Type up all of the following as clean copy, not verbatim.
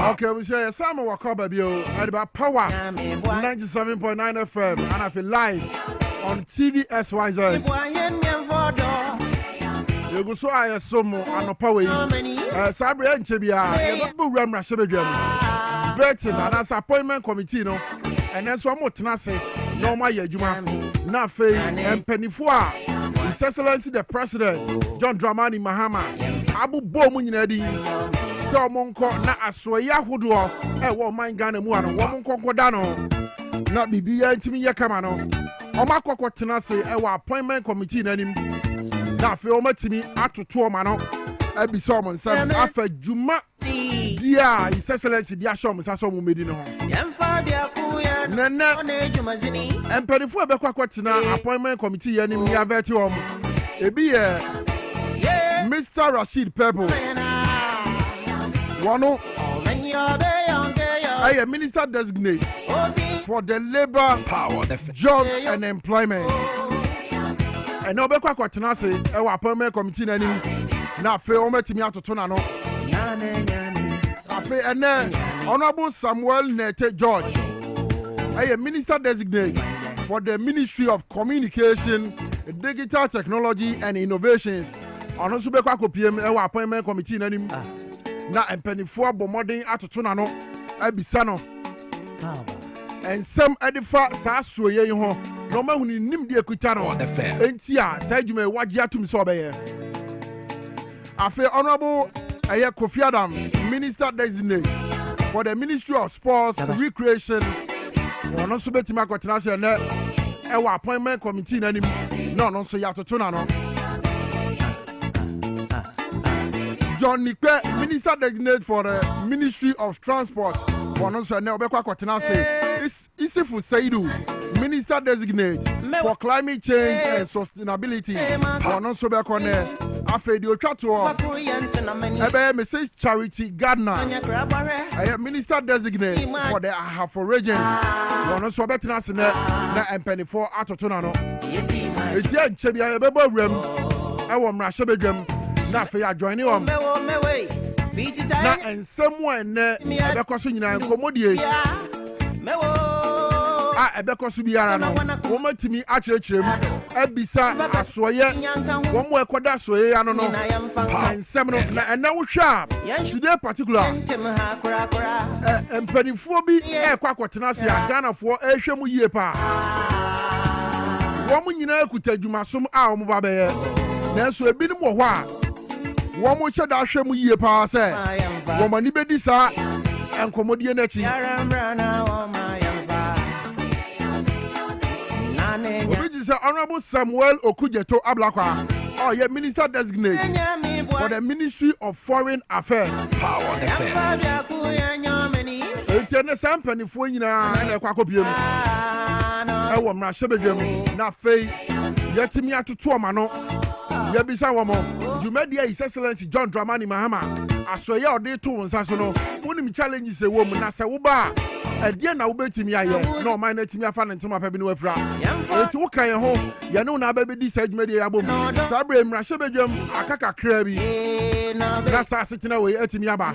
Okay, we say Sam Wakaba Bio at about Power 97.9 FM and I feel live on TV SYZ. You go so I assume on Power. Sabri and Chebia, you Ram Rashabajam, Burton, and as appointment committee, no, and that's one more Tenase, no my Yajuma, Nafe, and Penifua, His Excellency the President, John Dramani Mahama, Abu Bomunadi. So monko na aswaya hodo e wo man Ghana mu ano wo monko kodano na bibia ntimi ye kama no o makokọ tena se e wo appointment committee nanim na fe o matimi atoto o ma no abi so mo nsam afa djuma dia His Excellency dia shom sa so mo medi no yemfa dia ku ya nana djuma zini empedifo be kwakọ tena appointment committee yanim ya beti o mo ebi ye Mr. Rashid Pebble One, I am Minister Designate for the Labor, Power, Jobs and Employment. And now, Becca Quatinase, our permanent committee, now fail me to me out to Tonano. And then, Honorable Samuel Nete George, I am Minister Designate for the Ministry of Communication, Digital Technology and Innovations. And also, Becca PM, our appointment committee, na empenifo bomodin atoto na no abisa no ensem edifa saa soye yi ho no mahuni nim de ekuta no enti a saa dwuma waje atum so obeye afi honorable Kofi Adams, Minister Designate for the Ministry of Sports, Recreation, and also betima kwatena se na ewa appointment committee na nim no so ya atoto na no John Nikpe, Minister Designate for the Ministry of Transport. Minister Designate for Climate Change and Sustainability. Mrs. Charity Gardner, Minister Designate for the Ahafo region. Na fe ya join him na and someone ebekoso nyina nkomodie ebekoso biara no wo matimi akyerɛkyerɛ mu abisa asoye wo mo ekoda asoye ano no nsɛm no na ɛna wo hwa today particular empanifo bi ekwa se Ghanafoɔ ehwɛ mu yie pa wo mo nyina ekuta dwumasom a wo mo ba bɛyɛ na so ebinim wɔ hɔ a Woman said I shall ye pass. Woman, you be sa and commodity next. Which is Honorable Samuel Okujeto Ablakwa. Oh, yeah, Minister Designate for the Ministry of Foreign Affairs. Power Sam Penny Fuina and a Quacopium. I want my Shebegum, not Fay, yet me out to Tuamano. Yabisa woman, you made His Excellency John Dramani Mahama. I saw your day too on Sasono. When me challenges a woman, I say, Uba, and then I will bet me. No, my net me a fan and to my baby no fra. It's okay at home. You know, now baby, this age media album. Sabre, Rashabajam, Akaka Krabi. That's us sitting away at Miaba.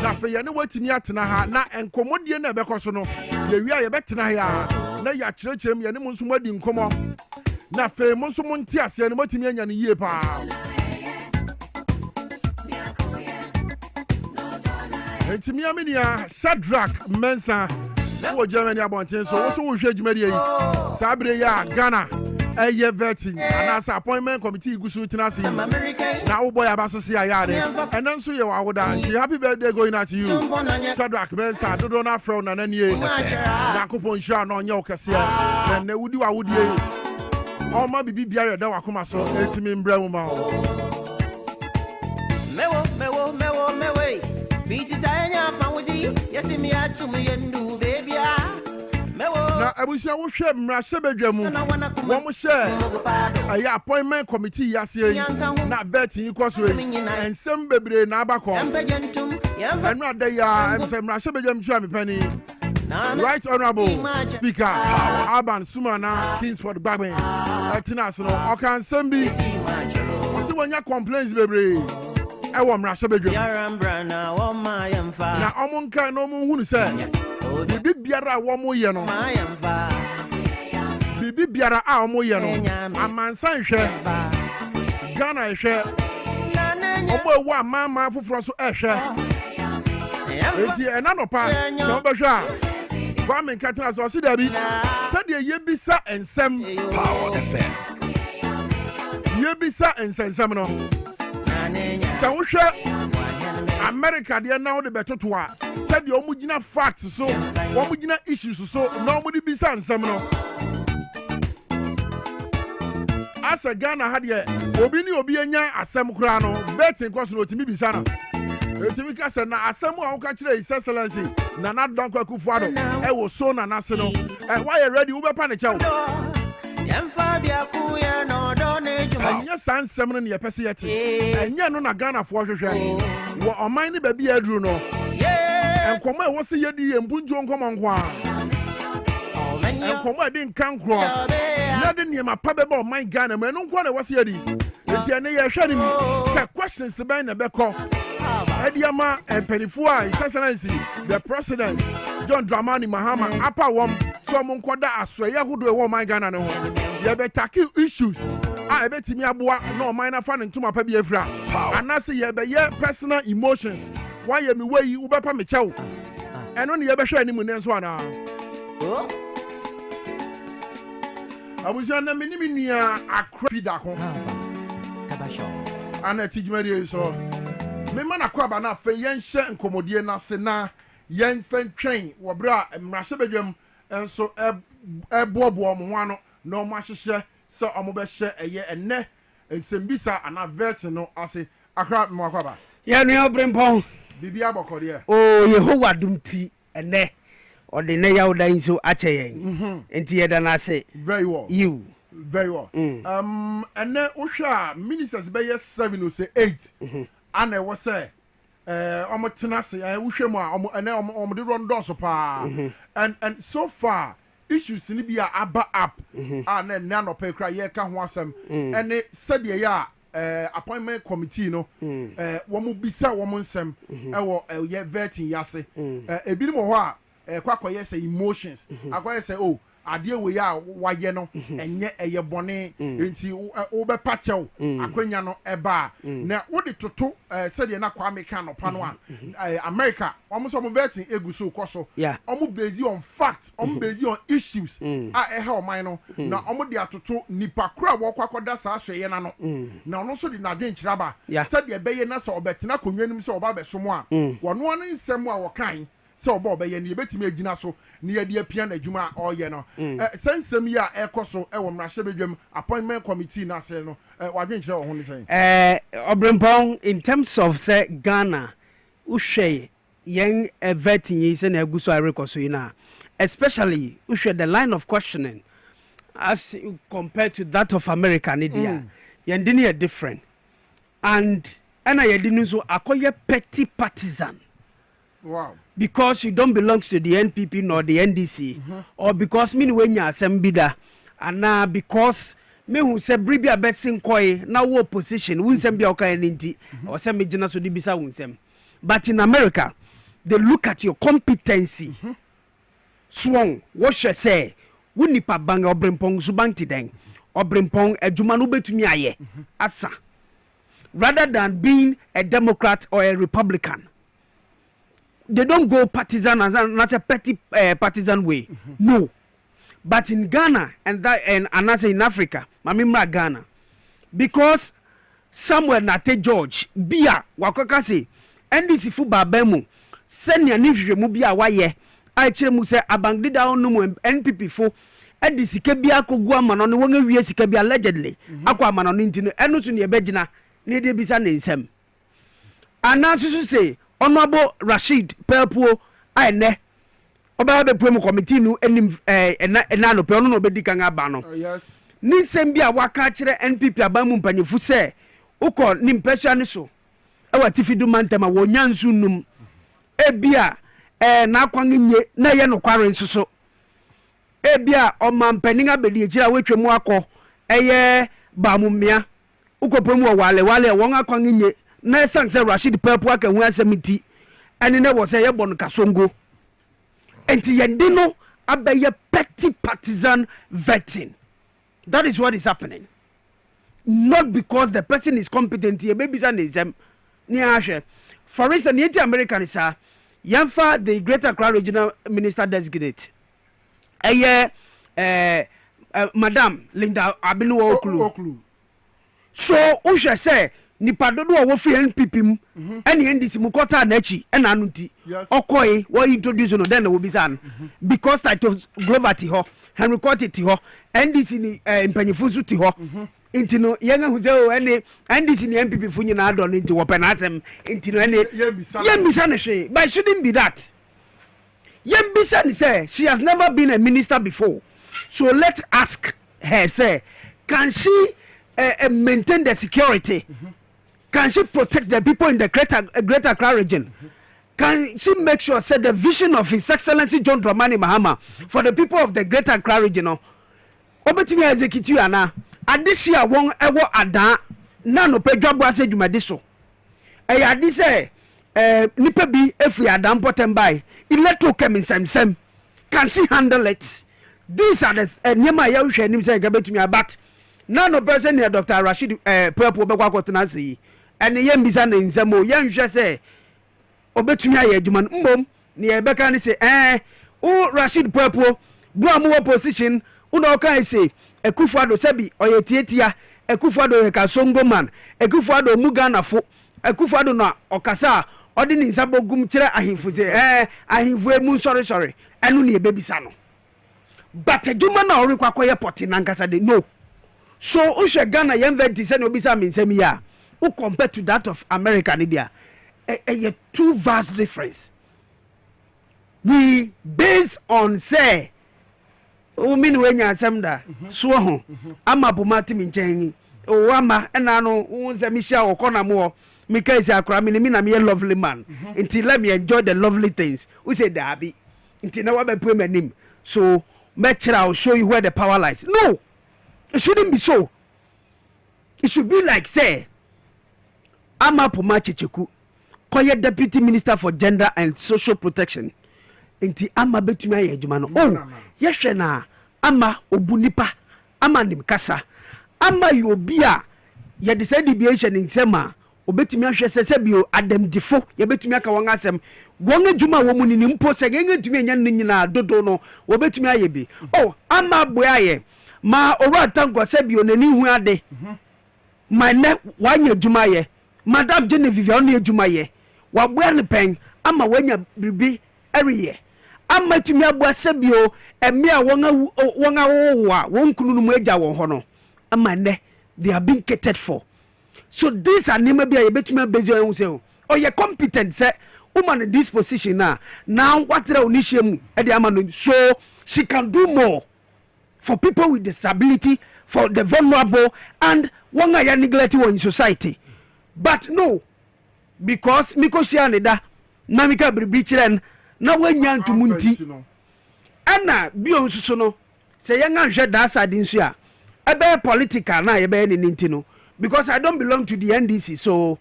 Now, for you know what me at Naha, not and commodian Becosono. You are a better now. Now, your church, you know, some wedding come on. Na fe mo so monti ase no matimi anya ne yie pa entimi amenia Shadrack Mensa wo Germany abonten so wo so wo hwe adwuma die yi sabre ya Ghana eye vetting and appointment committee gusu tinasi na wo boy abaso se ayade and then so ye wa woda happy birthday going out to you Shadrack Mensa dodo na frau na nanie na kopon sha no nye okese na na wudi wa wudie all my baby biara da wakoma so etimi mbra mu ma mewo fiti tanya fanwudi yesi mi atumu yendu baby na abusia wo hwe mra sebedwa mu wo mo hye aya appointment committee yase na betting ikoso ensem bebre na abakọ enu adaya emse mra sebedwa mtwa mepani Right Honorable Speaker Aban Sumana Kingsford Bagben Atina so okan sembi see when your complaints bebre ɛwɔ mmarahyɛbadwam na ɔmo nka na ɔmo hunu sɛ biribi biara a wɔmo yɛ no biribi biara a ɔmo yɛ no amansan hwɛ Ghana hwɛ ɔmo ewu amama foforɔ so ɛhwɛ eti ɛna nɔpa sɛ ɔbɛhwɛ a Kwame Nkatana sɛ ɔsi dabi sɛdeɛ yɛbisa nsɛm Power FM yɛbisa nsɛnsɛm no sɛ wohwɛ America deɛ na wode bɛtoto a sɛdeɛ ɔmo gyina facts so ɔmo gyina issues so na ɔmo de bisa nsɛm no asa Ghana ha deɛ obi ni obi anya asɛm koraa no betting kɔ so no otimi bisa no etimi ka sɛ na asɛm a woka kyerɛ His Excellency Nana Dankwa Akufo-Addo ɛwɔ so na nase no why you ready wobɛpa ne kyɛw ɛnyɛ saa nsɛm no ne yɛpɛ sɛ yɛte ɛnyɛ no na Ghanafoɔ hwehwɛ wɔ ɔman ne baabi aduru no nkɔmmɔ a ɛwɔ sɛ yɛdi yɛ mpuntuo nkɔmmɔ nko a nkɔmmɔ a ɛde nka nkorɔ na de nneɛma pa bɛbɛ ɔman Ghana mu ɛno nko a na ɛwɔ sɛ yɛdi enti ɛne yɛhwɛ ne mu sɛ questions bɛn na ɛbɛkɔ ɛde ama mpanimfoɔ a His Excellency the President John Dramani Mahama apa wɔm sɛ ɔmo nkɔda asɔeɛ ahodoɔ ɛwɔ ɔman Ghana ne ho yɛbɛtake issues a ɛbɛtumi aboa na ɔman na fa ne ntoma pa bi afira anaasɛ yɛbɛyɛ personal emotions wayɛ me wayi wobɛpa me kyɛw ɛno ne yɛbɛhwɛ anim ne nso anaa abusua na menim nua akora fida ko ana ti dwumadi so mema na kwaba na afɛ yɛnhyɛ nkɔmmɔdie no ase na yɛmfa ntwɛn wɔ berɛ a mmarahyɛbadwam nso ɛboaboa mo ho ano na ɔmo ahyehyɛ sɛ ɔmo bɛhyɛ ɛyɛ ɛnɛ nsɛmbisa ana vet no ase akra mo akwaba yɛnua Obrempɔn bibi abɔkɔdeɛ Yehowa dumti ɛnɛ ɔde ne yawda nso akyɛ yɛn enti yɛda na ase very well very well ɛnɛ wohwɛ a ministers bɛyɛ 7 or 8 ana ɛwɔ sɛ ɔmo tena se wohwɛ mu a ɔmo de run dɔso paa and so far issues ni bi a aba up a na anɔpɛ kra yɛka ho asɛm ɛne sɛdeɛ yɛ a appointment committee no wɔn bisa wɔn nsɛm ɛwɔ yɛ vetting yase ebinom wɔ hɔ a kwakɔyɛ sɛ emotions akɔyɛ sɛ oh adeɛ wɔ yɛ a wayɛ no ɛnyɛ ɛyɛ bɔne nti wobɛpa kyɛw akwanya no ɛba na wode toto sɛdeɛ na Kwame ka no pa no a America ɔmo sɛ ɔmo vetting egu so kɔ so ɔmo based on fact ɔmo based on issues a ɛha ɔman no na ɔmo de atoto nipa kora wɔkɔ akɔda saa soɛyɛ na no na ɔno nso de n'adwen kyeraba sɛdeɛ ɛbɛyɛ na sɛ ɔbɛtena konwa nim sɛ ɔba bɛsom a wɔno ano nsɛm a wɔkan sɛ ɔbɔ ɔbɛyɛ ne yɛbɛtumi agyina so ne yɛde apia n'adwuma a ɔyɛ no sɛ nsɛm yi a ɛkɔ so ɛwɔ mmarahyɛbadwam appointment committee no ase no wadwenkyerɛ wɔ ho ne sɛn Obrempɔn in terms of the Ghana wohwɛ yɛn vetting yi sɛ na agu so a ɛrekɔ so yi no a especially wohwɛ the line of questioning as compared to that of America ne deɛ yɛn de ne yɛ different and ɛna yɛde no nso akɔyɛ petty partisan. Wow. Because you don't belong to the NPP nor the NDC, or because me when you assemble and because me who say bribia betting koi now wo position won sem bia oka enti or sem me gina so di bisa won sem. But in America they look at your competency. Swong what should say wo nipa bang Obrempɔn so bang ti den Obrempɔn adwuma no betumi aye asa rather than being a Democrat or a Republican. They don't go partisan as a petty partisan way. No. But in Ghana and also in Africa, Mamimra Ghana, because somewhere Nate George, Bia, Wakakase, NDC Fuba Bemu, send your niche Mubia Waye, I tell Musa Abangida on NPP for NDC Kebia Koguaman on the one we Kebia allegedly, Aquaman on Intino, and not in your bedina, near the Bisan in Sem. And now to say, Honorable Rashid Pelpo ene oba be premu committee no enim na no pe no be dikanga ba no yes ni nsem bia waka kire NPP abamu mpanyifu se ukọ ni mpesua ne so e watifidu mantama wo nyansu num e bia na akwange nye na ye no kware nsoso e bia o mampaninga bedi ekira wetwemu akọ eye ba mumia ukọ premu wale won akwange nye na sang say Rashid Purple aka hu asemiti ene ne was say ye bon kasongo enti yende no abaye petty partisan vetting. That is what is happening. Not because the person is competent here, maybe for instance, the American is Yanfa, the Greater Accra Regional Minister Designate. Madam Linda Abinu Oklu. So, Usha say, Nipadodo wo free NPP and NDC Mukota Nechi and Anuti. Okoye, what introduce no then will be san. Because that was Glover Tiho, Henry Cotti Tiho, NDC in Pennyfusu Tiho. Intino yanga huzeo ene NDC ni MPP funyi na adon into wapenasem intino ene yembisa ne she, but it shouldn't be that. Yembisa ni say she has never been a minister before, so let's ask her say, can she maintain the security? Can she protect the people in the greater Accra region? Can she make sure say the vision of His Excellency John Dramani Mahama for the people of the greater Accra region obetimi execute ana adisia won ewo adan na no pedwabo ase dwumade so adi say nipa bi efri adan potem bai electro keminsem can she handle it? These are the nyema ya hwe nim say gabetumi abat na no person near Dr. Rashid Purple be kwakotena sei ene yembisa na nsemo yenhwe say obetumi aye adwuma mbom ne ebeka ne say o Rashid Purple bu amu opposition uno kan say Ekufuado sebi oyetietia Ekufuado hekasongo man Ekufuado muganafo Ekufuado na okasa odi ni nsabo gum kire ahimfu say ahimfu emu sorry enu ne ebebisa no but adwuma na orekwakoye poti nankasa de no. So ushe Ghana yemventi se no bisa mi nsemi ya u compare to that of America ni dia a two vast difference. We based on say o mini wenya asemda so ho ama bomati mi nchen o ama ena no unse mi sha okona mo mi kai say akra mi na me lovely man until let me enjoy the lovely things we say dabi until na wa be pray manim so I'll show you where the power lies. No, it shouldn't be so. It should be like say ama poma checheku koye deputy minister for gender and social protection inti ama betumi aye adwuma no oh yehwe na ama obunipa ama nimkasa ama yobia ye decide deviation in sema obetumi ahwe sese bio adam difo ye betumi aka won asem won adwuma wo mu ni mpo se genge tumi anya nyina dodo no obetumi aye bi oh ama boaye ma owura tango se bio nani hu ade ma ne wanya adwuma ye madam Genevieve on adwuma ye wa boa ne pen ama wanya bibi every ama tumi abua sebio emi a won awowa won kunu no mu agya won ho no ama ne they are being catered for. So these are name bia ye betumi abezi on say oh you competent say woman in this position now what ra onihye e dey ama no so she can do more for people with disability, for the vulnerable, and one aya neglect in society. But no, because miko shianida na mika bribichiren na wenyan to munti ana bio nsuso no say yanga hwe da side nsu a ebe political na ebe ni ntino because I don't belong to the NDC so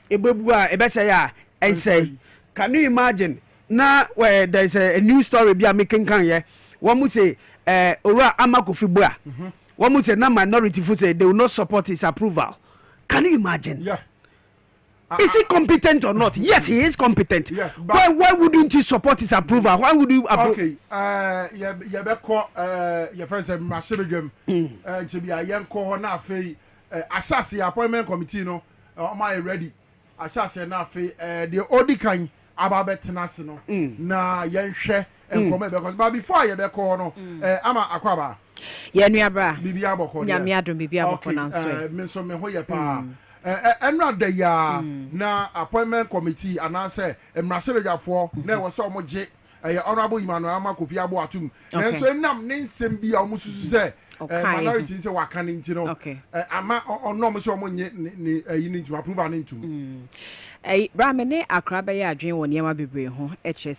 ebebu a ebe say ya and say can you imagine now where there is a new story be making kan here one mu say ora amakofibua one mu say na minority fu say they will not support his approval. Can you imagine? Yeah. Is he competent or not? Yes, he is competent. Yes, why wouldn't you support his approval? Why would you approve? Okay, you be call your friends say Mashibegem to be a young call na fe assassin appointment committee no am I ready? Assassin na fe the odikan ababetenase no na yenhwe enkomo because but before you be call no ama akwaba ye nuabra bibia boko nyame adom bibia boko na so me so me ho ye pa enra da ya na appointment committee anase emrasebejafo na wo so mo je honorable Emmanuel Amakofi abo atum na so nam ne nsem bi a mo susu se minority se wakane ntino ama ono mo so mo nye ni yini ntu approve ne ntum bra me ne akra be ya adwen wo niam bebre ho e che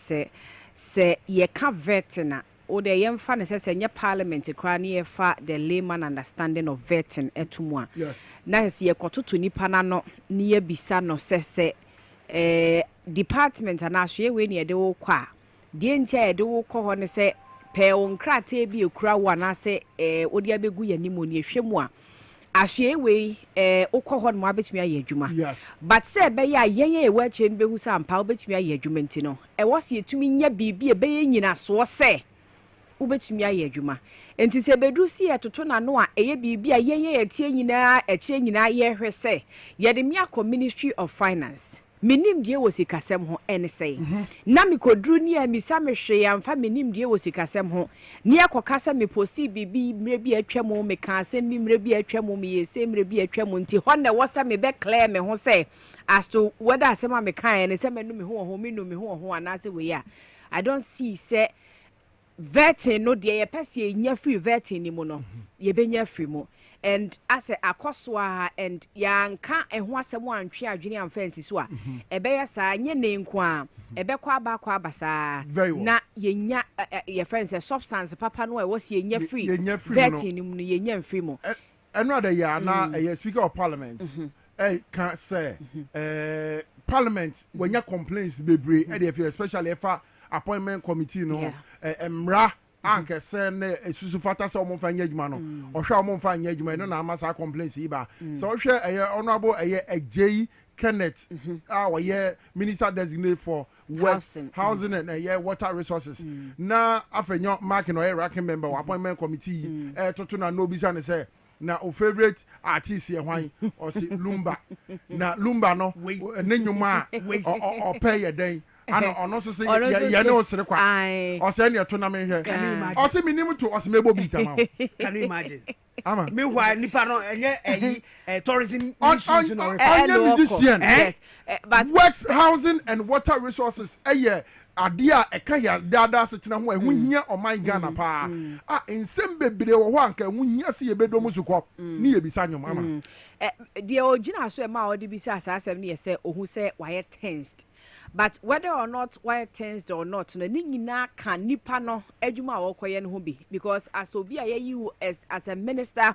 se ye ka vet na o de yemfa ne sese nye parliament kra ne yefa the layman understanding of vetting etumu a na se ye kototo nipa na no ne ye bisa no sese department na so ye we ne de wo kwa de ntia ye de wo kɔ hɔ ne se pe on krate bi ekura wa na se odi abegu ye nimo ne hwemu a ahwe we ukɔ hɔ no abetumi aye adwuma but say be ya yenye e wa chen behu sa mpa obetumi aye adwuma ntino e wo se etumi nya bibi e be ye nyina so se ubetumi aye adwuma enti se bedu si etoto na no a eye bibi a yenye ye tie nyina e kire nyina ye hwe se ye de me akɔ Ministry of Finance minim die wo sikasem ho ene sei na mikodru ni a misa mehwe amfa minim die wo sikasem ho ni akokasa me posti bibi mre bi atwam me ka asem bi mre bi atwam me yese mre bi atwam nti ho na wosa me be clear me ho sei as to whether asem me kan ene se me no me ho me no me ho anase we ya I don't see say vetting no de ye pese nya free vetting ni mu no ye benya free mu and as a akoswa and yanka eho asem antwe adwene amfansi so a ebeya sa nye ne nko a ebekwa aba sa na yenya ye friends substance papa no e was yenya free vetting ni mu no yenya free mu eno ada ya na speaker of parliament can say parliament when ya complaints bebre especially if appointment committee no emra anke se ne esusu fata se omo fa nya adwuma no ohwe omo fa nya adwuma no na amasa complaints iba so ohwe honorable J Kenneth our minister designate for housing and water resources na afenyo marking or ranking member appointment committee toto na no bisa ne say na o favorite artist ye hwan o si lumba na lumba no ne nyuma o pay ye den ano ono so say ye ne o sere kwa o say ne to na me hwe o say minim to o say mebo bi tama can you imagine ama me why nipa no enye tourism issues no musician yes but works housing and water resources ade a eka ya dada setena ho ehunhia oman Ghana pa ensem bebre wo ho anka ehunhia se yebedom sukọ ni yebisa nyom ama de ogina so e ma odi bisa asasem ne yese ohu se why tensed but whether or not why tensed or not no ni nyina kan nipa no adwuma a wokoye no ho bi because as obi a you as a minister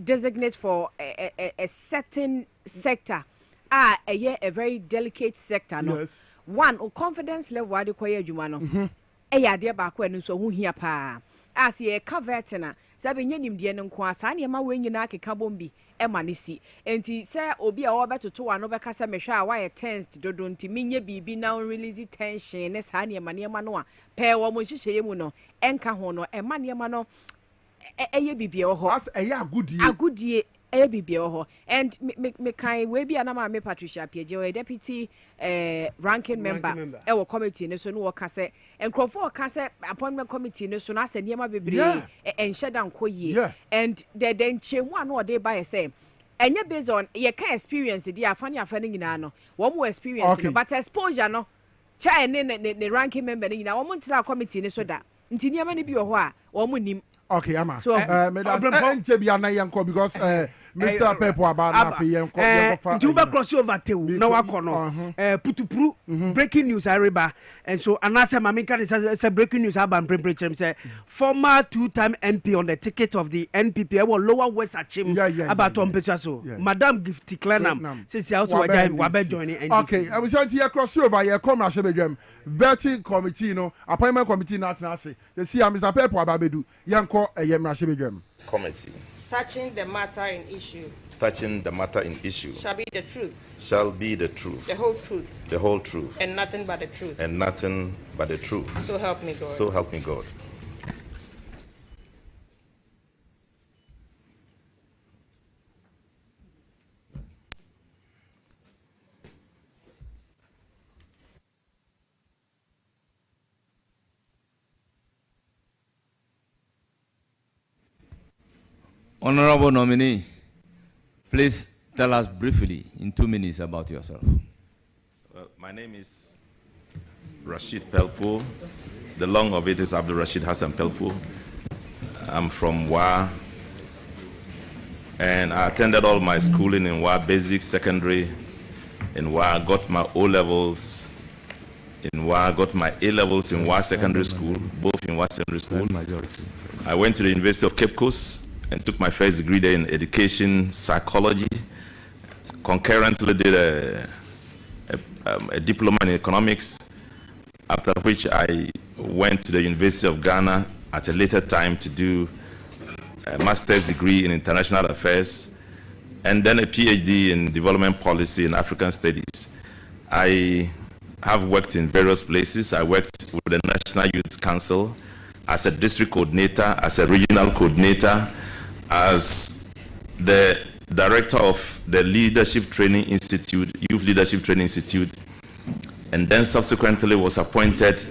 designate for a certain sector a very delicate sector no yes. One confidence level ade koye adwuma no ade ba ko enu so hu hia pa as ye covet na sabe nyanim de nko asa na ma we nyina akeka bombi e ma ne si enti se obi a wo betoto wa no be kasa mehwe a why tensed dodo nti menye bibi now release tension ne sa na ma no a pe wo mo hihye mu no enka ho no e ma ne ma no eye bibi e wo ho as eye agudie ABB and me kai we bi anama me Patricia Pieje deputy ranking member e wo committee ne so no wo ka se enkrofo ka se appointment committee ne so na se niema bebre enhye dan koyie and the nchemu ano de ba say enye based on ye can experience the afani nyina no wo mo experience no but exposure no cha ne ranking member ne nyina wo mo ntira committee ne so da nti niema ne bi wo ho a wo mo nim okay ama me da nche bia na yenko because Mr. Pepo abana fe yenko you be cross over tewu na wakono putupuru breaking news areba and so anasa mamika is a breaking news aban prepare say former two-time MP on the ticket of the NPP or lower west achim about Ompesa so Madam Gifty Clenham says she also wabe joining NDC. Okay I was saying here cross over here come na shebedwam vetting committee no appointment committee na atnase they see Mr. Pepo ababedu yenko na shebedwam committee touching the matter in issue. Touching the matter in issue. Shall be the truth. Shall be the truth. The whole truth. The whole truth. And nothing but the truth. And nothing but the truth. So help me God. So help me God. Honorable nominee, please tell us briefly in 2 minutes about yourself. Well, my name is Rashid Pelpo. The long of it is Abdul Rashid Hassan Pelpo. I'm from Wa, and I attended all my schooling in Wa, basic, secondary in Wa. Got my O-levels in WA, got my A-levels in WA Secondary School, both in WA Secondary School. I went to the University of Cape Coast and took my first degree there in education, psychology. Concurrently did a diploma in economics, after which I went to the University of Ghana at a later time to do a master's degree in international affairs, and then a PhD in development policy and African studies. I have worked in various places. I worked with the National Youth Council as a district coordinator, as a regional coordinator, as the director of the Leadership Training Institute, Youth Leadership Training Institute, and then subsequently was appointed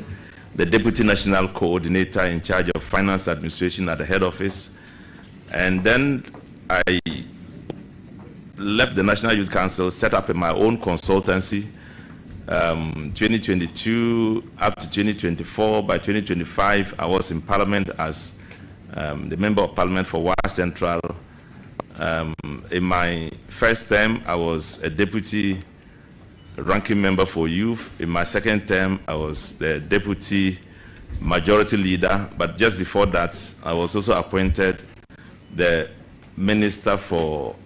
the Deputy National Coordinator in charge of Finance Administration at the head office. And then I left the National Youth Council, set up my own consultancy, 2022 up to 2024. By 2025, I was in Parliament as the Member of Parliament for WA Central. In my first term, I was a Deputy Ranking Member for Youth. In my second term, I was the Deputy Majority Leader. But just before that, I was also appointed the Minister for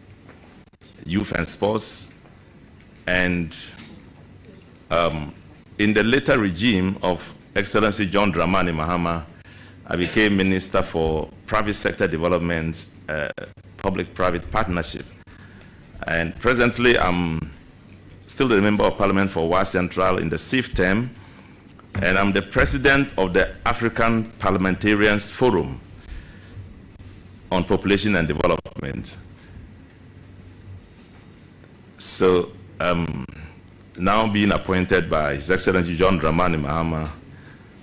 Youth and Sports. And in the later regime of Excellency John Dramani Mahama, I became Minister for Private Sector Development, Public-Private Partnership. And presently, I'm still the Member of Parliament for WA Central in the 6th term, and I'm the President of the African Parliamentarians Forum on Population and Development. So, now being appointed by His Excellency John Dramani Mahama,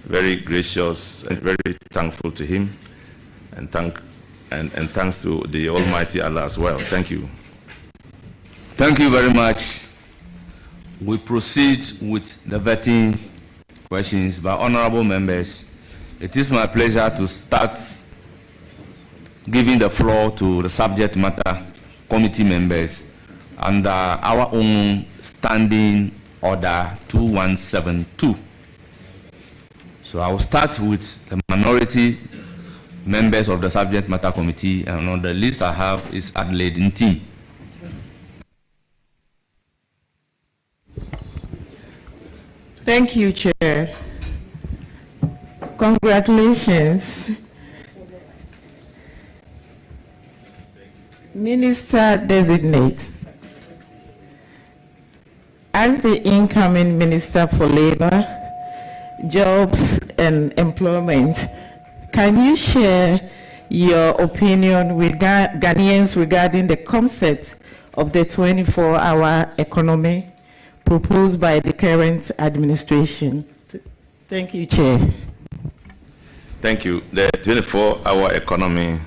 very gracious and very thankful to him, and thanks to the Almighty Allah as well. Thank you. Thank you very much. We proceed with the vetting questions by honorable members. It is my pleasure to start giving the floor to the subject matter committee members under our own standing order 2172. So I will start with the minority members of the subject matter committee, and on the list I have is Adelaide Ntim. Thank you, Chair. Congratulations. Minister Designate, as the incoming Minister for Labor, Jobs and Employment, can you share your opinion with Ghanaians regarding the concept of the 24-hour economy proposed by the current administration? Thank you, Chair. Thank you. The 24-hour economy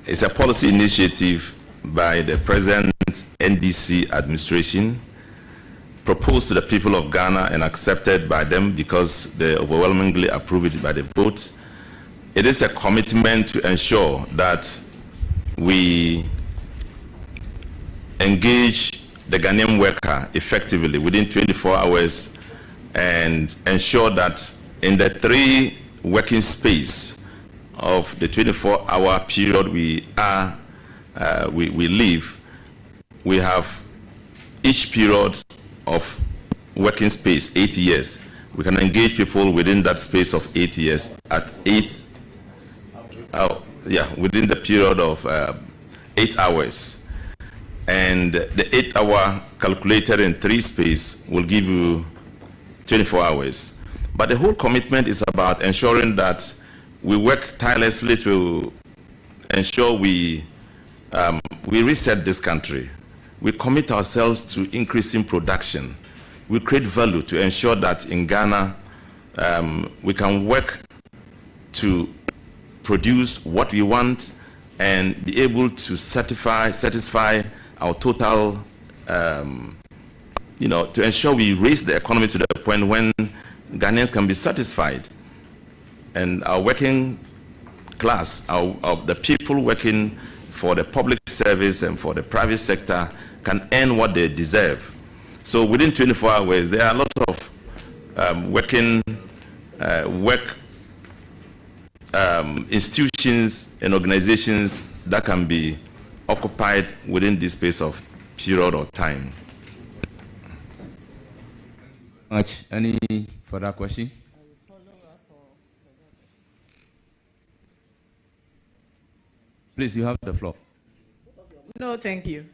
is a policy initiative by the present NDC administration, proposed to the people of Ghana and accepted by them because they overwhelmingly approve it by the vote. It is a commitment to ensure that we engage the Ghanaian worker effectively within 24 hours and ensure that in the 3 working space of the 24-hour period we live, we have each period of working space 8 years. We can engage people within that space of 8 years at within the period of 8 hours. And the 8-hour calculated in 3 space will give you 24 hours. But the whole commitment is about ensuring that we work tirelessly to ensure we reset this country. We commit ourselves to increasing production. We create value to ensure that in Ghana we can work to produce what we want and be able to satisfy our total, to ensure we raise the economy to the point when Ghanaians can be satisfied. And our working class, the people working for the public service and for the private sector can earn what they deserve. So within 24 hours, there are a lot of work institutions and organizations that can be occupied within this space of period or time. Much. Any further question? Please, you have the floor. No, thank you.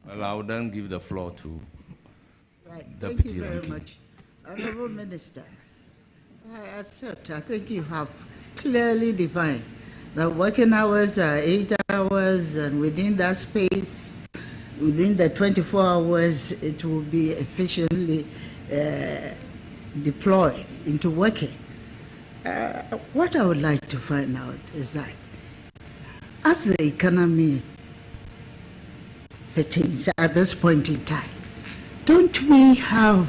Well, I will then give the floor to Right. Deputy Thank you very Ranking. much. Honorable Minister, I accept. I think you have clearly defined that working hours are 8 hours, and within that space, within the 24 hours, it will be efficiently deployed into working. What I would like to find out is that as the economy pertains at this point in time, don't we have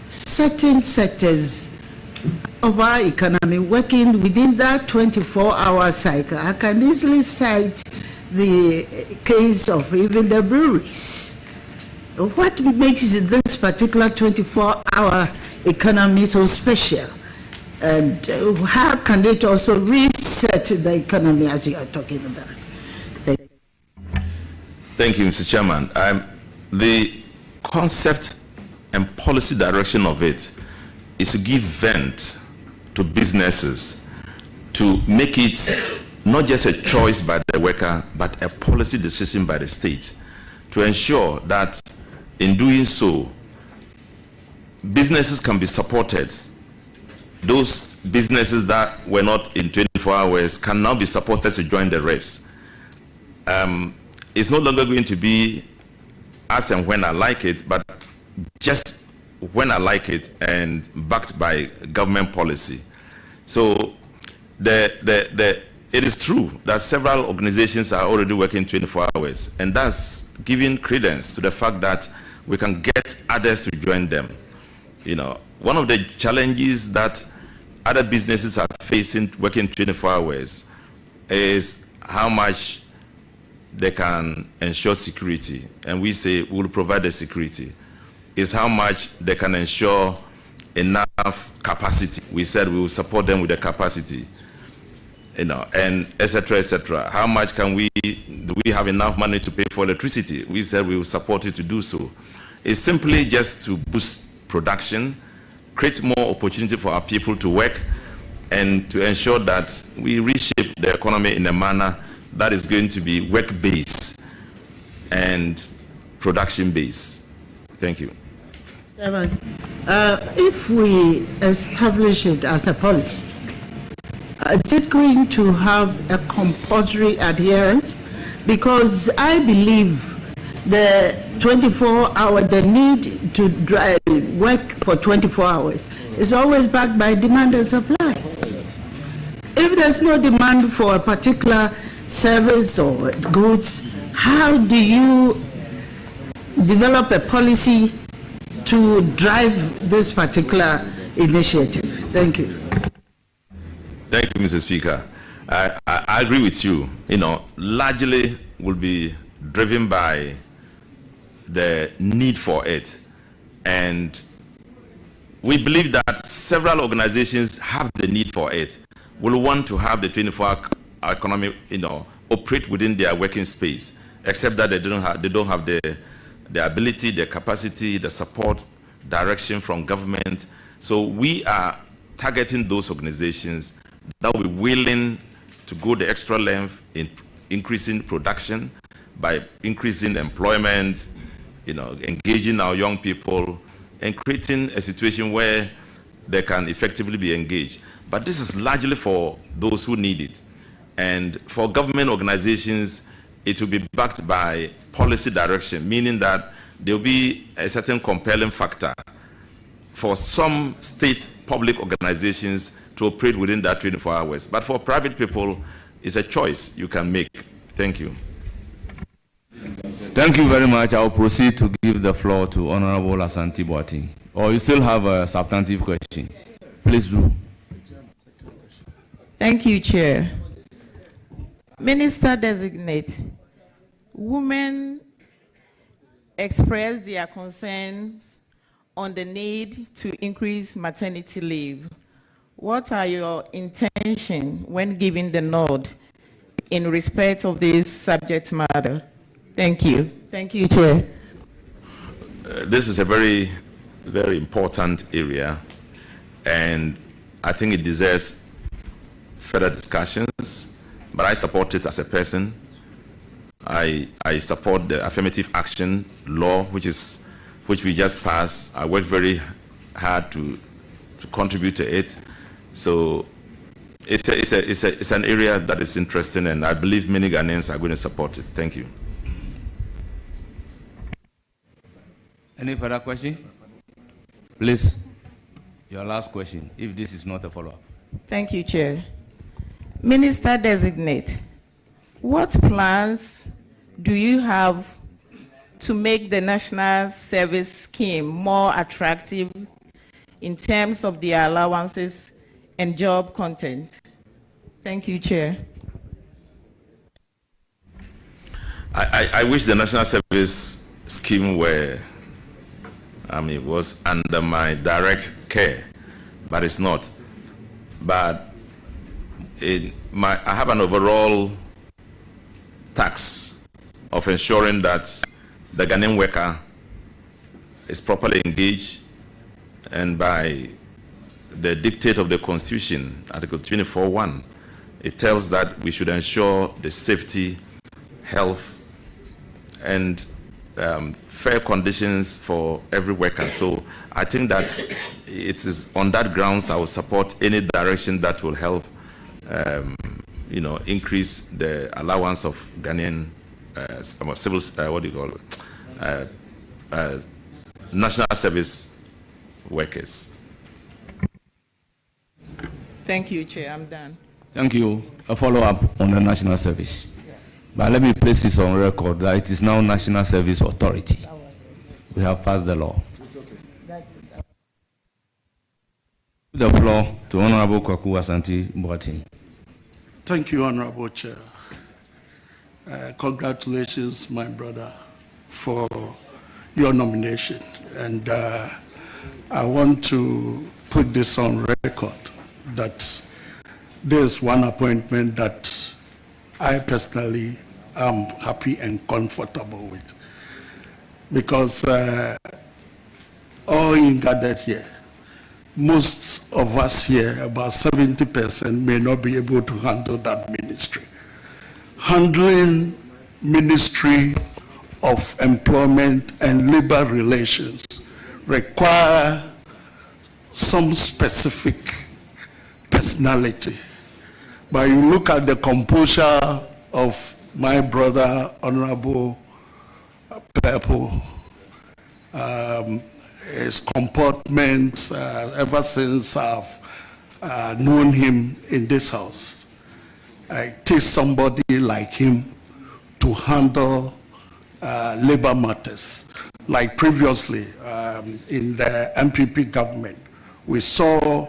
certain sectors of our economy working within that 24-hour cycle? I can easily cite the case of even the breweries. What makes this particular 24-hour economy so special? And how can it also reset the economy as you are talking about? Thank you, Mr. Chairman. The concept and policy direction of it is to give vent to businesses, to make it not just a choice by the worker, but a policy decision by the state, to ensure that in doing so, businesses can be supported. Those businesses that were not in 24 hours can now be supported to join the rest. It's no longer going to be as and when I like it, but just when I like it and backed by government policy. So it is true that several organizations are already working 24 hours, and that's giving credence to the fact that we can get others to join them. You know, one of the challenges that other businesses are facing working 24 hours is how much they can ensure security, and we say we'll provide the security. Is how much they can ensure enough capacity. We said we will support them with the capacity, you know, and etc. etc. How much do we have enough money to pay for electricity? We said we will support you to do so. It's simply just to boost production, create more opportunity for our people to work, and to ensure that we reshape the economy in a manner that is going to be work-based and production-based. Thank you. If we establish it as a policy, is it going to have a compulsory adherence? Because I believe the 24-hour, the need to work for 24 hours is always backed by demand and supply. If there's no demand for a particular service or goods, how do you develop a policy to drive this particular initiative? Thank you. Thank you, Mr. Speaker. I agree with you. You know, largely will be driven by the need for it. And we believe that several organizations have the need for it. Will want to have the 24-hour economy, you know, operate within their working space, except that they don't have the ability, the capacity, the support, direction from government. So we are targeting those organizations that will be willing to go the extra length in increasing production by increasing employment, you know, engaging our young people and creating a situation where they can effectively be engaged. But this is largely for those who need it. And for government organizations, it will be backed by policy direction, meaning that there will be a certain compelling factor for some state public organizations to operate within that 24 hours. But for private people, it's a choice you can make. Thank you. Thank you very much. I will proceed to give the floor to Honorable Asante Boateng. Or you still have a substantive question? Please do. Thank you, Chair. Minister Designate, women express their concerns on the need to increase maternity leave. What are your intentions when giving the nod in respect of this subject matter? Thank you. Thank you, Chair. This is a very, very important area, and I think it deserves further discussions, but I support it as a person. I support the affirmative action law, which we just passed. I worked very hard to contribute to it. So it's an area that is interesting, and I believe many Ghanaians are going to support it. Thank you. Any further question? Please, your last question, if this is not a follow-up. Thank you, Chair. Minister Designate, what plans do you have to make the National Service Scheme more attractive in terms of the allowances and job content? Thank you, Chair. I wish the National Service Scheme was under my direct care, but it's not. But I have an overall task of ensuring that the Ghanaian worker is properly engaged, and by the dictate of the Constitution, Article 24(1), it tells that we should ensure the safety, health, and fair conditions for every worker. So I think that it is on that grounds I will support any direction that will help increase the allowance of Ghanaian civil, national service workers. Thank you, Chair. I'm done. Thank you. A follow-up on the national service. Yes. But let me place this on record that it is now National Service Authority. We have passed the law. The floor to Honorable Kwaku Asante Boateng. Thank you, Honorable Chair. Congratulations, my brother, for your nomination. And I want to put this on record that there's one appointment that I personally am happy and comfortable with. Because all in gathered here, most of us here, about 70%, may not be able to handle that ministry. Handling Ministry of Employment and Labor Relations require some specific personality. But you look at the composure of my brother, Honorable Purple, his comportment ever since I've known him in this house. It takes somebody like him to handle labor matters. Like previously in the MPP government, we saw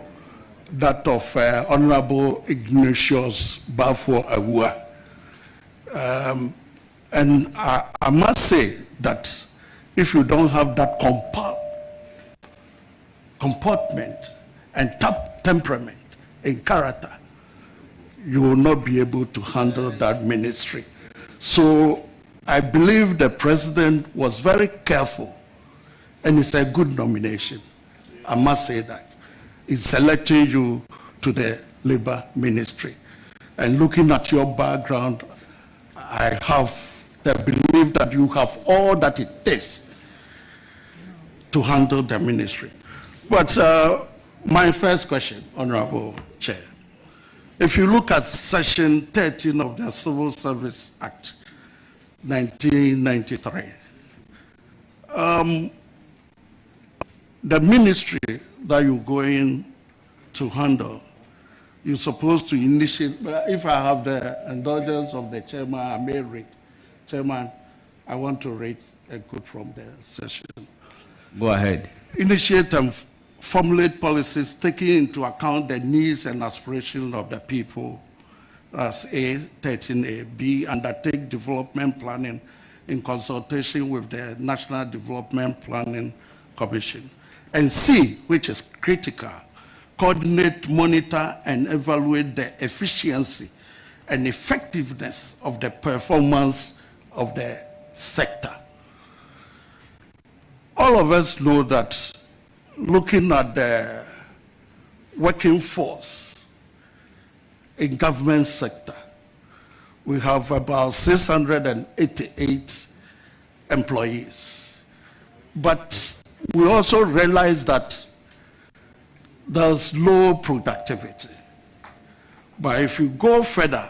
that of Honorable Ignatius Bafo Awua. And I must say that if you don't have that comportment and temperament and character, you will not be able to handle that ministry. So I believe the president was very careful, and it's a good nomination. I must say that. In selecting you to the labor ministry. And looking at your background, I have the belief that you have all that it takes to handle the ministry. But my first question, Honorable Chair, if you look at Section 13 of the Civil Service Act, 1993, the ministry that you're going to handle, you're supposed to initiate, if I have the indulgence of the chairman, I may read. Chairman, I want to read a quote from the session. Go ahead. Initiate and formulate policies taking into account the needs and aspirations of the people. That's A, 13A. B, undertake development planning in consultation with the National Development Planning Commission. And C, which is critical, coordinate, monitor, and evaluate the efficiency and effectiveness of the performance of the sector. All of us know that looking at the working force in government sector, we have about 688 employees. But we also realize that there's low productivity. But if you go further,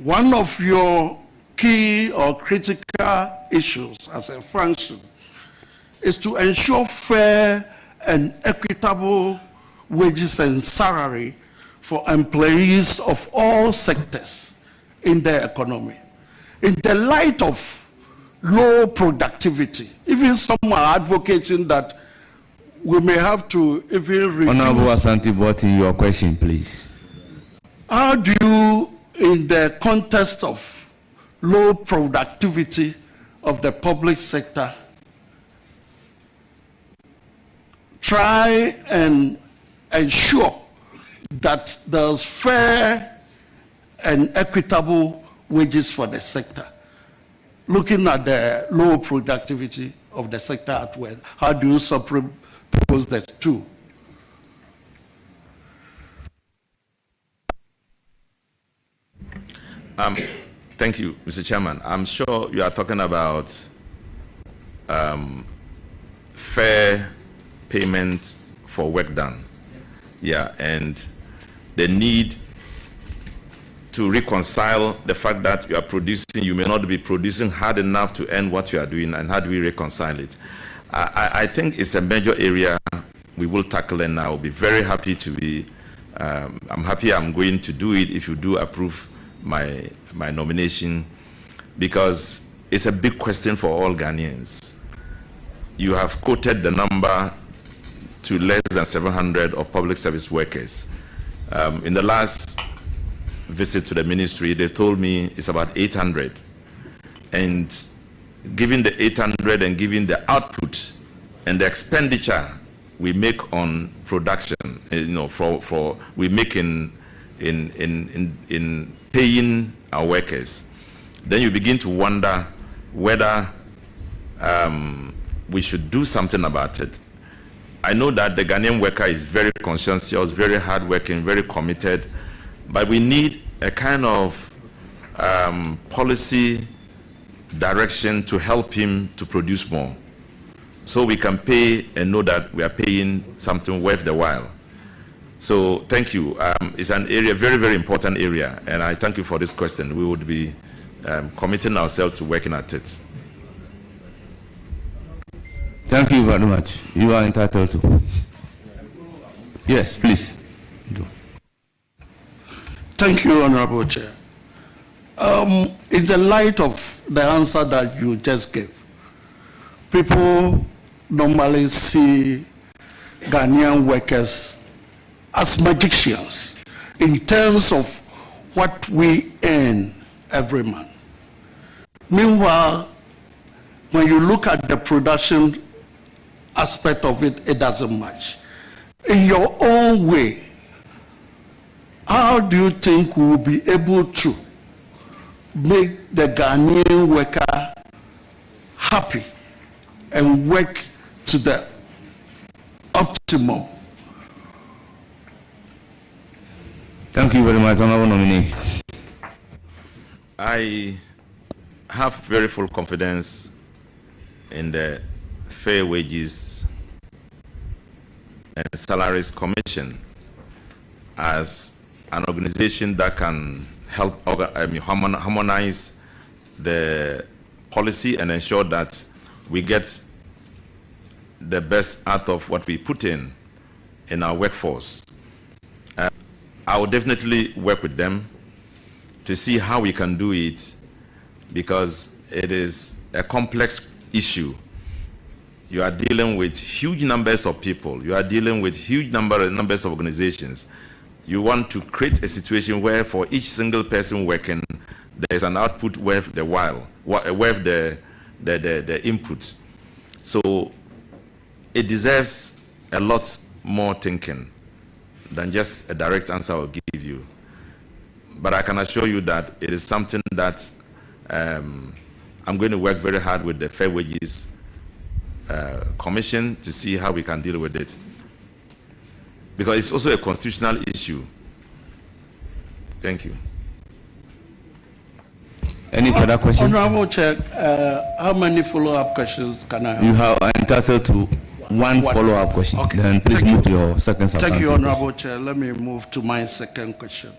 one of your key or critical issues as a function is to ensure fair and equitable wages and salary for employees of all sectors in the economy. In the light of low productivity, even some are advocating that we may have to even reduce. Honorable Asante Botin, your question, please. How do you, in the context of low productivity of the public sector, try and ensure that there's fair and equitable wages for the sector? Looking at the low productivity of the sector at well, how do you suppose the two? Thank you, Mr. Chairman. I'm sure you are talking about fair payment for work done. Yeah, and the need to reconcile the fact that you are producing, you may not be producing hard enough to earn what you are doing, and how do we reconcile it? I think it's a major area we will tackle, and I will be very happy to be, I'm happy I'm going to do it if you do approve my nomination, because it's a big question for all Ghanaians. You have quoted the number to less than 700 of public service workers. In the last visit to the ministry, they told me it's about 800. And given the 800 and given the output and the expenditure we make on production, we make in paying our workers, then you begin to wonder whether we should do something about it. I know that the Ghanaian worker is very conscientious, very hardworking, very committed, but we need a kind of policy direction to help him to produce more, so we can pay and know that we are paying something worth the while. So thank you. It's an area, very, very important area, and I thank you for this question. We would be committing ourselves to working at it. Thank you very much. You are entitled to. Yes, please. Thank you, Honorable Chair. In the light of the answer that you just gave, people normally see Ghanaian workers as magicians in terms of what we earn every month. Meanwhile, when you look at the production aspect of it, it doesn't match. In your own way, how do you think we will be able to make the Ghanaian worker happy and work to the optimum? Thank you very much, Honorable Nominee. I have very full confidence in the Fair Wages and Salaries Commission as an organization that can help harmonize the policy and ensure that we get the best out of what we put in our workforce. I will definitely work with them to see how we can do it, because it is a complex issue. You are dealing with huge numbers of people. You are dealing with huge numbers of organizations. You want to create a situation where for each single person working, there is an output worth the while, worth the input. So it deserves a lot more thinking than just a direct answer I'll give you. But I can assure you that it is something that I'm going to work very hard with the Fair Wages Commission to see how we can deal with it. Because it's also a constitutional issue. Thank you. Any further questions? Honorable Chair, how many follow-up questions can I have? You are entitled to one follow-up question. Okay. Then please move to your second substantive Thank you, question. Honorable Chair. Let me move to my second question.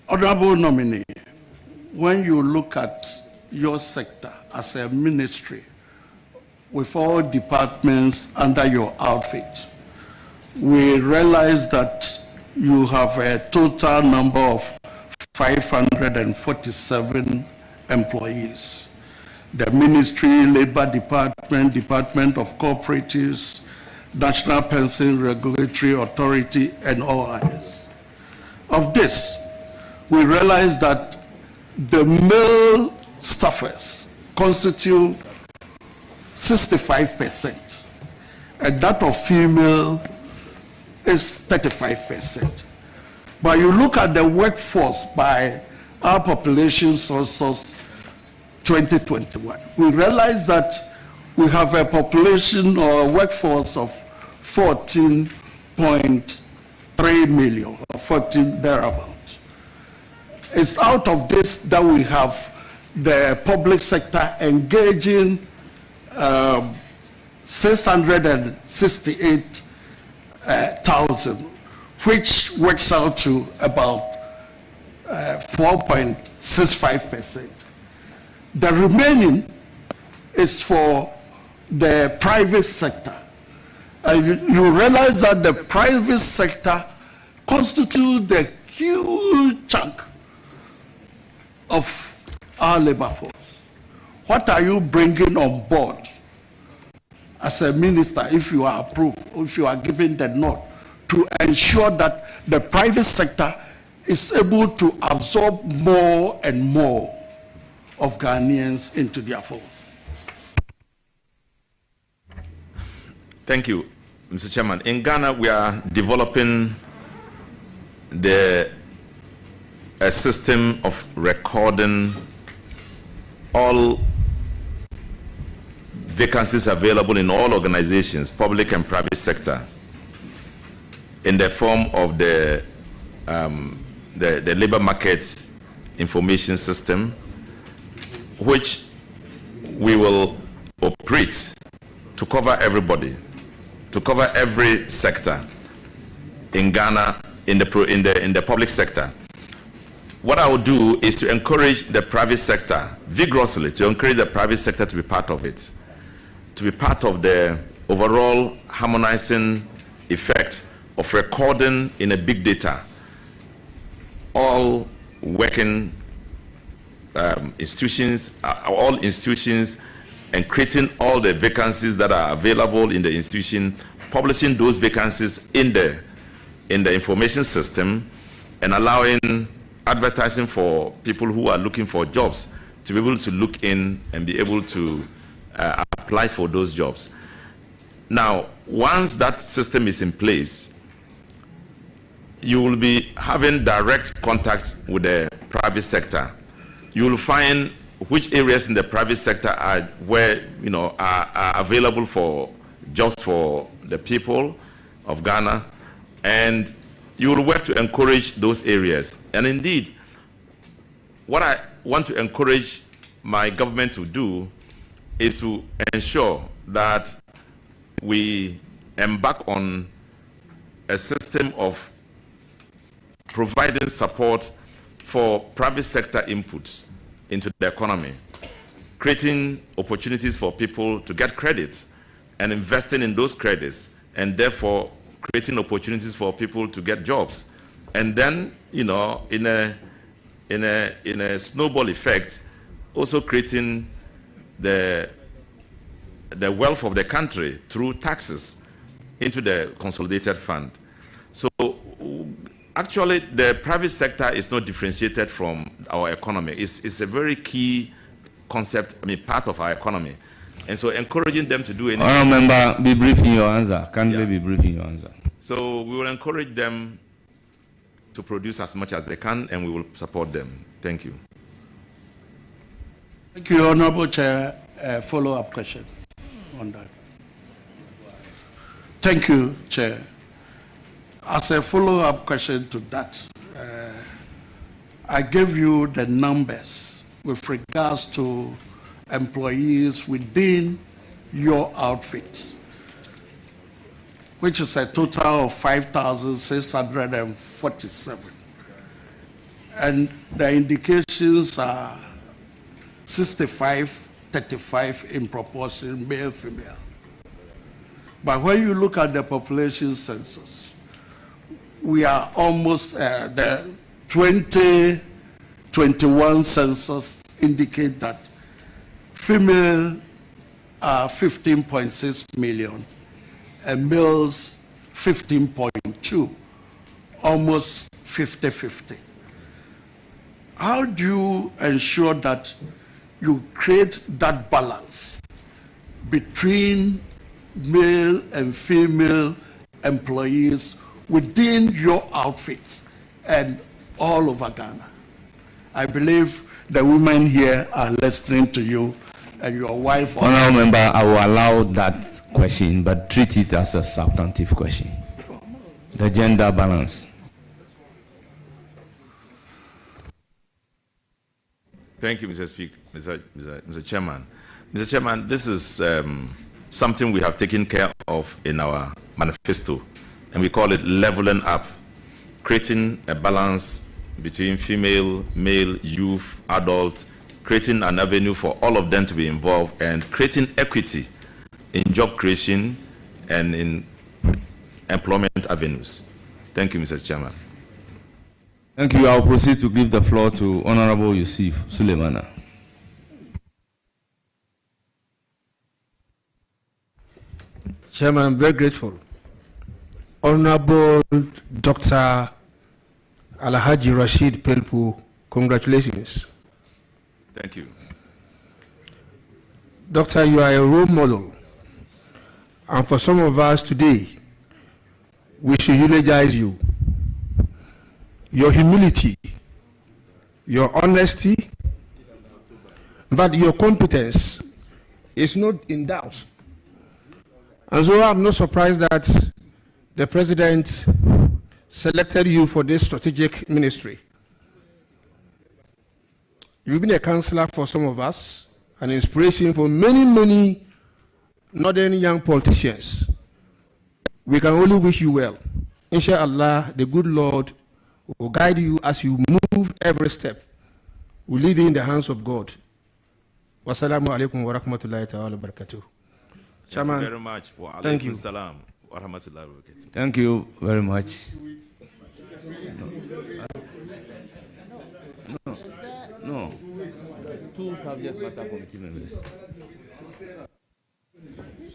Honorable Nominee, when you look at your sector as a ministry with all departments under your outfit, we realize that you have a total number of 547 employees. The Ministry, Labor Department, Department of Cooperatives, National Pension Regulatory Authority, and all others. Of this, we realize that the male staffers constitute 65%, and that of female is 35%. But you look at the workforce by our population census 2021, we realize that we have a population or a workforce of 14.3 million, or 14 thereabouts. It's out of this that we have the public sector engaging 668,000, which works out to about 4.65%. The remaining is for the private sector. You realize that the private sector constitutes the huge chunk of our labor force. What are you bringing on board as a minister, if you are approved, if you are given the nod, to ensure that the private sector is able to absorb more and more of Ghanaians into their fold? Thank you, Mr. Chairman. In Ghana, we are developing a system of recording all vacancies available in all organizations, public and private sector, in the form of the labor market information system, which we will operate to cover everybody, to cover every sector in Ghana, in the public sector. What I will do is to encourage the private sector vigorously, to encourage the private sector to be part of it, to be part of the overall harmonizing effect of recording in a big data all working institutions, all institutions, and creating all the vacancies that are available in the institution, publishing those vacancies in the information system, and allowing advertising for people who are looking for jobs to be able to look in and be able to apply for those jobs. Now, once that system is in place, you will be having direct contact with the private sector. You will find which areas in the private sector are where are available for jobs for the people of Ghana, and you will work to encourage those areas. And indeed, what I want to encourage my government to do is to ensure that we embark on a system of providing support for private sector inputs into the economy, creating opportunities for people to get credits and investing in those credits, and therefore creating opportunities for people to get jobs. And then, in a snowball effect, also creating the wealth of the country through taxes into the consolidated fund. So actually, the private sector is not differentiated from our economy. It's a very key concept, part of our economy. And so encouraging them to do anything. Honourable member, be brief in your answer. Kindly be brief in your answer. So we will encourage them to produce as much as they can, and we will support them. Thank you. Thank you, Honorable Chair. Follow-up question on that. Thank you, Chair. As a follow-up question to that, I gave you the numbers with regards to employees within your outfits, which is a total of 5,647. And the indications are 65, 35 in proportion, male, female. But when you look at the population census, we are almost the 2021 census indicate that female are 15.6 million and males 15.2, almost 50-50. How do you ensure that you create that balance between male and female employees within your outfit and all over Ghana? I believe the women here are listening to you and your wife. Honourable member, I will allow that question, but treat it as a substantive question. The gender balance. Thank you, Mr. Speaker, Mr. Chairman. Mr. Chairman, this is something we have taken care of in our manifesto, and we call it leveling up, creating a balance between female, male, youth, adult, creating an avenue for all of them to be involved, and creating equity in job creation and in employment avenues. Thank you, Mr. Chairman. Thank you. I'll proceed to give the floor to Honorable Yusuf Suleimana. Chairman, I'm very grateful. Honorable Dr. Alhaji Rashid Pelpu, congratulations. Thank you. Doctor, you are a role model. And for some of us today, we should eulogize you. Your humility, your honesty, but your competence is not in doubt. And so I'm not surprised that the President selected you for this strategic ministry. You've been a counselor for some of us, an inspiration for many, many northern young politicians. We can only wish you well. Inshallah, the good Lord will guide you as you move every step. We leave you in the hands of God. Wassalamu alaikum wa rahmatullahi ta'ala wa barakatuh. Chairman, thank you very much. Thank you. Thank you very much. No. Two subject matter committee members.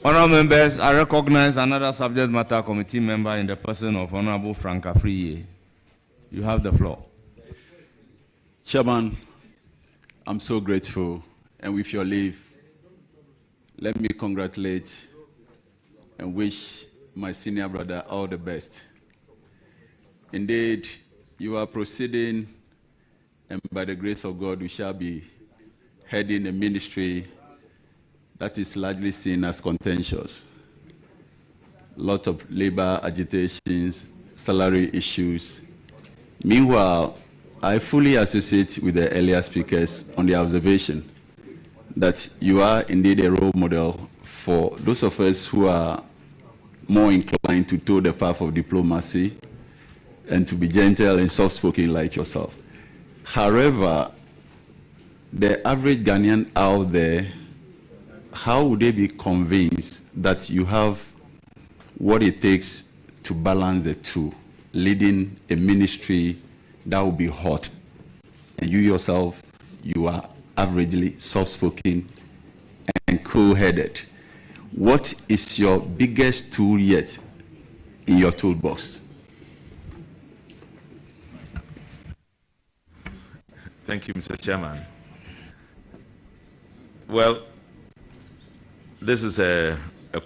Honourable members, I recognize another subject matter committee member in the person of Honourable Frank Afriye. You have the floor. Chairman, I'm so grateful, and with your leave, let me congratulate and wish my senior brother all the best. Indeed, you are proceeding, and by the grace of God, we shall be heading a ministry that is largely seen as contentious. Lot of labor agitations, salary issues. Meanwhile, I fully associate with the earlier speakers on the observation that you are indeed a role model for those of us who are more inclined to toe the path of diplomacy and to be gentle and soft-spoken like yourself. However, the average Ghanaian out there, how would they be convinced that you have what it takes to balance the two, leading a ministry that will be hot, and you yourself, you are averagely soft-spoken and cool-headed? What is your biggest tool yet in your toolbox? Thank you, Mr. Chairman. Well, this is a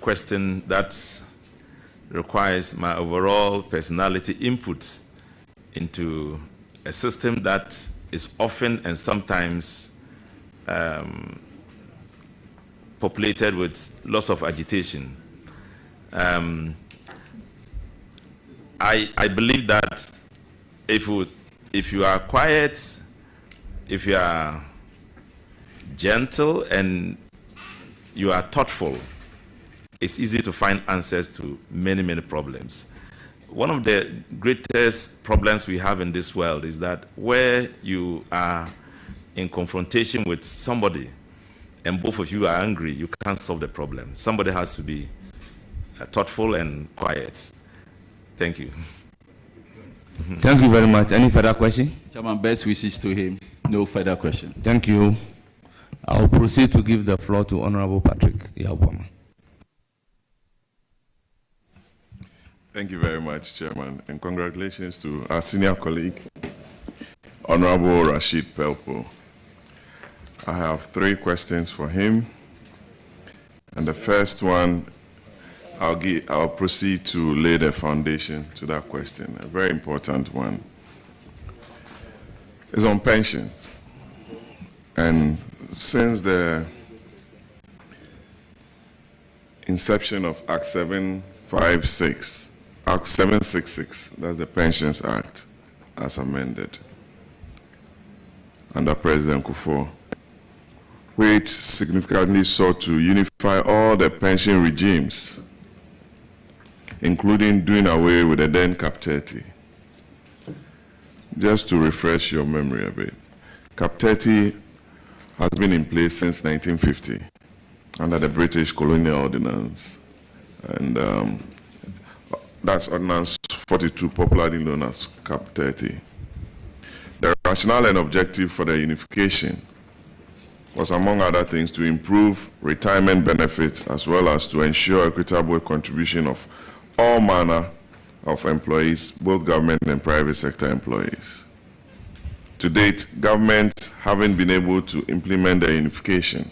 question that requires my overall personality input into a system that is often and sometimes populated with lots of agitation. I believe that if you are quiet, if you are gentle and you are thoughtful, it's easy to find answers to many, many problems. One of the greatest problems we have in this world is that where you are in confrontation with somebody and both of you are angry, you can't solve the problem. Somebody has to be thoughtful and quiet. Thank you. Thank you very much. Any further question? Chairman, best wishes to him. No further question. Thank you. I will proceed to give the floor to Honorable Patrick Yahwama. Thank you very much, Chairman, and congratulations to our senior colleague, Honorable Rashid Pelpo. I have 3 questions for him, and the first one, I'll proceed to lay the foundation to that question, a very important one. It's on pensions, and since the inception of Act 756, Act 766, that's the Pensions Act, as amended under President Kufuor, which significantly sought to unify all the pension regimes, including doing away with the then Cap 30. Just to refresh your memory a bit, Cap 30 has been in place since 1950 under the British Colonial Ordinance, and that's Ordinance 42, popularly known as Cap 30. The rationale and objective for the unification was, among other things, to improve retirement benefits as well as to ensure equitable contribution of all manner of employees, both government and private sector employees. To date, government haven't been able to implement the unification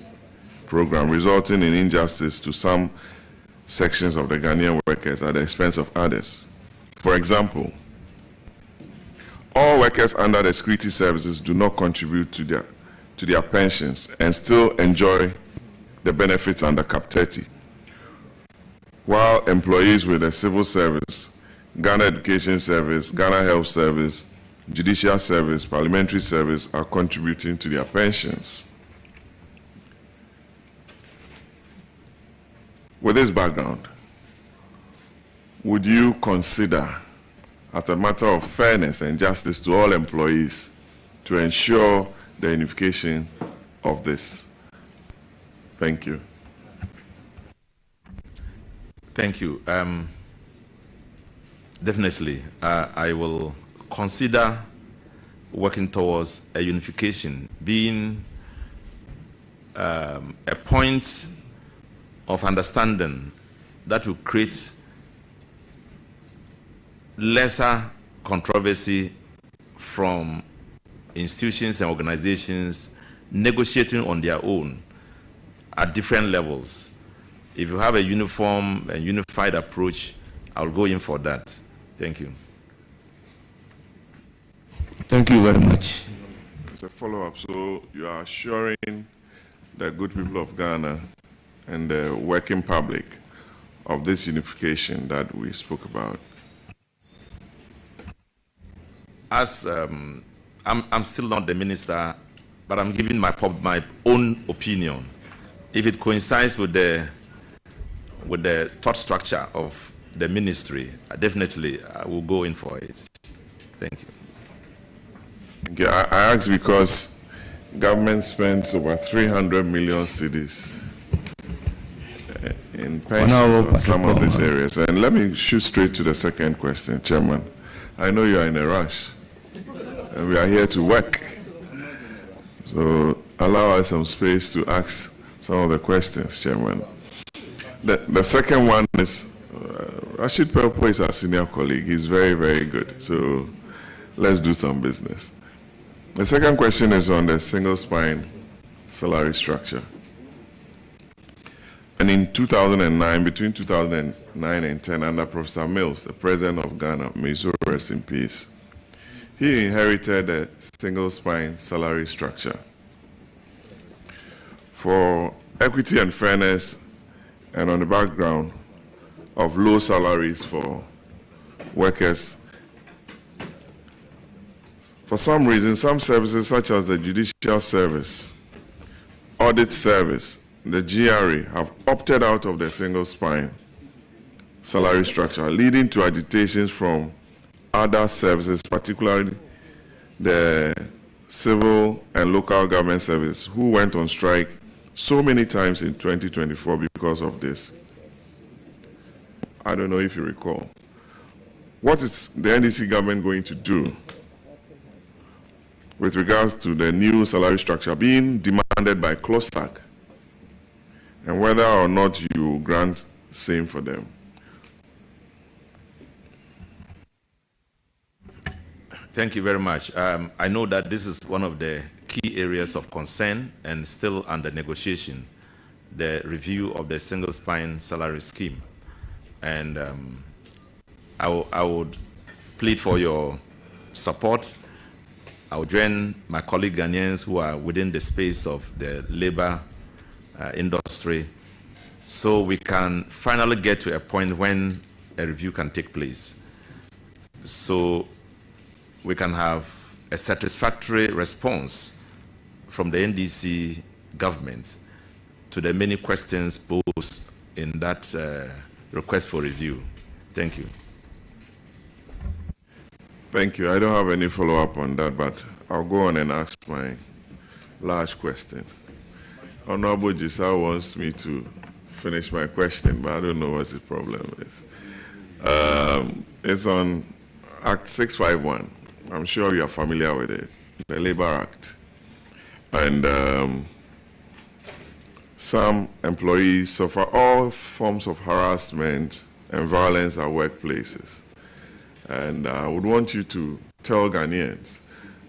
program, resulting in injustice to some sections of the Ghanaian workers at the expense of others. For example, all workers under the security services do not contribute to their pensions and still enjoy the benefits under Cap 30, while employees with the civil service, Ghana Education Service, Ghana Health Service, Judicial Service, Parliamentary Service are contributing to their pensions. With this background, would you consider, as a matter of fairness and justice to all employees, to ensure the unification of this? Thank you. Thank you. Definitely, I will consider working towards a unification being a point of understanding that will create lesser controversy from institutions and organizations negotiating on their own at different levels. If you have a uniform and unified approach, I'll go in for that. Thank you. Thank you very much. As a follow-up, so you are assuring the good people of Ghana and the working public of this unification that we spoke about? As I'm still not the minister, but I'm giving my own opinion. If it coincides with the thought structure of the ministry, definitely I will go in for it. Thank you. Okay, I ask because government spends over 300 million cedis in pensions on some of these areas. And let me shoot straight to the second question, Chairman. I know you are in a rush, and we are here to work. So allow us some space to ask some of the questions, Chairman. The second one is, Rashid Pelpo is our senior colleague. He's very, very good. So let's do some business. The second question is on the single spine salary structure. And in 2009, between 2009 and 10, under Professor Mills, the president of Ghana, may so rest in peace, he inherited a single spine salary structure. For equity and fairness, and on the background of low salaries for workers, for some reason, some services such as the judicial service, audit service, the GRA have opted out of the single spine salary structure, leading to agitations from other services, particularly the civil and local government service, who went on strike so many times in 2024 because of this. I don't know if you recall. What is the NDC government going to do with regards to the new salary structure being demanded by CLOSTAG, and whether or not you grant same for them? Thank you very much. I know that this is one of the key areas of concern and still under negotiation, the review of the single spine salary scheme. And I would plead for your support. I will join my colleague Ghanaians who are within the space of the labor industry, so we can finally get to a point when a review can take place, so we can have a satisfactory response from the NDC government to the many questions posed in that request for review. Thank you. Thank you. I don't have any follow-up on that, but I'll go on and ask my last question. Honorable Giselle wants me to finish my question, but I don't know what the problem is. It's on Act 651. I'm sure you are familiar with it, the Labor Act. And some employees suffer all forms of harassment and violence at workplaces. And I would want you to tell Ghanaians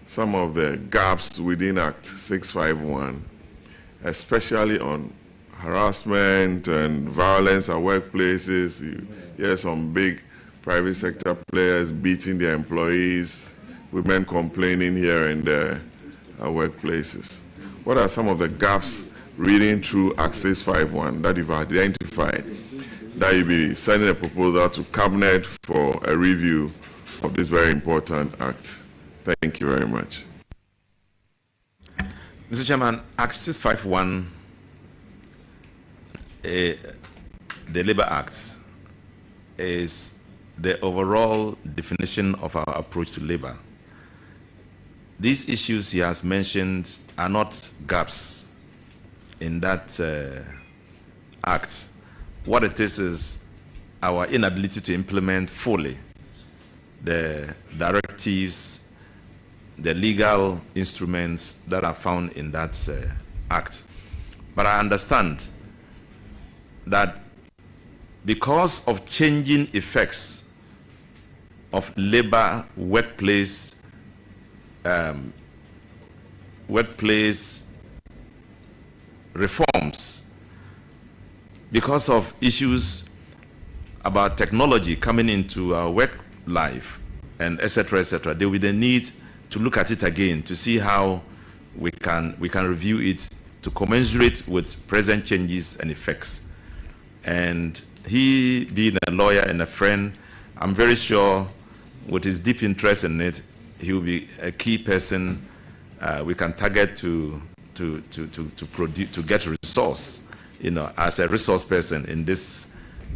some of the gaps within Act 651, especially on harassment and violence at workplaces. You hear some big private sector players beating their employees, women complaining here and there at workplaces. What are some of the gaps reading through Act 651 that you've identified, that you'll be sending a proposal to Cabinet for a review of this very important act? Thank you very much. Mr. Chairman, Act 651, the Labor Act, is the overall definition of our approach to labor. These issues he has mentioned are not gaps in that act. What it is our inability to implement fully the directives, the legal instruments that are found in that act. But I understand that because of changing effects of labor workplace reforms, because of issues about technology coming into our work life, and etc., there will be the need to look at it again to see how we can review it to commensurate with present changes and effects. And he, being a lawyer and a friend, I'm very sure with his deep interest in it, he will be a key person we can target to get resource, as a resource person in this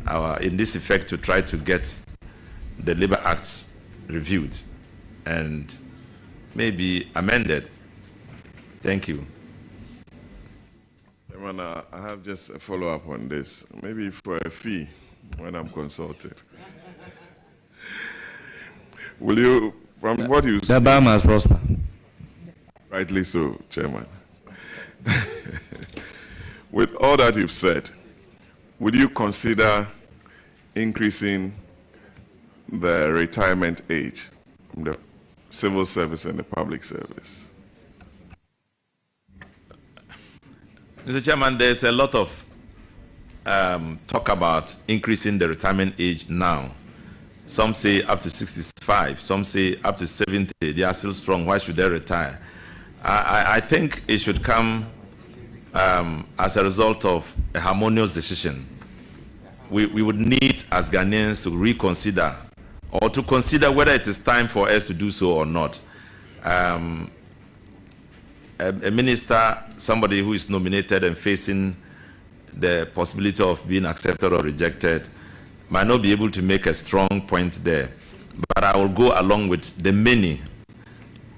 effect, to try to get the Labor Acts reviewed and maybe amended. Thank you. I have just a follow-up on this, maybe for a fee when I'm consulted. Will you, from what you the bar must prosper. Rightly so, Chairman. With all that you've said, would you consider increasing the retirement age from the civil service and the public service? Mr. Chairman, there's a lot of talk about increasing the retirement age now. Some say up to 65, some say up to 70. They are still strong. Why should they retire? I think it should come as a result of a harmonious decision. We would need, as Ghanaians, to reconsider or to consider whether it is time for us to do so or not. A minister, somebody who is nominated and facing the possibility of being accepted or rejected, might not be able to make a strong point there. But I will go along with the many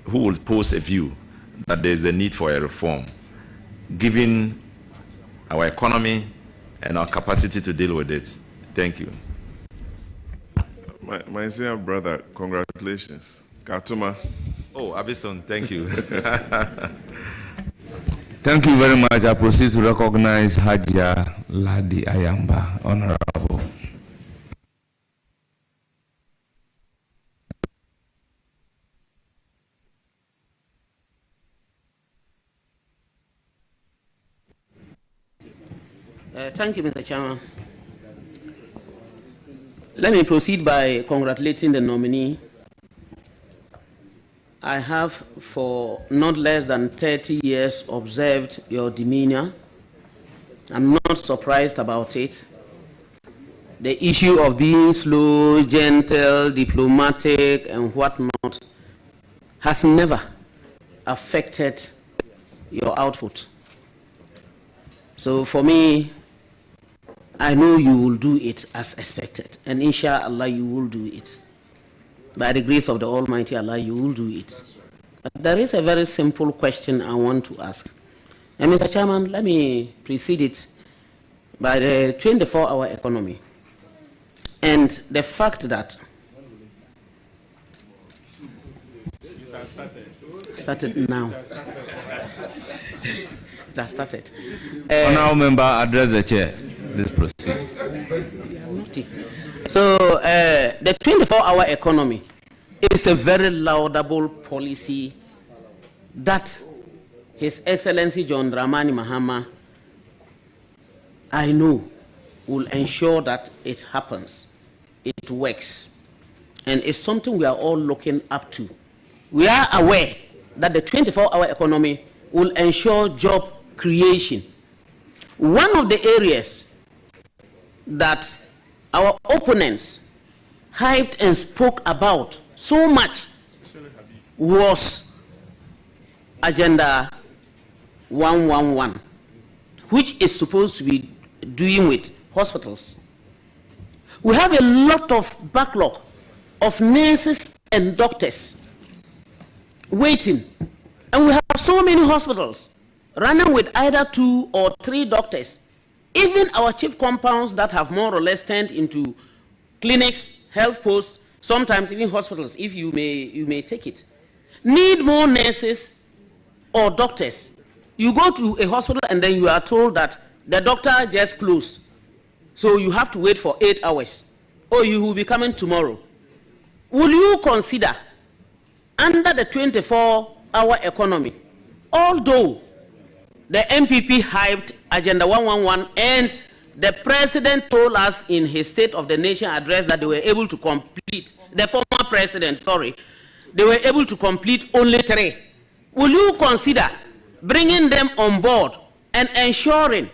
who will pose a view that there is a need for a reform, given our economy and our capacity to deal with it. Thank you. My senior brother, congratulations. Katuma. Oh, Abison, thank you. Thank you very much. I proceed to recognize Hajia Ladi Ayamba, Honorable. Thank you, Mr. Chairman. Let me proceed by congratulating the nominee. I have, for not less than 30 years, observed your demeanor. I'm not surprised about it. The issue of being slow, gentle, diplomatic, and whatnot has never affected your output. So for me, I know you will do it as expected, and inshallah you will do it. By the grace of the Almighty Allah, you will do it. But there is a very simple question I want to ask. And Mr. Chairman, let me precede it by the 24-hour economy and the fact that started now. It has started. Honourable member, address the chair. Let's proceed. So the 24-hour economy is a very laudable policy that His Excellency John Dramani Mahama, I know, will ensure that it happens, it works, and it's something we are all looking up to. We are aware that the 24-hour economy will ensure job creation. One of the areas that our opponents hyped and spoke about so much was Agenda 111, which is supposed to be doing with hospitals. We have a lot of backlog of nurses and doctors waiting, and we have so many hospitals running with either 2 or 3 doctors. Even our chief compounds that have more or less turned into clinics, health posts, sometimes even hospitals, if you may take it, need more nurses or doctors. You go to a hospital and then you are told that the doctor just closed, so you have to wait for 8 hours, or you will be coming tomorrow. Will you consider, under the 24-hour economy, although the MPP hyped Agenda 111, and the president told us in his State of the Nation address that they were able to complete, the former president, sorry, they were able to complete only 3. Will you consider bringing them on board and ensuring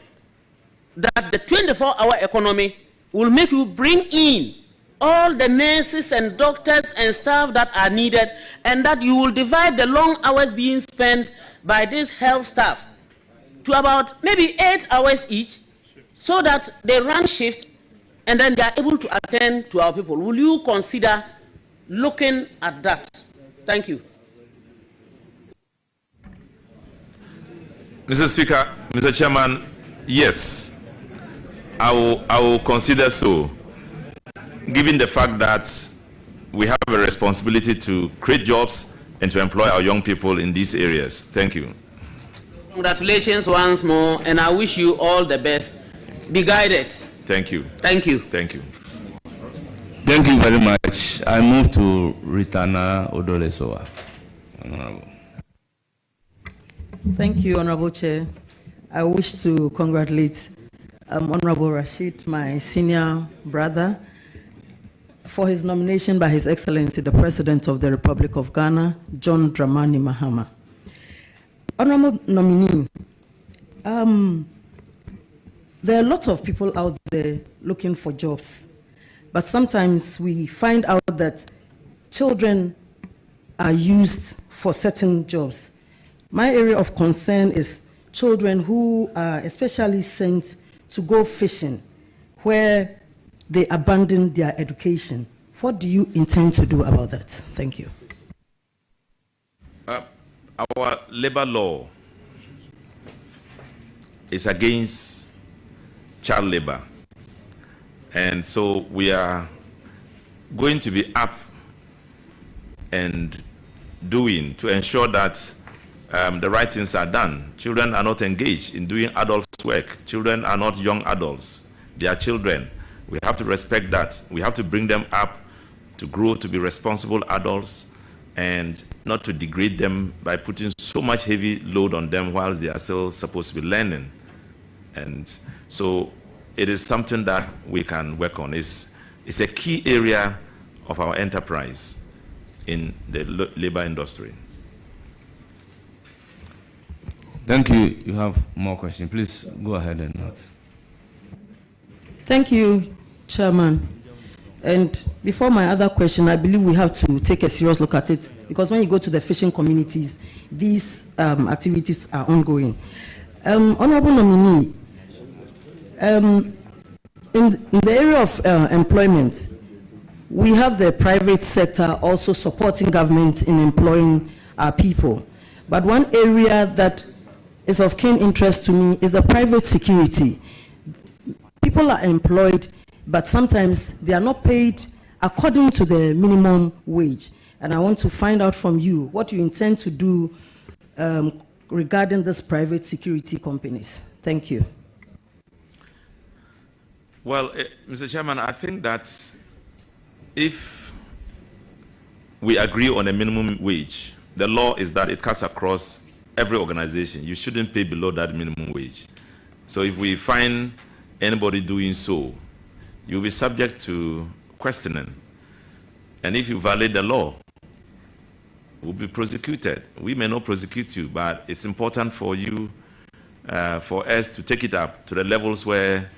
that the 24-hour economy will make you bring in all the nurses and doctors and staff that are needed, and that you will divide the long hours being spent by this health staff to about maybe 8 hours each, so that they run shift and then they are able to attend to our people? Will you consider looking at that? Thank you. Mr. Speaker, Mr. Chairman, yes, I will consider so, given the fact that we have a responsibility to create jobs and to employ our young people in these areas. Thank you. Congratulations once more, and I wish you all the best. Be guided. Thank you. Thank you. Thank you. Thank you very much. I move to Ritana Odolesowa. Honorable. Thank you, Honorable Chair. I wish to congratulate Honorable Rashid, my senior brother, for his nomination by His Excellency, the President of the Republic of Ghana, John Dramani Mahama. Honorable nominee, there are lots of people out there looking for jobs, but sometimes we find out that children are used for certain jobs. My area of concern is children who are especially sent to go fishing, where they abandon their education. What do you intend to do about that? Thank you. Our labor law is against child labor. And so we are going to be up and doing to ensure that the right things are done. Children are not engaged in doing adults' work. Children are not young adults. They are children. We have to respect that. We have to bring them up to grow to be responsible adults and not to degrade them by putting so much heavy load on them whilst they are still supposed to be learning. And so it is something that we can work on. It's a key area of our enterprise in the labor industry. Thank you. You have more questions. Please go ahead and ask. Thank you, Chairman. And before my other question, I believe we have to take a serious look at it, because when you go to the fishing communities, these activities are ongoing. Honorable nominee, in the area of employment, we have the private sector also supporting government in employing our people. But one area that is of keen interest to me is the private security. People are employed, but sometimes they are not paid according to the minimum wage. And I want to find out from you what you intend to do regarding these private security companies. Thank you. Well, Mr. Chairman, I think that if we agree on a minimum wage, the law is that it cuts across every organization. You shouldn't pay below that minimum wage. So if we find anybody doing so, you'll be subject to questioning. And if you violate the law, you'll be prosecuted. We may not prosecute you, but it's important for you, for us to take it up to the levels where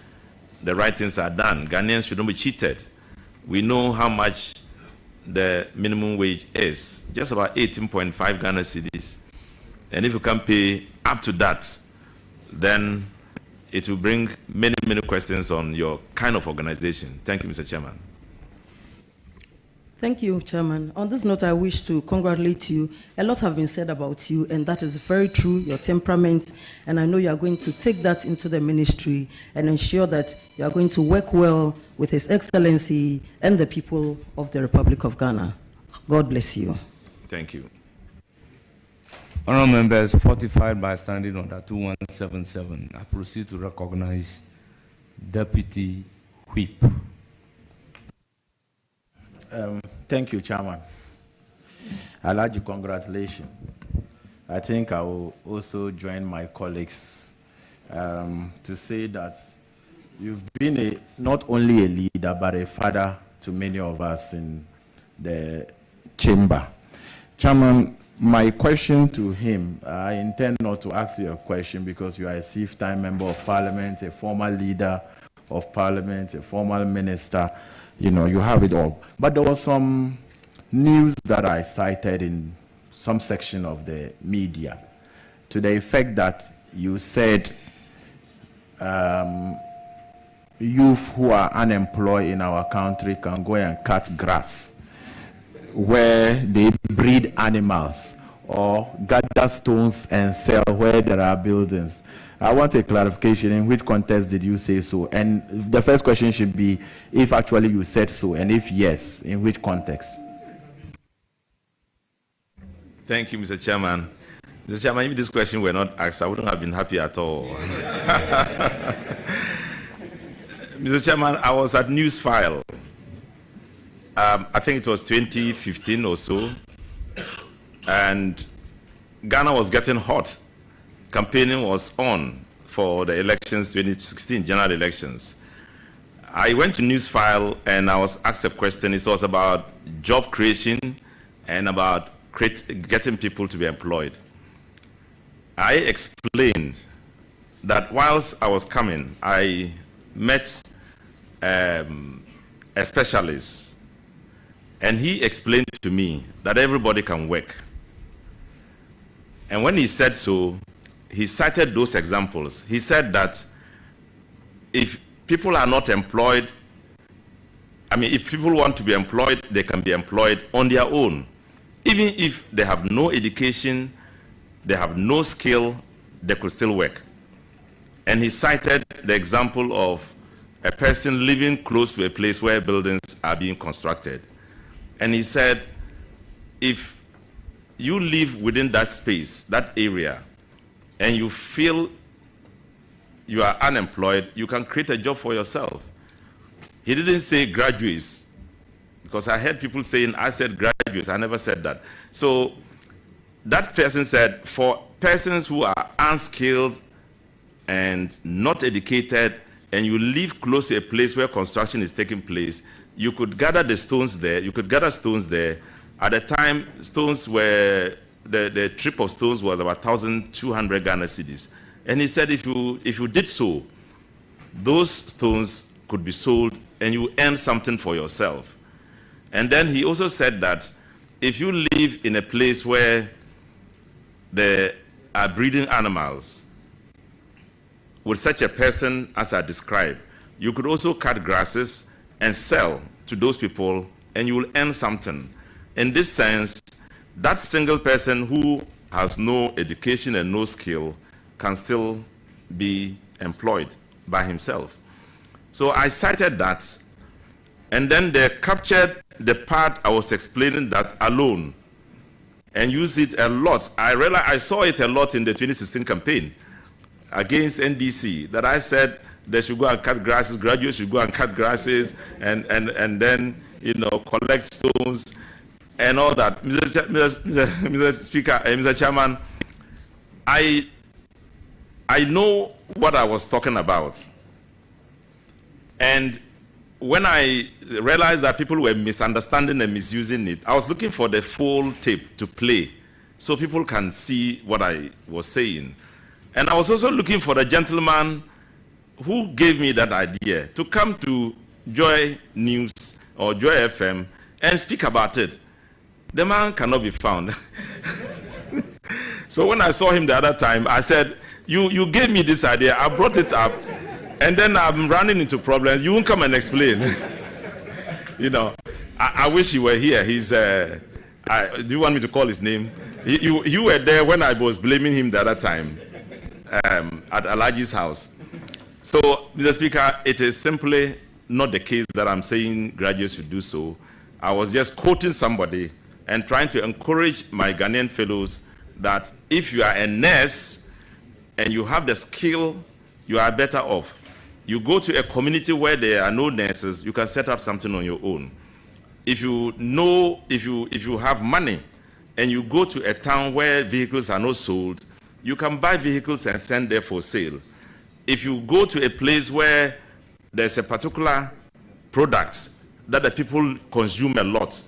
the right things are done. Ghanaians should not be cheated. We know how much the minimum wage is, just about 18.5 Ghana cedis. And if you can pay up to that, then it will bring many, many questions on your kind of organization. Thank you, Mr. Chairman. Thank you, Chairman. On this note, I wish to congratulate you. A lot have been said about you, and that is very true, your temperament, and I know you are going to take that into the ministry and ensure that you are going to work well with His Excellency and the people of the Republic of Ghana. God bless you. Thank you. Honourable members, fortified by standing order 2177, I proceed to recognize Deputy Whip. Thank you, Chairman. I'd like to congratulate you. I think I will also join my colleagues to say that you've been not only a leader, but a father to many of us in the chamber. Chairman, my question to him, I intend not to ask you a question because you are a six-time member of parliament, a former leader of parliament, a former minister. You know, you have it all. But there was some news that I cited in some section of the media to the effect that you said youth who are unemployed in our country can go and cut grass where they breed animals or gather stones and sell where there are buildings. I want a clarification. In which context did you say so? And the first question should be if actually you said so, and if yes, in which context? Thank you, Mr. Chairman. Mr. Chairman, if this question were not asked, I wouldn't have been happy at all. Mr. Chairman, I was at Newsfile. I think it was 2015 or so, and Ghana was getting hot. Campaigning was on for the elections, 2016 general elections. I went to Newsfile and I was asked a question. It was about job creation and about getting people to be employed. I explained that whilst I was coming, I met a specialist, and he explained to me that everybody can work. And when he said so, he cited those examples. He said that if people are not employed, if people want to be employed, they can be employed on their own. Even if they have no education, they have no skill, they could still work. And he cited the example of a person living close to a place where buildings are being constructed. And he said, if you live within that space, that area, and you feel you are unemployed, you can create a job for yourself. He didn't say graduates, because I heard people saying, I said graduates. I never said that. So that person said, for persons who are unskilled and not educated, and you live close to a place where construction is taking place, you could gather the stones there. You could gather stones there. At the time, stones were, the trip of stones was about 1,200 Ghana cedis. And he said if you did so, those stones could be sold and you earn something for yourself. And then he also said that if you live in a place where there are breeding animals, with such a person as I described, you could also cut grasses and sell to those people, and you will earn something. In this sense, that single person who has no education and no skill can still be employed by himself. So I cited that, and then they captured the part I was explaining that alone and used it a lot. I saw it a lot in the 2016 campaign against NDC, that I said they should go and cut grasses, graduates should go and cut grasses, and then, collect stones and all that. Mr. Speaker, Mr. Chairman, I know what I was talking about. And when I realized that people were misunderstanding and misusing it, I was looking for the full tape to play so people can see what I was saying. And I was also looking for the gentleman who gave me that idea to come to Joy News or Joy FM and speak about it. The man cannot be found. So when I saw him the other time, I said, you gave me this idea, I brought it up, and then I'm running into problems. You won't come and explain. I wish you were here. Do you want me to call his name? You were there when I was blaming him the other time. At Alaji's house. So, Mr. Speaker, it is simply not the case that I'm saying graduates should do so. I was just quoting somebody and trying to encourage my Ghanaian fellows that if you are a nurse and you have the skill, you are better off. You go to a community where there are no nurses, you can set up something on your own. If you have money and you go to a town where vehicles are not sold, you can buy vehicles and send there for sale. If you go to a place where there's a particular product that the people consume a lot,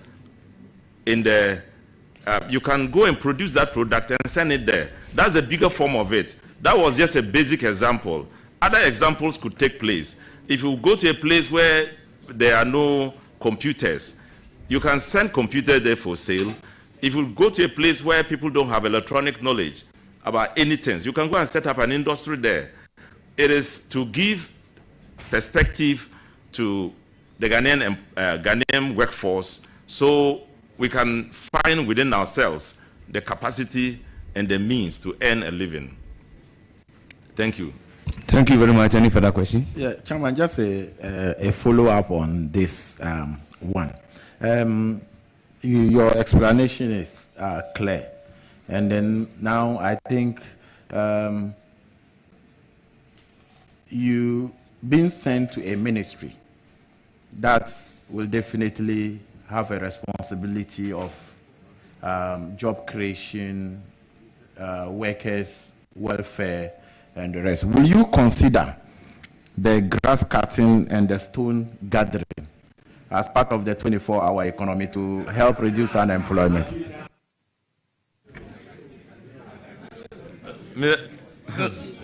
you can go and produce that product and send it there. That's a bigger form of it. That was just a basic example. Other examples could take place. If you go to a place where there are no computers, you can send computers there for sale. If you go to a place where people don't have electronic knowledge about anything, you can go and set up an industry there. It is to give perspective to the Ghanaian workforce so we can find within ourselves the capacity and the means to earn a living. Thank you. Thank you very much. Any further question? Yeah, Chairman, just a follow-up on this one. Your explanation is clear. And then now I think you being sent to a ministry that will definitely have a responsibility of job creation, workers' welfare, and the rest. Will you consider the grass cutting and the stone gathering as part of the 24-hour economy to help reduce unemployment?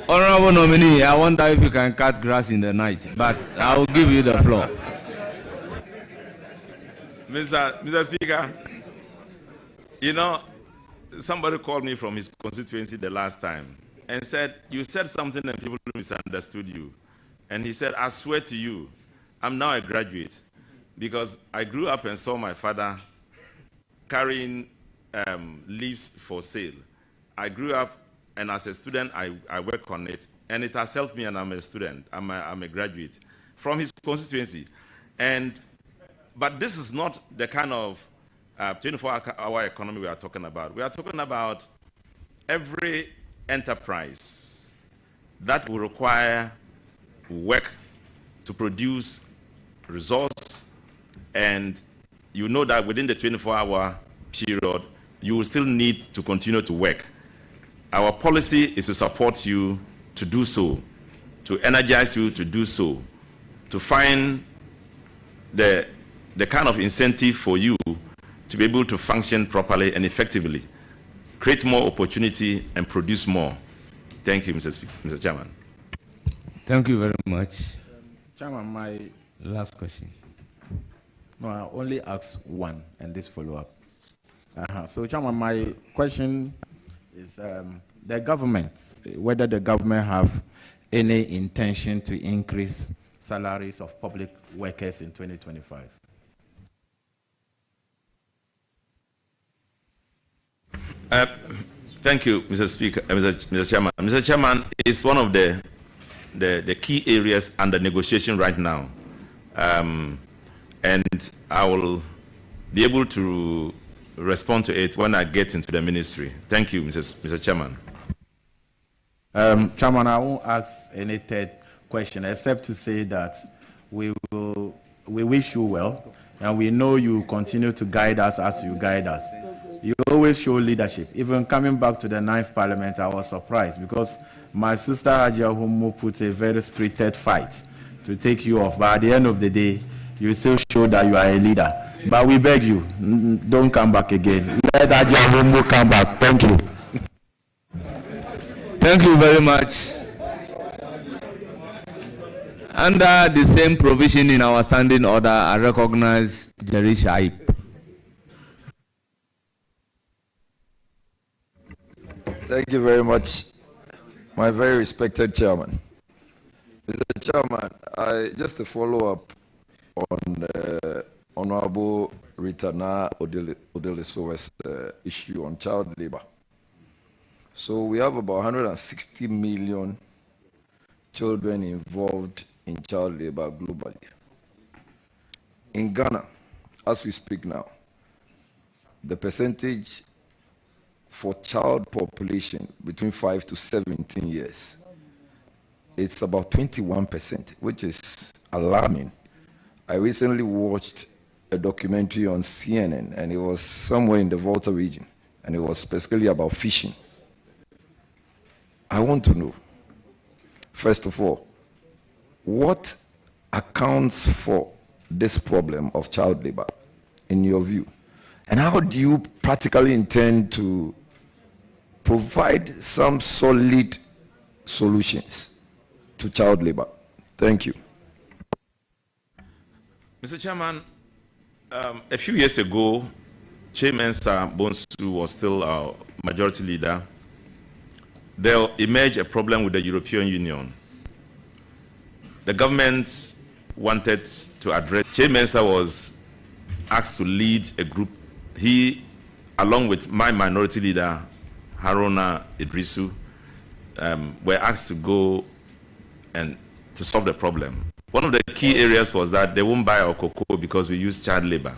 Honorable nominee, I wonder if you can cut grass in the night, but I will give you the floor. Mr. Speaker, you know, somebody called me from his constituency the last time and said, you said something and people misunderstood you. And he said, I swear to you, I'm now a graduate because I grew up and saw my father carrying leaves for sale. I grew up, and as a student, I work on it, and it has helped me, and I'm a student. I'm a graduate from his constituency. But this is not the kind of 24-hour economy we are talking about. We are talking about every enterprise that will require work to produce results, and you know that within the 24-hour period, you will still need to continue to work. Our policy is to support you to do so, to energize you to do so, to find the kind of incentive for you to be able to function properly and effectively, create more opportunity and produce more. Thank you, Mr. Chairman. Thank you very much. Chairman, my last question. No, I only ask one and this follow-up. So, Chairman, my question is the government, whether the government have any intention to increase salaries of public workers in 2025. Thank you, Mr. Speaker, Mr. Chairman. Mr. Chairman, it's one of the key areas under negotiation right now. And I will be able to respond to it when I get into the ministry. Thank you, Mr. Chairman. Chairman, I won't ask any third question except to say that we wish you well, and we know you continue to guide us as you guide us. You always show leadership. Even coming back to the 9th Parliament, I was surprised because my sister Ajia Humu put a very spirited fight to take you off. But at the end of the day, you still show that you are a leader. But we beg you, don't come back again. Let Ajia Humu come back. Thank you. Thank you very much. Under the same provision in our standing order, I recognize Jerry Shaib. Thank you very much, my very respected chairman. Mr. Chairman, just to follow up on the Honorable Ritana Odelesowe's issue on child labor. So we have about 160 million children involved in child labor globally. In Ghana, as we speak now, the percentage for child population between 5 to 17 years, it's about 21%, which is alarming. I recently watched a documentary on CNN, and it was somewhere in the Volta region, and it was specifically about fishing. I want to know, first of all, what accounts for this problem of child labor, in your view? And how do you practically intend to provide some solid solutions to child labor? Thank you. Mr. Chairman, a few years ago, Chairman Sir Bonsu was still our majority leader. There emerged a problem with the European Union. The government wanted to address. Chairman Sir was asked to lead a group. He, along with my minority leader, Haruna Idrisu, were asked to go and to solve the problem. One of the key areas was that they won't buy our cocoa because we use child labor.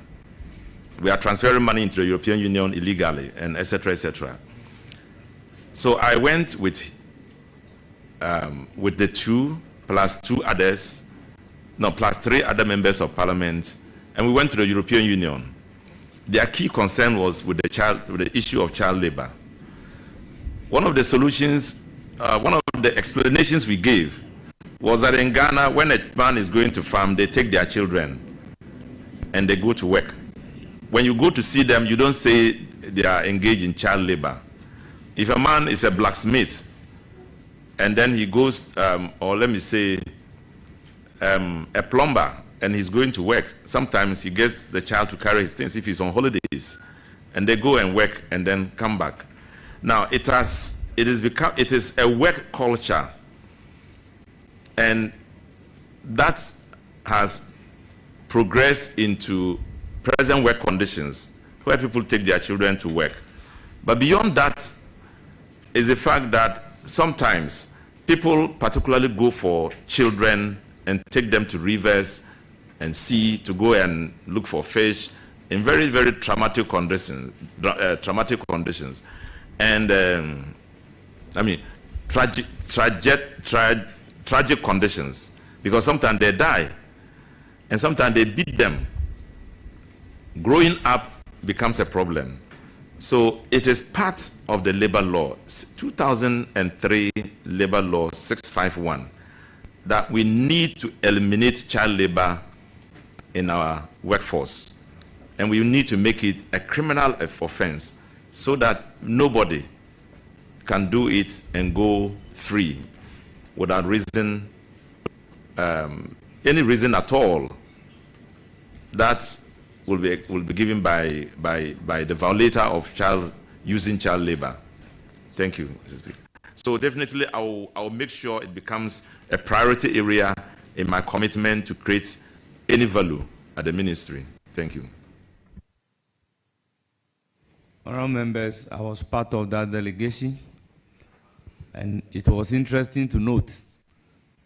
We are transferring money into the European Union illegally, and et cetera, et cetera. So I went with the two, plus three other members of parliament, and we went to the European Union. Their key concern was with the issue of child labor. One of the solutions one of the explanations we gave was that in Ghana, when a man is going to farm, they take their children and they go to work. When you go to see them, you don't say they are engaged in child labor. If a man is a blacksmith and then he goes, or let me say, a plumber, and he's going to work, sometimes he gets the child to carry his things if he's on holidays, and they go and work and then come back. Now, it is a work culture, and that has progressed into present work conditions where people take their children to work. But beyond that is the fact that sometimes people particularly go for children and take them to rivers and sea to go and look for fish in very, very traumatic conditions. And I mean, tragic conditions, because sometimes they die and sometimes they beat them. Growing up becomes a problem. So it is part of the labor law, 2003 labor law 651, that we need to eliminate child labor in our workforce. And we need to make it a criminal offense so that nobody can do it and go free without reason, any reason at all. That will be given by the violator of using child labor. Thank you, Mr. Speaker. So definitely I'll make sure it becomes a priority area in my commitment to create any value at the ministry. Thank you. Honourable members, I was part of that delegation, and it was interesting to note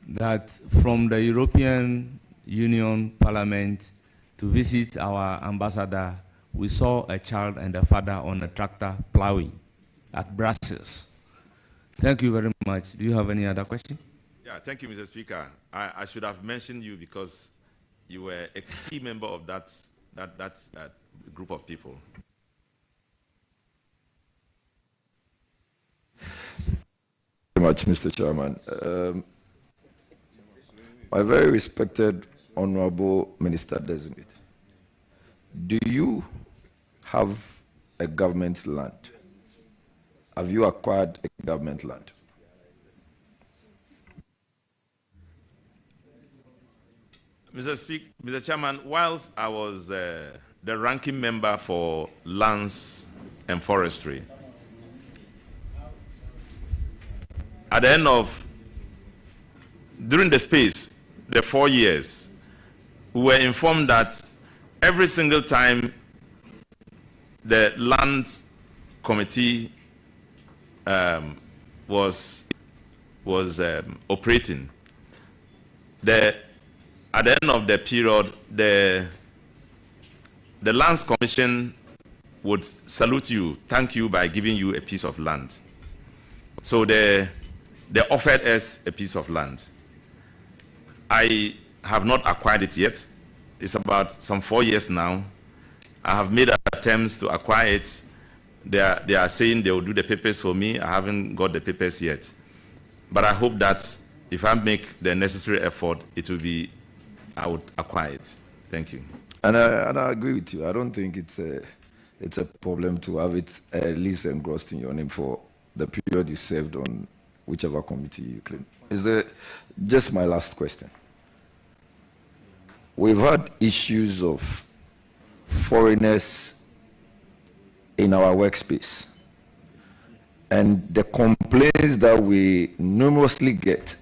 that from the European Union Parliament to visit our ambassador, we saw a child and a father on a tractor plowing at Brussels. Thank you very much. Do you have any other question? Yeah, thank you, Mr. Speaker. I should have mentioned you because you were a key member of that group of people. Very much, Mr. Chairman. My very respected Honorable Minister Designate, do you have a government land? Have you acquired a government land? Mr. Chairman, whilst I was the ranking member for lands and forestry, at the end of, during the 4 years, we were informed that every single time the land committee was operating, at the end of the period, the Lands Commission would salute you, thank you by giving you a piece of land. So they offered us a piece of land. I have not acquired it yet. It's about some 4 years now. I have made attempts to acquire it. They are saying they will do the papers for me. I haven't got the papers yet. But I hope that if I make the necessary effort, I would acquire it. Thank you. And I agree with you. I don't think it's a problem to have it at least engrossed in your name for the period you served on whichever committee you claim. Just my last question. We've had issues of foreigners in our workspace. And the complaints that we numerously get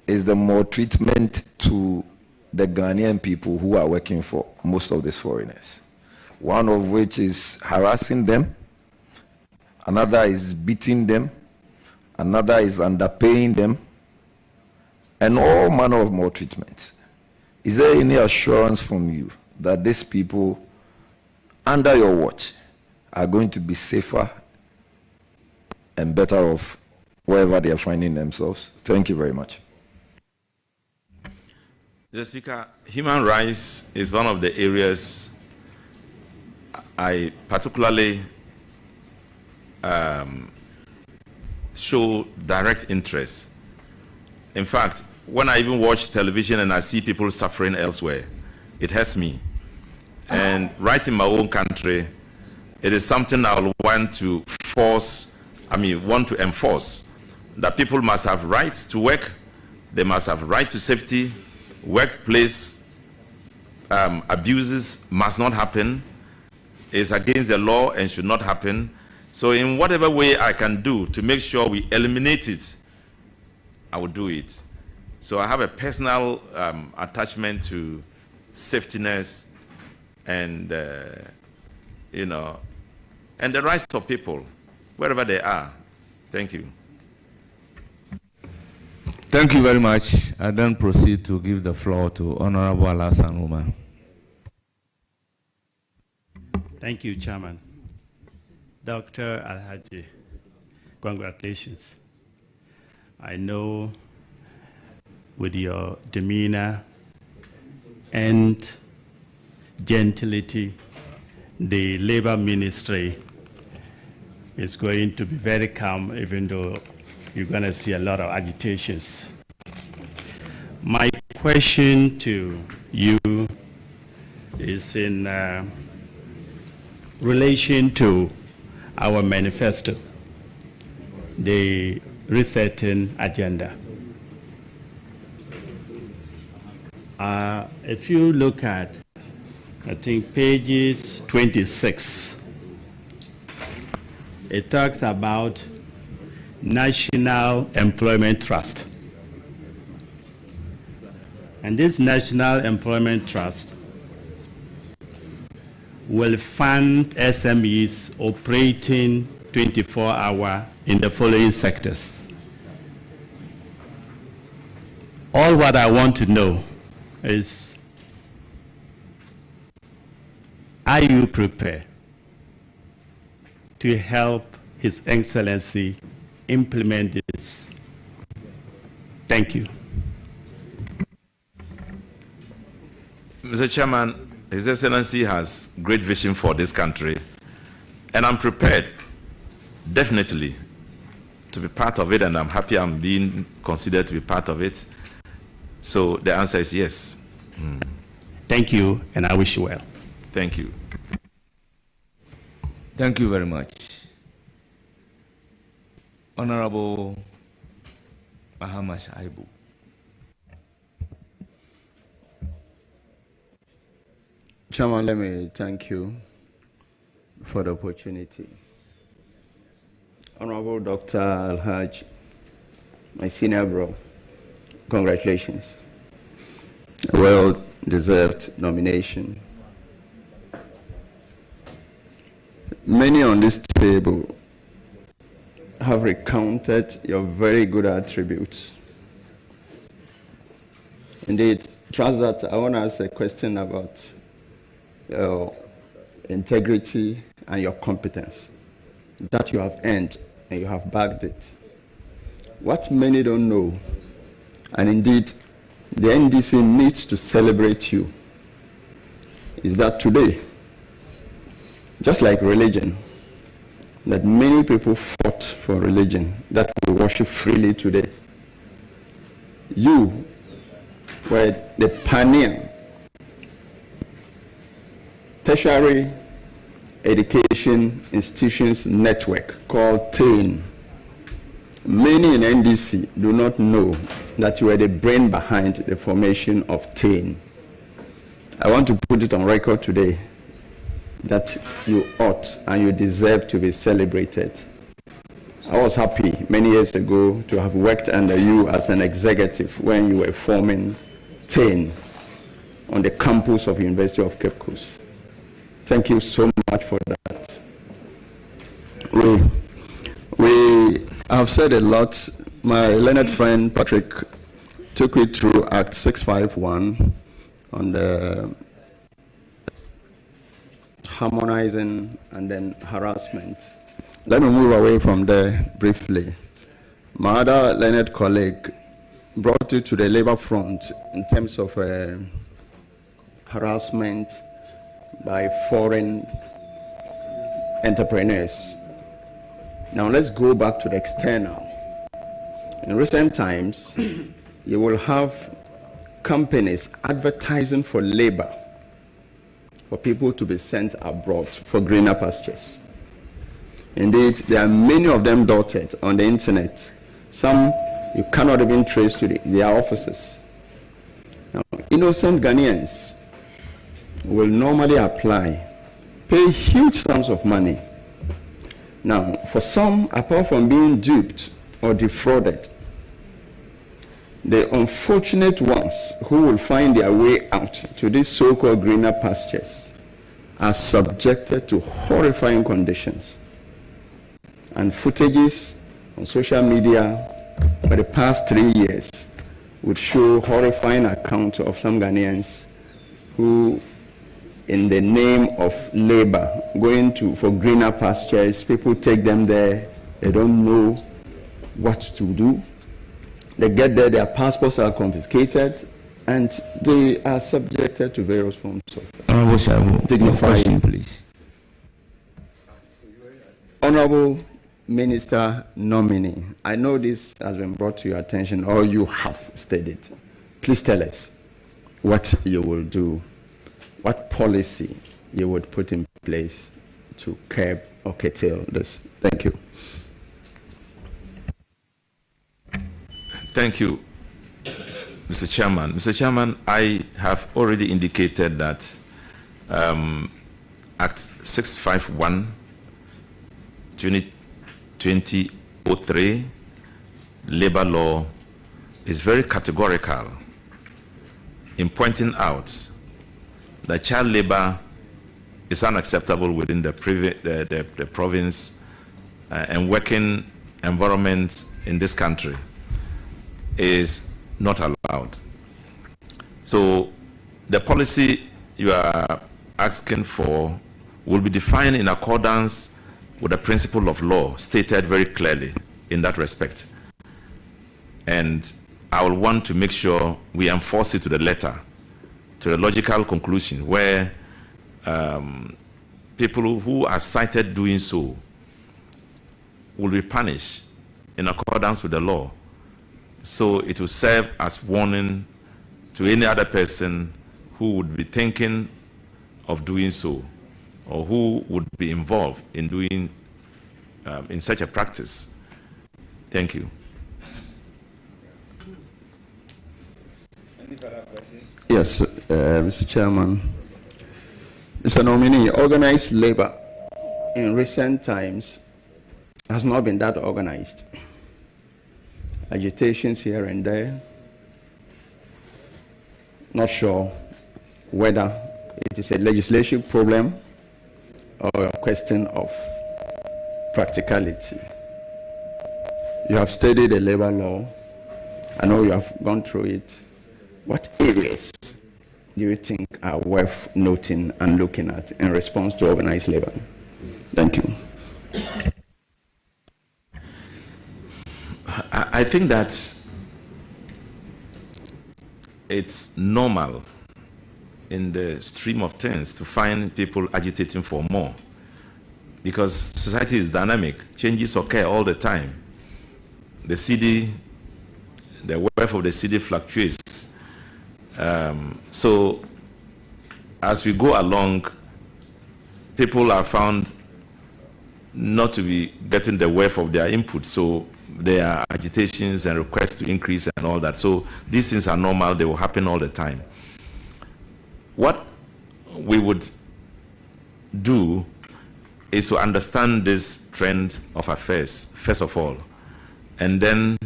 is the maltreatment to the Ghanaian people who are working for most of these foreigners. One of which is harassing them, another is beating them, another is underpaying them, and all manner of maltreatment. Is there any assurance from you that these people, under your watch, are going to be safer and better off wherever they are finding themselves? Thank you very much. Mr. Speaker, human rights is one of the areas I particularly show direct interest. In fact, when I even watch television and I see people suffering elsewhere, it hurts me. And right in my own country, it is something I will want to enforce, that people must have rights to work, they must have right to safety, workplace abuses must not happen, it's against the law and should not happen. So in whatever way I can do to make sure we eliminate it, I will do it. So I have a personal attachment to safetiness and, and the rights of people, wherever they are. Thank you. Thank you very much. I then proceed to give the floor to Honorable Alasan Umar. Thank you, Chairman. Dr. Alhaji, congratulations. I know with your demeanor and gentility, the Labor Ministry is going to be very calm, even though you're going to see a lot of agitations. My question to you is in relation to our manifesto, the resetting agenda. If you look at, I think, pages 26, it talks about National Employment Trust. And this National Employment Trust will fund SMEs operating 24-hour in the following sectors. All what I want to know is, are you prepared to help His Excellency implement this? Thank you. Mr. Chairman, His Excellency has great vision for this country, and I'm prepared, definitely, to be part of it, and I'm happy I'm being considered to be part of it. So the answer is yes. Thank you, and I wish you well. Thank you. Thank you very much. Honorable Mahama Shaibu. Chairman, let me thank you for the opportunity. Honorable Dr. Alhaj, my senior bro, congratulations. A well-deserved nomination. Many on this table have recounted your very good attributes. Indeed, trust that I want to ask a question about your integrity and your competence that you have earned and you have backed it. What many don't know, and indeed the NDC needs to celebrate you, is that today, just like religion, that many people fought for religion that we worship freely today. You were the pioneer tertiary education institutions network called TAIN. Many in NDC do not know that you were the brain behind the formation of TAIN. I want to put it on record today that you ought and you deserve to be celebrated. I was happy many years ago to have worked under you as an executive when you were forming TAIN on the campus of University of Cape Coast. Thank you so much for that. We have said a lot. My learned friend Patrick took it through Act 651 on the harmonizing and then harassment. Let me move away from there briefly. My other learned colleague brought it to the labor front in terms of harassment by foreign entrepreneurs. Now let's go back to the external. In recent times, you will have companies advertising for labor for people to be sent abroad for greener pastures. Indeed, there are many of them dotted on the internet. Some you cannot even trace to their offices. Now, innocent Ghanaians will normally apply, pay huge sums of money. Now, for some, apart from being duped or defrauded, the unfortunate ones who will find their way out to these so-called greener pastures are subjected to horrifying conditions. And footages on social media for the past 3 years would show horrifying accounts of some Ghanaians who, in the name of labor, going for greener pastures, people take them there, they don't know what to do. They get there, their passports are confiscated, and they are subjected to various forms of dignified. Please. Honorable Minister Nominee, I know this has been brought to your attention, or you have stated. Please tell us what you will do, what policy you would put in place to curb or curtail this. Thank you. Thank you, Mr. Chairman. Mr. Chairman, I have already indicated that Act 651, 2003, labor law is very categorical in pointing out that child labor is unacceptable within the province and working environment in this country is not allowed. So the policy you are asking for will be defined in accordance with the principle of law stated very clearly in that respect. And I will want to make sure we enforce it to the letter, to the logical conclusion where people who are cited doing so will be punished in accordance with the law. So it will serve as warning to any other person who would be thinking of doing so, or who would be involved in doing in such a practice. Thank you. Yes, Mr. Chairman. Mr. Nominee, organized labor in recent times has not been that organized. Agitations here and there. Not sure whether it is a legislation problem or a question of practicality. You have studied the labor law. I know you have gone through it. What areas do you think are worth noting and looking at in response to organized labor? Thank you. I think that it's normal in the stream of things to find people agitating for more, because society is dynamic. Changes occur all the time. The wealth of the city fluctuates. So as we go along, people are found not to be getting the wealth of their input. So there are agitations and requests to increase and all that. So these things are normal. They will happen all the time. What we would do is to understand this trend of affairs, first of all, and then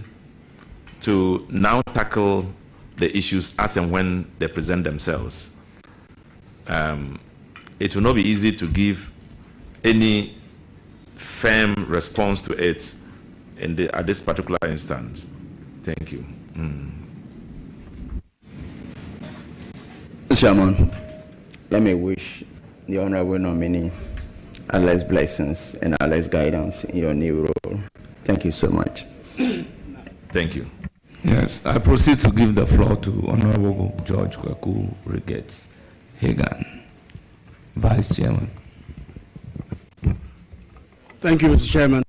to now tackle the issues as and when they present themselves. It will not be easy to give any firm response to it at this particular instance. Thank you. Mr. Chairman, let me wish the Honorable Nominee Allah's blessings and Allah's guidance in your new role. Thank you so much. Thank you. Yes, I proceed to give the floor to Honorable George Kwaku Riget Hagan, Vice Chairman. Thank you, Mr. Chairman.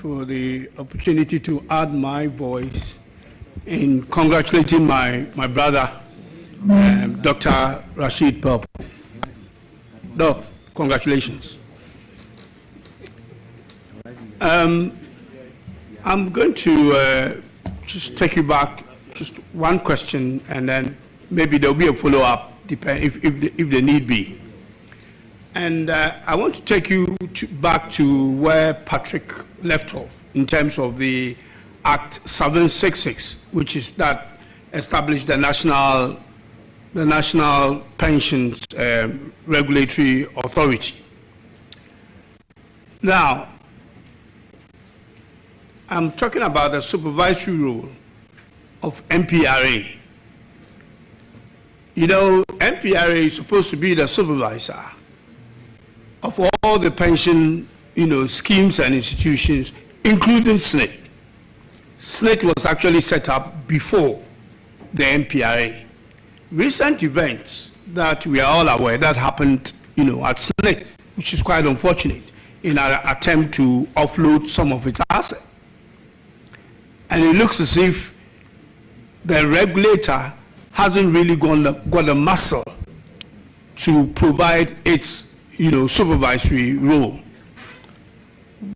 for the opportunity to add my voice in congratulating my brother, Dr. Rashid Purple. Doc, congratulations. I'm going to just take you back just one question, and then maybe there'll be a follow-up if there need be. And I want to take you back to where Patrick left off in terms of the Act 766, which is that established the National Pensions Regulatory Authority. Now, I'm talking about the supervisory role of MPRA. You know, MPRA is supposed to be the supervisor of all the pension, schemes and institutions, including SNIT. SNIT was actually set up before the MPRA. Recent events that we are all aware that happened, at SNIT, which is quite unfortunate, in our attempt to offload some of its assets. And it looks as if the regulator hasn't really got the muscle to provide its supervisory role.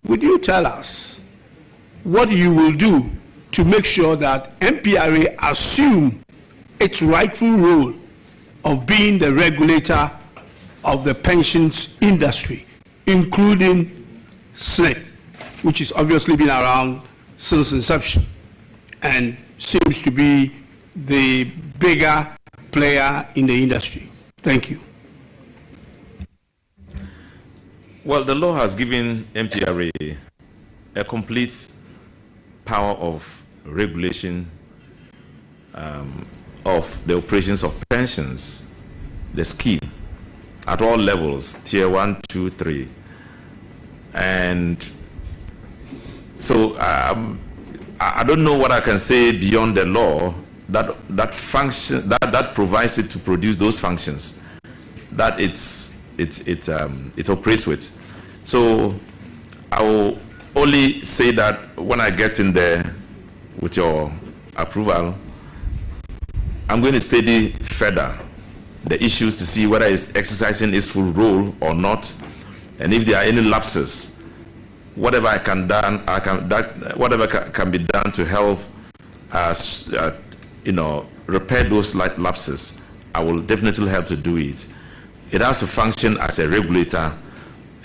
Would you tell us what you will do to make sure that MPRA assume its rightful role of being the regulator of the pensions industry, including SNIT, which has obviously been around since inception and seems to be the bigger player in the industry? Thank you. Well, the law has given MPRA a complete power of regulation of the operations of pensions, the scheme, at all levels, tier 1, 2, 3. And so I don't know what I can say beyond the law that function that provides it to produce those functions that it operates with. So I will only say that when I get in there with your approval, I'm going to study further the issues to see whether it's exercising its full role or not, and if there are any lapses, whatever can be done to help us, repair those lapses. I will definitely help to do it. It has to function as a regulator,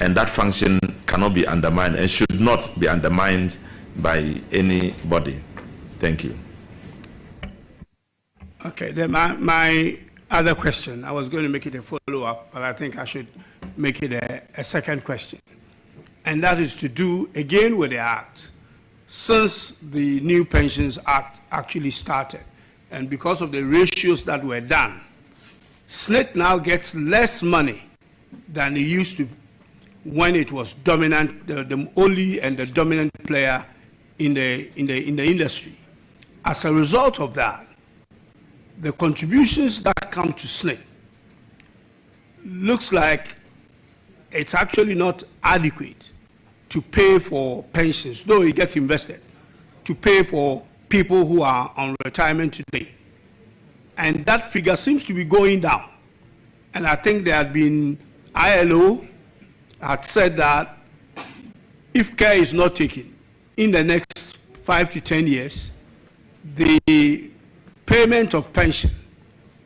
and that function cannot be undermined and should not be undermined by anybody. Thank you. Okay, then my other question, I was going to make it a follow-up, but I think I should make it a second question. And that is to do, again, with the Act. Since the new Pensions Act actually started, and because of the ratios that were done, SNIT now gets less money than it used to when it was dominant, the only and the dominant player in the industry. As a result of that, the contributions that come to SNIT looks like it's actually not adequate to pay for pensions, though it gets invested, to pay for people who are on retirement today. And that figure seems to be going down. And I think there had been, ILO had said that if care is not taken in the next 5 to 10 years, the payment of pension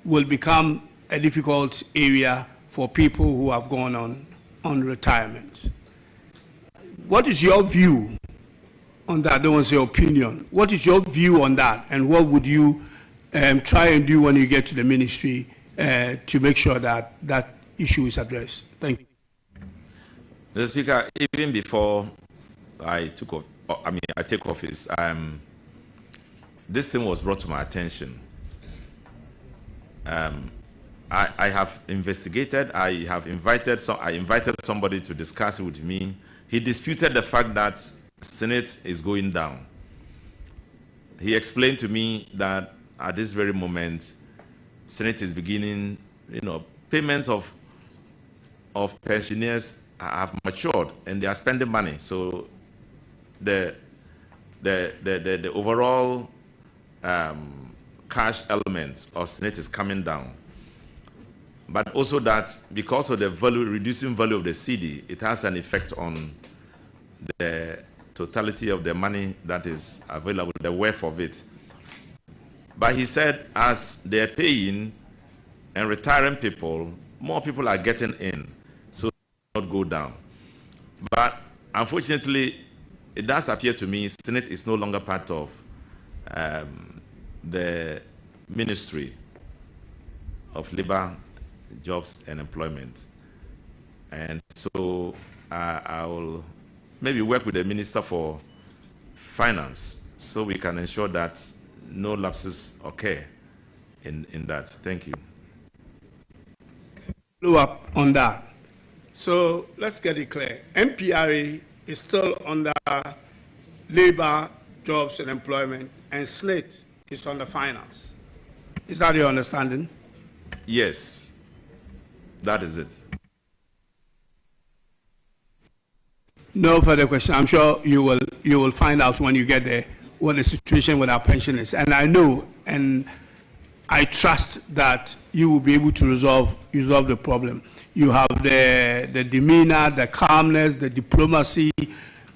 will become a difficult area for people who have gone on retirement. What is your view on that? I don't want to say opinion. What is your view on that? And what would you try and do when you get to the ministry to make sure that that issue is addressed? Thank you. Mr. Speaker, even before I take office, this thing was brought to my attention. I have investigated. I invited somebody to discuss it with me. He disputed the fact that Senate is going down. He explained to me that at this very moment, Senate is beginning, payments of pensioners have matured and they are spending money. So the overall cash element of Senate is coming down, but also that because of the reducing value of the CD, it has an effect on the totality of the money that is available, the worth of it. But he said, as they're paying and retiring people, more people are getting in, so not go down. But unfortunately, it does appear to me Senate is no longer part of the Ministry of Labor, Jobs and Employment. And so I will maybe work with the Minister for Finance so we can ensure that no lapses occur in that. Thank you. Follow up on that. So let's get it clear. MPRA is still under Labor, Jobs and Employment, and SLATE is under Finance. Is that your understanding? Yes, that is it. No further question. I'm sure you will find out when you get there what the situation with our pension is. And I know and I trust that you will be able to resolve the problem. You have the demeanor, the calmness, the diplomacy,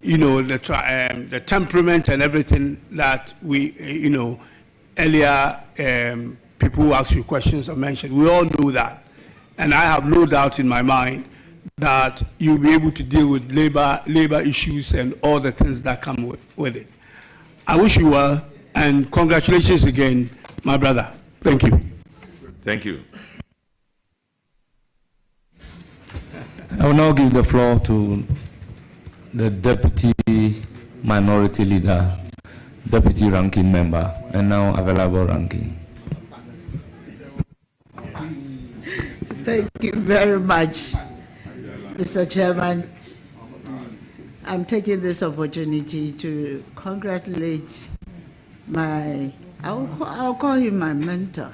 the temperament and everything that we, earlier people who asked you questions have mentioned. We all know that. And I have no doubt in my mind that you'll be able to deal with labor issues and all the things that come with it. I wish you well, and congratulations again, my brother. Thank you. Thank you. I will now give the floor to the Deputy Minority Leader, Deputy Ranking Member, and now available ranking. Thank you very much, Mr. Chairman. I'm taking this opportunity to congratulate I'll call him my mentor.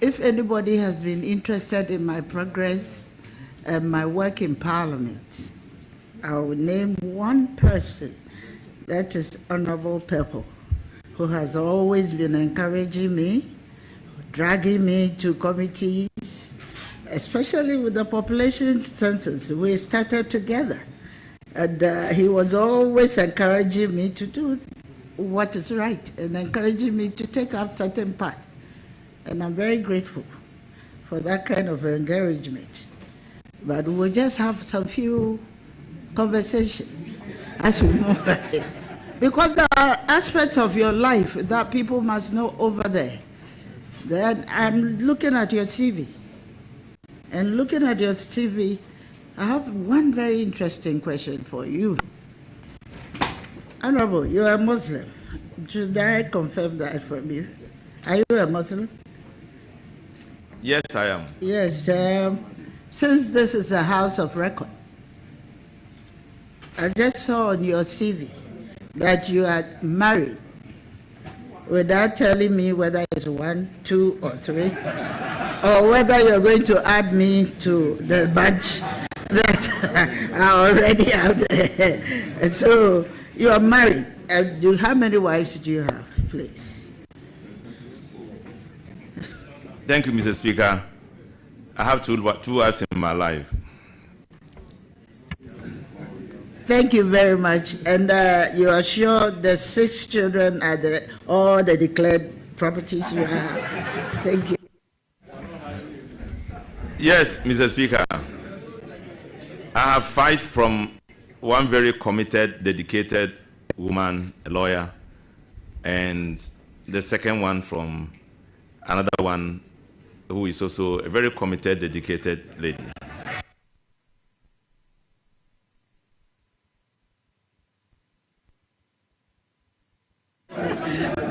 If anybody has been interested in my progress and my work in Parliament, I will name one person, that is Honorable Pepple, who has always been encouraging me, dragging me to committees, especially with the population census. We started together, and he was always encouraging me to do what is right and encouraging me to take up certain path. And I'm very grateful for that kind of encouragement. But we'll just have some few conversations as we move ahead. Because there are aspects of your life that people must know over there. Then I'm looking at your CV. And looking at your CV, I have one very interesting question for you. Honorable, you are a Muslim. Should I confirm that from you? Are you a Muslim? Yes, I am. Yes. Since this is a house of record, I just saw on your CV that you are married without telling me whether it's 1, 2, or 3, or whether you're going to add me to the bunch that are already out there. And so you are married. And how many wives do you have, please? Thank you, Mr. Speaker. I have two wives in my life. Thank you very much. And you are sure the 6 children are all the declared properties you have? Thank you. Yes, Mr. Speaker. I have 5 from one very committed, dedicated woman, a lawyer, and the second one from another one who is also a very committed, dedicated lady.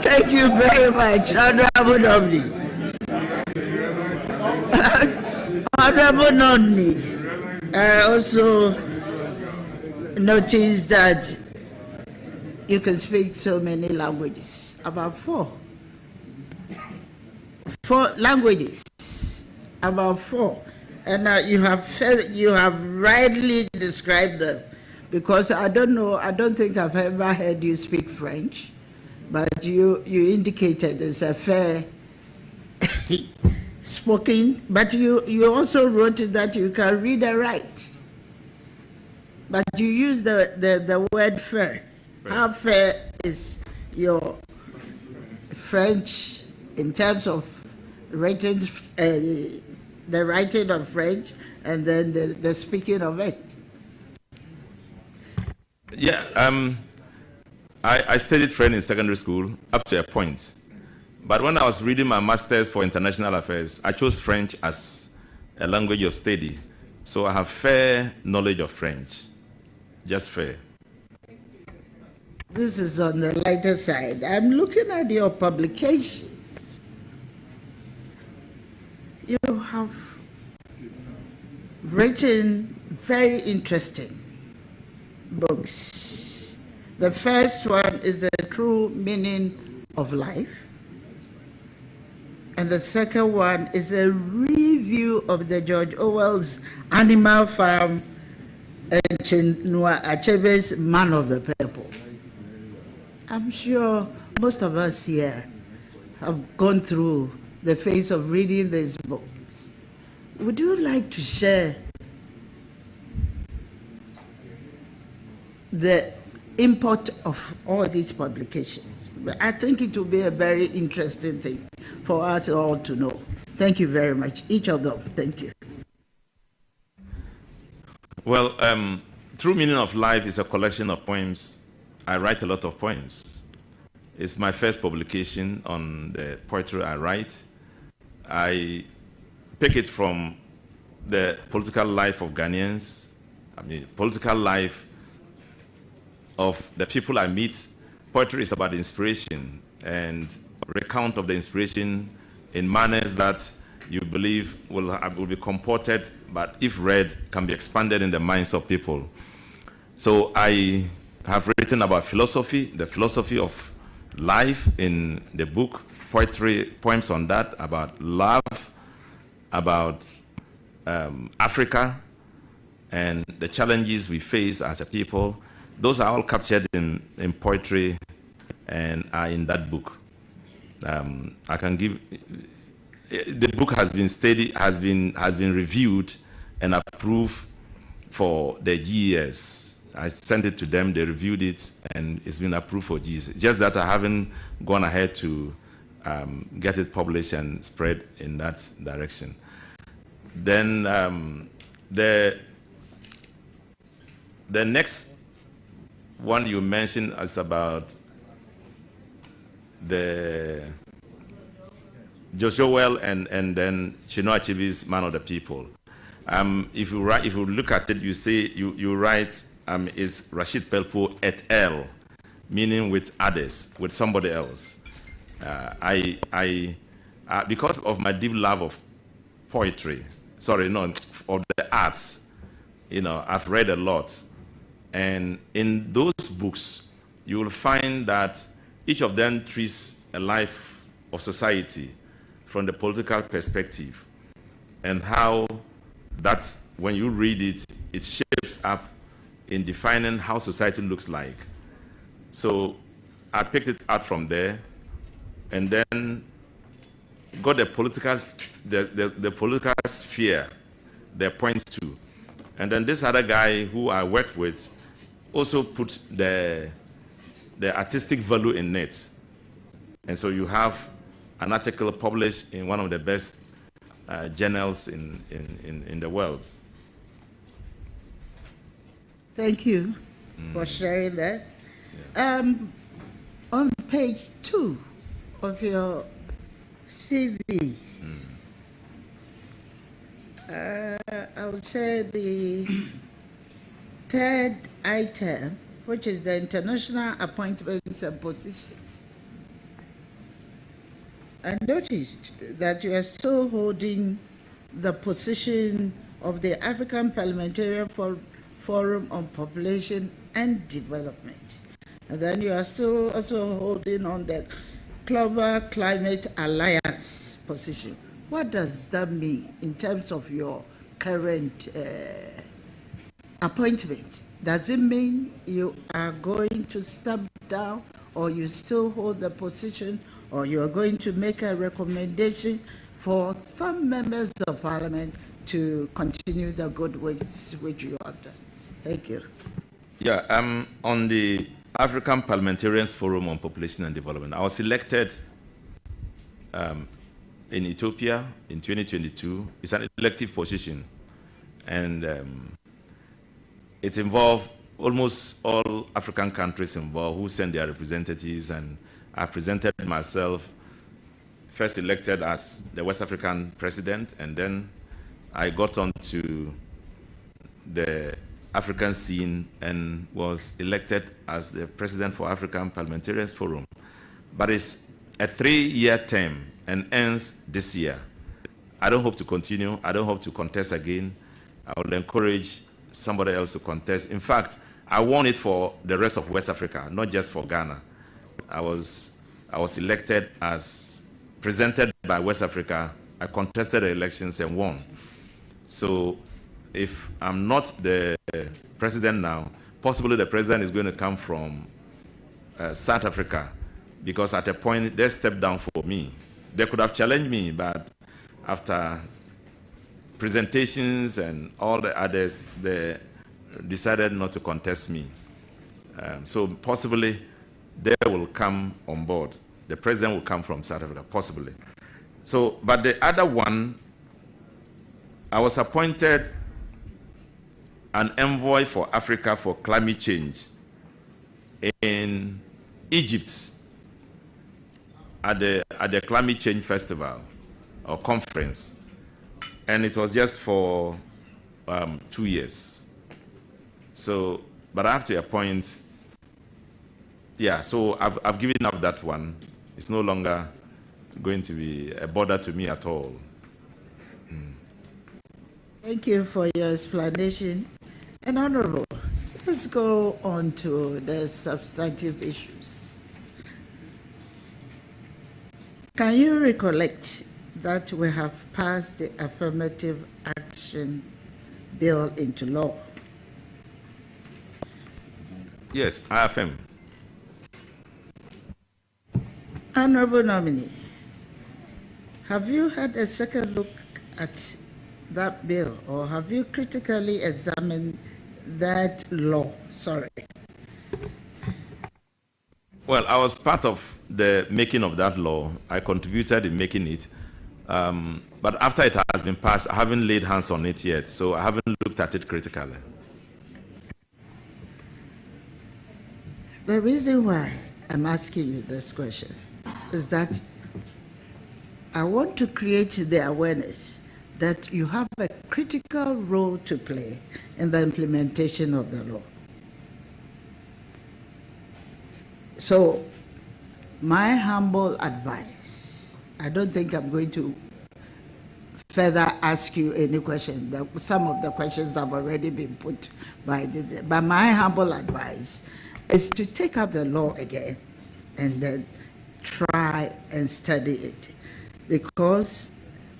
Thank you very much, Honorable Nominee. Honorable Nominee, I also noticed that you can speak so many languages, about 4. 4 languages, about 4. And you have rightly described them. because I don't think I've ever heard you speak French, but you indicated it's a fair spoken, but you also wrote that you can read and write. But you use the word fair. How fair is your French in terms of writing, the writing of French and then the speaking of it? Yeah, I studied French in secondary school up to a point. But when I was reading my master's for international affairs, I chose French as a language of study. So I have fair knowledge of French, just fair. This is on the lighter side. I'm looking at your publications. You have written very interesting books. The first one is The True Meaning of Life. And the second one is a review of the George Orwell's Animal Farm and Chinua Achebe's Man of the People. I'm sure most of us here have gone through the phase of reading these books. Would you like to share the import of all these publications? I think it will be a very interesting thing for us all to know. Thank you very much, each of them. Thank you. Well, True Meaning of Life is a collection of poems. I write a lot of poems. It's my first publication on the poetry I write. I pick it from the political life of Ghanaians, political life of the people I meet. Poetry is about inspiration and recount of the inspiration in manners that you believe will be comported, but if read, can be expanded in the minds of people. So I have written about philosophy, the philosophy of life in the book, poetry, poems on that, about love, about Africa, and the challenges we face as a people. Those are all captured in poetry and are in that book. I can give, the book has been studied, has been reviewed and approved for the GES. I sent it to them, they reviewed it, and it's been approved for GES. Just that I haven't gone ahead to get it published and spread in that direction. Then the next one you mentioned is about the George Orwell and then Chinua Achebe's Man of the People. If you look at it, you say you write is Rashid Pelpo et al, meaning with others, with somebody else. Because of my deep love of poetry, of the arts, I've read a lot. And in those books, you will find that each of them treats a life of society from the political perspective, and how that, when you read it, it shapes up in defining how society looks like. So I picked it out from there, and then got the political sphere they point to. And then this other guy who I worked with also put the artistic value in it. And so you have an article published in one of the best journals in the world. Thank you for sharing that. Yeah. On page 2 of your CV, I would say the third item, which is the international appointments and positions. I noticed that you are still holding the position of the African Parliamentarian Forum on Population and Development. And then you are still also holding on the Clover Climate Alliance position. What does that mean in terms of your current appointment, does it mean you are going to step down, or you still hold the position, or you are going to make a recommendation for some members of parliament to continue the good works which you have done? Thank you. Yeah, on the African Parliamentarians Forum on Population and Development, I was elected in Ethiopia in 2022. It's an elective position, and it involved almost all African countries involved who sent their representatives, and I presented myself, first elected as the West African president, and then I got on to the African scene and was elected as the president for African Parliamentarians Forum. But it's a 3-year term and ends this year. I don't hope to continue. I don't hope to contest again. I would encourage somebody else to contest. In fact, I won it for the rest of West Africa, not just for Ghana. I was elected as presented by West Africa. I contested the elections and won. So if I'm not the president now, possibly the president is going to come from South Africa, because at a point they stepped down for me. They could have challenged me, but after presentations and all the others, they decided not to contest me. So possibly they will come on board. The president will come from South Africa, possibly. So, but the other one, I was appointed an envoy for Africa for climate change in Egypt at the climate change festival or conference, and it was just for 2 years. So, but I have to appoint. Yeah, so I've given up that one. It's no longer going to be a bother to me at all. Thank you for your explanation. And Honorable, let's go on to the substantive issues. Can you recollect that we have passed the Affirmative Action Bill into law? Yes, IFM. Honorable Nominee, have you had a second look at that bill, or have you critically examined that law? Sorry. Well, I was part of the making of that law. I contributed in making it. But after it has been passed, I haven't laid hands on it yet, so I haven't looked at it critically. The reason why I'm asking you this question is that I want to create the awareness that you have a critical role to play in the implementation of the law. So, my humble advice, I don't think I'm going to further ask you any question. Some of the questions have already been put by the, but my humble advice is to take up the law again and then try and study it. Because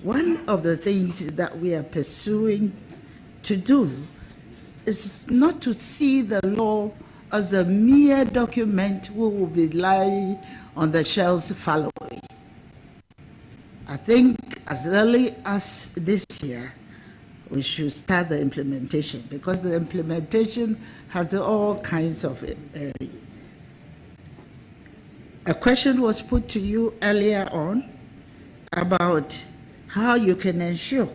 one of the things that we are pursuing to do is not to see the law as a mere document we will be lying on the shelves following. I think as early as this year, we should start the implementation, because the implementation has all kinds of... A question was put to you earlier on about how you can ensure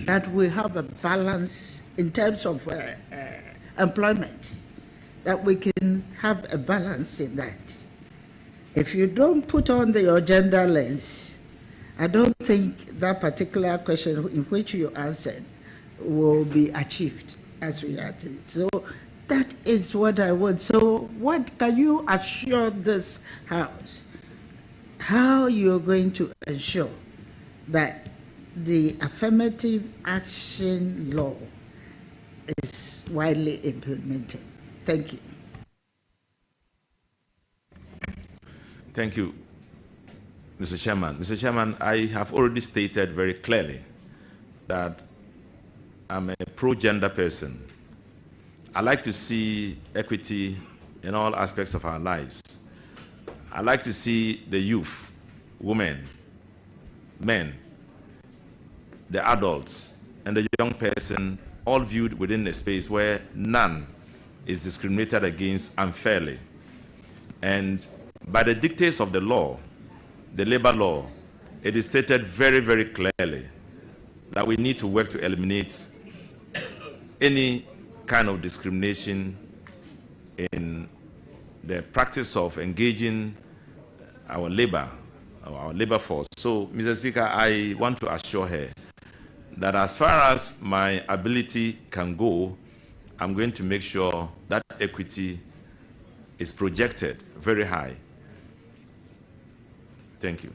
that we have a balance in terms of employment, that we can have a balance in that. If you don't put on your gender lens, I don't think that particular question in which you answered will be achieved as we are. So that is what I want. So what can you assure this House? How you're going to ensure that the affirmative action law is widely implemented? Thank you. Thank you, Mr. Chairman. Mr. Chairman, I have already stated very clearly that I'm a pro-gender person, I like to see equity in all aspects of our lives. I like to see the youth, women, men, the adults, and the young person all viewed within a space where none is discriminated against unfairly. And by the dictates of the law, the labor law, it is stated very, very clearly that we need to work to eliminate any kind of discrimination in the practice of engaging our labor force. So, Mr. Speaker, I want to assure her that as far as my ability can go, I'm going to make sure that equity is projected very high. Thank you.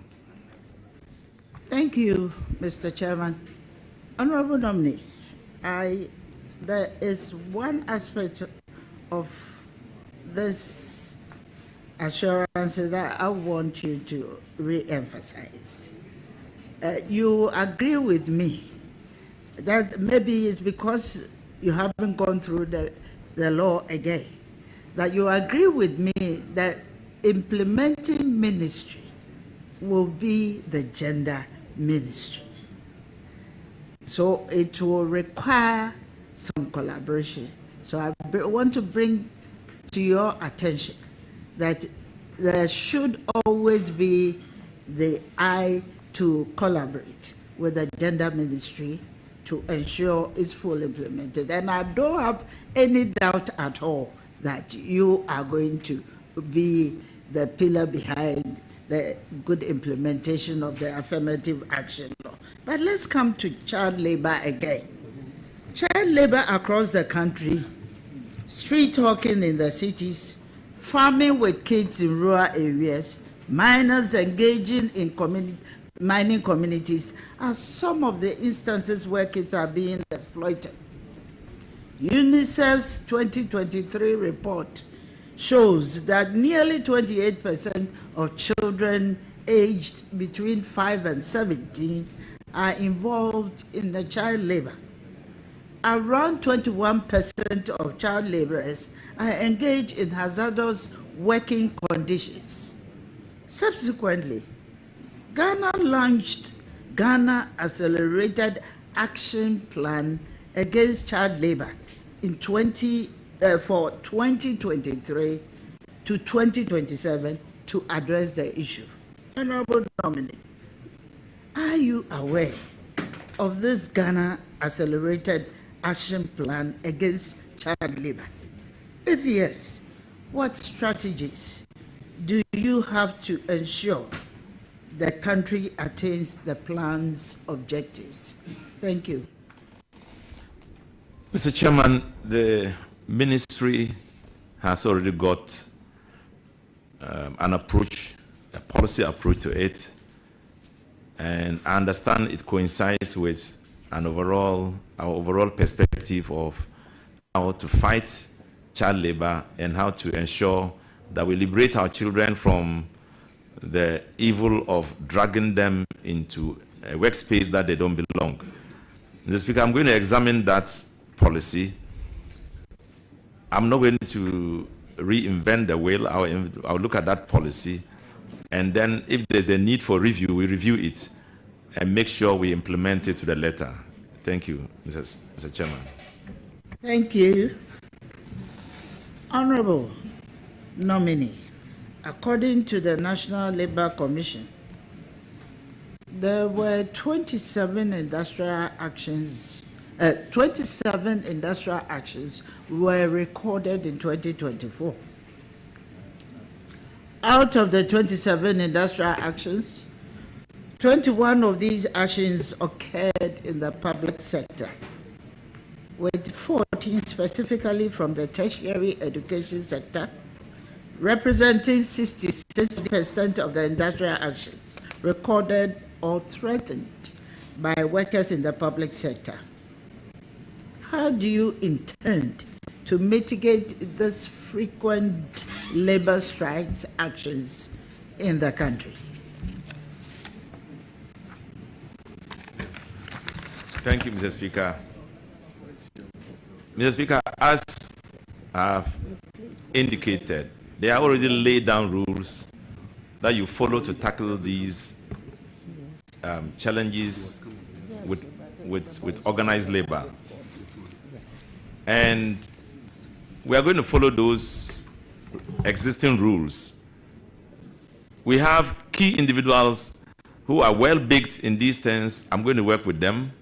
Thank you, Mr. Chairman. Honorable Nominee, there is one aspect of this assurance that I want you to re-emphasize. You agree with me that maybe it's because you haven't gone through the law again, that you agree with me that implementing ministry will be the gender ministry. So it will require some collaboration. So I want to bring to your attention that there should always be the eye to collaborate with the gender ministry to ensure it's fully implemented. And I don't have any doubt at all that you are going to be the pillar behind the good implementation of the affirmative action law. But let's come to child labor again. Child labor across the country, street hawking in the cities, farming with kids in rural areas, minors engaging in mining communities are some of the instances where kids are being exploited. UNICEF's 2023 report shows that nearly 28% of children aged between 5 and 17 are involved in the child labor. Around 21% of child laborers are engaged in hazardous working conditions. Subsequently, Ghana launched Ghana Accelerated Action Plan Against Child Labor in for 2023 to 2027 to address the issue. Honorable Nominee, are you aware of this Ghana Accelerated Action Plan Against Child Labor? If yes, what strategies do you have to ensure the country attains the plan's objectives? Thank you. Mr. Chairman, the ministry has already got an approach, a policy approach to it, and I understand it coincides with our overall perspective of how to fight child labor and how to ensure that we liberate our children from the evil of dragging them into a workspace that they don't belong. Mr. Speaker, I'm going to examine that policy. I'm not going to reinvent the wheel. I'll look at that policy, and then if there's a need for review, we review it and make sure we implement it to the letter. Thank you, Mr. Chairman. Thank you. Honorable Nominee, according to the National Labour Commission, there were 27 industrial actions were recorded in 2024. Out of the 27 industrial actions, 21 of these actions occurred in the public sector, with 14 specifically from the tertiary education sector, representing 66% of the industrial actions recorded or threatened by workers in the public sector. How do you intend to mitigate this frequent labor strikes actions in the country? Thank you, Mr. Speaker. Mr. Speaker, as have indicated, they are already laid down rules that you follow to tackle these challenges with organized labor. And we are going to follow those existing rules. We have key individuals who are well baked in these things. I'm going to work with them.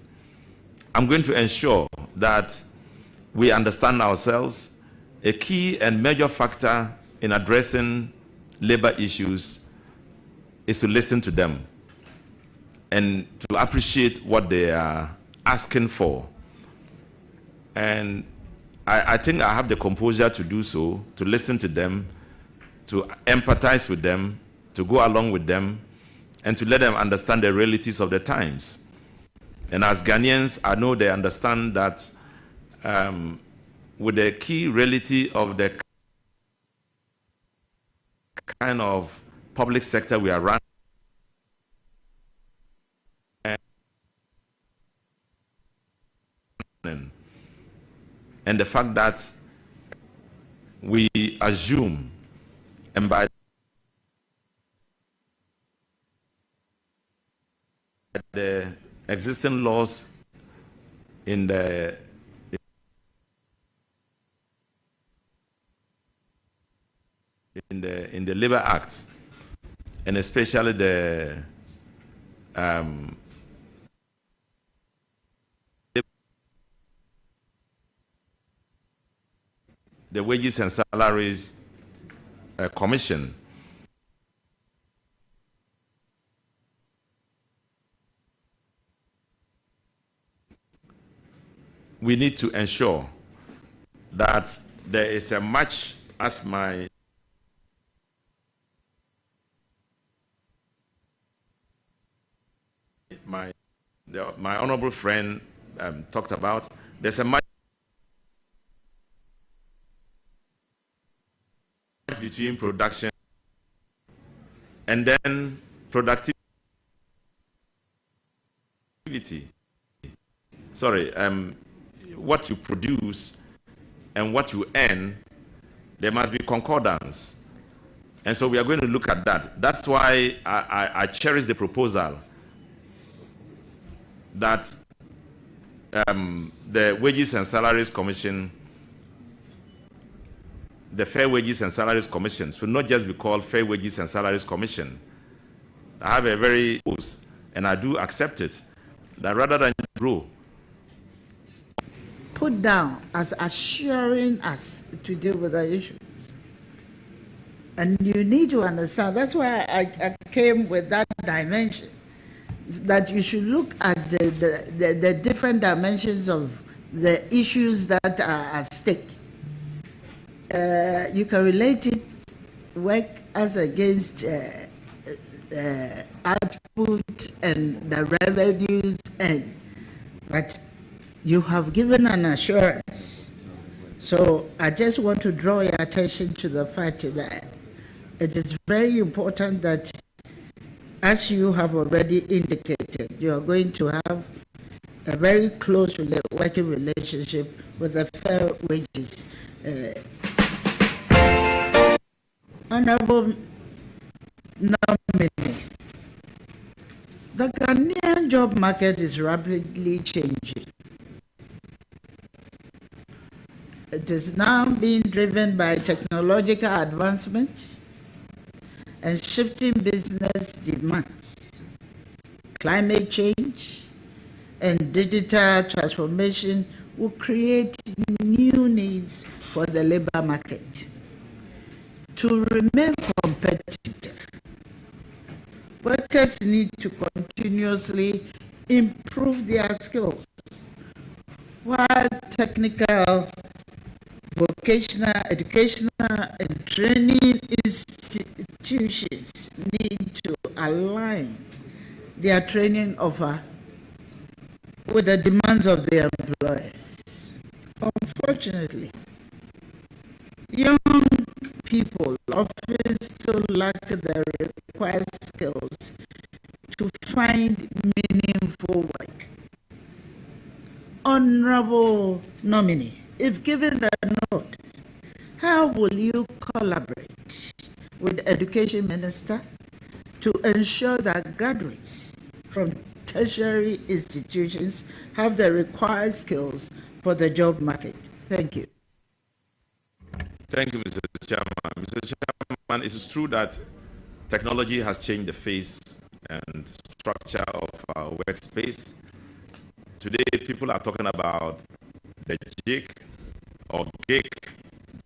I'm going to ensure that we understand ourselves. A key and major factor in addressing labor issues is to listen to them and to appreciate what they are asking for. And I think I have the composure to do so, to listen to them, to empathize with them, to go along with them, and to let them understand the realities of the times. And as Ghanaians, I know they understand that with the key reality of the kind of public sector we are running, and the fact that we assume, and by the existing laws in the Labor Act, and especially the Wages and Salaries Commission, we need to ensure that there is a match, as my honorable friend talked about. There's a match between production and then productivity. Sorry, what you produce and what you earn, there must be concordance. And so we are going to look at that. That's why I cherish the proposal that the Wages and Salaries Commission, the Fair Wages and Salaries Commission, should not just be called Fair Wages and Salaries Commission. I have a very close, and I do accept it, that rather than grow, put down as assuring us to deal with the issues. And you need to understand, that's why I came with that dimension, that you should look at the different dimensions of the issues that are at stake. You can relate it, work as against output and the revenues, but you have given an assurance. So I just want to draw your attention to the fact that it is very important that, as you have already indicated, you are going to have a very close working relationship with the Fair Wages. Honorable Nominee, the Ghanaian job market is rapidly changing. It is now being driven by technological advancement and shifting business demands. Climate change and digital transformation will create new needs for the labor market. To remain competitive, workers need to continuously improve their skills, while technical, vocational, educational, and training institutions need to align their training offer with the demands of their employers. Unfortunately, young people often still lack the required skills to find meaningful work. Honorable Nominee, if given the nod, will you collaborate with the Education Minister to ensure that graduates from tertiary institutions have the required skills for the job market? Thank you. Thank you, Mr. Chairman. Mr. Chairman, it is true that technology has changed the face and structure of our workspace. Today, people are talking about the gig or gig,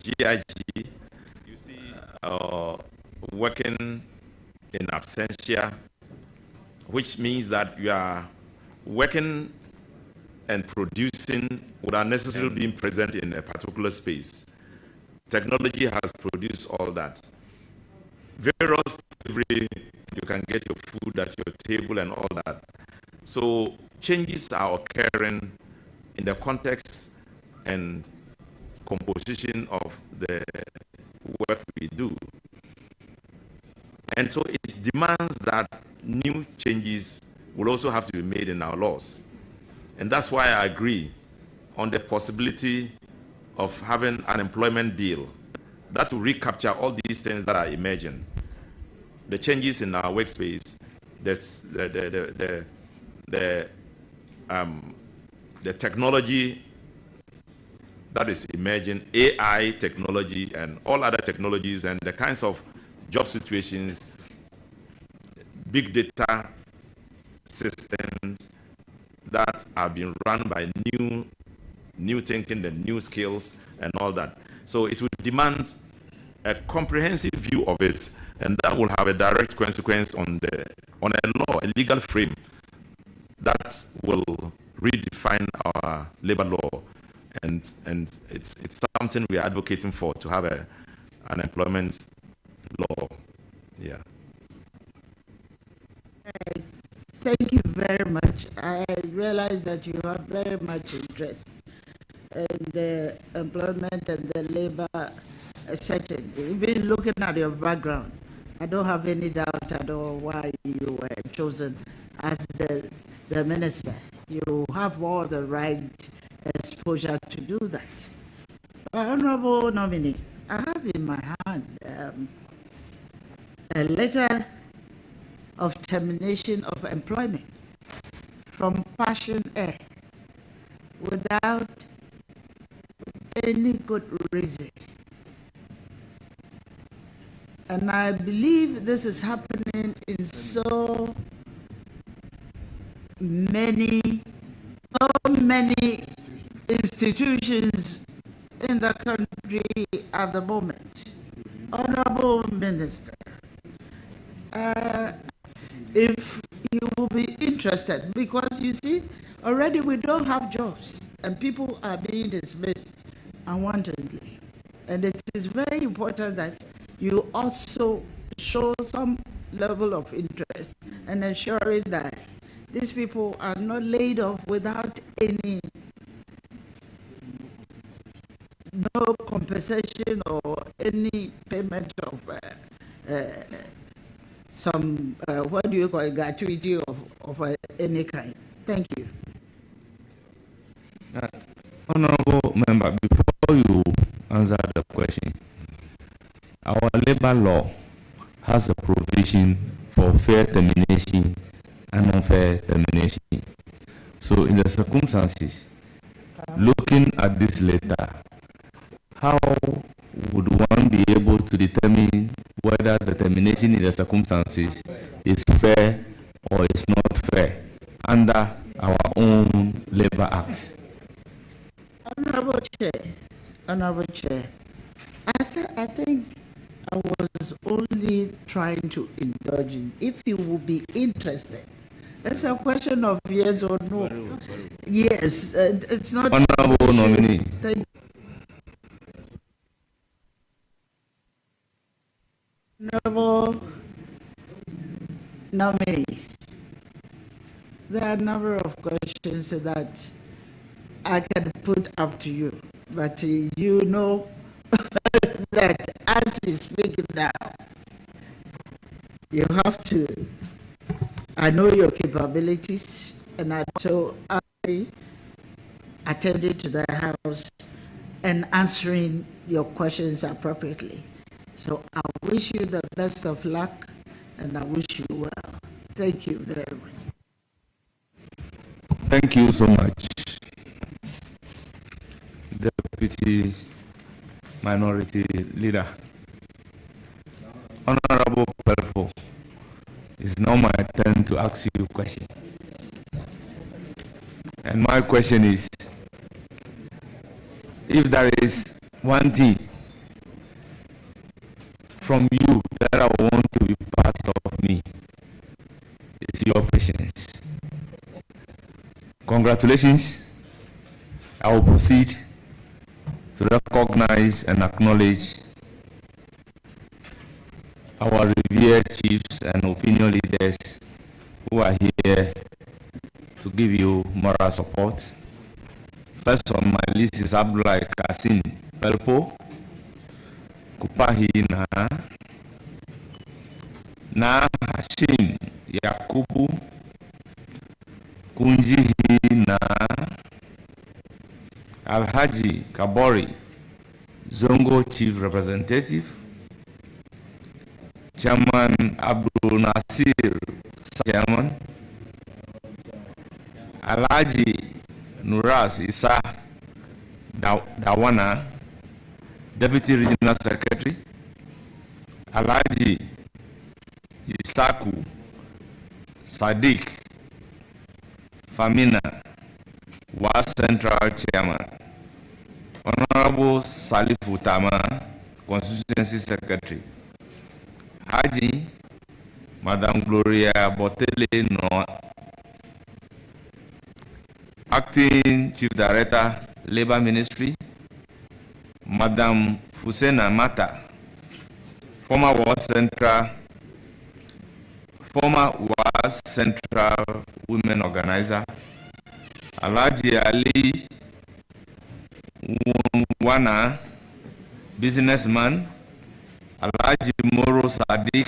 GIG, you see, working in absentia, which means that you are working and producing without necessarily being present in a particular space. Technology has produced all that. Various delivery, you can get your food at your table and all that. So changes are occurring in the context and composition of the work we do. And so it demands that new changes will also have to be made in our laws. And that's why I agree on the possibility of having an employment bill that will recapture all these things that are emerging. The changes in our workspace, the technology that is emerging, AI technology and all other technologies, and the kinds of job situations, big data systems that are being run by new thinking, the new skills and all that. So it will demand a comprehensive view of it, and that will have a direct consequence on a law, a legal frame that will redefine our labor law. And it's something we are advocating for, to have an employment law. Yeah. Thank you very much. I realize that you have very much interest in the employment and the labor setting. Even looking at your background, I don't have any doubt at all why you were chosen as the minister. You have all the right exposure to do that. Honorable nominee, I have in my hand a letter of termination of employment from Passion Air without any good reason. And I believe this is happening in so many institutions in the country at the moment. Honorable Minister, if you will be interested, because you see, already we don't have jobs and people are being dismissed unwantedly. And it is very important that you also show some level of interest in ensuring that these people are not laid off without no compensation or any payment of some, what do you call it, gratuity of any kind. Thank you. Honorable member, before you answer the question, our labor law has a provision for fair termination and unfair termination. So in the circumstances, looking at this letter, how would one be able to determine whether the termination in the circumstances is fair or is not fair under our own Labor Act? Honorable Chair, I think I was only trying to indulge in, if you will be interested. It's a question of yes or no. Yes, it's not. Honorable nominee. Thank you. Honorable nominee, there are a number of questions that I can put up to you, but you know that as we speak now, you have to, I know your capabilities, and I attended to the House and answering your questions appropriately. So I wish you the best of luck, and I wish you well. Thank you very much. Thank you so much, Deputy Minority Leader. Honorable Pelpo, it's now my turn to ask you a question. And my question is, if there is one thing from you that I want to be part of me, it's your patience. Congratulations. I will proceed to recognize and acknowledge our revered chiefs and opinion leaders who are here to give you moral support. First on my list is Abdullah Kasim Pelpo, Kupahina, Na Hashim Yakubu, Kunjihina, Alhaji Kabori, Zongo Chief Representative, Chairman Abdul Nasir Chairman, Alhaji Nuras Isa Dawana, Deputy Regional Secretary, Alhaji Isaku Sadiq Famina, was Central Chairman, Honorable Salifu Tama, Constituency Secretary, Haji Madam Gloria Botele No, Acting Chief Director, Labor Ministry, Madam Fusena Mata, former War Central Women Organizer, Alhaji Ali Wana, businessman, Alhaji Moro Sadiq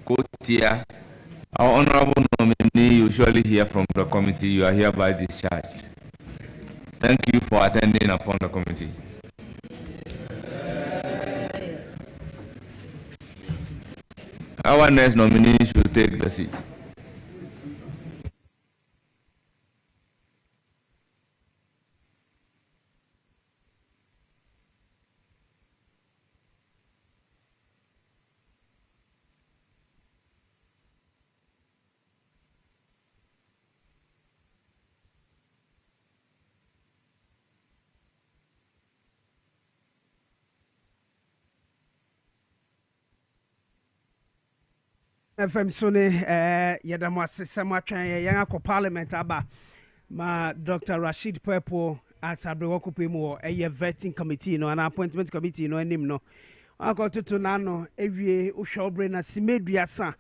Kotia, our honorable nominee, usually hear from the committee, you are hereby discharged. Thank you for attending upon the committee. Our next nominee should take the seat. FM Sone yadamo asesama twan yan akọ parliament aba ma Dr. Rashid Pepo asabre wokope mu vetting committee no an appointment committee no anim no akototo na no ewie ohwobre na simeduasa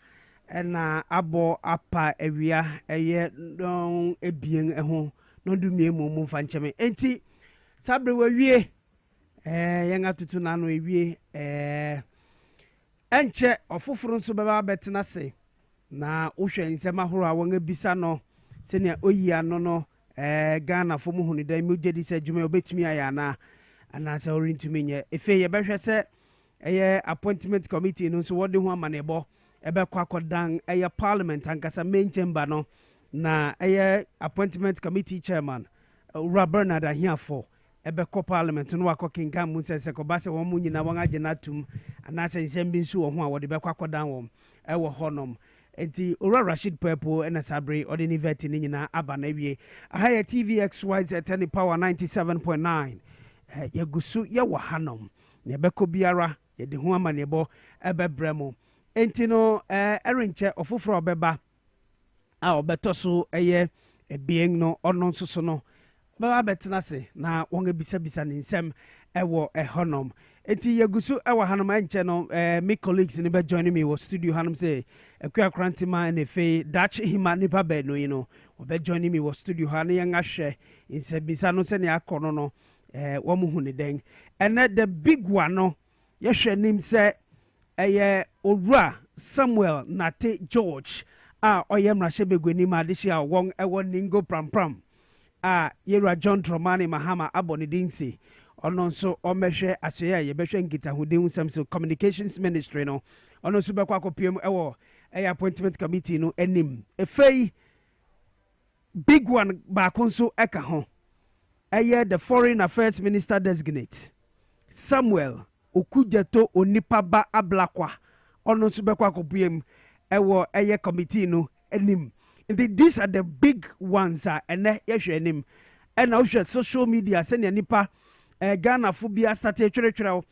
na abo apa ewia don ebien eho no dumie mu fa ncheme enti sabre wawie yan atutu na no ewie enche ofufuru nso beba betena se na ohwe nsema horo a won abisa no se ne oyi ano no Ghana fo mu hunu da mi jedi se dwuma obetumi aya na ana se orintumi nye efe ye behwe se appointment committee no so wode ho amanebo ebekwa akodan parliament ankasa main chamber no na appointment committee chairman Bernard Ahiafo ebeko parliament no akokinga mu se ko ba se won mu nyina won agena tum ana se nsem nsu wo ho a wode bekwa akodan won ewo honom enti Ora Rashid Pepo na Sabre ordinary vet ni nyina aba na wie ahaya TVXY at power 97.9 yagusu ye wo hanom ne ebeko biara ye de ho amanebo ebebremo enti no erinche ofoforo obeba a obetoso ebien no ono nsoso no baba betena se na won ebisa ne nsem ewo honom enti yagusu ewo hanom enche no me colleagues ni be join me wo studio hanom say ekwa krantima na fe Dutch hima ni pa be no you know wo be join me wo studio ha na yan ahwe nsebisa no se ne akono no wo mu hu ne den and the big one no yehwe nim se Owura Samuel Nate George oyem rashe begweni ma de hia won ewo ningo pram yera John Dramani Mahama abonidinsi ɔno nso ɔmmɛhwɛ asɔe a yɛbɛhwɛ nkitahodin nsɛm so communications ministry no ɔno nso bɛkɔ akɔpiem ɛwɔ ɛyɛ appointment committee no anim efei big one baako nso ɛka ho ɛyɛ the foreign affairs minister designate Samuel Okudzeto Onipaba Ablakwa ɔno nso bɛkɔ akɔpiem ɛwɔ ɛyɛ committee no anim. These are the big ones ɛnɛ yɛhwɛ anim ɛna wohwɛ social media sɛnea nipa Ghana phobia started twerɛtwerɛ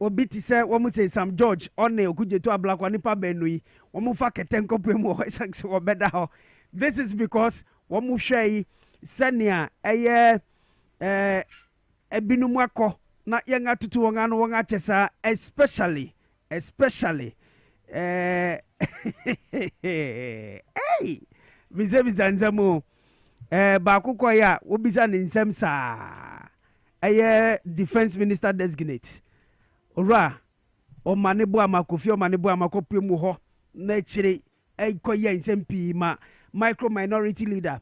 obi ti sɛ wɔn say Sam George ɔne Okudzeto Ablakwa nipa bɛnu yi wɔn fa kɛtɛ nkɔpem wɔ ɛsɛ wɔbɛda hɔ. This is because wɔn hwɛ yi sɛnea ɛyɛ ebinom akɔ na yɛn atutu wɔn ano wɔn akyɛ saa especially hey bisa nsɛm o baako kɔ yɛ a wobisa ne nsɛm saa ɛyɛ defense minister designate owura ɔma ne bo ama kofi ɔma ne bo ama kɔpie mu hɔ na akyire ɛkɔ yɛ nsɛm pii ma micro minority leader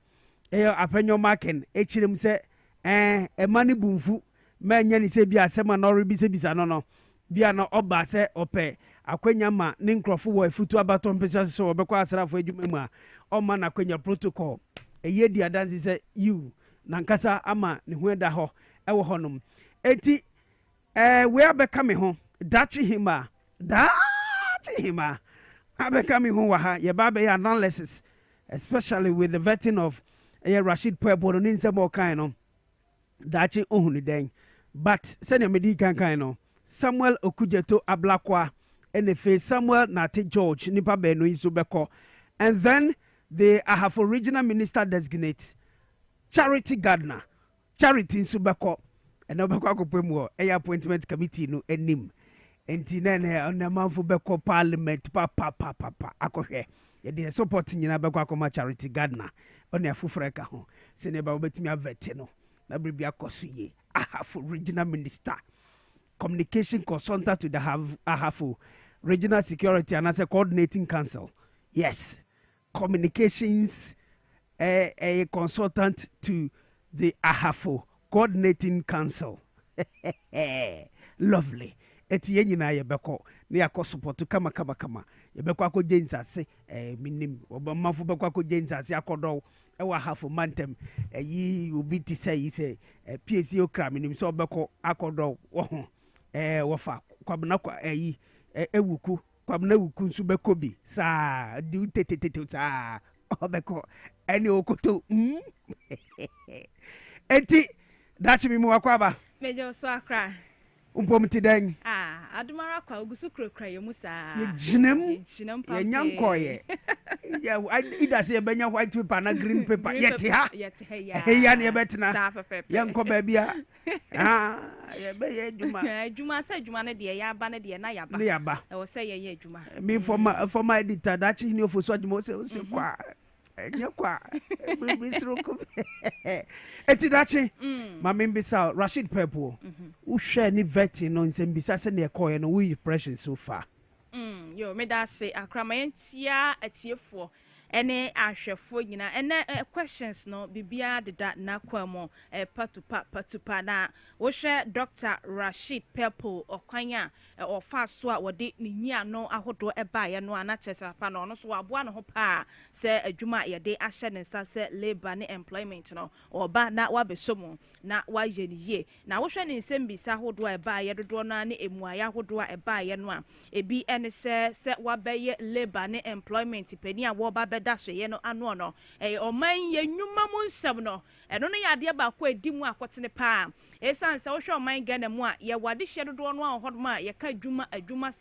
ɛyɛ apɛnyɔ maken akyire mu sɛ ɛma ne bumfu ma nyɛ ne sɛ bi asɛm a na ɔrebisabisa no bia na ɔba sɛ ɔpɛ akwanya ma ne nkrɔfo wɔ afutu abatɔ mpɛsɛ so wɔbɛkɔ asrafo adwuma mu a ɔma na akwanya protocol ɛyɛ di adanse sɛ you na nkasa ama ne ho da hɔ ɛwɔ hɔnom enti we abɛka me ho dachi hima abɛka me ho wɔ ha yɛba bɛyɛ analysis especially with the vetting of Rashid Pwebo no nsɛm ɔkan no dachi ohunu den but sɛnea medi kan no Samuel Okudzeto Ablakwa NFA Samuel Nate George nipa beno iso beko and then the Ahafo regional minister designate Charity Gardner Charity iso beko and obeko akopemu e appointment committee no enim enti nene onamanfo beko parliament pa akohwe ye de support nyina beko akoma Charity Gardner one afufreka ho se ne ba obetimi avete no na bibia koso ye Ahafo regional minister communication consultant to the Ahafo Regional Security and as a coordinating council. Yes, communications a consultant to the Ahafo coordinating council. Lovely. Eti nyina yebeko na yakɔ support kama yebeko akɔ jensase minim obamafo beko akɔ jensase akɔdɔ ɛwɔ Ahafo mantem yi obi ti sɛ yi sɛ PSC okra minim so beko akɔdɔ wo wafa kwabna kwa ewuku kwabna wuku nso beko bi saa di tetetete saa obeko ene okoto enti dachi mi mu akwaba mejo so akra umpomti den adumara kwa ogusu krokra yemu saa ye jinem ye nyankoye ya ida se benya white paper na green paper yeti ha ya ne betina yanko ba bia ye be ye juma sa juma ne de ya ba ne de na ya ba e wo se ye adwuma me former editor dachi ni ofoso adwuma se kwa nyakwa bisruko eti dachi mama mbisa Rashid Pwebo wo hwe ni vetting no nsembisa se ne ekoye no we impression so far yo me da say akramayentia atiefo ene ahwefo nyina ene questions no bibia deda na kwamo patupa na wo hwe Dr. Rashid Pwebo okwanya ofa so a wode ne nyia no ahodo eba ye no ana chesa pa no so aboa no ho pa se adwuma ye de ahye ne nsa se labor ne employment no oba na wabesomu na waye ne ye na wo hwe ne nsembisa ahodo eba ye dodo na ne emuaya ahodo eba ye no a ebi ene se wabeye labor ne employment pani a wo ba beda so ye no ano no oman ye nnwuma mu nsem no eno no ya de ba kwa edi mu akotene pa esan se wo hwe oman Ghana mu a ye wade hye dodo no a hodoma ye ka adwuma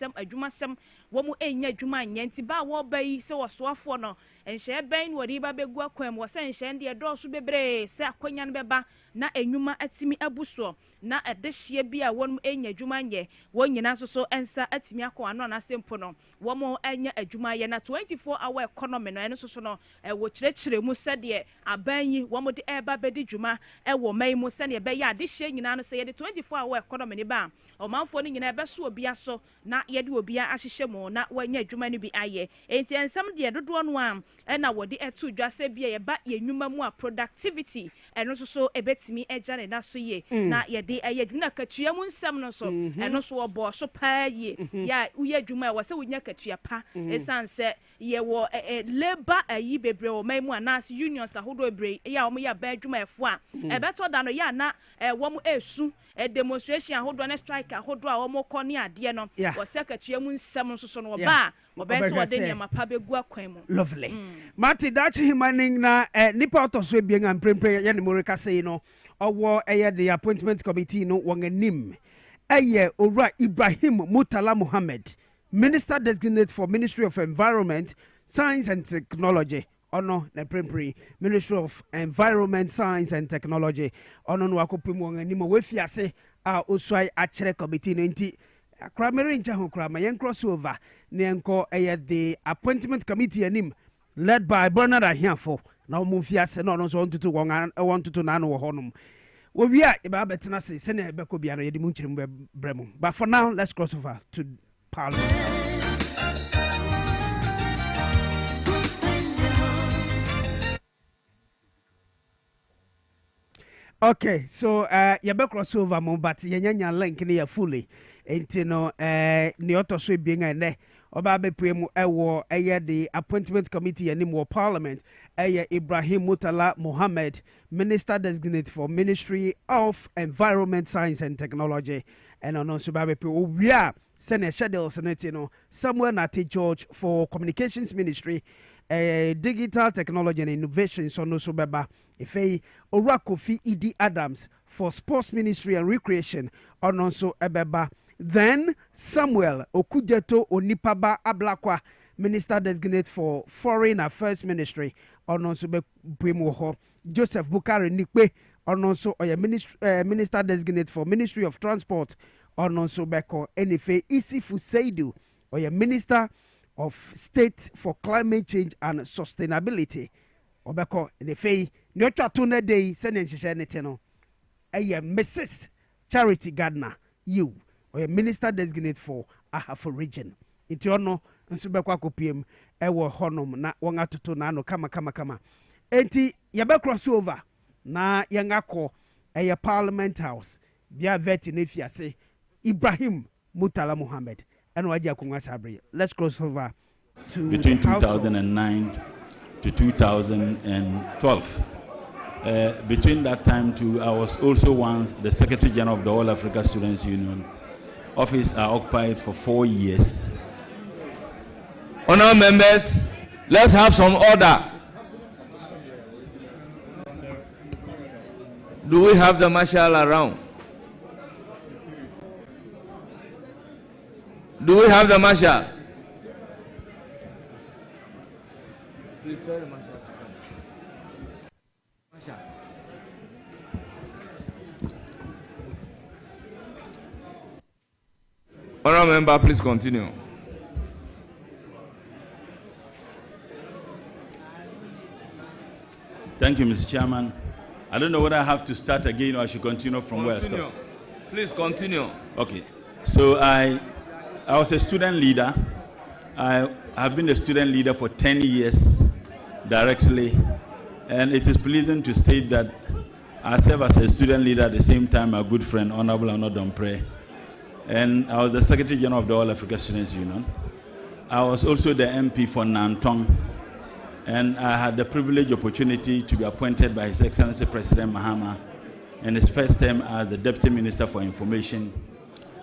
sem wo mu enya adwuma nyanti ba wo ba yi se wo soafo no enhye ben no wadi ba begu akwam wo se enhye de do so bebre se akonya no beba na enwuma atimi abuso na edehye bi a wonum enya adwuma nye wo nyina so ensa atimi akọ ano na sempo no wo mo enya adwuma ye na 24-hour economy no eno so no wo kyerɛkyerɛ mu sɛ de aban yi wo mo de eba abedi dwuma e wo man mu se ne be ya de hye nyina no se ye de 24-hour economy ne ba omanfo ne nyina be so obi aso na ye de obi ahyehye mu na wanya dwuma ne bi aye enti ensam de dodo no am e na wo de etu dwa se bia ye ba ye nwuma mu a productivity eno so ebetimi eja ne na so ye na ye de aye dwuma katua mu nsam no so eno so obo so pa ye ya uye dwuma wo se wonya katua pa esanse ye wo labor ayi bebre o man mu anas unions ahodo ebre ya o ya ba dwuma efo a ebeto da no ya na wo mu esu demonstration ahodo na strike ahodo a wo mo kɔ ne ade no wo se katua mu nsam so no ba obenso wo de ne mapa begu akwan mu lovely Marty that himaning na nipa otoso ebien amprempre ye ne morika sei no owo the appointment committee no won anim Ora Ibrahim Mutala Muhammad, Minister Designate for Ministry of Environment, Science and Technology. Ono na prempri Ministry of Environment, Science and Technology. Ono no akopimu nganimo wefiase a oswai achere committee nti akramere ncha ho krama yen crossover ne enko the appointment committee anim led by Bernard Ahiafo. Na omufiase no so ontutu na no wo honum. We are about betting us, Senate Becobiano, Yedimunchim Bremo. But for now, let's cross over to Parliament. Okay, so you better cross over, but Yanya link near fully. Ain't no Nioto sweep being a ne. Obabe Premu Ewo the appointment committee and more parliament Ibrahim Mutala Muhammad, Minister Designate for Ministry of Environment, Science and Technology, and on Subabe Premu we are Senate Schedule Senate Samuel Nati George for Communications Ministry, Digital Technology and Innovation Sono Subeba Ife Orakofi Idi Adams for Sports Ministry and Recreation on also Ebeba. Then Samuel Okujeto Onipaba Ablakwa, Minister Designate for Foreign Affairs Ministry, Ononso Primoho, Joseph Bukari Nikwe, Ononso Minister Designate for Ministry of Transport, Ononso Beko, Enife Isifu Seidu, Minister of State for Climate Change and Sustainability, Obeko, Enife, Nyotratune Day, Senencheno, Mrs. Charity Gardner, you. Or Minister Designate for Ahafo region. Intiono nsubekwa kopiem ewo honom na wonga tutu na no kama. Enti yabe cross over na yangako Parliament House bia vet in Efiase Ibrahim Mutala Muhammad and waji akunwa sabre. Let's cross over to between 2009 to 2012. Between that time too, I was also once the Secretary General of the All Africa Students Union. Office are occupied for 4 years. Honourable members, let's have some order. Do we have the marshal around? Do we have the marshal? Please tell the marshal. Honourable member, please continue. Thank you, Mr. Chairman. I don't know whether I have to start again or I should continue from where I stopped. Please continue. Okay. So I was a student leader. I have been a student leader for 10 years directly. And it is pleasing to state that I serve as a student leader at the same time my good friend, Honorable Anodompre. And I was the Secretary General of the All Africa Students Union. I was also the MP for Nantong. And I had the privileged opportunity to be appointed by His Excellency President Mahama in his first term as the Deputy Minister for Information.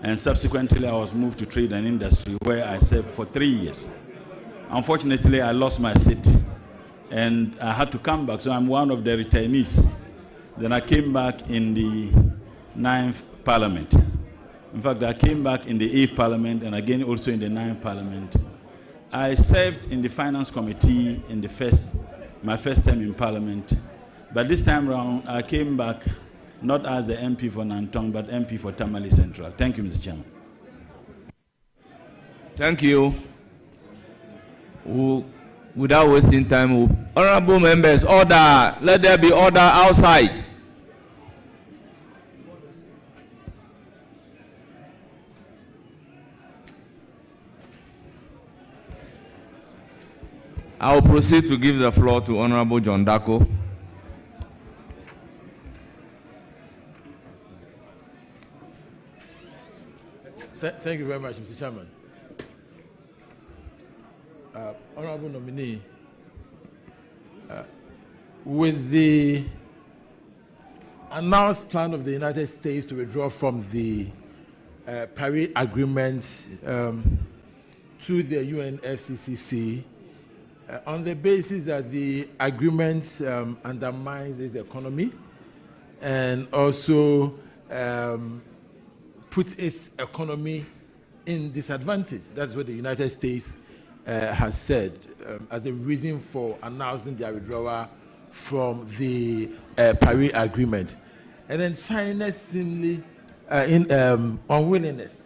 And subsequently, I was moved to Trade and Industry, where I served for 3 years. Unfortunately, I lost my seat, and I had to come back, so I'm one of the returnees. Then I came back in the 9th Parliament. In fact, I came back in the 8th Parliament and again also in the 9th Parliament. I served in the Finance Committee in my first term in Parliament. But this time around, I came back not as the MP for Nantong, but MP for Tamale Central. Thank you, Mr. Chairman. Thank you. We'll without wasting time, honorable members, order. Let there be order outside. I will proceed to give the floor to Honorable John Dako. Thank you very much, Mr. Chairman. Honorable Nominee, with the announced plan of the United States to withdraw from the Paris Agreement to the UNFCCC, on the basis that the agreement undermines its economy and also puts its economy in disadvantage. That's what the United States has said as a reason for announcing their withdrawal from the Paris Agreement. And then China's seemingly unwillingness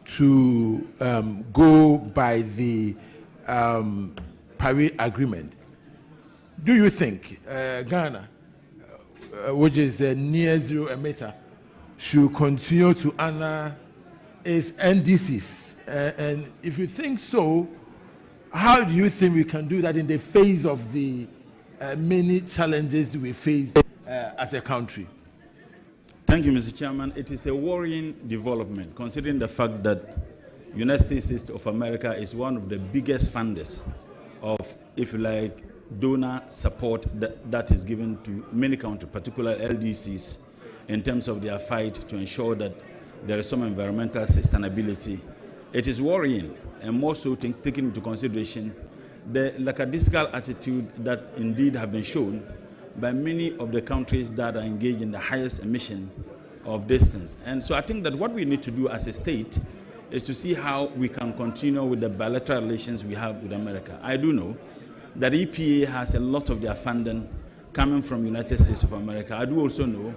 to go by the Paris Agreement. Do you think Ghana, which is a near zero emitter, should continue to honor its NDCs? And if you think so, how do you think we can do that in the face of the many challenges we face as a country? Thank you, Mr. Chairman. It is a worrying development, considering the fact that United States of America is one of the biggest funders of, if you like, donor support that is given to many countries, particularly LDCs, in terms of their fight to ensure that there is some environmental sustainability. It is worrying, and more so taking into consideration the lackadaisical attitude that indeed have been shown by many of the countries that are engaged in the highest emission of distance. And so I think that what we need to do as a state is to see how we can continue with the bilateral relations we have with America. I do know that EPA has a lot of their funding coming from United States of America. I do also know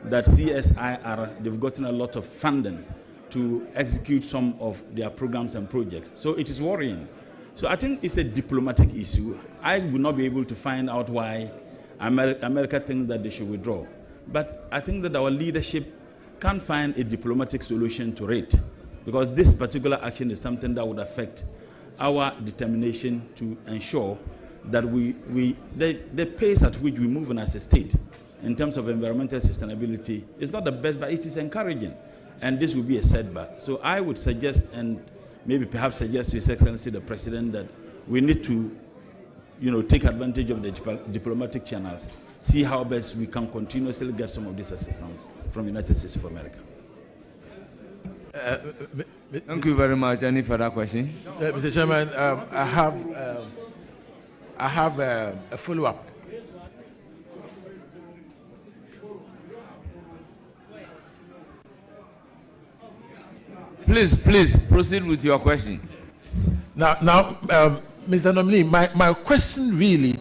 that CSIR, they've gotten a lot of funding to execute some of their programs and projects. So it is worrying. So I think it's a diplomatic issue. I would not be able to find out why America thinks that they should withdraw. But I think that our leadership can find a diplomatic solution to it, because this particular action is something that would affect our determination to ensure that the pace at which we move in as a state in terms of environmental sustainability is not the best, but it is encouraging. And this will be a setback. So I would suggest, and maybe perhaps suggest to His Excellency the President, that we need to take advantage of the diplomatic channels, see how best we can continuously get some of this assistance from the United States of America. Thank you very much. Any further question? Mr. Chairman, I have a follow-up. Please proceed with your question. Now, Mr. Nominee, my question really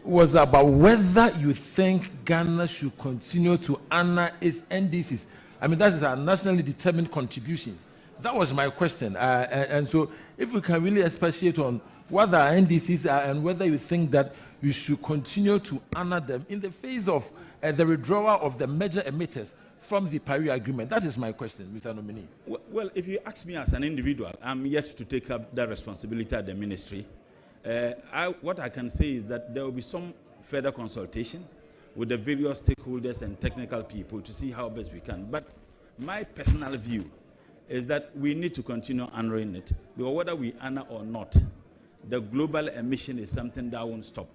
was about whether you think Ghana should continue to honor its NDCs. I mean, that is our nationally determined contributions. That was my question. And so if we can really expatiate on what our NDCs are and whether you think that we should continue to honor them in the face of the withdrawal of the major emitters from the Paris Agreement. That is my question, Mr. Nominee. Well, if you ask me as an individual, I'm yet to take up that responsibility at the ministry. What I can say is that there will be some further consultation with the various stakeholders and technical people to see how best we can. But my personal view is that we need to continue honoring it, because whether we honor or not, the global emission is something that won't stop.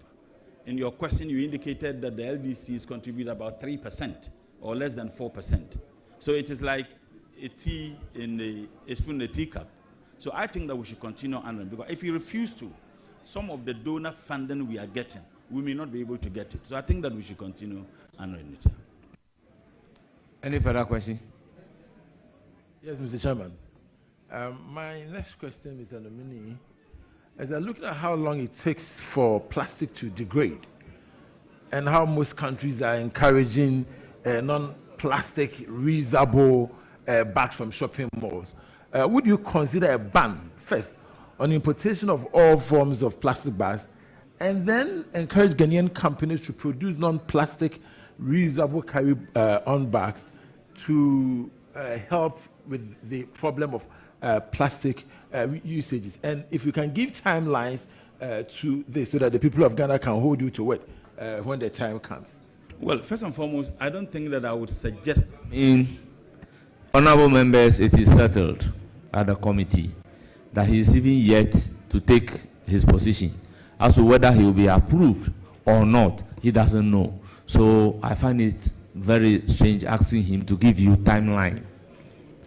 In your question, you indicated that the LDCs contribute about 3% or less than 4%. So it is like a tea in a spoon in a teacup. So I think that we should continue honoring, because if you refuse to, some of the donor funding we are getting, we may not be able to get it. So I think that we should continue honoring it. Any further question? Yes, Mr. Chairman. My next question, Mr. Nominee, is that looking at how long it takes for plastic to degrade and how most countries are encouraging non-plastic reusable bags from shopping malls, would you consider a ban, first, on importation of all forms of plastic bags, and then encourage Ghanaian companies to produce non-plastic reusable carry-on bags to help with the problem of plastic usages. And if you can give timelines to this so that the people of Ghana can hold you to it when the time comes. Well, first and foremost, I don't think that I would suggest. Honorable members, it is settled at the committee that he is even yet to take his position. As to whether he will be approved or not, he doesn't know. So I find it very strange asking him to give you timeline.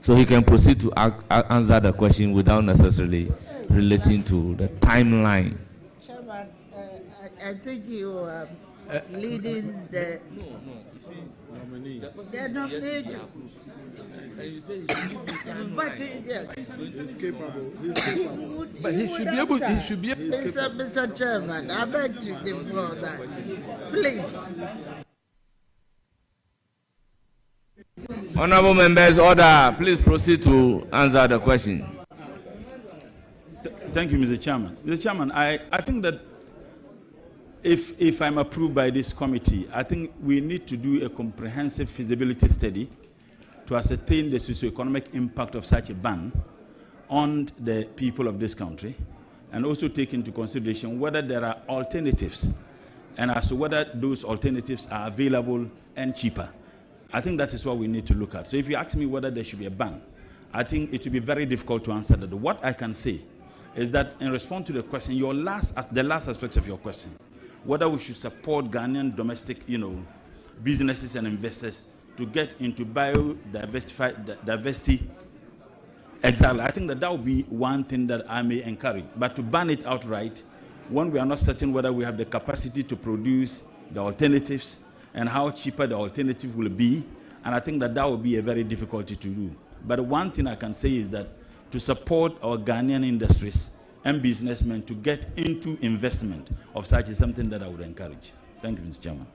So he can proceed to answer the question without necessarily relating to the timeline. Chairman, I think you are leading the nominee. The nominee. But yes. But he should be able. He should be able. Mr. Chairman, I beg to deplore that. Please. Honorable members, order. Please proceed to answer the question. Thank you, Mr. Chairman. Mr. Chairman, I think that if I'm approved by this committee, I think we need to do a comprehensive feasibility study to ascertain the socio-economic impact of such a ban on the people of this country, and also take into consideration whether there are alternatives, and as to whether those alternatives are available and cheaper. I think that is what we need to look at. So if you ask me whether there should be a ban, I think it will be very difficult to answer that. What I can say is that in response to the question, the last aspect of your question, whether we should support Ghanaian domestic, businesses and investors to get into biodiversity. Exactly. I think that would be one thing that I may encourage. But to ban it outright, when we are not certain whether we have the capacity to produce the alternatives and how cheaper the alternative will be, and I think that would be a very difficulty to do. But one thing I can say is that to support our Ghanaian industries and businessmen to get into investment of such is something that I would encourage. Thank you, Mr. Chairman.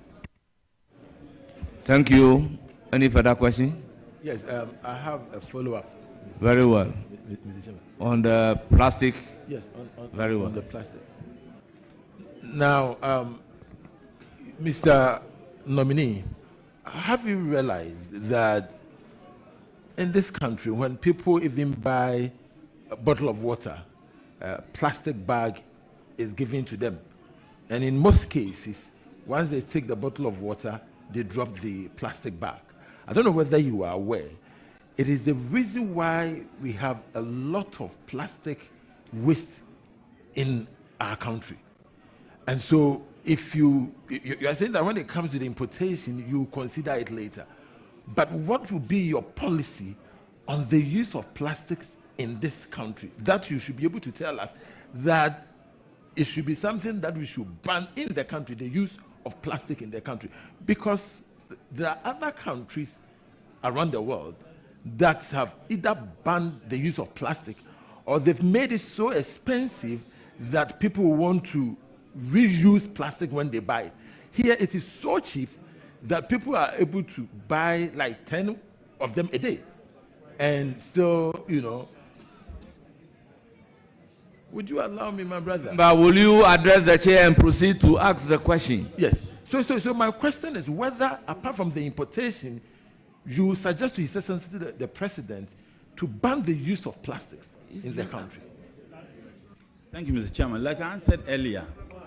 Thank you. Any further question? Yes, I have a follow-up. Very well. Mr. Chairman. On the plastic? Yes, very well. On the plastic. Now, Mr. Nominee, have you realized that in this country, when people even buy a bottle of water, a plastic bag is given to them, and in most cases, once they take the bottle of water, they drop the plastic bag. I don't know whether you are aware. It is the reason why we have a lot of plastic waste in our country. And so if you are saying that when it comes to the importation, you consider it later. But what would be your policy on the use of plastics in this country? That you should be able to tell us that it should be something that we should ban in the country, the use of plastic in the country. Because there are other countries around the world that have either banned the use of plastic or they've made it so expensive that people want to reuse plastic when they buy it. Here it is so cheap that people are able to buy like 10 of them a day. And so, would you allow me, my brother? But will you address the chair and proceed to ask the question? Yes. So my question is whether, apart from the importation, you suggest to His Excellency the President to ban the use of plastics in the country. Thank you, Mr. Chairman. Like I answered earlier,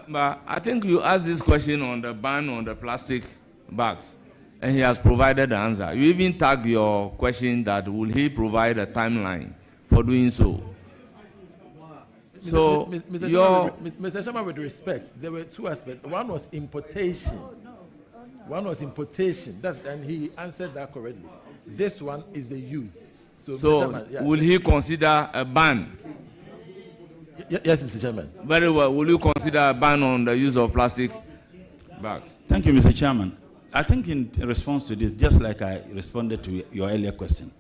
but I think you asked this question on the ban on the plastic bags, and he has provided the answer. You even tagged your question that will he provide a timeline for doing so. So, Mr. Chairman, with respect, there were two aspects. One was importation. One was importation. And he answered that correctly. This one is the use. So Chairman, will he consider a ban? Yes, Mr. Chairman. Very well. Will you consider a ban on the use of plastic bags? Thank you, Mr. Chairman. I think in response to this, just like I responded to your earlier question,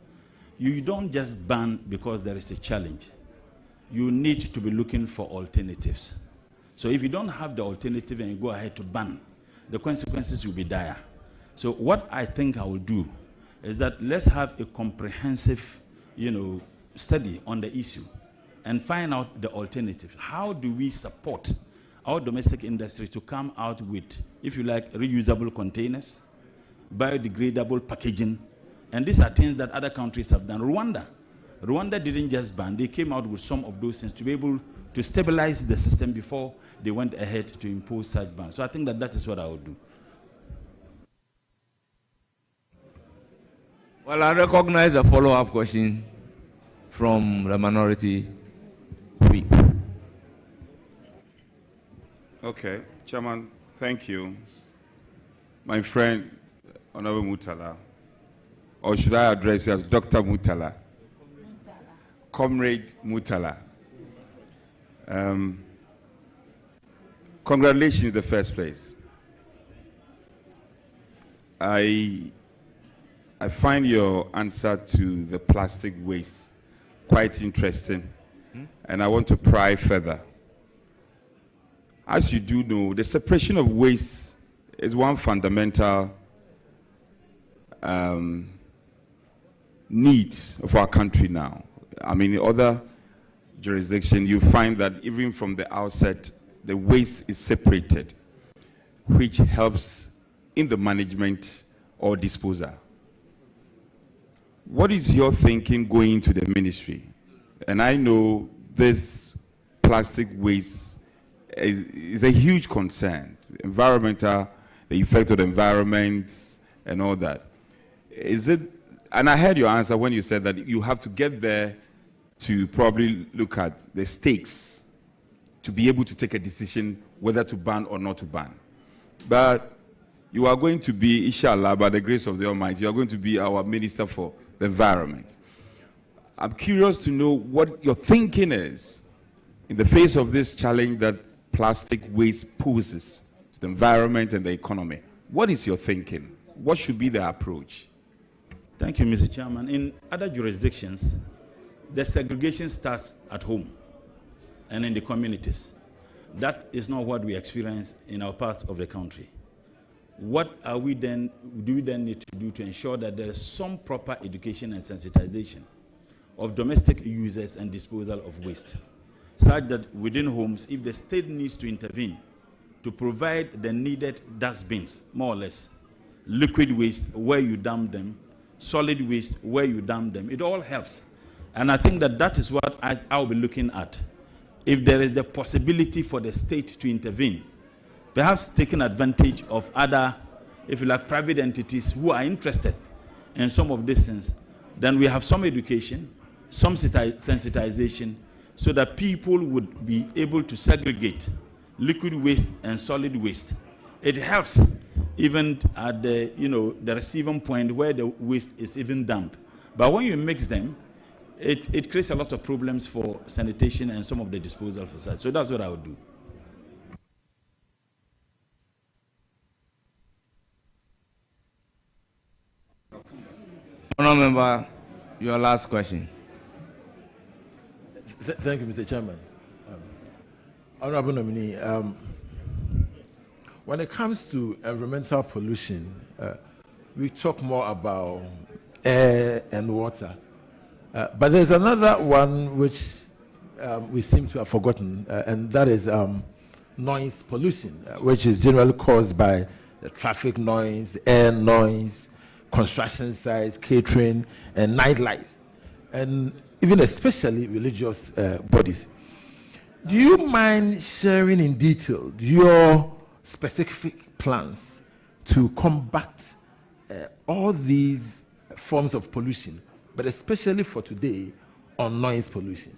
you don't just ban because there is a challenge. You need to be looking for alternatives. So if you don't have the alternative and you go ahead to ban, the consequences will be dire. So what I think I will do is that let's have a comprehensive, study on the issue and find out the alternative. How do we support our domestic industry to come out with, if you like, reusable containers, biodegradable packaging, and these are things that other countries have done. Rwanda didn't just ban, they came out with some of those things to be able to stabilize the system before they went ahead to impose such bans. So I think that is what I would do. Well, I recognize a follow-up question from the minority whip. Okay, Chairman, thank you. My friend, Honorable Mutala, or should I address you as Dr. Mutala? Comrade Mutala. Congratulations in the first place. I find your answer to the plastic waste quite interesting, and I want to pry further. As you do know, the separation of waste is one fundamental need of our country now. I mean, in other jurisdictions, you find that even from the outset, the waste is separated, which helps in the management or disposal. What is your thinking going into the ministry? And I know this plastic waste is a huge concern, environmental, the effect of the environment and all that. Is it, and I heard your answer when you said that you have to get there to probably look at the stakes to be able to take a decision whether to ban or not to ban. But you are going to be, inshallah, by the grace of the Almighty, you are going to be our Minister for the Environment. I'm curious to know what your thinking is in the face of this challenge that plastic waste poses to the environment and the economy. What is your thinking? What should be the approach? Thank you, Mr. Chairman. In other jurisdictions, the segregation starts at home and in the communities. That is not what we experience in our part of the country. What are we then, do we then need to do to ensure that there is some proper education and sensitization of domestic users and disposal of waste, such that within homes, if the state needs to intervene to provide the needed dustbins, more or less, liquid waste where you dump them, solid waste where you dump them, it all helps. And I think that that is what I'll be looking at. If there is the possibility for the state to intervene, perhaps taking advantage of other, if you like, private entities who are interested in some of these things, then we have some education, some sensitization, so that people would be able to segregate liquid waste and solid waste. It helps even at the, the receiving point where the waste is even dumped. But when you mix them, it creates a lot of problems for sanitation and some of the disposal for such. So that's what I would do. Honourable Member, your last question. Thank you, Mr. Chairman. Honourable Nominee, when it comes to environmental pollution, we talk more about air and water. But there's another one which we seem to have forgotten, and that is noise pollution, which is generally caused by the traffic noise, air noise, construction sites, catering, and nightlife, and even especially religious bodies. Do you mind sharing in detail your specific plans to combat all these forms of pollution, but especially for today on noise pollution?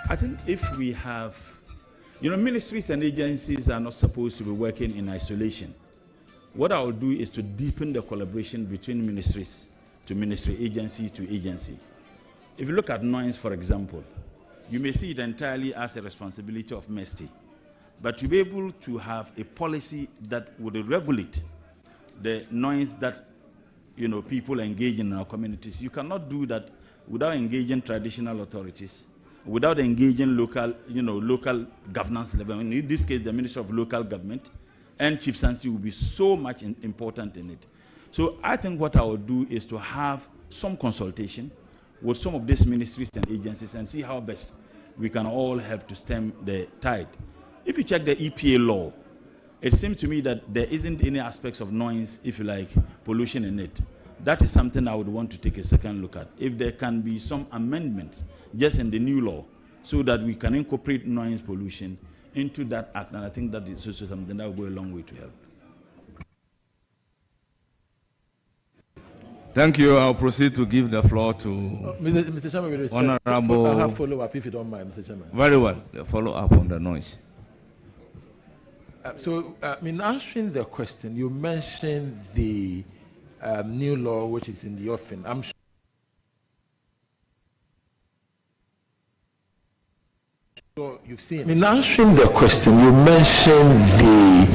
I think if we have, ministries and agencies are not supposed to be working in isolation. What I will do is to deepen the collaboration between ministries to ministry, agency to agency. If you look at noise, for example, you may see it entirely as a responsibility of MESTI. But to be able to have a policy that would regulate the noise that people engage in our communities, you cannot do that without engaging traditional authorities, without engaging local governance level. In this case, the Ministry of Local Government and Chief Sansi will be so much important in it. So I think what I will do is to have some consultation with some of these ministries and agencies and see how best we can all help to stem the tide. If you check the EPA law, it seems to me that there isn't any aspects of noise, if you like, pollution in it. That is something I would want to take a second look at. If there can be some amendments just in the new law so that we can incorporate noise pollution into that act, and I think that is also something that will go a long way to help. Thank you. I'll proceed to give the floor to Mr. Chairman, with respect, Honorable. I'll have follow-up if you don't mind, Mr. Chairman. Very well. The follow-up on the noise. In answering the question, you mentioned the new law which is in the offing. I'm sure you've seen it. In answering the question, you mentioned the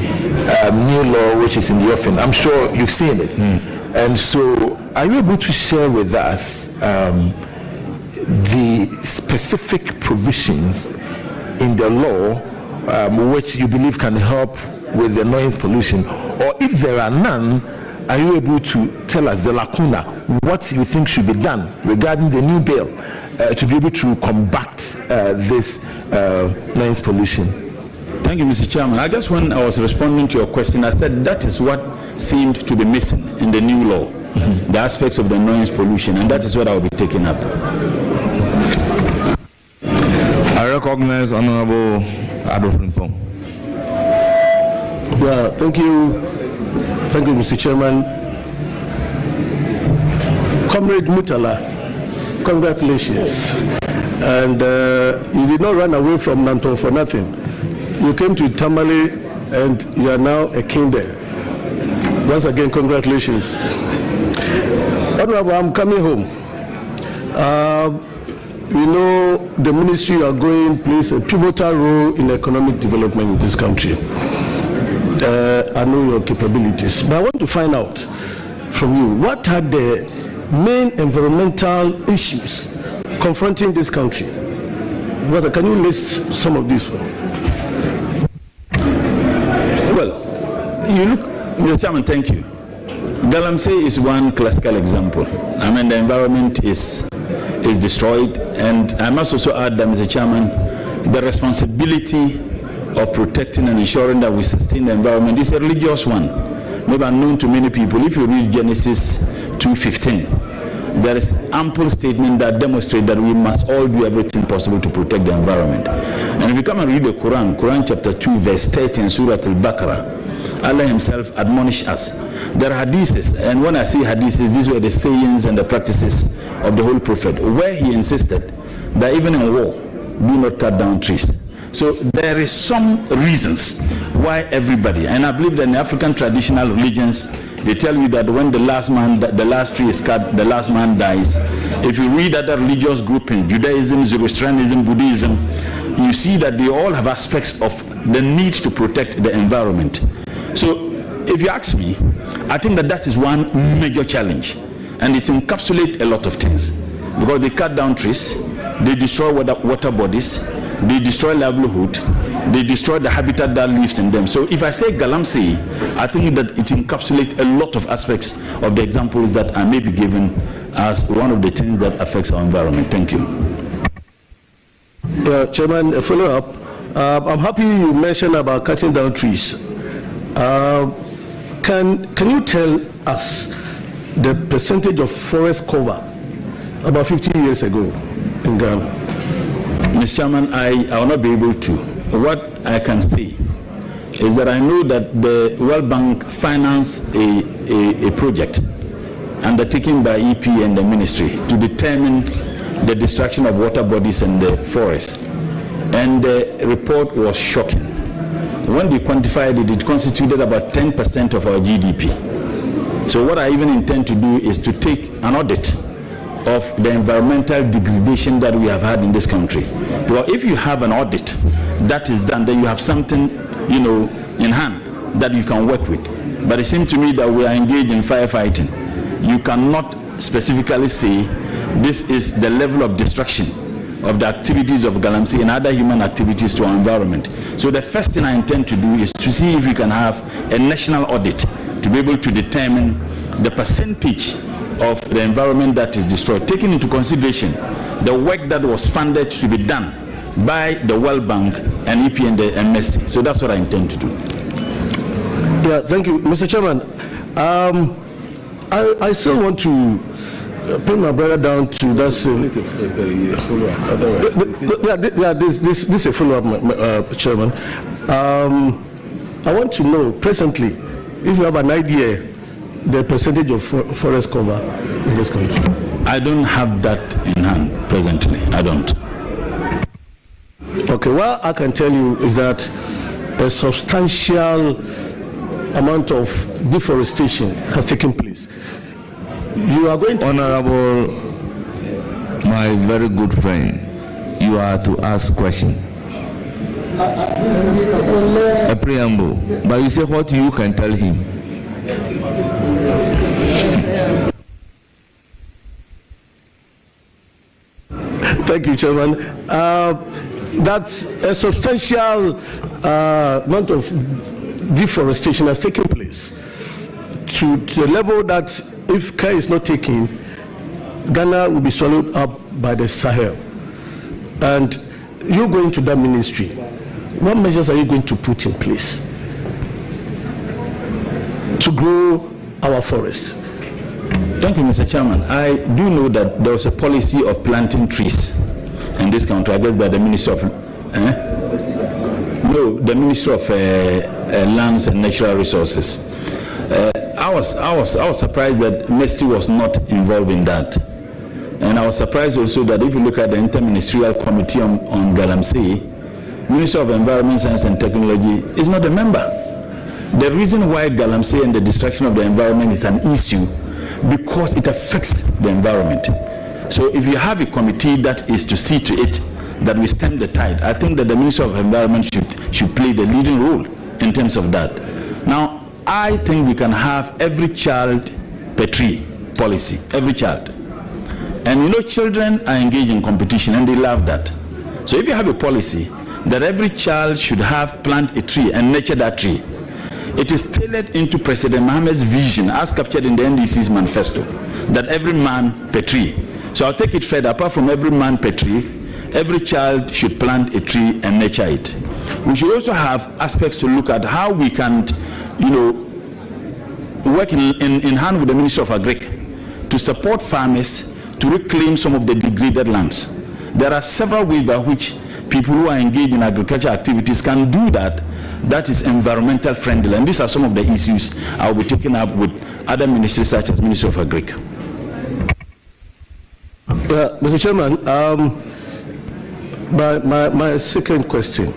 new law which is in the offing. I'm sure you've seen it. And so, are you able to share with us the specific provisions in the law which you believe can help with the noise pollution? Or if there are none, are you able to tell us the lacuna, what you think should be done regarding the new bill to be able to combat this noise pollution? Thank you, Mr. Chairman. I just, when I was responding to your question, I said that is what seemed to be missing in the new law, the aspects of the noise pollution, and that is what I will be taking up. I recognize Honorable Adolfo. Yeah, thank you, Mr. Chairman. Comrade Mutala, congratulations. And you did not run away from Nanton for nothing. You came to Tamale and you are now a king there. Once again, congratulations. Honorable, I'm coming home. We know the ministry you are going plays a pivotal role in economic development in this country. I know your capabilities, but I want to find out from you, what are the main environmental issues confronting this country? Brother, can you list some of these for me? Well, you look, Mr. Chairman, thank you. Galamsey is one classical example. I mean, the environment is destroyed, and I must also add that, Mr. Chairman, the responsibility of protecting and ensuring that we sustain the environment is a religious one, maybe unknown to many people. If you read Genesis 2:15, there is ample statement that demonstrate that we must all do everything possible to protect the environment. And if you come and read the Quran chapter 2, verse 30 in Surah Al-Baqarah, Allah himself admonished us. There are hadiths, and when I say hadiths, these were the sayings and the practices of the Holy Prophet, where he insisted that even in war, do not cut down trees. So there is some reasons why everybody, and I believe that in African traditional religions, they tell you that when the last tree is cut, the last man dies. If you read other religious groupings, Judaism, Zoroastrianism, Buddhism, you see that they all have aspects of the need to protect the environment. So if you ask me, I think that is one major challenge, and it encapsulates a lot of things, because they cut down trees, they destroy water bodies, they destroy livelihood, they destroy the habitat that lives in them. So if I say galamsey, I think that it encapsulates a lot of aspects of the examples that I may be given as one of the things that affects our environment. Thank you. Chairman, a follow-up. I'm happy you mentioned about cutting down trees. Can you tell us the percentage of forest cover about 50 years ago in Ghana? Mr. Chairman, I will not be able to. What I can say is that I know that the World Bank financed a project undertaken by EP and the ministry to determine the destruction of water bodies in the forest. And the report was shocking. When they quantified it, it constituted about 10% of our GDP. So what I even intend to do is to take an audit of the environmental degradation that we have had in this country. Well, if you have an audit that is done, then you have something, in hand that you can work with. But it seems to me that we are engaged in firefighting. You cannot specifically say this is the level of destruction of the activities of galamsey and other human activities to our environment. So the first thing I intend to do is to see if we can have a national audit to be able to determine the percentage of the environment that is destroyed, taking into consideration the work that was funded to be done by the World Bank and EP and the MSC. So that's what I intend to do. Yeah, thank you, Mr. Chairman. I still want to bring my brother down to that same. This is a follow-up, Chairman. I want to know presently if you have an idea the percentage of forest cover in this country. I don't have that in hand presently. I don't. Okay, what I can tell you is that a substantial amount of deforestation has taken place. You are going to... Honorable, my very good friend, you are to ask question. A preamble, but you say what you can tell him. Thank you, Chairman. That a substantial amount of deforestation has taken place to the level that if care is not taken, Ghana will be swallowed up by the Sahel. And you go into that ministry, what measures are you going to put in place to grow our forest? Thank you, Mr. Chairman. I do know that there was a policy of planting trees in this country, I guess by the Ministry of the Ministry of Lands and Natural Resources. I was surprised that Mesty was not involved in that, and I was surprised also that if you look at the Interministerial Committee on Galamsey, Ministry of Environment, Science and Technology is not a member. The reason why Galamsey and the destruction of the environment is an issue because it affects the environment. So if you have a committee that is to see to it that we stem the tide, I think that the Ministry of Environment should play the leading role in terms of that. Now, I think we can have every child per tree policy, every child. And you know, children are engaged in competition and they love that. So if you have a policy that every child should have plant a tree and nurture that tree, it is tailored into President Mohammed's vision as captured in the NDC's manifesto, that every man per tree. So I'll take it further. Apart from every man per tree, every child should plant a tree and nurture it. We should also have aspects to look at how we can, work in hand with the Ministry of Agric to support farmers to reclaim some of the degraded lands. There are several ways by which people who are engaged in agriculture activities can do that. That is environmental friendly, and these are some of the issues I will be taking up with other ministries such as Ministry of Agric. Mr. Chairman, my second question.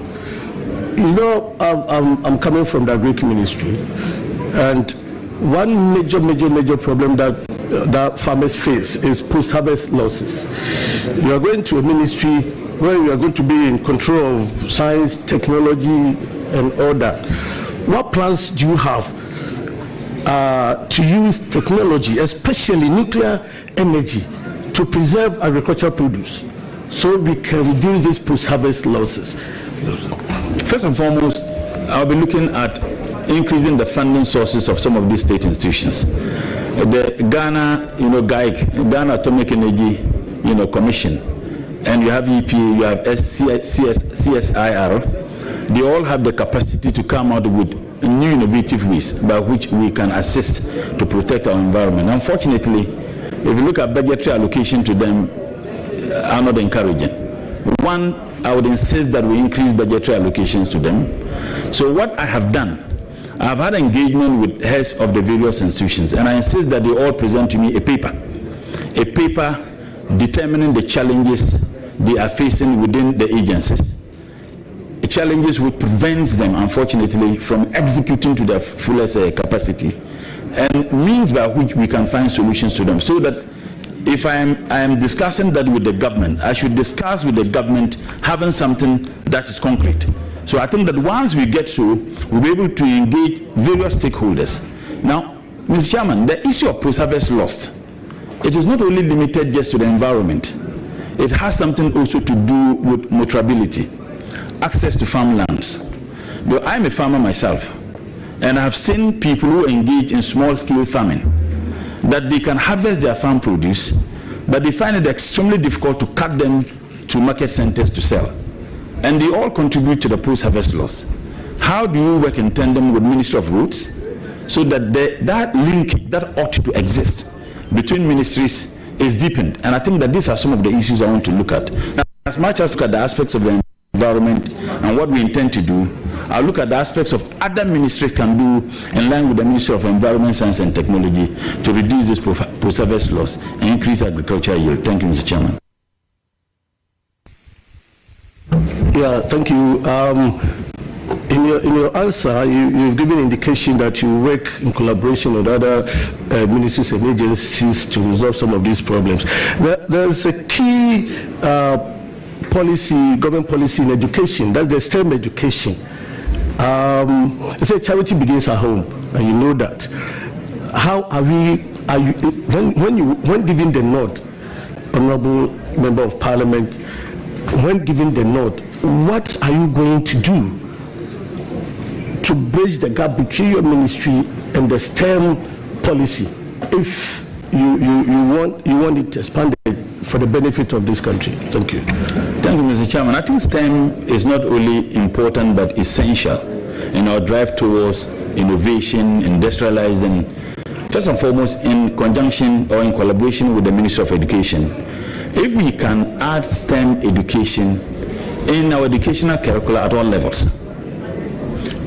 You know, I'm coming from the Agric Ministry, and one major problem that farmers face is post-harvest losses. You are going to a ministry where you are going to be in control of science, technology, and all that. What plans do you have to use technology, especially nuclear energy, to preserve agricultural produce so we can reduce these post-harvest losses? First and foremost, I'll be looking at increasing the funding sources of some of these state institutions. The Ghana, Ghana Atomic Energy, Commission, and you have EPA, you have CSIR. They all have the capacity to come out with new innovative ways by which we can assist to protect our environment. Unfortunately, if you look at budgetary allocation to them, are not encouraging. One, I would insist that we increase budgetary allocations to them. So what I have done, I have had engagement with heads of the various institutions, and I insist that they all present to me a paper determining the challenges they are facing within the agencies. Challenges which prevents them, unfortunately, from executing to their fullest capacity, and means by which we can find solutions to them. So that if I am discussing that with the government, I should discuss with the government having something that is concrete. So I think that once we get through, we'll be able to engage various stakeholders. Now, Mr. Chairman, the issue of post-harvest loss, it is not only limited just to the environment. It has something also to do with motorability, access to farmlands. But I'm a farmer myself, and I've seen people who engage in small-scale farming, that they can harvest their farm produce, but they find it extremely difficult to cut them to market centers to sell. and they all contribute to the post-harvest loss. How do you work in tandem with Ministry of Roads so that that link that ought to exist between ministries is deepened? And I think that these are some of the issues I want to look at. Now, as much as look at the aspects of the environment and what we intend to do, I'll look at the aspects of other ministries can do in line with the Ministry of Environment, Science and Technology to reduce this post-harvest loss and increase agricultural yield. Thank you, Mr. Chairman. Yeah, thank you. In your answer, you've given indication that you work in collaboration with other ministries and agencies to resolve some of these problems. There's a key policy, government policy in education, that's the STEM education. They say charity begins at home, and you know that. How when giving the nod, Honorable Member of Parliament, when giving the nod, what are you going to do to bridge the gap between your ministry and the STEM policy, if you want it expanded for the benefit of this country? Thank you. Thank you, Mr. Chairman. I think STEM is not only important but essential in our drive towards innovation, industrializing, first and foremost in conjunction or in collaboration with the Ministry of Education. If we can add STEM education in our educational curricula at all levels,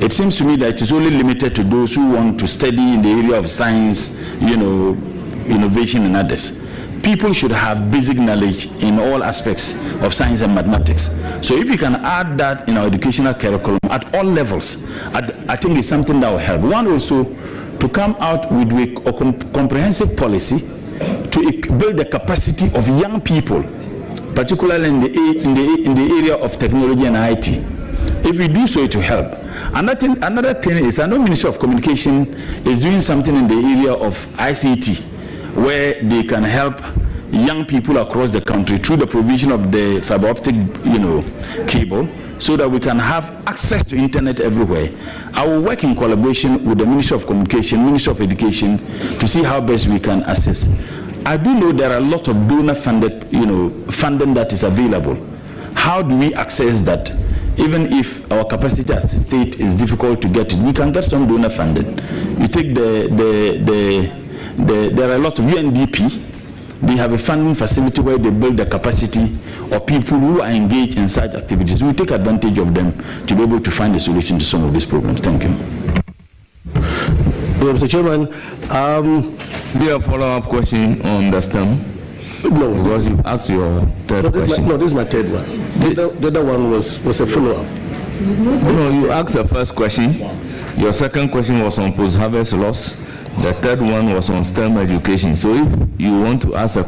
it seems to me that it is only limited to those who want to study in the area of science, innovation and others. People should have basic knowledge in all aspects of science and mathematics. So if we can add that in our educational curriculum at all levels, I think it's something that will help. One, also to come out with a comprehensive policy to build the capacity of young people, particularly in the area of technology and IT. If we do so, it will help. Another thing is, I know Ministry of Communication is doing something in the area of ICT, where they can help young people across the country through the provision of the fiber optic, cable, so that we can have access to internet everywhere. I will work in collaboration with the Ministry of Communication, Ministry of Education, to see how best we can assist. I do know there are a lot of donor-funded, funding that is available. How do we access that? Even if our capacity as a state is difficult to get it, we can get some donor funding. You take there are a lot of UNDP. They have a funding facility where they build the capacity of people who are engaged in such activities. We take advantage of them to be able to find a solution to some of these problems. Thank you. Mr. Chairman, do you have a follow-up question on the STEM? No. Because you asked your third question. This is my third one. The other one was a follow-up. No, you asked the first question. Your second question was on post-harvest loss. The third one was on STEM education. So if you want to ask a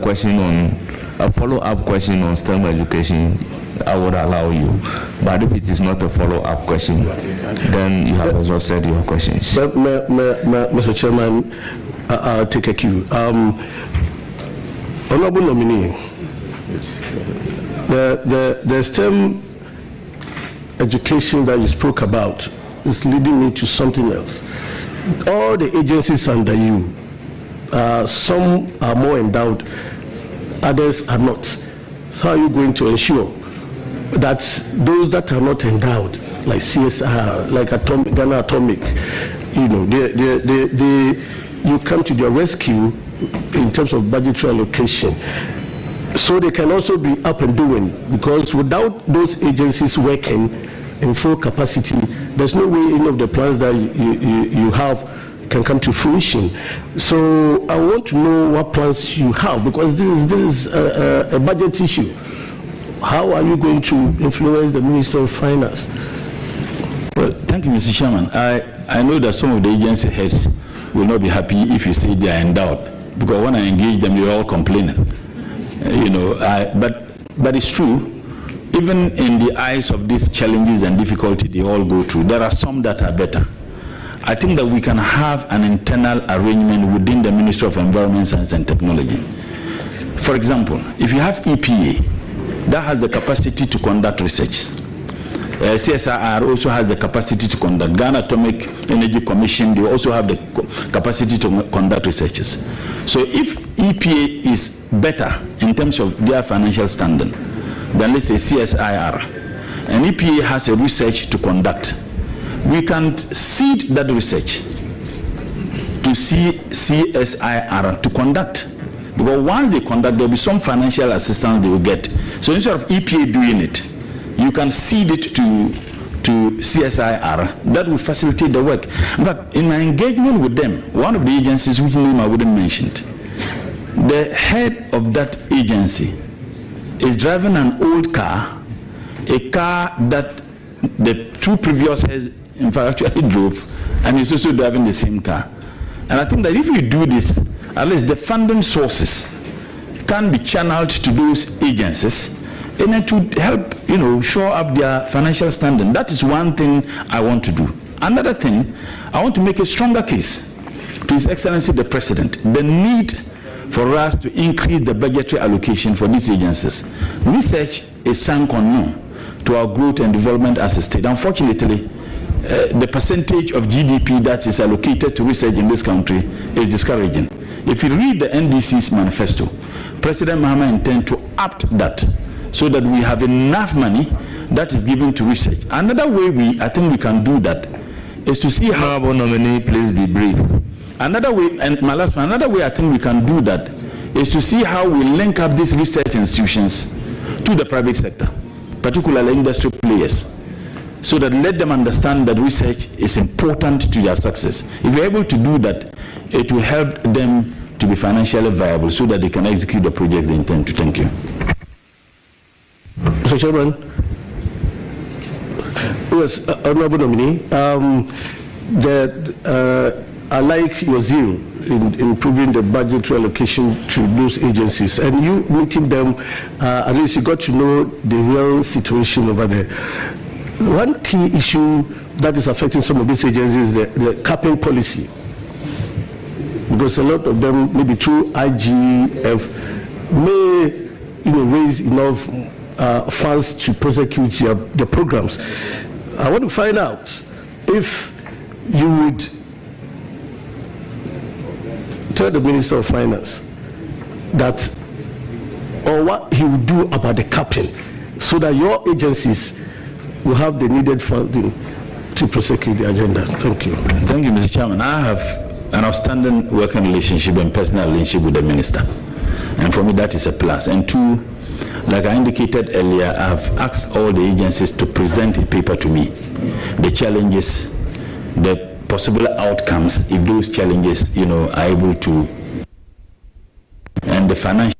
follow-up question on STEM education, I would allow you. But if it is not a follow-up question, then you have exhausted your questions. Mr. Chairman, I'll take a cue. Honorable Nominee, the STEM education that you spoke about is leading me to something else. All the agencies under you, some are more endowed, others are not. So how are you going to ensure that those that are not endowed, like CSR, like Ghana Atomic, you come to their rescue in terms of budgetary allocation, so they can also be up and doing? Because without those agencies working in full capacity, there's no way any of the plans that you have can come to fruition. So I want to know what plans you have, because this is a budget issue. How are you going to influence the Minister of Finance? Well, thank you, Mr. Chairman. I know that some of the agency heads will not be happy if you say they are endowed, because when I engage them, they're all complaining. But it's true. Even in the eyes of these challenges and difficulty they all go through, there are some that are better. I think that we can have an internal arrangement within the Ministry of Environment, Science and Technology. For example, if you have EPA, that has the capacity to conduct research. CSIR also has the capacity to conduct. Ghana Atomic Energy Commission, they also have the capacity to conduct researches. So if EPA is better in terms of their financial standing than, let's say, CSIR, and EPA has a research to conduct, we can seed that research to CSIR to conduct. Because once they conduct, there will be some financial assistance they will get. So instead of EPA doing it, you can seed it to CSIR. That will facilitate the work. In fact, in my engagement with them, one of the agencies, which name I wouldn't mention, the head of that agency is driving an old car, a car that the two previous heads, in fact, actually drove, and he's also driving the same car. And I think that if you do this, at least the funding sources can be channeled to those agencies, and then to help, shore up their financial standing. That is one thing I want to do. Another thing, I want to make a stronger case to His Excellency the President, the need for us to increase the budgetary allocation for these agencies. Research is sunk unknown to our growth and development as a state. Unfortunately, the percentage of GDP that is allocated to research in this country is discouraging. If you read the NDC's manifesto, President Mahama intends to up that so that we have enough money that is given to research. Another way I think we can do that is to see how... Honorable nominee, please be brief. Another way, and my last one, another way I think we can do that is to see how we link up these research institutions to the private sector, particularly industry players, so that let them understand that research is important to their success. If you're able to do that, it will help them to be financially viable so that they can execute the projects they intend to. Thank you. Mr. Chairman, yes, Honorable Nominee, I like your zeal in improving the budgetary allocation to those agencies, and you meeting them, at least you got to know the real situation over there. One key issue that is affecting some of these agencies is the capping policy, because a lot of them, maybe through IGF, may raise enough funds to prosecute the programs. I want to find out if you would tell the Minister of Finance that, or what he would do about the capping, so that your agencies will have the needed funding to prosecute the agenda. Thank you. Thank you, Mr. Chairman. I have an outstanding working relationship and personal relationship with the Minister, and for me that is a plus. And two, like I indicated earlier, I have asked all the agencies to present a paper to me, the challenges, the possible outcomes if those challenges, are able to, and the financial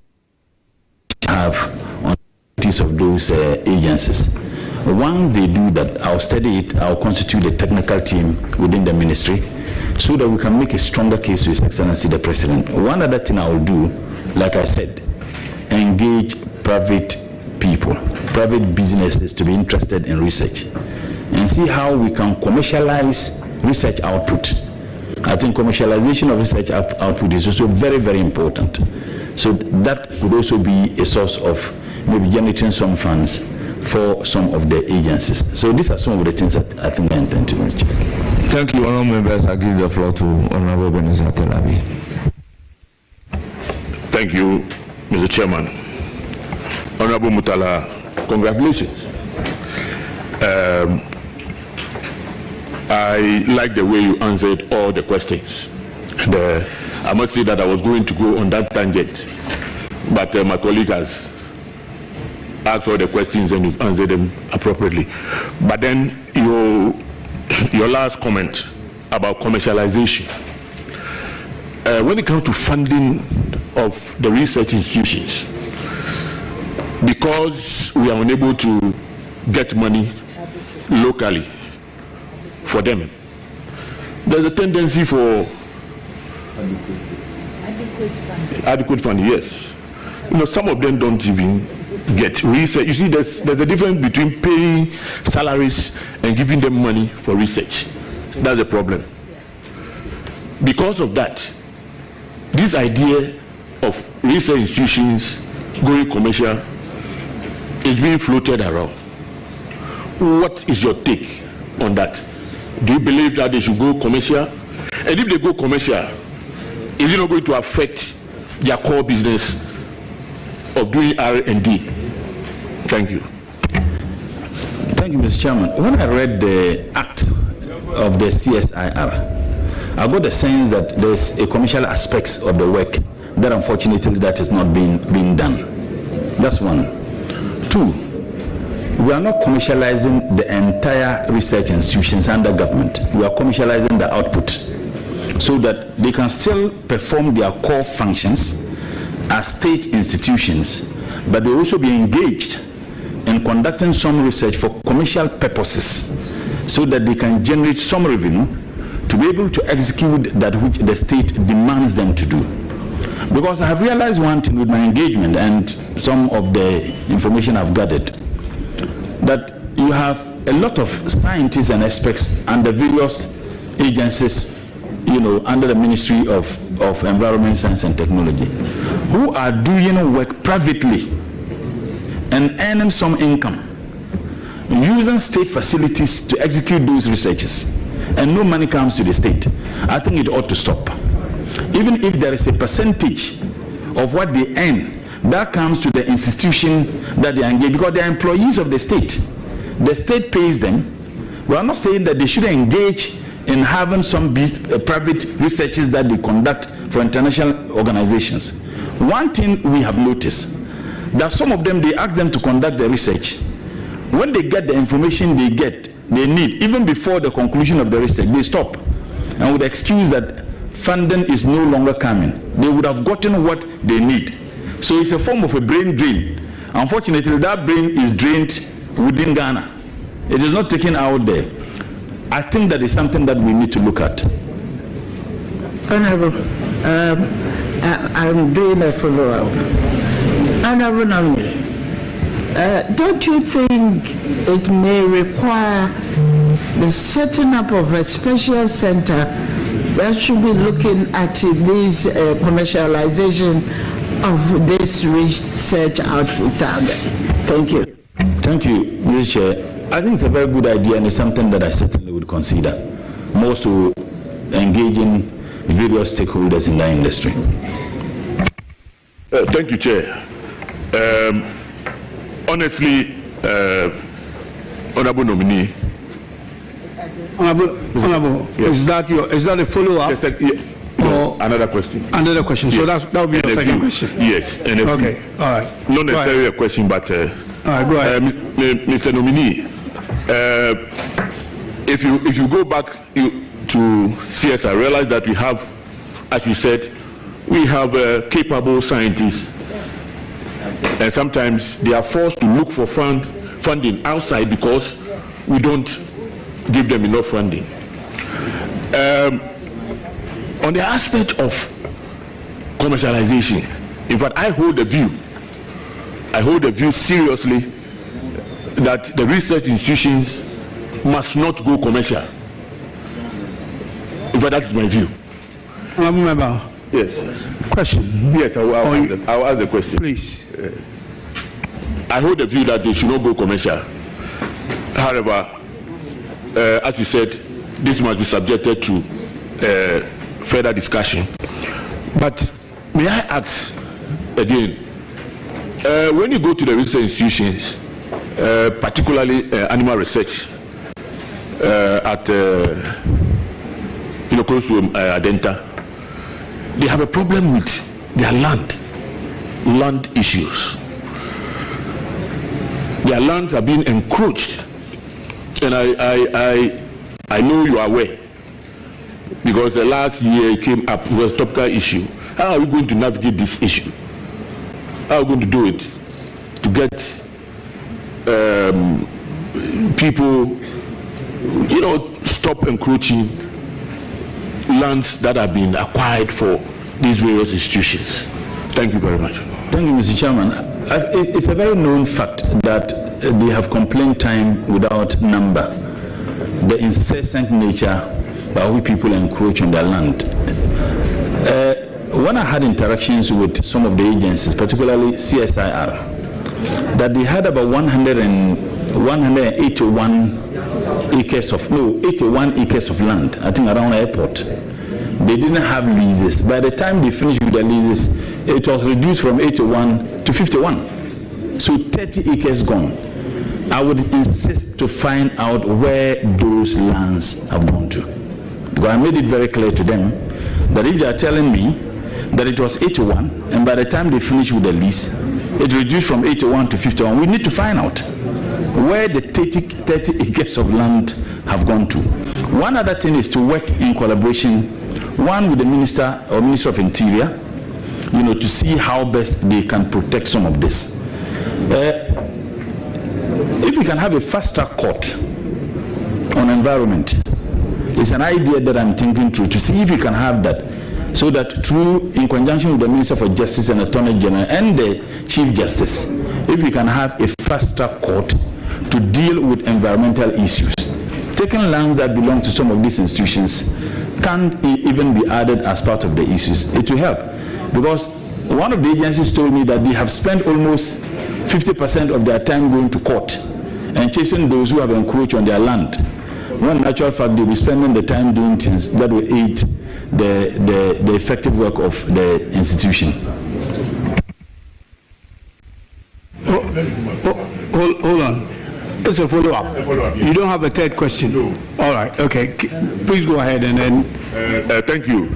have on the of those agencies. Once they do that, I'll study it, I'll constitute a technical team within the ministry so that we can make a stronger case to His Excellency the President. One other thing I will do, like I said, engage private people, private businesses to be interested in research and see how we can commercialize research output. I think commercialization of research output is also very, very important. So that could also be a source of maybe generating some funds for some of the agencies. So these are some of the things that I think I intend to reach. Thank you, honorable members. I give the floor to Honorable Benazir Kelabi. Thank you, Mr. Chairman. Honorable Mutala, congratulations. I like the way you answered all the questions. And, I must say that I was going to go on that tangent, but my colleague has asked all the questions and you've answered them appropriately. But then your last comment about commercialization. When it comes to funding of the research institutions, because we are unable to get money locally for them, there's a tendency for adequate funding. Yes, some of them don't even get research. You see, there's a difference between paying salaries and giving them money for research. That's the problem. Because of that, this idea of research institutions going commercial is being floated around. What is your take on that? Do you believe that they should go commercial? And if they go commercial, is it not going to affect their core business of doing R&D? Thank you. Thank you, Mr. Chairman. When I read the act of the CSIR, I got the sense that there's a commercial aspects of the work that unfortunately that is not being done. That's one. Two, we are not commercializing the entire research institutions under government. We are commercializing the output so that they can still perform their core functions as state institutions, but they also be engaged in conducting some research for commercial purposes so that they can generate some revenue to be able to execute that which the state demands them to do. Because I have realized one thing with my engagement and some of the information I've gathered, that you have a lot of scientists and experts under various agencies, under the Ministry of Environment, Science and Technology, who are doing work privately and earning some income, using state facilities to execute those researches, and no money comes to the state. I think it ought to stop. Even if there is a percentage of what they earn that comes to the institution that they engage, because they are employees of the state. The state pays them. We are not saying that they should engage in having some private researches that they conduct for international organizations. One thing we have noticed, that some of them, they ask them to conduct the research. When they get the information they need, even before the conclusion of the research, they stop. And with the excuse that funding is no longer coming, they would have gotten what they need. So it's a form of a brain drain. Unfortunately, that brain is drained within Ghana. It is not taken out there. I think that is something that we need to look at. Honorable, I'm doing a follow-up. Honorable Nominee, don't you think it may require the setting up of a special center that should be looking at this commercialization of this research outputs out there? Thank you. Thank you, Mr. Chair. I think it's a very good idea, and it's something that I certainly would consider, more so engaging various stakeholders in the industry. Thank you, Chair. Honestly, Honorable Nominee. Honorable, yes. Is that a follow-up? Yes, or another question? Another question. So that will be your second question. Yes. And okay. All right. Not necessarily a question, but all right, go ahead. Mr. Nominee, if you go back to CSI, realize that we have, as you said, we have capable scientists, and sometimes they are forced to look for funding outside because we don't give them enough funding. On the aspect of commercialization, in fact, I hold the view seriously that the research institutions must not go commercial. In fact, that is my view. Member. Yes. Question. Yes, I'll ask the question. Please. I hold the view that they should not go commercial. However, as you said, this must be subjected to further discussion. But may I ask again, when you go to the research institutions, particularly animal research at close to Adenta, they have a problem with their land issues. Their lands are being encroached, and I know you are aware, because the last year it came up with a topical issue. How are we going to navigate this issue? How are we going to do it to get people, stop encroaching lands that have been acquired for these various institutions? Thank you very much. Thank you, Mr. Chairman. It's a very known fact that they have complaint time without number, the incessant nature by which people encroach on their land. When I had interactions with some of the agencies, particularly CSIR, that they had about 181 acres of land, I think around the airport. They didn't have leases. By the time they finished with the leases, it was reduced from 81 to 51. So 30 acres gone. I would insist to find out where those lands have gone to. Because I made it very clear to them that if they are telling me that it was 81, and by the time they finish with the lease, it reduced from 81 to 51, we need to find out where the 30 acres of land have gone to. One other thing is to work in collaboration, one with the Minister or Minister of Interior, to see how best they can protect some of this. If we can have a fast-track court on environment, it's an idea that I'm thinking through, to see if we can have that, so that through, in conjunction with the Minister for Justice and Attorney General and the Chief Justice, if we can have a fast-track court to deal with environmental issues. Taking land that belong to some of these institutions can't even be added as part of the issues. It will help, because one of the agencies told me that they have spent almost 50% of their time going to court and chasing those who have encroached on their land, when in actual fact they'll be spending the time doing things that will aid the effective work of the institution. Hold on. It's a follow-up. You don't have a third question? No. All right. Okay. Please go ahead and then. Thank you.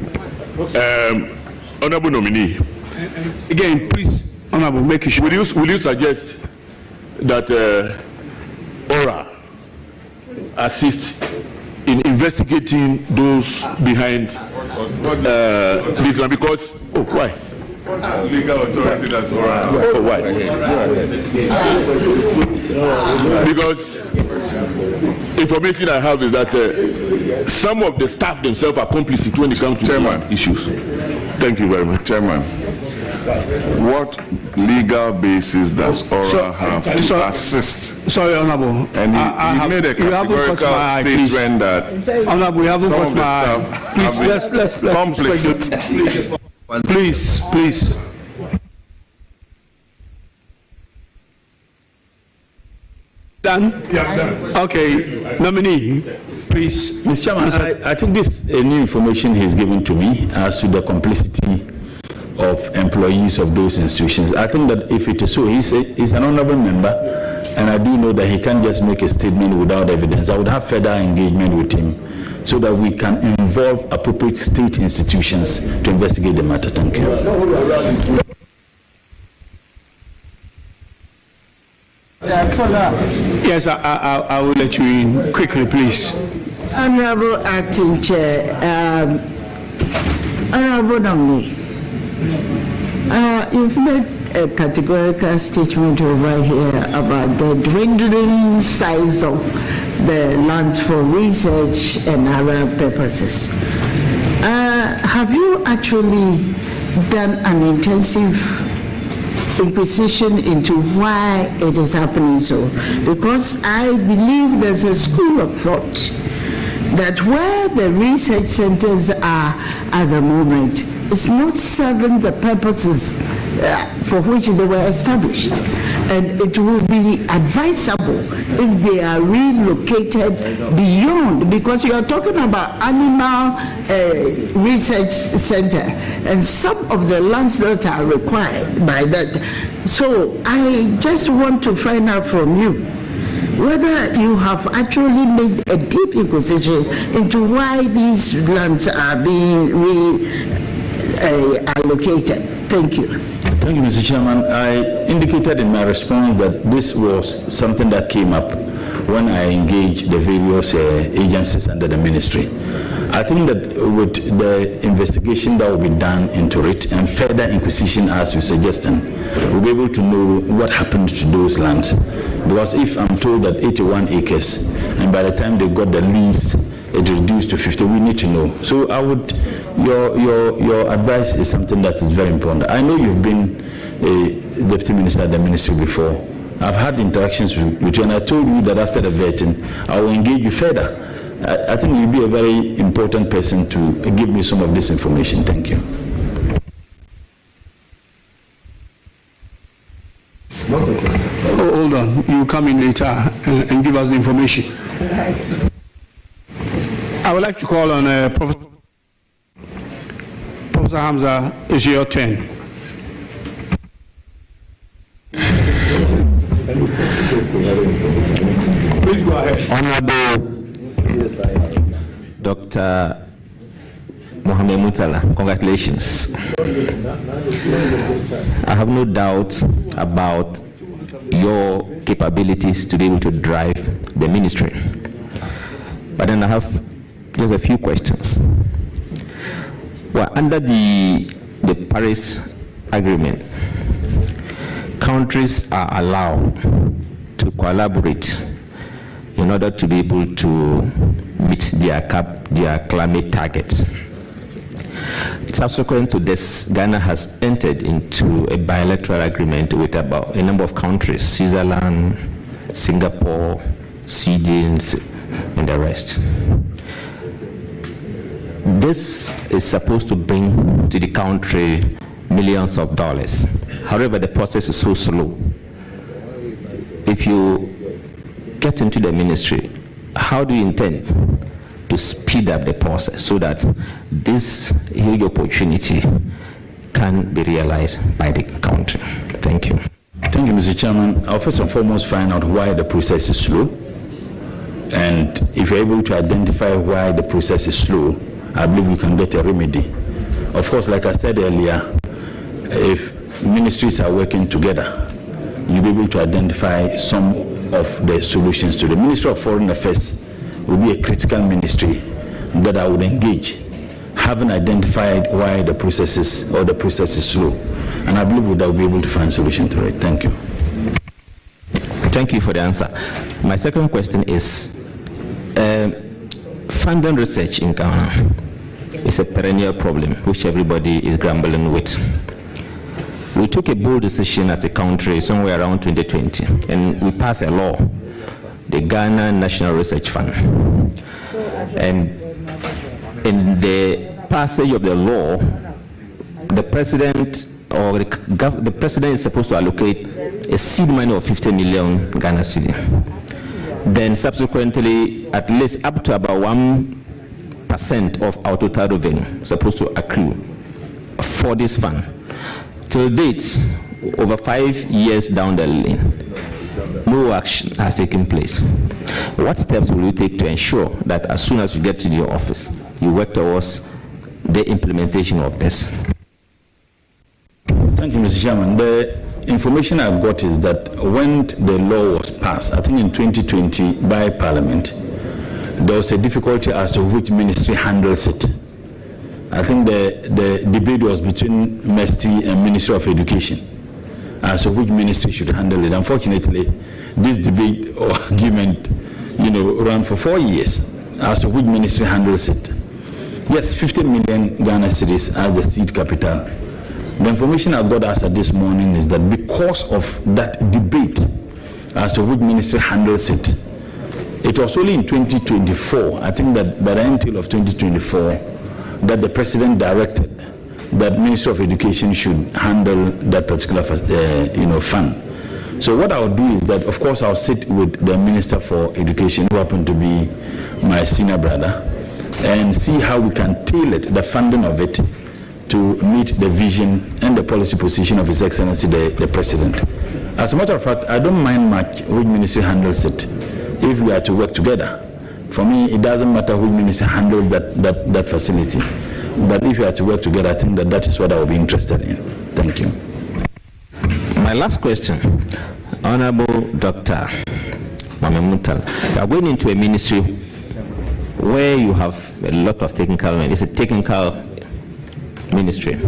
Honorable Nominee. Again, please, Honorable, make it sure. Will you suggest that ORA assist in investigating those behind this one? Because, why? Legal authority, that's ORA. Why? Because information I have is that some of the staff themselves are complicit when it comes to issues. Thank you very much. Chairman, what legal basis does ORA have to assist? Sorry, Honorable. And he made a categorical statement that Honorable, we haven't got my eye. Please, let's complicit. Please. Done? Okay, Nominee, please. Mr. Chairman, I think this new information he's given to me as to the complicity of employees of those institutions. I think that if it is so, he's an honorable member, and I do know that he can't just make a statement without evidence. I would have further engagement with him so that we can involve appropriate state institutions to investigate the matter. Thank you. Yes, I will let you in quickly, please. Honorable Acting Chair, Honorable Nominee, you've made a categorical statement over here about the dwindling size of the lands for research and other purposes. Have you actually done an intensive inquisition into why it is happening so? Because I believe there's a school of thought that where the research centers are at the moment, it's not serving the purposes for which they were established. And it will be advisable if they are relocated beyond, because you are talking about animal research center and some of the lands that are required by that. So I just want to find out from you whether you have actually made a deep inquisition into why these lands are being reallocated. Thank you. Thank you, Mr. Chairman. I indicated in my response that this was something that came up when I engaged the various agencies under the ministry. I think that with the investigation that will be done into it and further inquisition as you're suggesting, we'll be able to know what happened to those lands. Because if I'm told that 81 acres, and by the time they got the lease, it reduced to 50, we need to know. So I would, your advice is something that is very important. I know you've been a deputy minister at the ministry before. I've had interactions with you, and I told you that after the vetting, I will engage you further. I think you'll be a very important person to give me some of this information. Thank you. Hold on, you come in later and give us the information. I would like to call on Professor Hamza. It's your turn. Please go ahead. Honorable Dr. Mohamed Mutala, congratulations. I have no doubt about your capabilities to be able to drive the ministry. But then I have just a few questions. Well, under the Paris Agreement, countries are allowed to collaborate in order to be able to meet their climate targets. Subsequent to this, Ghana has entered into a bilateral agreement with about a number of countries, Switzerland, Singapore, Sweden, and the rest. This is supposed to bring to the country millions of dollars. However, the process is so slow. If you get into the ministry, how do you intend to speed up the process so that this huge opportunity can be realized by the country? Thank you. Thank you, Mr. Chairman. I'll first and foremost find out why the process is slow. And if you're able to identify why the process is slow, I believe we can get a remedy. Of course, like I said earlier, if ministries are working together, you'll be able to identify some of the solutions to the Ministry of Foreign Affairs will be a critical ministry that I would engage, having identified why the process is slow. And I believe that we'll be able to find a solution to it. Thank you. Thank you for the answer. My second question is, funding research in Ghana is a perennial problem which everybody is grumbling with. We took a bold decision as a country somewhere around 2020, and we passed a law, the Ghana National Research Fund. And in the passage of the law, the president the president is supposed to allocate a seed money of 50 million Ghana cedi. Then subsequently, at least up to about 1% of our total revenue supposed to accrue for this fund. To date, over 5 years down the lane, no action has taken place. What steps will you take to ensure that as soon as you get to your office, you work towards the implementation of this? Thank you, Mr. Chairman. The information I've got is that when the law was passed, I think in 2020 by Parliament, there was a difficulty as to which ministry handles it. I think the debate was between MESTI and Ministry of Education as to which ministry should handle it. Unfortunately, this debate or argument, ran for 4 years as to which ministry handles it. Yes, 15 million Ghana cedis as the seed capital. The information I got as of this morning is that because of that debate as to which ministry handles it, it was only in 2024, I think that by the end of 2024, that the president directed that Ministry of Education should handle that particular fund. So what I'll do is that, of course, I'll sit with the Minister for Education, who happened to be my senior brother, and see how we can tailor the funding of it to meet the vision and the policy position of His Excellency the President. As a matter of fact, I don't mind much which ministry handles it if we are to work together. For me, it doesn't matter which ministry handles that facility. But if we are to work together, I think that is what I will be interested in. Thank you. My last question, Honorable Dr. Mamemutal, you are going into a ministry where you have a lot of technical men. It's a technical ministry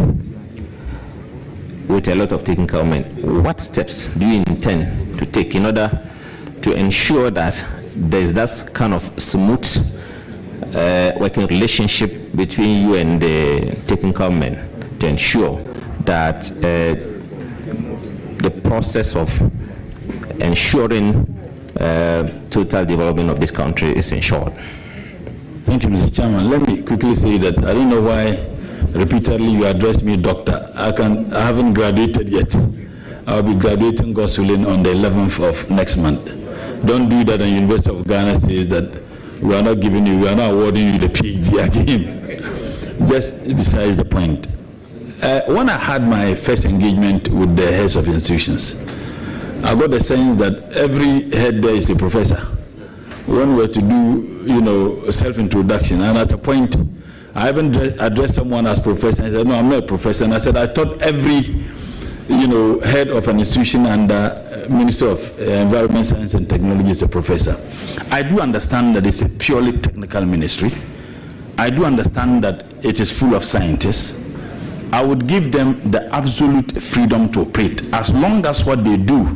with a lot of technical men. What steps do you intend to take in order to ensure that there's that kind of smooth working relationship between you and the technical men to ensure that the process of ensuring total development of this country is ensured? Thank you, Mr. Chairman. Let me quickly say that I don't know why repeatedly you address me doctor. I haven't graduated yet. I'll be graduating, God willing, on the 11th of next month. Don't do that, and University of Ghana says that we are not awarding you the PhD again. Just besides the point. When I had my first engagement with the heads of institutions, I got the sense that every head there is a professor. when we were to do, a self-introduction, and at a point, I even addressed someone as professor. I said, no, I'm not a professor. And I said, I thought every, head of an institution under Minister of Environment, Science and Technology is a professor. I do understand that it's a purely technical ministry. I do understand that it is full of scientists. I would give them the absolute freedom to operate as long as what they do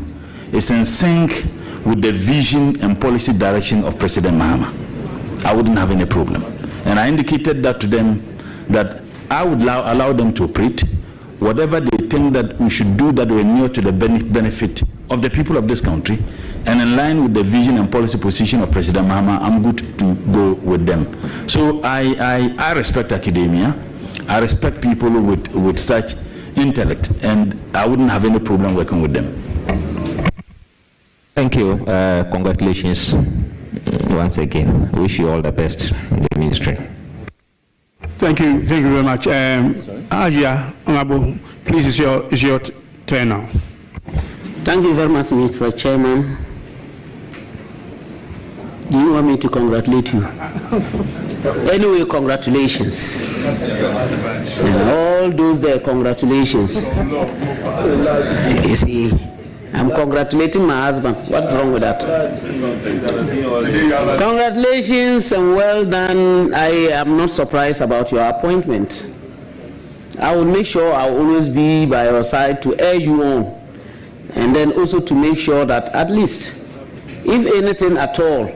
is in sync with the vision and policy direction of President Mahama. I wouldn't have any problem. And I indicated that to them, that I would allow them to operate whatever they think that we should do that will near to the benefit of the people of this country, and in line with the vision and policy position of President Mahama. I'm good to go with them. So I respect academia. I respect people with such intellect, and I wouldn't have any problem working with them. Thank you. Congratulations once again. Wish you all the best in the ministry. Thank you very much. Ajia, Honorable, please, it's your turn now. Thank you very much, Mr. Chairman. Do you want me to congratulate you? Anyway, congratulations. And all those there, congratulations. You see, I'm congratulating my husband. What's wrong with that? Congratulations and well done. I am not surprised about your appointment. I will make sure I will always be by your side to urge you on, and then also to make sure that at least, if anything at all,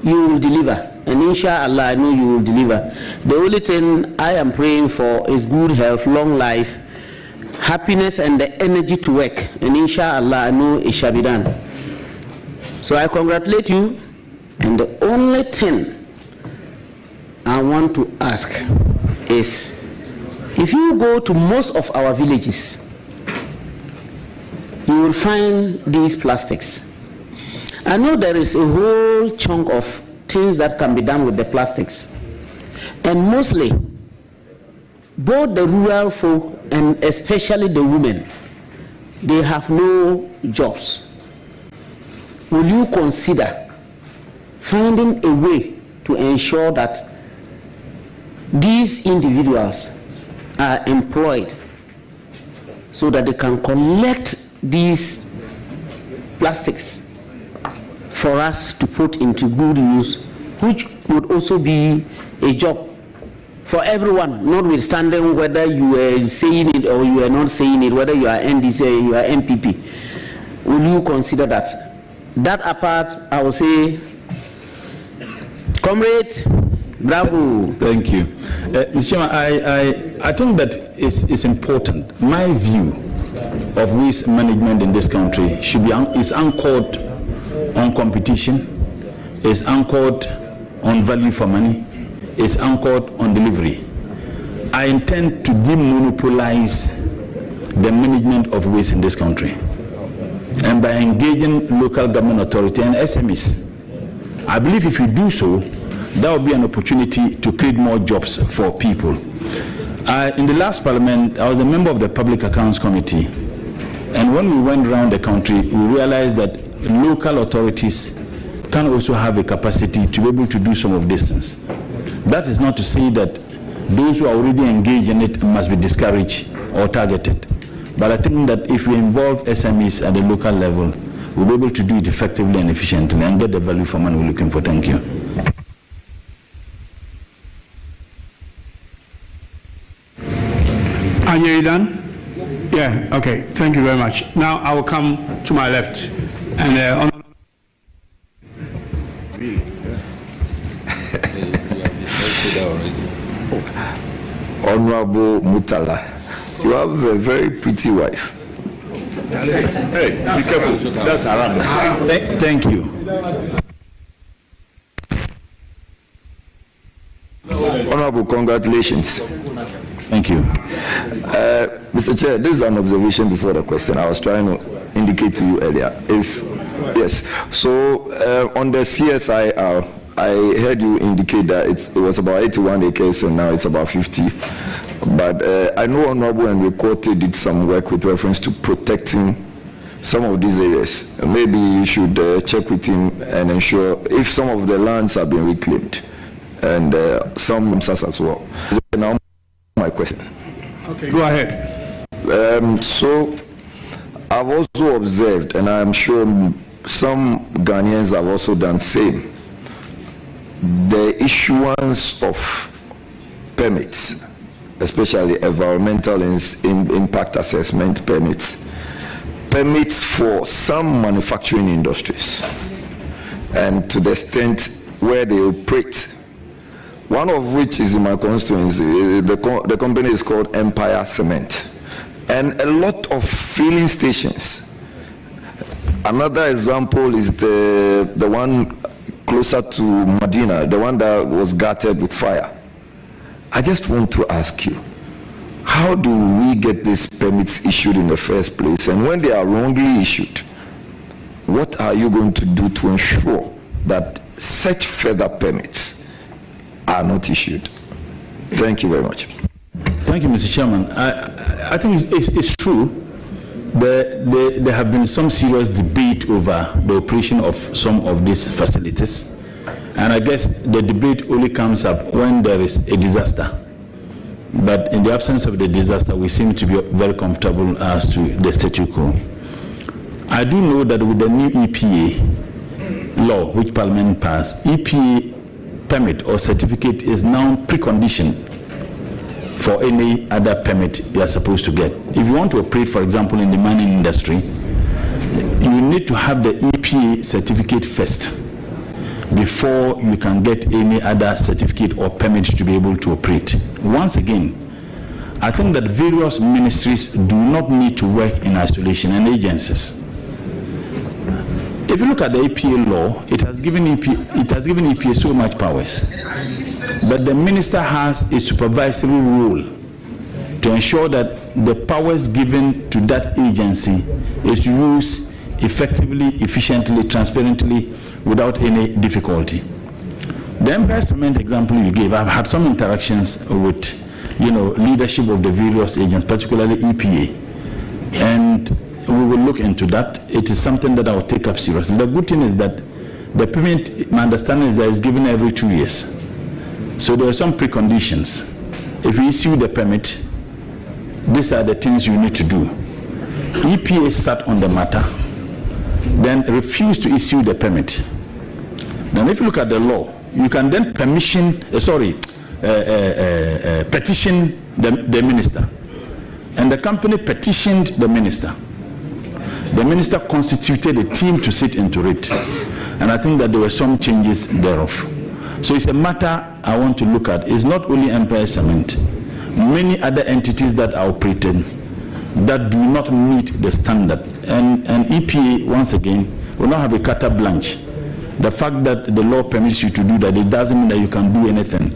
you will deliver. And inshallah, I know you will deliver. The only thing I am praying for is good health, long life, happiness, and the energy to work. And inshallah, I know it shall be done. So I congratulate you. And the only thing I want to ask is, if you go to most of our villages, you will find these plastics. I know there is a whole chunk of things that can be done with the plastics. And mostly, both the rural folk and especially the women, they have no jobs. Will you consider finding a way to ensure that these individuals are employed so that they can collect these plastics for us to put into good use, which would also be a job for everyone, notwithstanding whether you are saying it or you are not saying it, whether you are NDC or you are MPP. Will you consider that? That apart, I will say, comrade, bravo. Thank you. Mr. Chairman, I think that it's important. My view of waste management in this country is anchored on competition, is anchored on value for money, is anchored on delivery. I intend to demonopolize the management of waste in this country. And by engaging local government authority and SMEs, I believe if you do so, that will be an opportunity to create more jobs for people. In the last parliament, I was a member of the Public Accounts Committee. And when we went around the country, we realized that local authorities can also have a capacity to be able to do some of these things. That is not to say that those who are already engaged in it must be discouraged or targeted. But I think that if we involve SMEs at the local level, we'll be able to do it effectively and efficiently and get the value for money we're looking for. Thank you. Are you done? Yeah, okay. Thank you very much. Now I will come to my left. And Honorable Mutala, you have a very pretty wife. Hey, be careful. That's haram. Thank you. Honorable, congratulations. Thank you. Mr. Chair, this is an observation before the question. I was trying to indicate to you earlier. Yes. So on the CSIR, I heard you indicate that it was about 81 acres and now it's about 50. But I know Honorable and Rekote did some work with reference to protecting some of these areas. Maybe you should check with him and ensure if some of the lands have been reclaimed and some as well. Now, my question. Okay, go ahead. So, I've also observed, and I'm sure some Ghanaians have also done the same, the issuance of permits, especially environmental impact assessment permits for some manufacturing industries, and to the extent where they operate. One of which is in my constituency. The company is called Empire Cement, and a lot of filling stations. Another example is the one closer to Medina, the one that was gutted with fire. I just want to ask you, how do we get these permits issued in the first place? And when they are wrongly issued, what are you going to do to ensure that such further permits are not issued? Thank you very much. Thank you, Mr. Chairman. I think it's true. There have been some serious debate over the operation of some of these facilities. And I guess the debate only comes up when there is a disaster. But in the absence of the disaster, we seem to be very comfortable as to the statu quo. I do know that with the new EPA law, which Parliament passed, EPA permit or certificate is now precondition for any other permit you are supposed to get. If you want to operate, for example, in the mining industry, you need to have the EPA certificate first before you can get any other certificate or permit to be able to operate. Once again, I think that various ministries do not need to work in isolation, and agencies. If you look at the EPA law, it has given EPA so much powers. But the minister has a supervisory role to ensure that the powers given to that agency is used effectively, efficiently, transparently, without any difficulty. The Empire Cement example you gave, I've had some interactions with, leadership of the various agents, particularly EPA, and we will look into that. It is something that I will take up seriously. The good thing is that the permit, my understanding is that it's given every 2 years. So there are some preconditions. If you issue the permit, these are the things you need to do. EPA sat on the matter, then refused to issue the permit. Then if you look at the law, you can then petition the minister. And the company petitioned the minister. The minister constituted a team to sit into it. And I think that there were some changes thereof. So it's a matter I want to look at. It's not only Empire Cement. Many other entities that are operating that do not meet the standard. And EPA, once again, will not have a carte blanche. The fact that the law permits you to do that, it doesn't mean that you can do anything.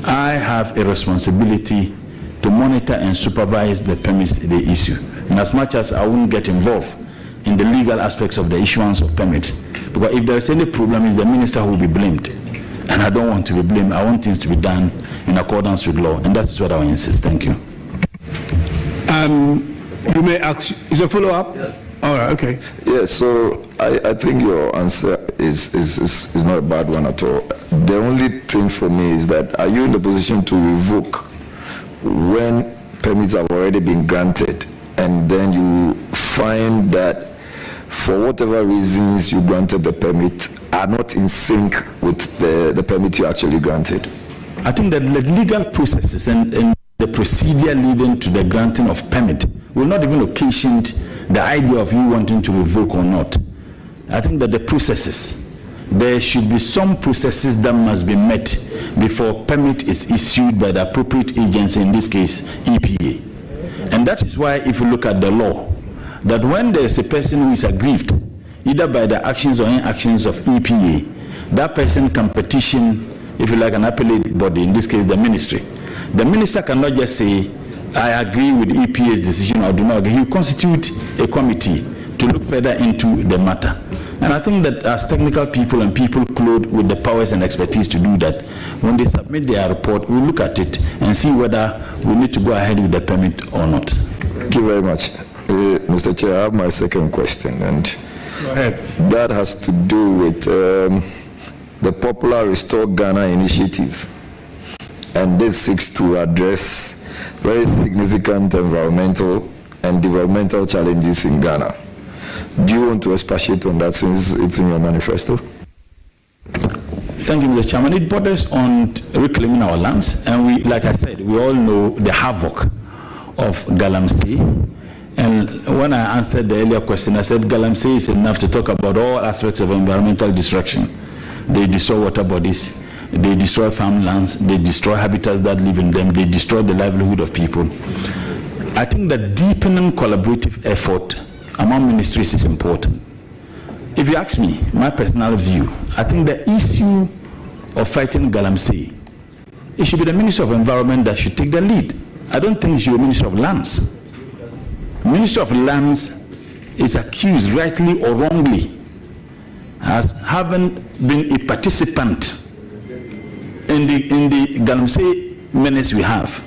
I have a responsibility to monitor and supervise the permits they issue. And as much as I won't get involved in the legal aspects of the issuance of permits, because if there is any problem, it's the minister who will be blamed. And I don't want to be blamed. I want things to be done in accordance with law, and that's what I will insist. Thank you. You may ask, is a follow-up? Yes. All right, okay. Yes, so I think your answer is not a bad one at all. The only thing for me is that, are you in the position to revoke when permits have already been granted, and then you find that for whatever reasons you granted the permit are not in sync with the permit you actually granted? I think that the legal processes and the procedure leading to the granting of permit will not even occasion the idea of you wanting to revoke or not. I think that the processes, there should be some processes that must be met before permit is issued by the appropriate agency, in this case EPA. And that is why, if you look at the law, that when there is a person who is aggrieved, either by the actions or inactions of EPA, that person can petition, if you like, an appellate body, in this case the ministry. The minister cannot just say, I agree with EPA's decision or do not agree. You constitute a committee to look further into the matter. And I think that as technical people and people clothed with the powers and expertise to do that, when they submit their report, we'll look at it and see whether we need to go ahead with the permit or not. Thank you very much. Mr. Chair, I have my second question, and go ahead. That has to do with the popular Restore Ghana initiative, and this seeks to address very significant environmental and developmental challenges in Ghana. Do you want to expatiate on that since it's in your manifesto? Thank you, Mr. Chairman. It borders on reclaiming our lands, and we, like I said, we all know the havoc of galamsey. And when I answered the earlier question, I said galamsey is enough to talk about all aspects of environmental destruction. They destroy water bodies, they destroy farmlands, they destroy habitats that live in them, they destroy the livelihood of people. I think that deepening collaborative effort among ministries is important. If you ask me, my personal view, I think the issue of fighting galamsey, it should be the Ministry of Environment that should take the lead. I don't think it should be the Ministry of Lands. Ministry of Lands is accused, rightly or wrongly, as having been a participant in the galamsey menace we have.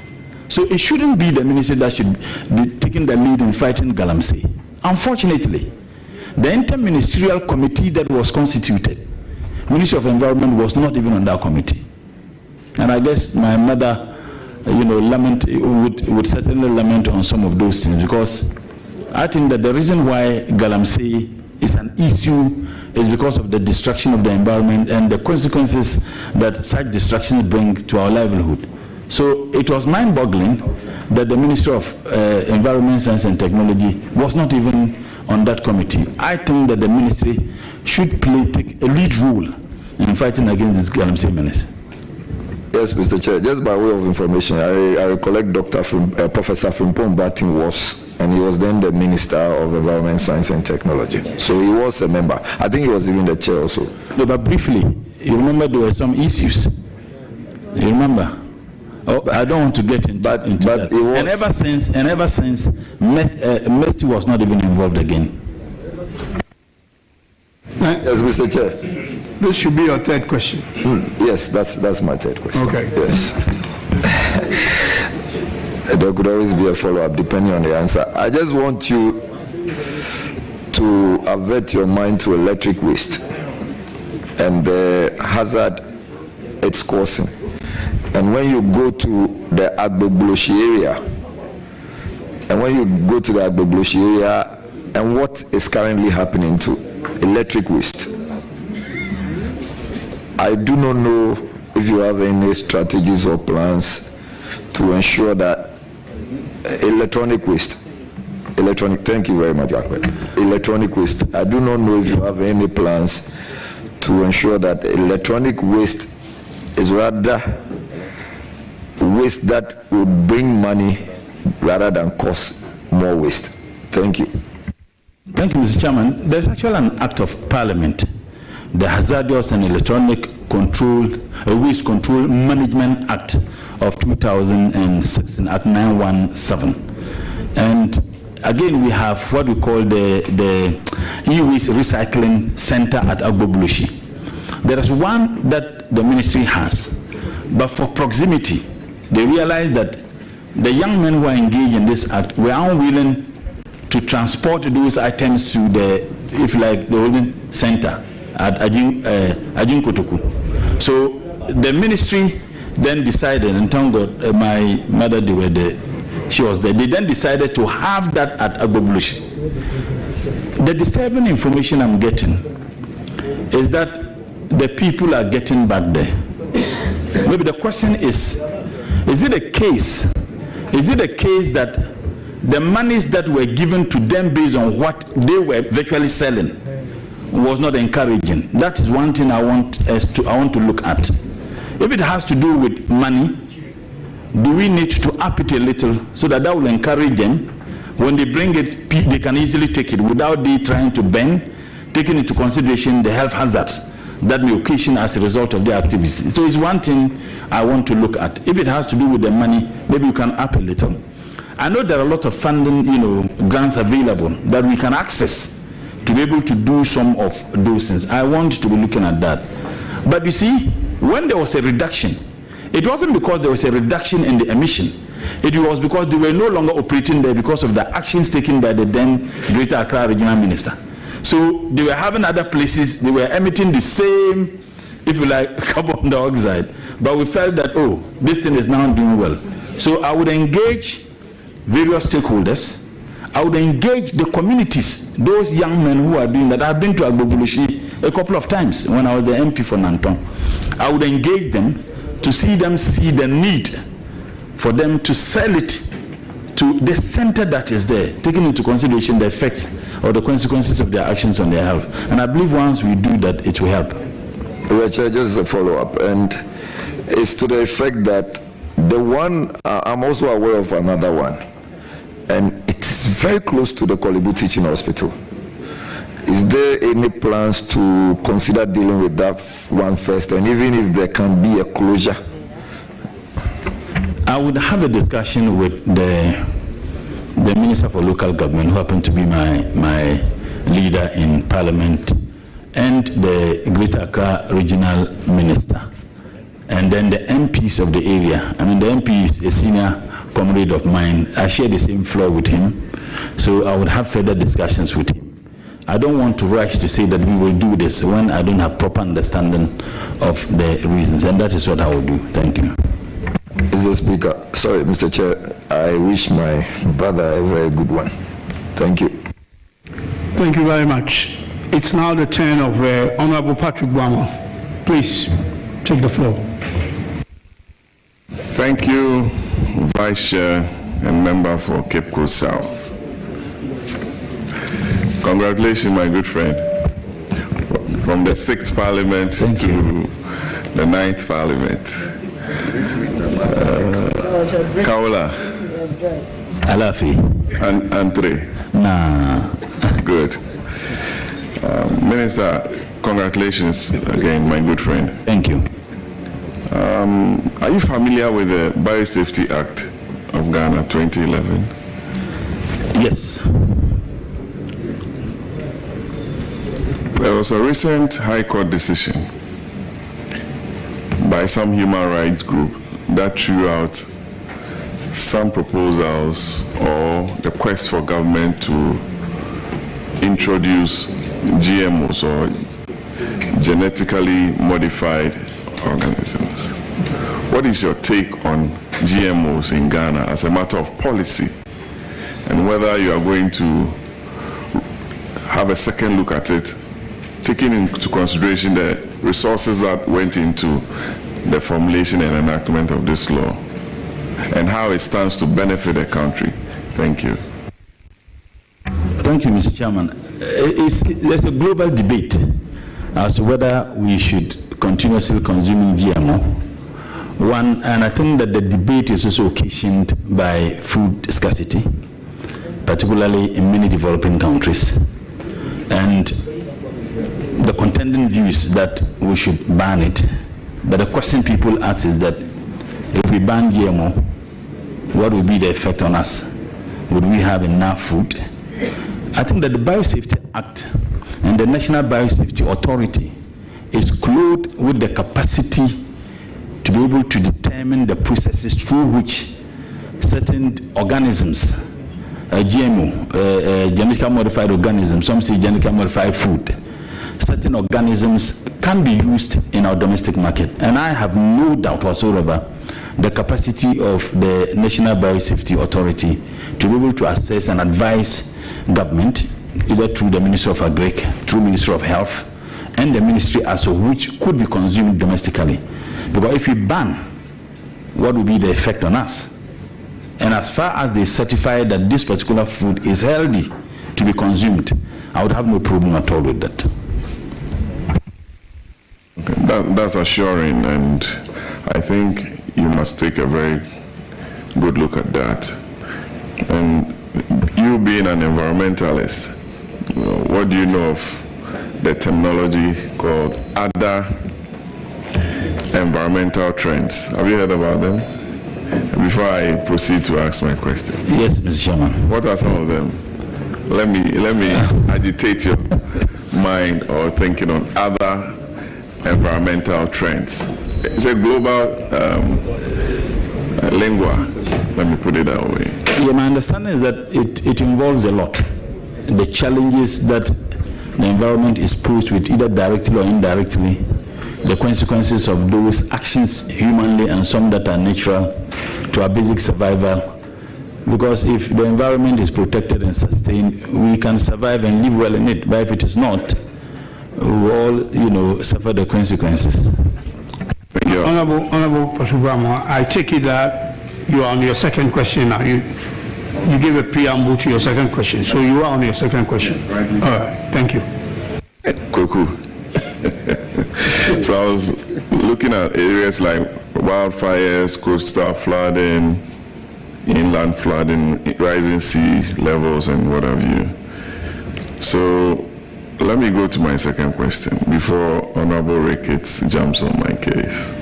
So it shouldn't be the ministry that should be taking the lead in fighting galamsey. Unfortunately, the interministerial committee that was constituted, Ministry of Environment was not even on that committee. And I guess my mother, would certainly lament on some of those things, because I think that the reason why galamsey is an issue is because of the destruction of the environment and the consequences that such destructions bring to our livelihood. So it was mind-boggling that the Ministry of Environment, Science and Technology was not even on that committee. I think that the ministry should take a lead role in fighting against this galamsey menace. Yes, Mr. Chair, just by way of information, I recollect Professor Frimpong Batin was, and he was then the Minister of Environment, Science and Technology. So he was a member. I think he was even the chair also. No, but briefly, you remember there were some issues. You remember? Oh, I don't want to get into that. And ever since, Mesty was not even involved again. Yes, Mr. Chair. This should be your third question. Yes, that's my third question. Okay. Yes. There could always be a follow-up depending on the answer. I just want you to avert your mind to electric waste and the hazard it's causing. And when you go to the Agbobloshi area, and what is currently happening to electric waste, I do not know if you have any strategies or plans to ensure that electronic waste, thank you very much, electronic waste, I do not know if you have any plans to ensure that electronic waste is rather waste that would bring money rather than cause more waste. Thank you. Thank you, Mr. Chairman. There's actually an act of parliament, the Hazardous and Electronic Waste Control Management Act of 2016, Act 917. And again, we have what we call the e-waste recycling center at Agbobloshi. There is one that the ministry has, but for proximity, they realized that the young men who are engaged in this act were unwilling to transport those items to the holding center at Ajinkotoku. So the ministry then decided, and thank God my mother, she was there, they then decided to have that at Agbobloshi. The disturbing information I'm getting is that the people are getting back there. Maybe the question is it a case that the monies that were given to them based on what they were virtually selling was not encouraging? That is one thing I want to look at. If it has to do with money, do we need to up it a little so that will encourage them? When they bring it, they can easily take it without they trying to bend, taking into consideration the health hazards that may occasion as a result of their activities. So it's one thing I want to look at. If it has to do with the money, maybe you can up a little. I know there are a lot of funding, grants available that we can access to be able to do some of those things. I want to be looking at that. But you see, when there was a reduction, it wasn't because there was a reduction in the emission, It was because they were no longer operating there because of the actions taken by the then Greater Accra Regional Minister. So they were having other places, they were emitting the same, if you like, carbon dioxide. But we felt that, oh, this thing is now doing well. So I would engage various stakeholders. I would engage the communities, those young men who are doing that. I've been to Agbogboleshi a couple of times when I was the MP for Nanton. I would engage them to see the need for them to sell it to the center that is there, taking into consideration the effects or the consequences of their actions on their health. And I believe once we do that, it will help. Richard, just a follow-up, and it's to the effect that the one, I'm also aware of another one, and it is very close to the Kolebu Teaching Hospital. Is there any plans to consider dealing with that one first, and even if there can be a closure? I would have a discussion with the Minister for Local Government, who happened to be my leader in Parliament, and the Greater Accra Regional Minister, and then the MPs of the area. I mean, the MP is a senior comrade of mine. I share the same floor with him, so I would have further discussions with him. I don't want to rush to say that we will do this when I don't have proper understanding of the reasons, and that is what I will do. Thank you. Mr. Speaker, sorry, Mr. Chair, I wish my brother a very good one. Thank you. Thank you very much. It's now the turn of Honorable Patrick Boamo. Please take the floor. Thank you, Vice Chair and Member for Cape Coast South. Congratulations, my good friend, from the 6th Parliament to the 9th Parliament. Kaola. Alafi. And Andre. Nah. Good. Minister, congratulations again, my good friend. Thank you. Are you familiar with the Biosafety Act of Ghana 2011? Yes. There was a recent High Court decision by some human rights group that threw out some proposals or the quest for government to introduce GMOs or genetically modified organisms. What is your take on GMOs in Ghana as a matter of policy, and whether you are going to have a second look at it, taking into consideration the resources that went into the formulation and enactment of this law, and how it stands to benefit the country? Thank you. Thank you, Mr. Chairman. There's a global debate as to whether we should continuously consuming GMO. One, and I think that the debate is also occasioned by food scarcity, particularly in many developing countries, and the contending views that we should ban it. But the question people ask is that if we ban GMO, what will be the effect on us? Would we have enough food? I think that the Biosafety Act and the National Biosafety Authority is clothed with the capacity to be able to determine the processes through which certain organisms, GMO, genetically modified organisms, some say genetically modified food, certain organisms can be used in our domestic market. And I have no doubt whatsoever the capacity of the National Biosafety Authority to be able to assess and advise government, either through the Ministry of Agric, through Ministry of Health, and the ministry as of which could be consumed domestically. Because if we ban, what will be the effect on us? And as far as they certify that this particular food is healthy to be consumed, I would have no problem at all with that. Okay, that's assuring, and I think you must take a very good look at that. And you being an environmentalist, what do you know of the terminology called other environmental trends? Have you heard about them? Before I proceed to ask my question. Yes, Mr. Chairman. What are some of them? Let me agitate your mind or thinking on other environmental trends. It's a global lingua. Let me put it that way. Yeah, my understanding is that it involves a lot. The challenges that the environment is posed with, either directly or indirectly, the consequences of those actions humanly and some that are natural to our basic survival. Because if the environment is protected and sustained, we can survive and live well in it. But if it is not, we all, suffer the consequences. Honorable Pasubama, I take it that you are on your second question now. You gave a preamble to your second question, so you are on your second question. All right, thank you. Cool. So I was looking at areas like wildfires, coastal flooding, inland flooding, rising sea levels, and what have you. So let me go to my second question before Honorable Ricketts jumps on my case.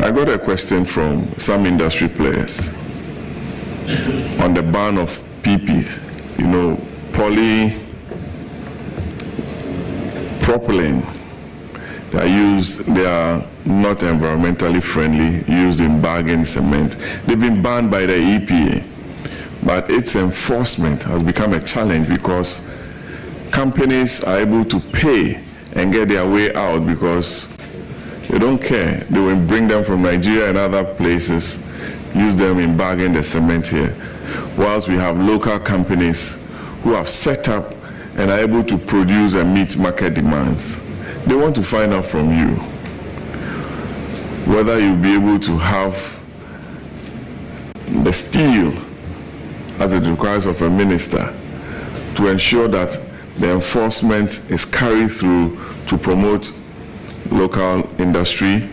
I got a question from some industry players on the ban of PPs. Polypropylene. They are not environmentally friendly, used in bagging cement. They've been banned by the EPA, but its enforcement has become a challenge because companies are able to pay and get their way out because they don't care. They will bring them from Nigeria and other places, use them in bagging the cement here, whilst we have local companies who have set up and are able to produce and meet market demands. They want to find out from you whether you'll be able to have the steel, as it requires of a minister, to ensure that the enforcement is carried through to promote local industry,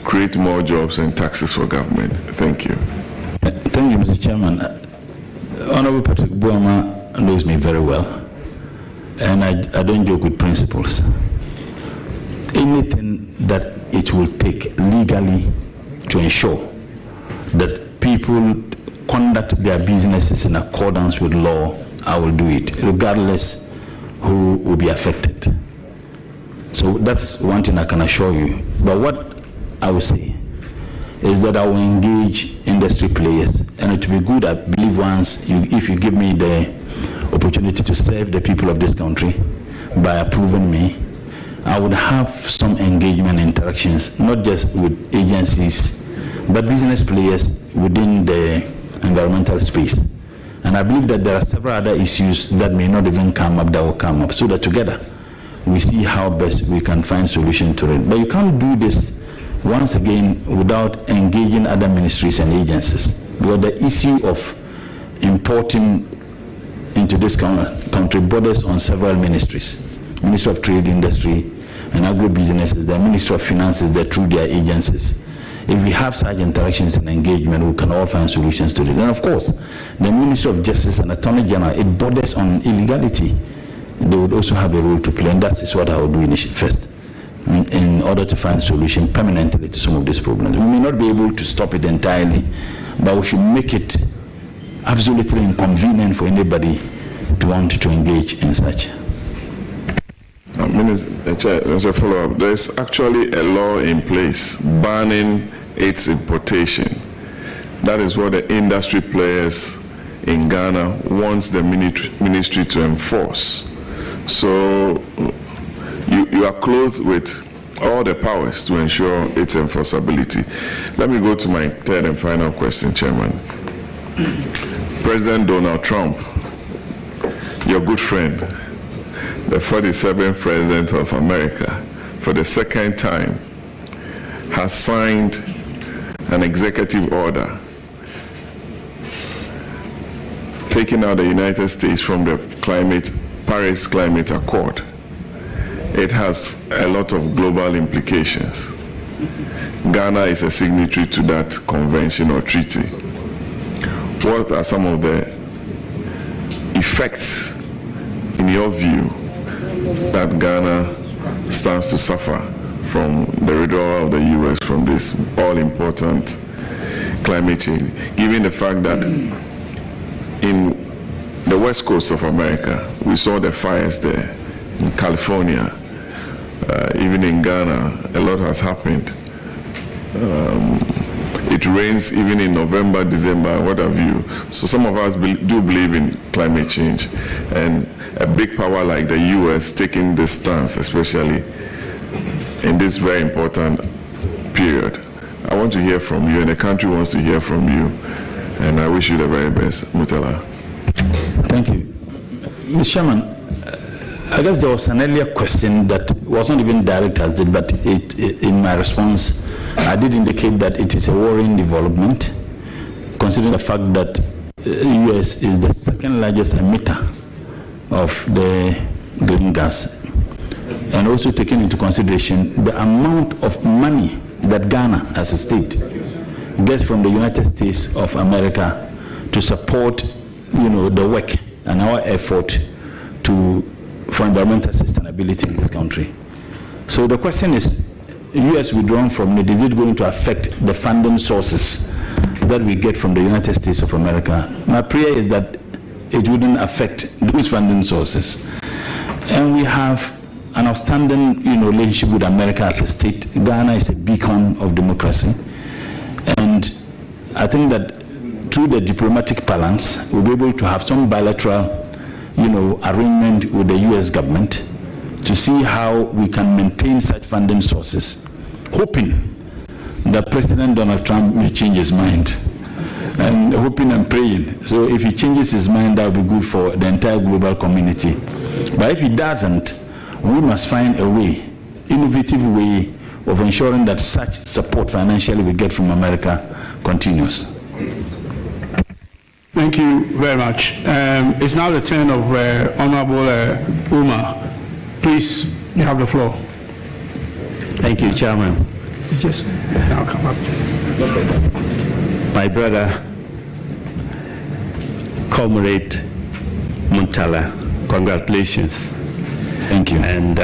create more jobs and taxes for government. Thank you. Thank you, Mr. Chairman. Honorable Patrick Buama knows me very well, and I don't joke with principles. Anything that it will take legally to ensure that people conduct their businesses in accordance with law, I will do it, regardless who will be affected. So that's one thing I can assure you. But what I will say is that I will engage industry players, and it will be good, I believe, if you give me the opportunity to serve the people of this country by approving me, I would have some engagement interactions, not just with agencies, but business players within the environmental space. And I believe that there are several other issues that may not even come up that will come up, so that together we see how best we can find solution to it. But you can't do this once again without engaging other ministries and agencies, because the issue of importing into this country borders on several ministries. Ministry of Trade, Industry and Agro-Businesses, the Ministry of Finances, that through their agencies. If we have such interactions and engagement, we can all find solutions to it. And of course, the Ministry of Justice and Attorney General, it borders on illegality. They would also have a role to play, and that is what I will do first, in order to find a solution permanently to some of these problems. We may not be able to stop it entirely, but we should make it absolutely inconvenient for anybody to want to engage in such. As a follow-up, there's actually a law in place banning its importation. That is what the industry players in Ghana wants the ministry to enforce. So you are clothed with all the powers to ensure its enforceability. Let me go to my third and final question, Chairman. President Donald Trump, your good friend, the 47th President of America, for the second time, has signed an executive order taking out the United States from the Paris Climate Accord. It has a lot of global implications. Ghana is a signatory to that convention or treaty. What are some of the effects, in your view, that Ghana stands to suffer from the withdrawal of the U.S. from this all-important climate change, given the fact that in the west coast of America, we saw the fires there, in California, even in Ghana, a lot has happened. it rains even in November, December, what have you. So some of us do believe in climate change, and a big power like the US taking this stance, especially in this very important period. I want to hear from you, and the country wants to hear from you, and I wish you the very best. Mutala. Thank you. Mr. Chairman, I guess there was an earlier question that was not even direct as did, but in my response, I did indicate that it is a worrying development, considering the fact that the US is the second largest emitter of the green gas, and also taking into consideration the amount of money that Ghana as a state gets from the United States of America to support, the work and our effort for environmental sustainability in this country. So the question is, US withdrawn from it, is it going to affect the funding sources that we get from the United States of America? My prayer is that it wouldn't affect those funding sources. And we have an outstanding relationship with America as a state. Ghana is a beacon of democracy. And I think that through the diplomatic balance, we'll be able to have some bilateral arrangement with the US government to see how we can maintain such funding sources, hoping that President Donald Trump may change his mind, and hoping and praying. So if he changes his mind, that will be good for the entire global community. But if he doesn't, we must find a way, innovative way of ensuring that such support financially we get from America continues. Thank you very much. It's now the turn of Honorable Umar. Please, you have the floor. Thank you, Chairman. Just now come up. My brother, Comrade Muntala, congratulations. Thank you. And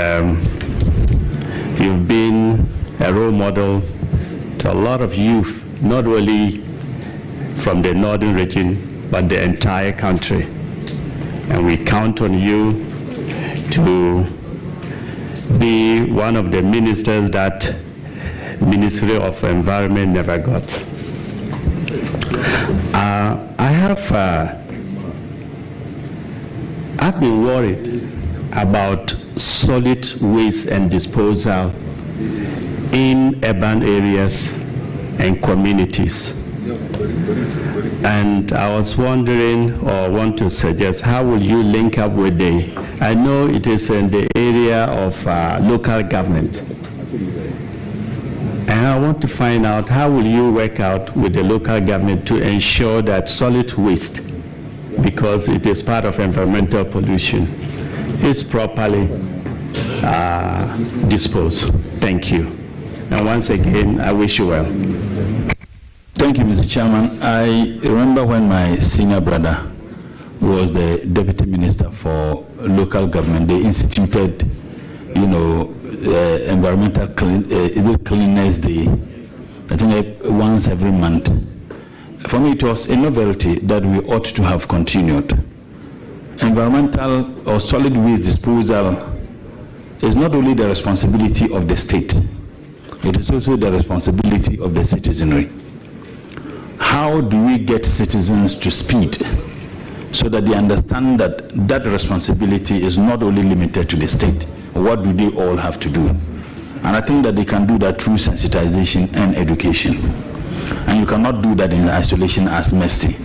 you've been a role model to a lot of youth, not only from the northern region, but the entire country. And we count on you to be one of the ministers that Ministry of Environment never got. I've been worried about solid waste and disposal in urban areas and communities. And I was wondering, or want to suggest, how will you link up with I know it is in the area of local government. And I want to find out, how will you work out with the local government to ensure that solid waste, because it is part of environmental pollution, is properly disposed? Thank you. And once again, I wish you well. Thank you, Mr. Chairman. I remember when my senior brother was the Deputy Minister for Local Government, they instituted, environmental cleanliness day, I think once every month. For me, it was a novelty that we ought to have continued. Environmental or solid waste disposal is not only the responsibility of the state, it is also the responsibility of the citizenry. How do we get citizens to speed so that they understand that that responsibility is not only limited to the state? What do they all have to do? And I think that they can do that through sensitization and education. And you cannot do that in isolation as MESTI.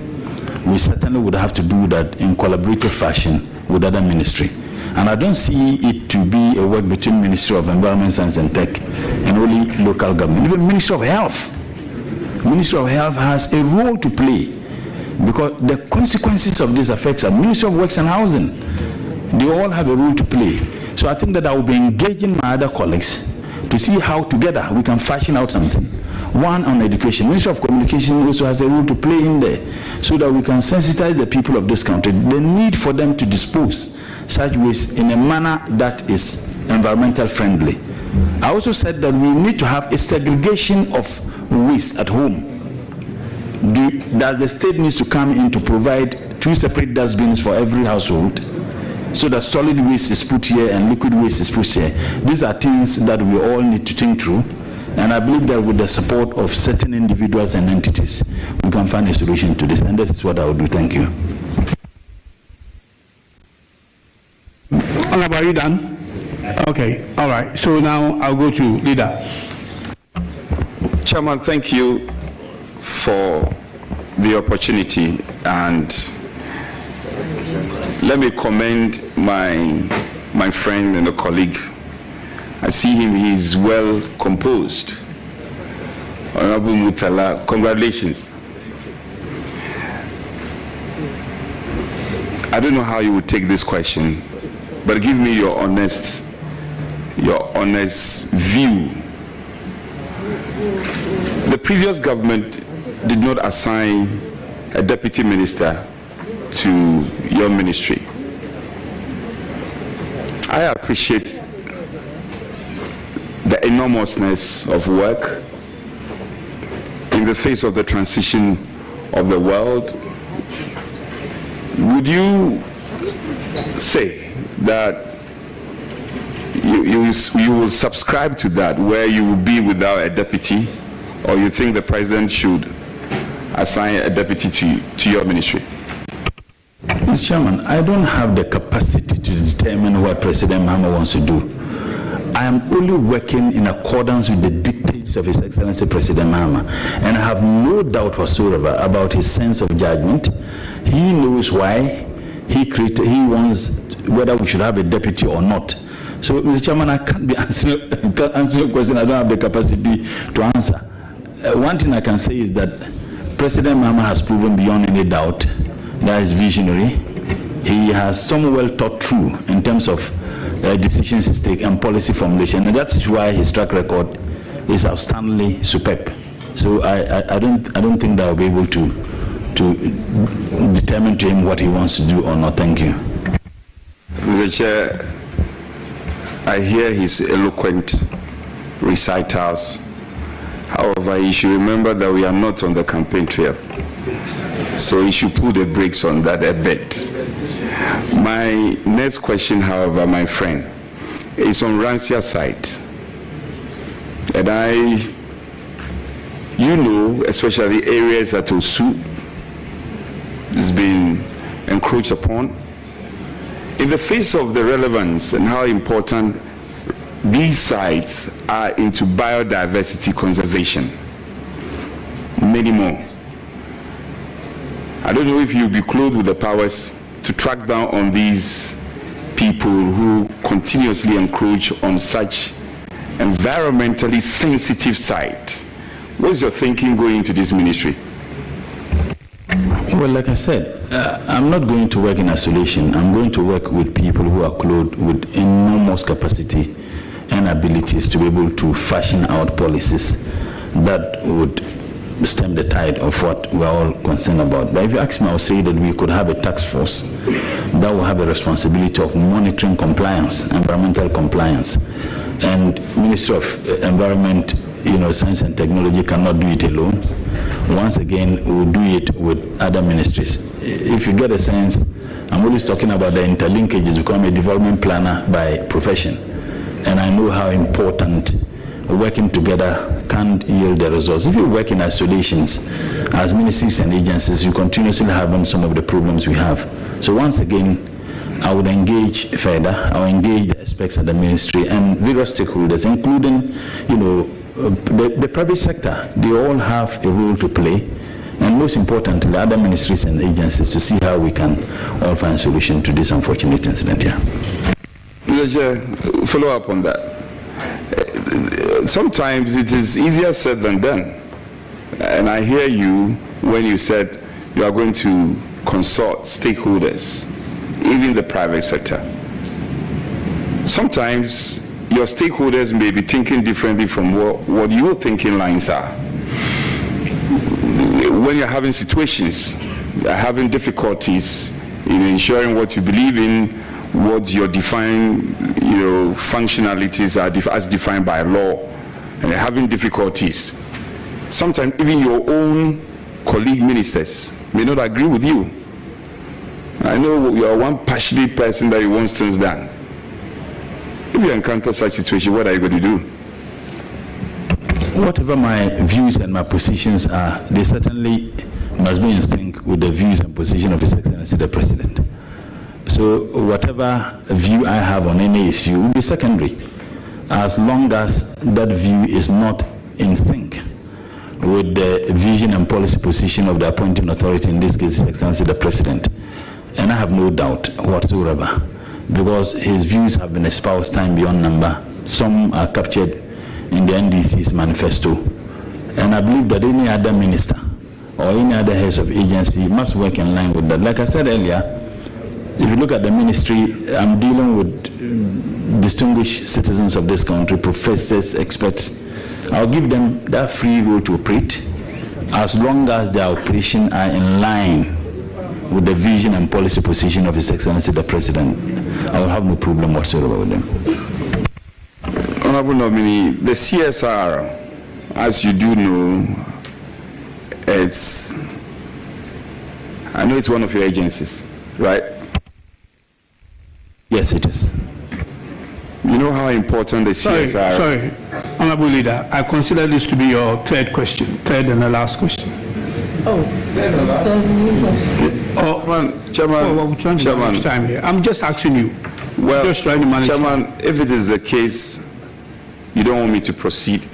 We certainly would have to do that in collaborative fashion with other ministry. And I don't see it to be a work between Ministry of Environment, Science and Tech and only local government. Even Ministry of Health. Ministry of Health has a role to play, because the consequences of these effects are Ministry of Works and Housing. They all have a role to play. So I think that I will be engaging my other colleagues to see how together we can fashion out something. One on education. Ministry of Communication also has a role to play in there, so that we can sensitize the people of this country, the need for them to dispose such waste in a manner that is environmental friendly. I also said that we need to have a segregation of waste at home. Does the state needs to come in to provide 2 separate dustbins for every household, so that solid waste is put here and liquid waste is put here? These are things that we all need to think through And I believe that with the support of certain individuals and entities, we can find a solution to this. And that is what I would do. Thank you. Honorable, are you done? Okay, all right. So now I'll go to Leader. Chairman, thank you for the opportunity, and let me commend my friend and a colleague. I see him, he's well composed. Honorable Mutala, congratulations. I don't know how you would take this question, but give me your honest view. The previous government did not assign a deputy minister to your ministry. I appreciate the enormousness of work in the face of the transition of the world. Would you say that you will subscribe to that, where you will be without a deputy, or you think the president should assign a deputy to your ministry? Mr. Chairman, I don't have the capacity to determine what President Mahama wants to do. I am only working in accordance with the dictates of His Excellency President Mahama, and I have no doubt whatsoever about his sense of judgment. He knows why he wants whether we should have a deputy or not. So, Mr. Chairman, I can't answer your question. I don't have the capacity to answer. One thing I can say is that President Mahama has proven beyond any doubt that he's visionary. He has some well thought through in terms of decisions he takes and policy formulation, and that's why his track record is outstandingly superb. So I don't think that I'll be able to determine to him what he wants to do or not. Thank you. Mr. Chair, I hear his eloquent recitals. However, he should remember that we are not on the campaign trail, so he should put the brakes on that a bit. My next question, however, my friend, is on Ransia's side. And you know, especially areas at Osu has been encroached upon. In the face of the relevance and how important these sites are into biodiversity conservation, many more, I don't know if you'll be clothed with the powers to track down on these people who continuously encroach on such environmentally sensitive site. What's your thinking going into this ministry? Well, like I said, I'm not going to work in isolation. I'm going to work with people who are clothed with enormous capacity and abilities to be able to fashion out policies that would stem the tide of what we're all concerned about. But if you ask me, I'll say that we could have a task force that will have a responsibility of monitoring compliance, environmental compliance. And Ministry of Environment, Science and Technology cannot do it alone. Once again, we'll do it with other ministries. If you get a sense, I'm always talking about the interlinkages, because I'm a development planner by profession. And I know how important working together can yield the results. If you work in isolations as ministries and agencies, you continuously have some of the problems we have. So once again, I would engage further. I will engage the aspects of the ministry and various stakeholders, including, the private sector. They all have a role to play, and most importantly, other ministries and agencies, to see how we can all find a solution to this unfortunate incident here. Follow up on that. Sometimes it is easier said than done. And I hear you when you said you are going to consult stakeholders, even the private sector. Sometimes your stakeholders may be thinking differently from what your thinking lines are. When you're having situations, you're having difficulties in ensuring what you believe in, what your defined, functionalities are as defined by law, and having difficulties. Sometimes even your own colleague ministers may not agree with you. I know you are one passionate person that you want things done. If you encounter such situation, what are you going to do? whatever my views and my positions are, they certainly must be in sync with the views and position of His Excellency the President. So whatever view I have on any issue will be secondary, as long as that view is not in sync with the vision and policy position of the appointing authority, in this case His Excellency the President. And I have no doubt whatsoever, because his views have been espoused time beyond number. Some are captured in the NDC's manifesto. And I believe that any other minister or any other heads of agency must work in line with that. Like I said earlier, if you look at the ministry, I'm dealing with distinguished citizens of this country, professors, experts. I'll give them that free role to operate as long as their operation are in line with the vision and policy position of His Excellency the President. I will have no problem whatsoever with them. Honorable Nominee, the CSR, as you do know, I know it's one of your agencies, right? Yes, it is. You know how important the CSR is? Sorry, Honorable Leader, I consider this to be your third and the last question. Chairman, time here. I'm just asking you. Well, just trying to manage. Chairman, if it is the case, you don't want me to proceed,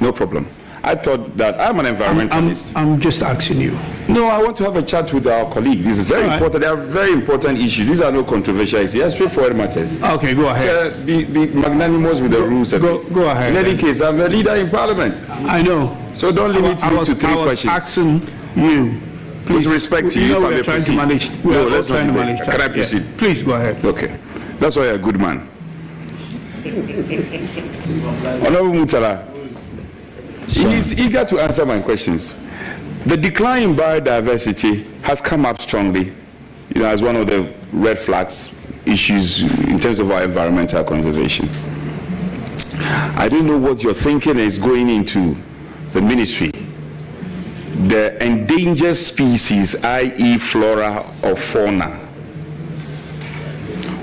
no problem. I thought that I'm an environmentalist. I'm just asking you. No, I want to have a chat with our colleague. This is very important. They are very important issues. These are no controversial issues. They are straightforward matters. Okay, go ahead. Be magnanimous with the rules. Go ahead. In any case, I'm a leader in Parliament. I know. So don't limit me to three questions. I was asking you. Please, with respect to you, we're trying to manage. Let's try to manage. Can I proceed? Yeah. Please go ahead. Okay. That's why you're a good man. Honorable Mutala, he is eager to answer my questions. The decline in biodiversity has come up strongly, as one of the red flags issues in terms of our environmental conservation. I don't know what your thinking is going into the ministry. The endangered species, i.e. flora or fauna.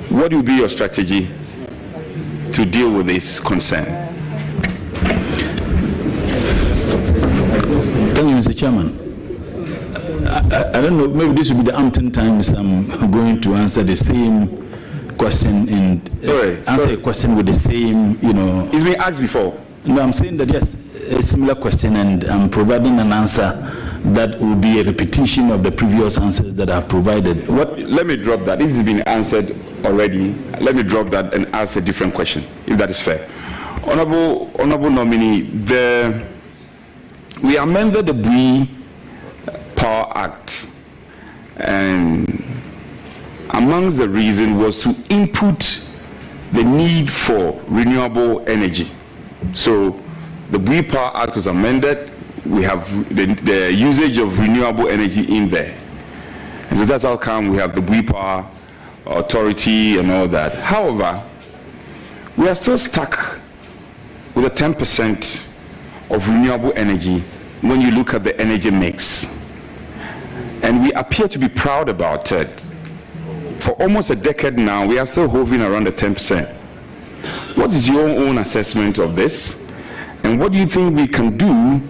What will be your strategy to deal with this concern? Thank you, Mr. Chairman. I don't know, maybe this will be the umpteenth times I'm going to answer the same question and answer a question with the same, It's been asked before. No, I'm saying that yes, a similar question, and I'm providing an answer that will be a repetition of the previous answers that I've provided. Let me drop that. This has been answered already. Let me drop that and ask a different question, if that is fair. Honorable Nominee, we amended the Bui Power Act, and amongst the reasons was to input the need for renewable energy. So the Bui Power Act was amended. We have the usage of renewable energy in there. And so that's how come we have the Bui Power Authority and all that. However, we are still stuck with a 10% of renewable energy when you look at the energy mix. And we appear to be proud about it. For almost a decade now, we are still hovering around the 10%. What is your own assessment of this? And what do you think we can do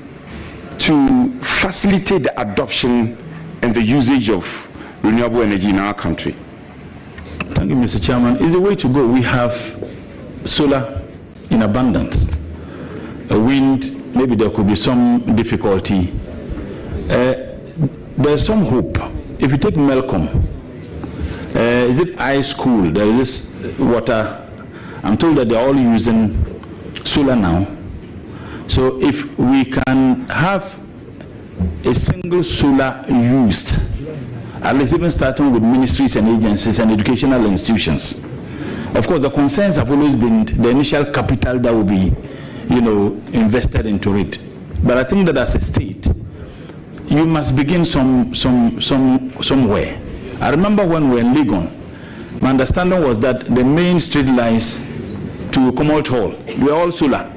to facilitate the adoption and the usage of renewable energy in our country? Thank you, Mr. Chairman. It's the way to go. We have solar in abundance. Wind, maybe there could be some difficulty. There's some hope. If you take Melcom, is it ice cool? There is this water. I'm told that they're all using solar now. So if we can have a single solar used, at least even starting with ministries and agencies and educational institutions. Of course, the concerns have always been the initial capital that will be, invested into it. But I think that as a state, you must begin somewhere. I remember when we were in Legon, my understanding was that the main street lines to Commonwealth Hall were all solar.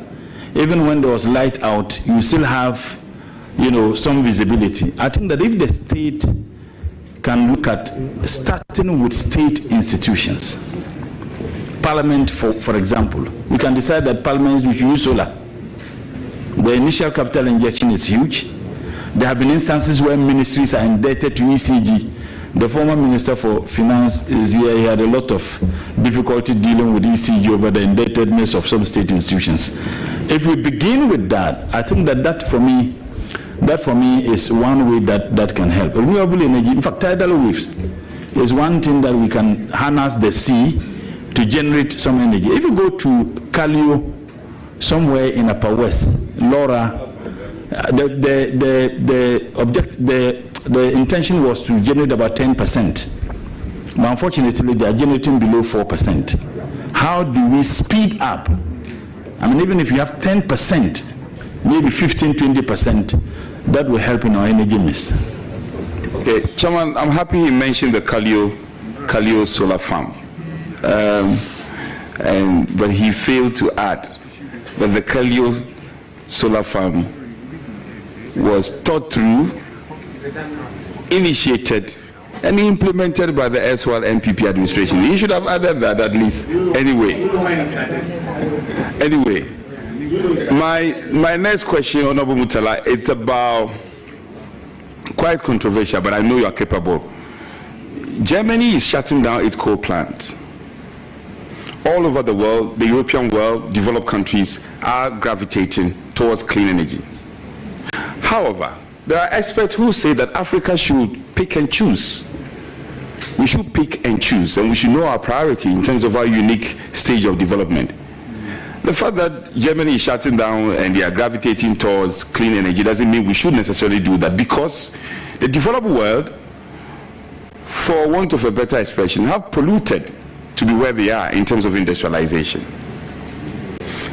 Even when there was light out, you still have, some visibility. I think that if the state can look at starting with state institutions, Parliament, for example, we can decide that Parliament should use solar. The initial capital injection is huge. There have been instances where ministries are indebted to ECG. The former Minister for Finance is here. He had a lot of difficulty dealing with ECG over the indebtedness of some state institutions. If we begin with that, I think that for me is one way that can help. Renewable energy, in fact, tidal waves is one thing that we can harness the sea to generate some energy. If you go to Kalio, somewhere in Upper West, Laura, the intention was to generate about 10%. But unfortunately, they are generating below 4%. How do we speed up? I mean, even if you have 10%, maybe 15, 20%, that will help in our energy mix. Okay, Chairman, I'm happy he mentioned the Kalio solar farm. But he failed to add that the Kalio solar farm was thought through, initiated, and implemented by the erstwhile NPP administration. He should have added that at least. Anyway, my next question, Honorable Mutala, it's about quite controversial, but I know you are capable. Germany is shutting down its coal plants. All over the world, the European world, developed countries are gravitating towards clean energy. However, there are experts who say that Africa should pick and choose. We should pick and choose, and we should know our priority in terms of our unique stage of development. The fact that Germany is shutting down and they are gravitating towards clean energy doesn't mean we should necessarily do that, because the developed world, for want of a better expression, have polluted to be where they are in terms of industrialization.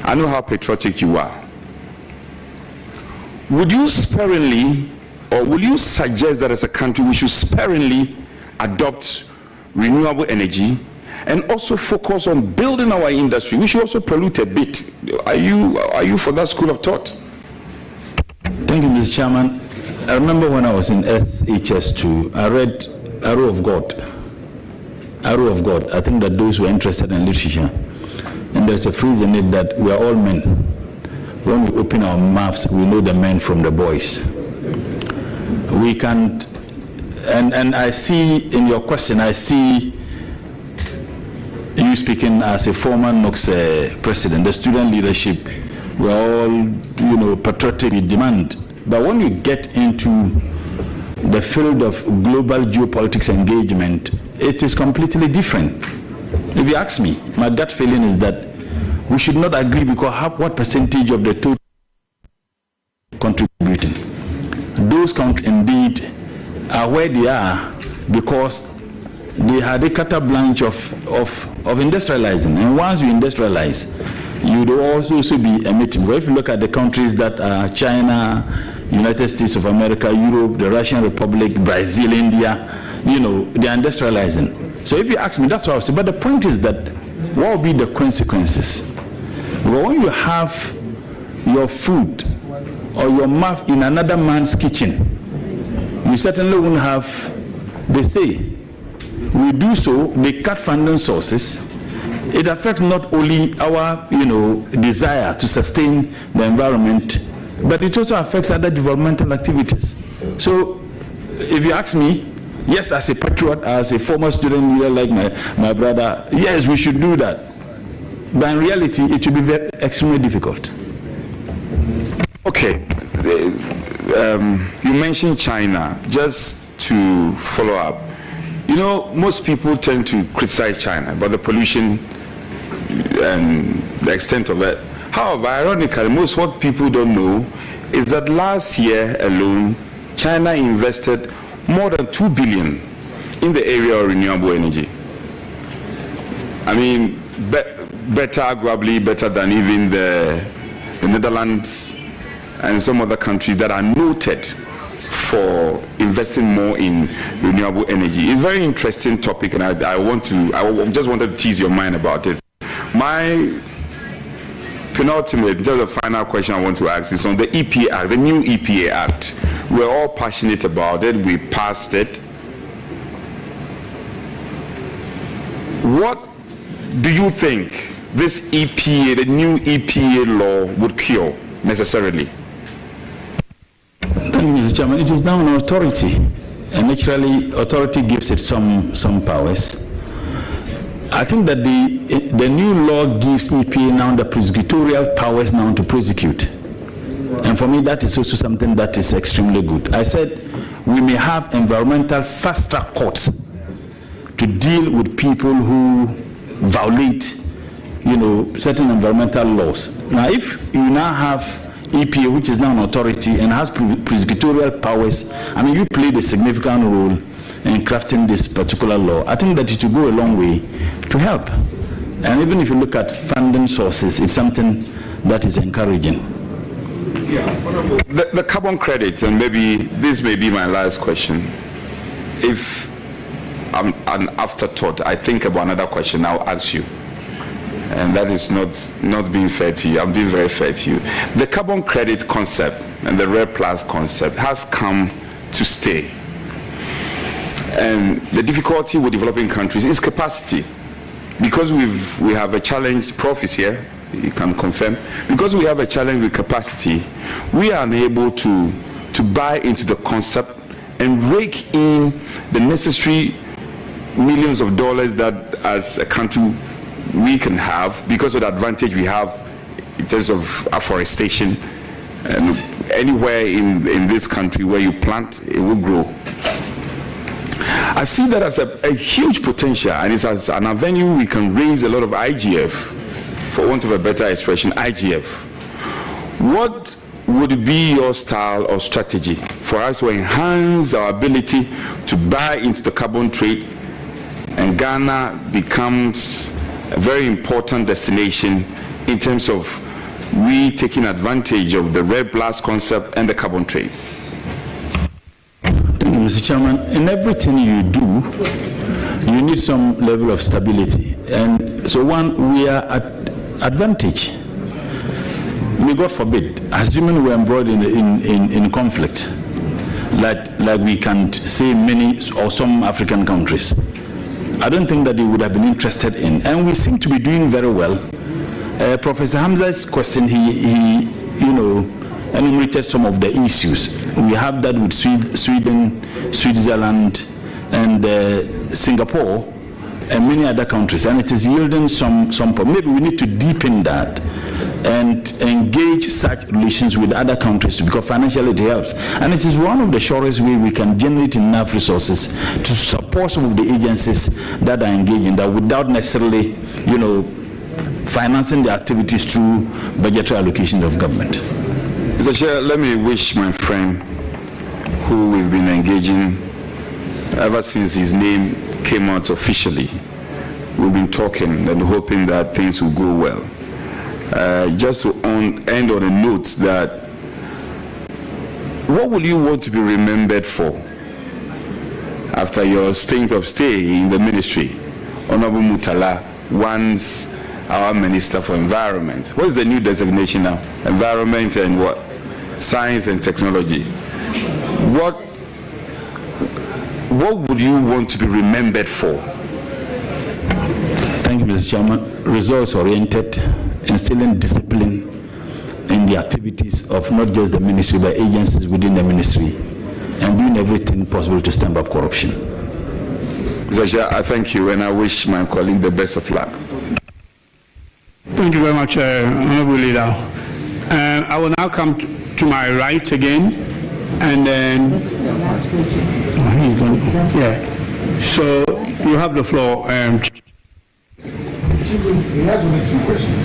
I know how patriotic you are. Would you sparingly, or will you suggest that as a country we should sparingly adopt renewable energy and also focus on building our industry? We should also pollute a bit. Are you for that school of thought? Thank you, Mr. Chairman. I remember when I was in SHS2, I read Arrow of God. Arrow of God. I think that those who are interested in literature, and there's a phrase in it that we are all men. When we open our mouths, we know the men from the boys. We can't, and I see in your question, I see you speaking as a former NOX president. The student leadership, we're all, patriotic in demand. But when you get into the field of global geopolitics engagement, it is completely different. If you ask me, my gut feeling is that we should not agree because what percentage of the total contributing. Those countries indeed are where they are because they had a carte blanche of industrializing. And once you industrialize, you would also be emitting. But if you look at the countries that are China, United States of America, Europe, the Russian Republic, Brazil, India, they are industrializing. So if you ask me, that's what I would say. But the point is that what will be the consequences? Well, when you have your food or your mouth in another man's kitchen, you certainly won't have the say. We do so, they cut funding sources. It affects not only our, desire to sustain the environment, but it also affects other developmental activities. So, if you ask me, yes, as a patriot, as a former student leader like my brother, yes, we should do that. But in reality, it will be extremely difficult. Okay. You mentioned China. Just to follow up, most people tend to criticize China about the pollution and the extent of it. However, ironically, what people don't know is that last year alone, China invested more than 2 billion in the area of renewable energy. I mean, arguably better than even the Netherlands and some other countries that are noted for investing more in renewable energy. It's a very interesting topic, and I just wanted to tease your mind about it. My penultimate, just the final question I want to ask is on the EPA Act, the new EPA Act. We're all passionate about it. We passed it. What do you think this EPA, the new EPA law, would cure? necessarily? Thank you, Mr. Chairman. It is now an authority, and naturally, authority gives it some powers. I think that the new law gives EPA now the prosecutorial powers now to prosecute. And for me, that is also something that is extremely good. I said we may have environmental fast-track courts to deal with people who violate, certain environmental laws. Now, if you now have EPA, which is now an authority and has prosecutorial powers, you played a significant role in crafting this particular law. I think that it will go a long way to help. And even if you look at funding sources, it's something that is encouraging. The carbon credits, and maybe this may be my last question. If I'm an afterthought, I think about another question I'll ask you. And that is not being fair to you. I'm being very fair to you. The carbon credit concept and the REDD+ concept has come to stay. And the difficulty with developing countries is capacity. Because we have a challenge, Prof is here, you can confirm. Because we have a challenge with capacity, we are unable to buy into the concept and rake in the necessary millions of dollars that as a country we can have because of the advantage we have in terms of afforestation. And anywhere in this country where you plant, it will grow. I see that as a huge potential, and it's as an avenue we can raise a lot of IGF, for want of a better expression, IGF. What would be your style or strategy for us to enhance our ability to buy into the carbon trade, and Ghana becomes a very important destination in terms of we taking advantage of the REDD+ concept and the carbon trade? Mr. Chairman, in everything you do, you need some level of stability. And so we are at advantage. May God forbid, assuming we are embroiled in conflict, like we can say many or some African countries, I don't think that they would have been interested in. And we seem to be doing very well. Professor Hamza's question, he enumerated some of the issues. We have that with Sweden, Switzerland, and Singapore, and many other countries, and it is yielding some. Maybe we need to deepen that and engage such relations with other countries because financially it helps. And it is one of the surest ways we can generate enough resources to support some of the agencies that are engaged in that without necessarily, financing the activities through budgetary allocation of government. Mr. Chair, let me wish my friend who we've been engaging ever since his name came out officially. We've been talking and hoping that things will go well. Just to end on a note that what will you want to be remembered for after your stint of stay in the ministry? Honorable Mutala, once our Minister for Environment. What is the new designation now? Environment and what? Science and Technology. What would you want to be remembered for? Thank you, Mr. Chairman. Results-oriented, instilling discipline in the activities of not just the ministry, but agencies within the ministry, and doing everything possible to stamp up corruption. Mr. Chair, I thank you, and I wish my colleague the best of luck. Thank you very much, Honorable Leader. I will now come to my right again, and then so you have the floor. He has only 2 questions.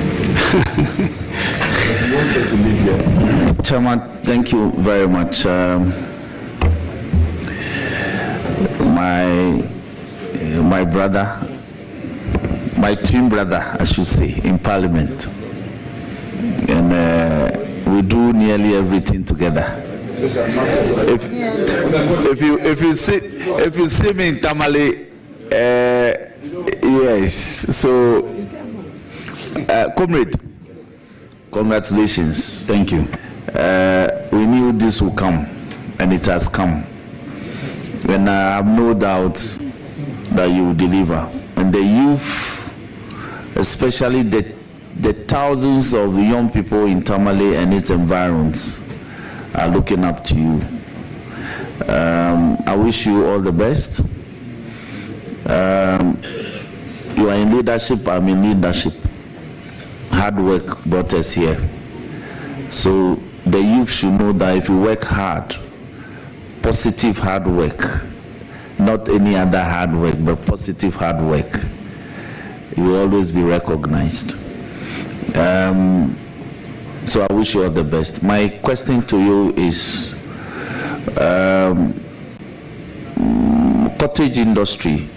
Chairman, thank you very much. My brother, my twin brother, I should say, in Parliament, and we do nearly everything together. If you see me in Tamale, yes. So, comrade, congratulations. Thank you. We knew this would come, and it has come. And I have no doubt that you will deliver. And the youth, especially the the thousands of young people in Tamale and its environs are looking up to you. I wish you all the best. You are in leadership, I'm in leadership. Hard work brought us here. So the youth should know that if you work hard, positive hard work, not any other hard work, but positive hard work, you will always be recognized. So I wish you all the best. My question to you is, cottage industry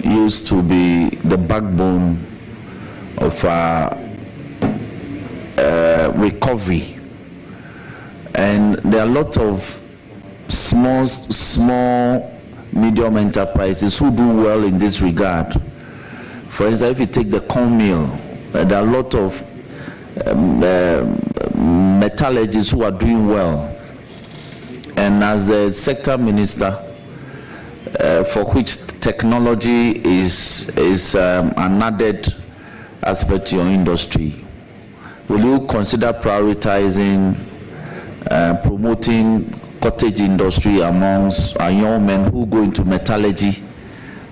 used to be the backbone of our recovery, and there are a lot of small, medium enterprises who do well in this regard. For instance, if you take the corn mill, there are a lot of metallurgists who are doing well. And as a sector minister, for which technology is an added aspect to your industry, will you consider prioritizing promoting cottage industry amongst our young men who go into metallurgy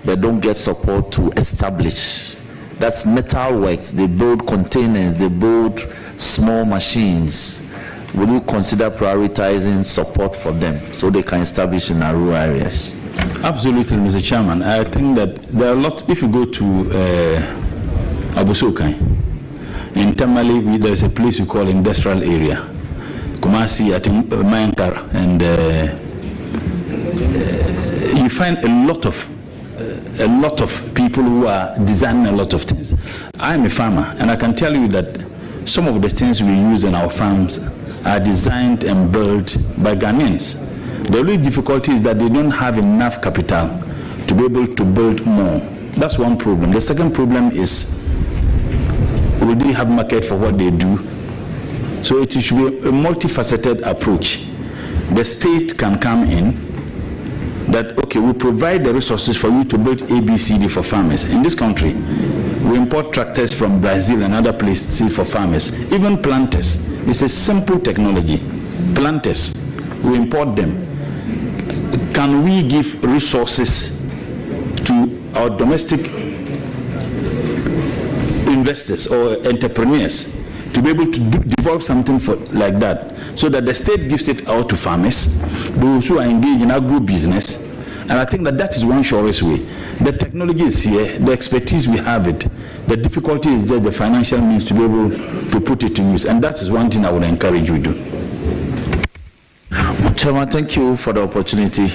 but don't get support to establish? That's metal works. They build containers, they build small machines. Will you consider prioritizing support for them so they can establish in our rural areas? Absolutely, Mr. Chairman. I think that there are a lot. If you go to Abusokai, in Tamale, there's a place we call industrial area. Kumasi, I think Mayankara, and you find a lot of people who are designing a lot of things. I'm a farmer, and I can tell you that some of the things we use in our farms are designed and built by Ghanaians. The only difficulty is that they don't have enough capital to be able to build more. That's one problem. The second problem is, will they have market for what they do? So it should be a multifaceted approach. The state can come in, that, okay, we provide the resources for you to build ABCD for farmers. In this country, we import tractors from Brazil and other places for farmers. Even planters, it's a simple technology. Planters, we import them. Can we give resources to our domestic investors or entrepreneurs to be able to develop something like that, so that the state gives it out to farmers, those who are engaged in agro-business? And I think that is one surest way. The technology is here, the expertise, we have it. The difficulty is just the financial means to be able to put it to use. And that is one thing I would encourage you to do. Chairman, thank you for the opportunity.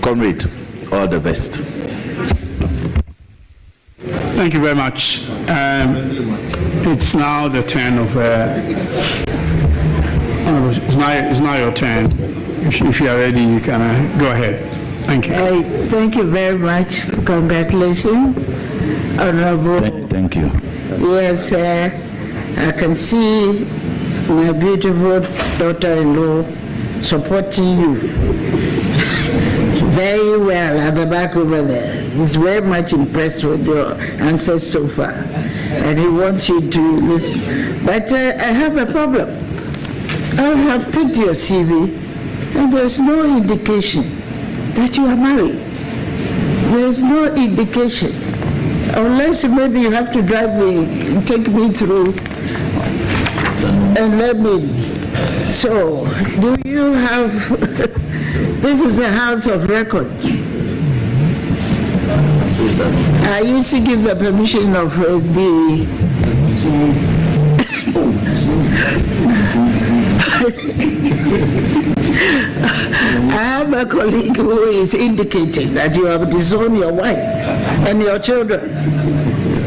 Comrade, all the best. Thank you very much. It's now the turn of... it's now your turn. If you are ready, you can go ahead. Thank you. Thank you very much. Congratulations, Honorable. Thank you. Yes, I can see my beautiful daughter-in-law supporting you very well at the back over there. He's very much impressed with your answers so far, and he wants you to listen. But I have a problem. I have picked your CV, and there's no indication that you are married. There's no indication, unless maybe you have to drive me, take me through, and let me. So, do you have? This is a house of record. Are you seeking the permission of the? I have a colleague who is indicating that you have disowned your wife and your children,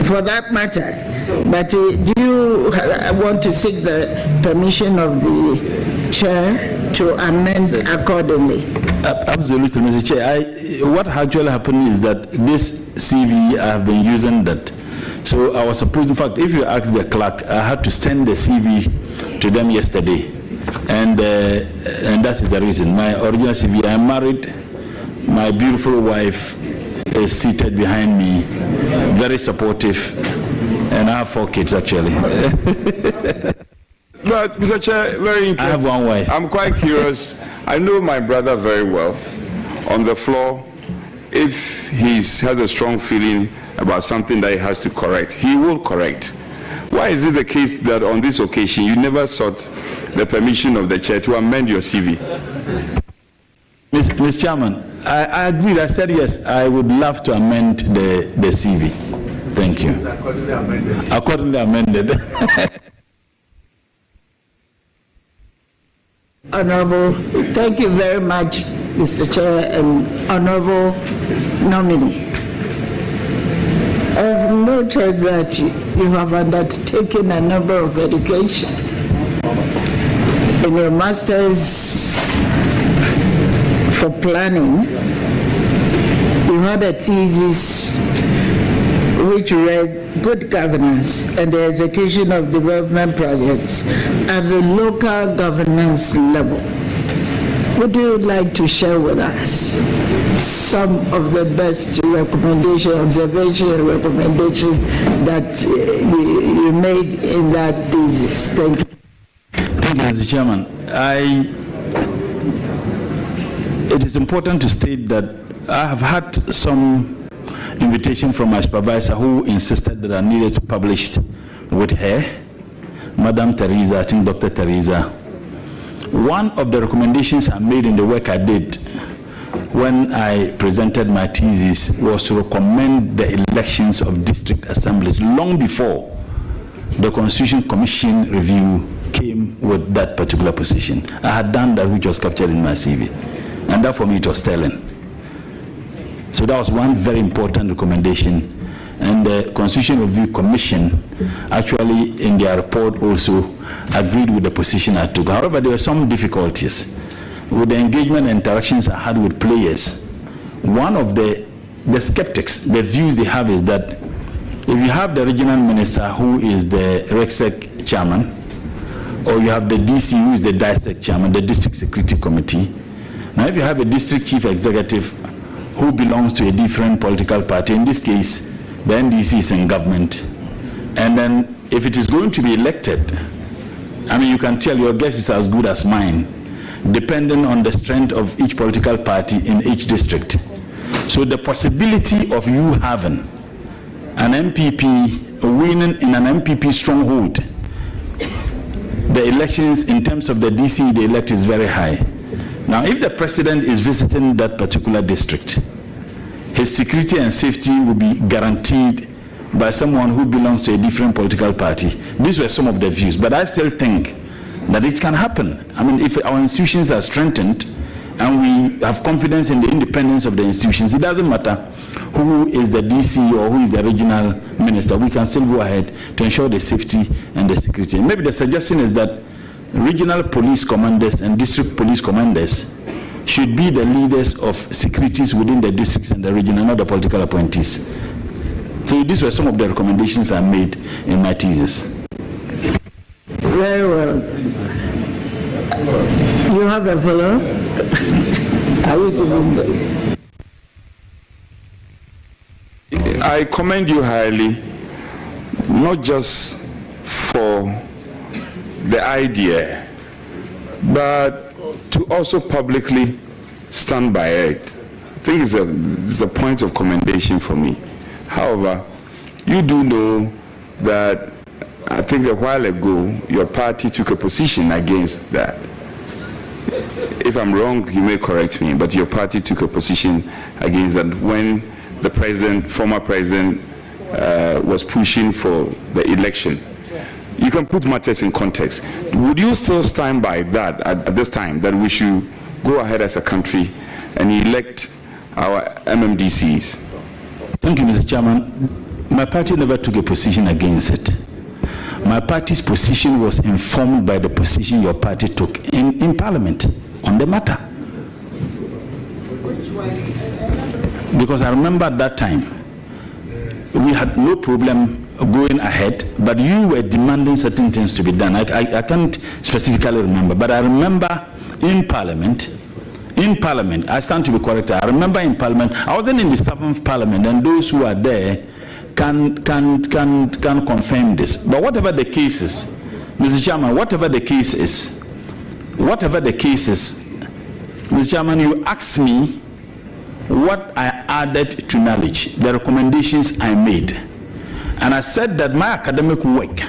for that matter. But do you want to seek the permission of the chair to amend accordingly? Absolutely, Mr. Chair. What actually happened is that this CV, I have been using that. So I was supposed, in fact, if you ask the clerk, I had to send the CV to them yesterday. And that is the reason. My original CV, I'm married. My beautiful wife is seated behind me, very supportive. And I have 4 kids, actually. But, Mr. Chair, very interesting. I have 1 wife. I'm quite curious. I know my brother very well. On the floor, if he has a strong feeling about something that he has to correct, he will correct. Why is it the case that on this occasion you never sought the permission of the chair to amend your CV? Mr. Chairman, I agreed. I said yes, I would love to amend the CV. Thank you. Accordingly amended. Honorable, thank you very much, Mr. Chair and Honorable Nominee. I've noted that you have undertaken a number of education. In your master's for planning, you had a thesis which read good governance and the execution of development projects at the local governance level. Would you like to share with us some of the best observation and recommendation that you made in that thesis? Thank you. Thank you, Mr. Chairman. It is important to state that I have had some invitation from my supervisor who insisted that I needed to publish with her, Madam Teresa, I think Dr. Teresa. One of the recommendations I made in the work I did when I presented my thesis was to recommend the elections of district assemblies long before the Constitution Commission review came with that particular position. I had done that, which was captured in my CV, and that for me it was telling. So that was one very important recommendation, and the Constitution Review Commission actually in their report also agreed with the position I took. However, there were some difficulties with the engagement and interactions I had with players. One of the skeptics, the views they have is that if you have the regional minister who is the RECSEC chairman, or you have the DC who is the DISEC chairman, the District Security Committee. Now if you have a district chief executive who belongs to a different political party, in this case, the NDC is in government, and then if it is going to be elected, I mean, you can tell your guess is as good as mine, depending on the strength of each political party in each district. So the possibility of you having an MPP winning in an MPP stronghold, the elections in terms of the DC they elect is very high. Now, if the president is visiting that particular district, his security and safety will be guaranteed by someone who belongs to a different political party. These were some of the views, but I still think that it can happen. I mean, if our institutions are strengthened and we have confidence in the independence of the institutions, it doesn't matter who is the DC or who is the regional minister, we can still go ahead to ensure the safety and the security. And maybe the suggestion is that regional police commanders and district police commanders should be the leaders of securities within the districts and the region, and not the political appointees. So these were some of the recommendations I made in my thesis. Very well. You have a follow? Are we giving them? I commend you highly, not just for the idea, but to also publicly stand by it. I think it's a point of commendation for me. However, you do know that I think a while ago your party took a position against that. If I'm wrong, you may correct me, but your party took a position against that when the president, former president, was pushing for the election. You can put matters in context. Would you still stand by that at this time, that we should go ahead as a country and elect our MMDCs? Thank you, Mr. Chairman. My party never took a position against it. My party's position was informed by the position your party took in Parliament on the matter. Because I remember at that time, we had no problem going ahead, but you were demanding certain things to be done. I can't specifically remember, but I remember in Parliament, I stand to be corrected, I remember in Parliament, I wasn't in the 7th Parliament, and those who are there can confirm this. But whatever the case is, Mr. Chairman, whatever the case is, Mr. Chairman, you asked me what I added to knowledge, the recommendations I made. And I said that my academic work,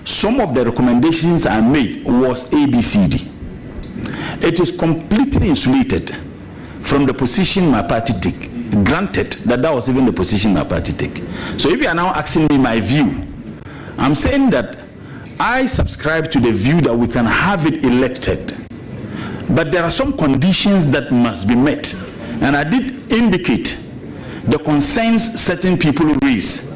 some of the recommendations I made was ABCD. It is completely insulated from the position my party took. Granted that was even the position my party took. So if you are now asking me my view, I'm saying that I subscribe to the view that we can have it elected. But there are some conditions that must be met. And I did indicate the concerns certain people raise.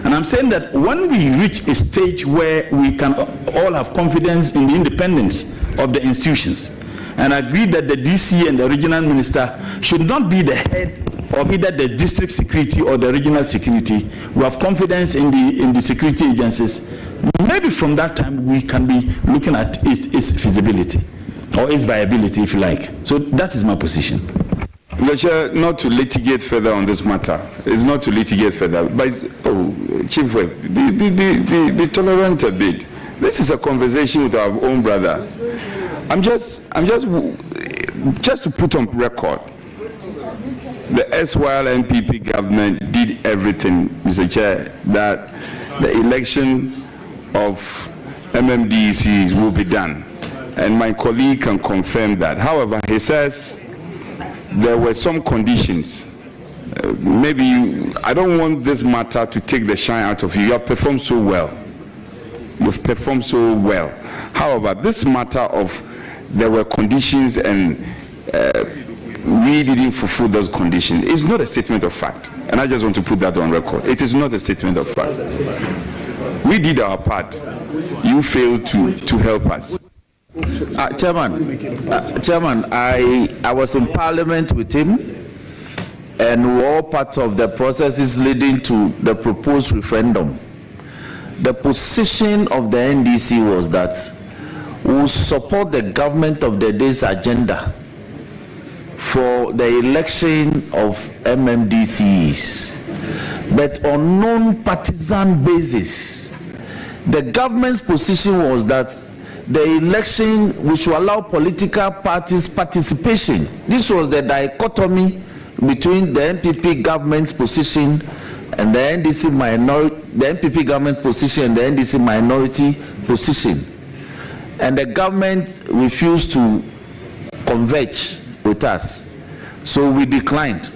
And I'm saying that when we reach a stage where we can all have confidence in the independence of the institutions, and agree that the DC and the regional minister should not be the head of either the district security or the regional security, we have confidence in the security agencies, maybe from that time we can be looking at its feasibility or its viability, if you like. So that is my position. Mr. Chair, not to litigate further on this matter. It's not to litigate further. But Chief Whip, be tolerant a bit. This is a conversation with our own brother. I'm just to put on record. The SYL NPP government did everything, Mr. Chair, that the election of MMDCs will be done. And my colleague can confirm that. However, he says there were some conditions. I don't want this matter to take the shine out of you. You have performed so well. You've performed so well. However, this matter of there were conditions and we didn't fulfill those conditions is not a statement of fact. And I just want to put that on record. It is not a statement of fact. We did our part. You failed to help us. Chairman, I was in Parliament with him, and we're all part of the processes leading to the proposed referendum. The position of the NDC was that we will support the government of the day's agenda for the election of MMDCs, but on non-partisan basis. The government's position was that the election which will allow political parties participation. This was the dichotomy between the NPP government's position and the NDC minority, the NPP government position and the NDC minority position. And the government refused to converge with us. So we declined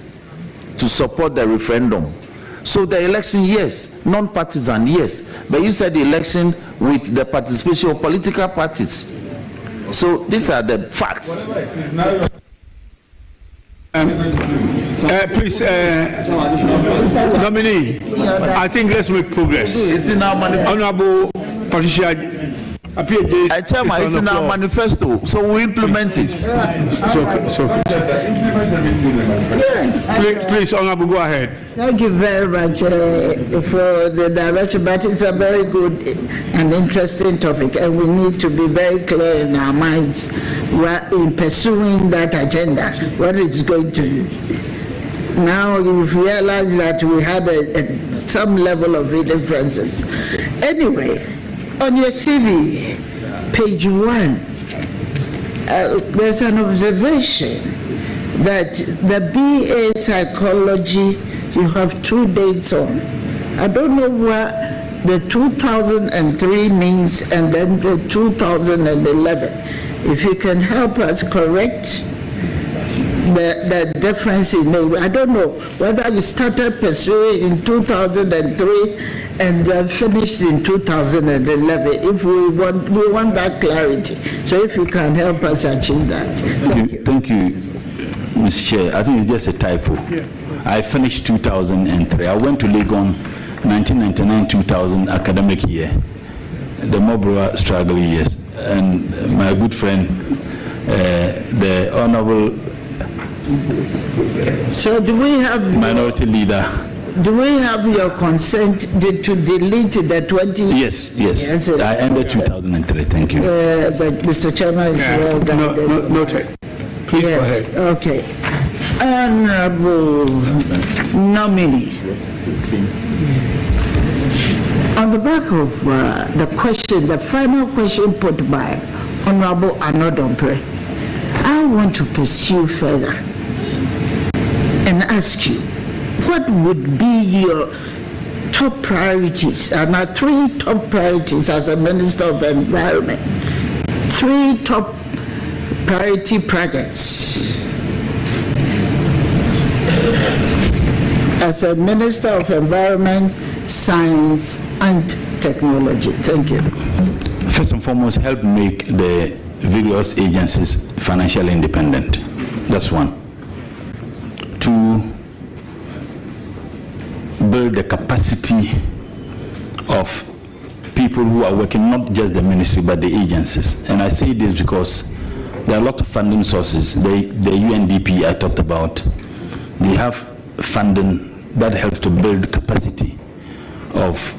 to support the referendum. So the election, yes, non-partisan, yes. But you said the election with the participation of political parties. So these are the facts. Please, nominee, I think let's make progress. Honorable Patricia, Chairman, it's in our manifesto, so we implement it. Yes. Please, Honorable, go ahead. Thank you very much for the direction, but it's a very good and interesting topic, and we need to be very clear in our minds in pursuing that agenda, what it's going to do. Now you've realized that we had some level of differences. Anyway, on your CV, page 1, there's an observation that the BA psychology, you have 2 dates on. I don't know what the 2003 means and then the 2011. If you can help us correct the difference in name. I don't know whether you started pursuing in 2003 and finished in 2011. If we want that clarity. So if you can help us achieve that. Thank you, Mr. Chair. I think it's just a typo. Yeah. I finished 2003. I went to Legon 1999-2000 academic year, the Mobroa struggle years, and my good friend, the Honorable. So do we have minority leader? Do we have your consent to delete the 20? Yes. I ended 2003. Thank you. But Mr. Chairman is well done. Noted. Please go ahead. Okay. Honorable Nominee, on the back of the final question put by Honorable Anodompre, I want to pursue further and ask you, what would be your top priorities, my 3 top priorities as a Minister of Environment, 3 top priority projects as a Minister of Environment, Science and Technology? Thank you. First and foremost, help make the various agencies financially independent. That's one. 2, build the capacity of people who are working, not just the ministry, but the agencies. And I say this because there are a lot of funding sources. The UNDP I talked about, they have funding that helps to build capacity of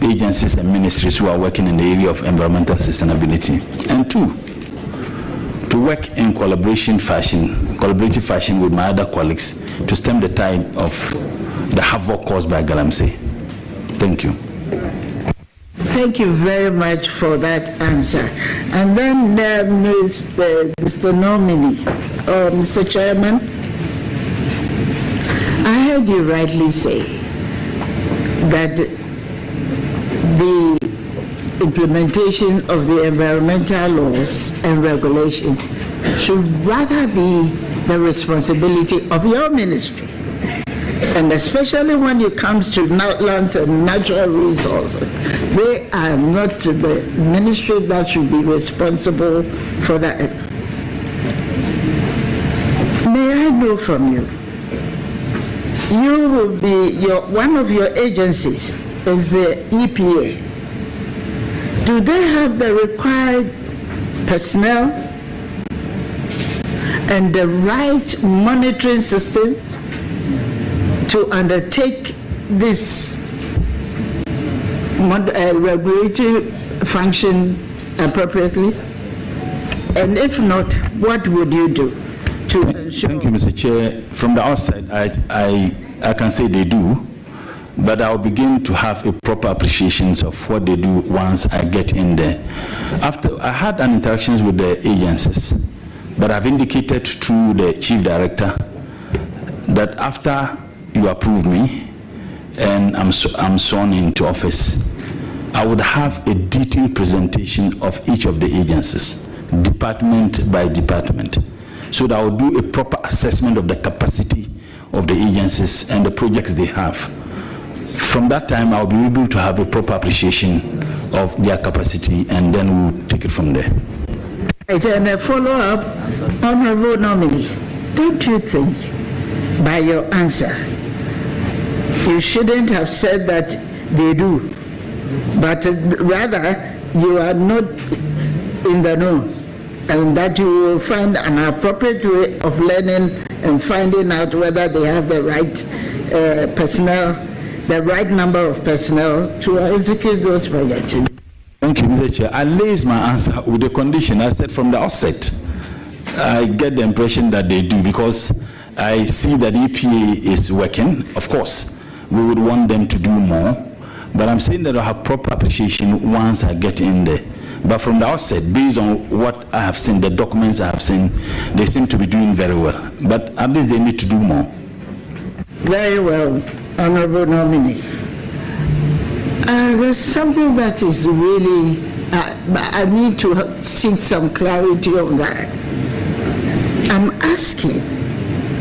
agencies and ministries who are working in the area of environmental sustainability. And 2, to work in collaborative fashion with my other colleagues to stem the tide of the havoc caused by galamsey. Thank you. Thank you very much for that answer. And then Mr. Nominee, Mr. Chairman, I heard you rightly say that the implementation of the environmental laws and regulations should rather be the responsibility of your ministry. And especially when it comes to lands and natural resources, they are not the ministry that should be responsible for that. May I know from you, you will be, one of your agencies is the EPA. Do they have the required personnel and the right monitoring systems to undertake this regulatory function appropriately? And if not, what would you do to ensure? Thank you, Mr. Chair. From the outset, I can say they do, but I'll begin to have a proper appreciation of what they do once I get in there. After I had an interactions with the agencies, but I've indicated to the Chief Director that after you approve me and I'm sworn into office, I would have a detailed presentation of each of the agencies, department by department, so that I will do a proper assessment of the capacity of the agencies and the projects they have. From that time, I'll be able to have a proper appreciation of their capacity, and then we'll take it from there. Right, and a follow-up, Honorable Nominee, don't you think by your answer you shouldn't have said that they do, but rather you are not in the know, and that you will find an appropriate way of learning and finding out whether they have the right personnel, the right number of personnel to execute those projects? Thank you, Mr. Chair. I laid my answer with the condition I said from the outset. I get the impression that they do, because I see that EPA is working. Of course, we would want them to do more, but I'm saying that I have proper appreciation once I get in there. But from the outset, based on what I have seen, the documents I have seen, they seem to be doing very well. But at least they need to do more. Very well, Honorable Nominee. There's something that is really, I need to seek some clarity on that. I'm asking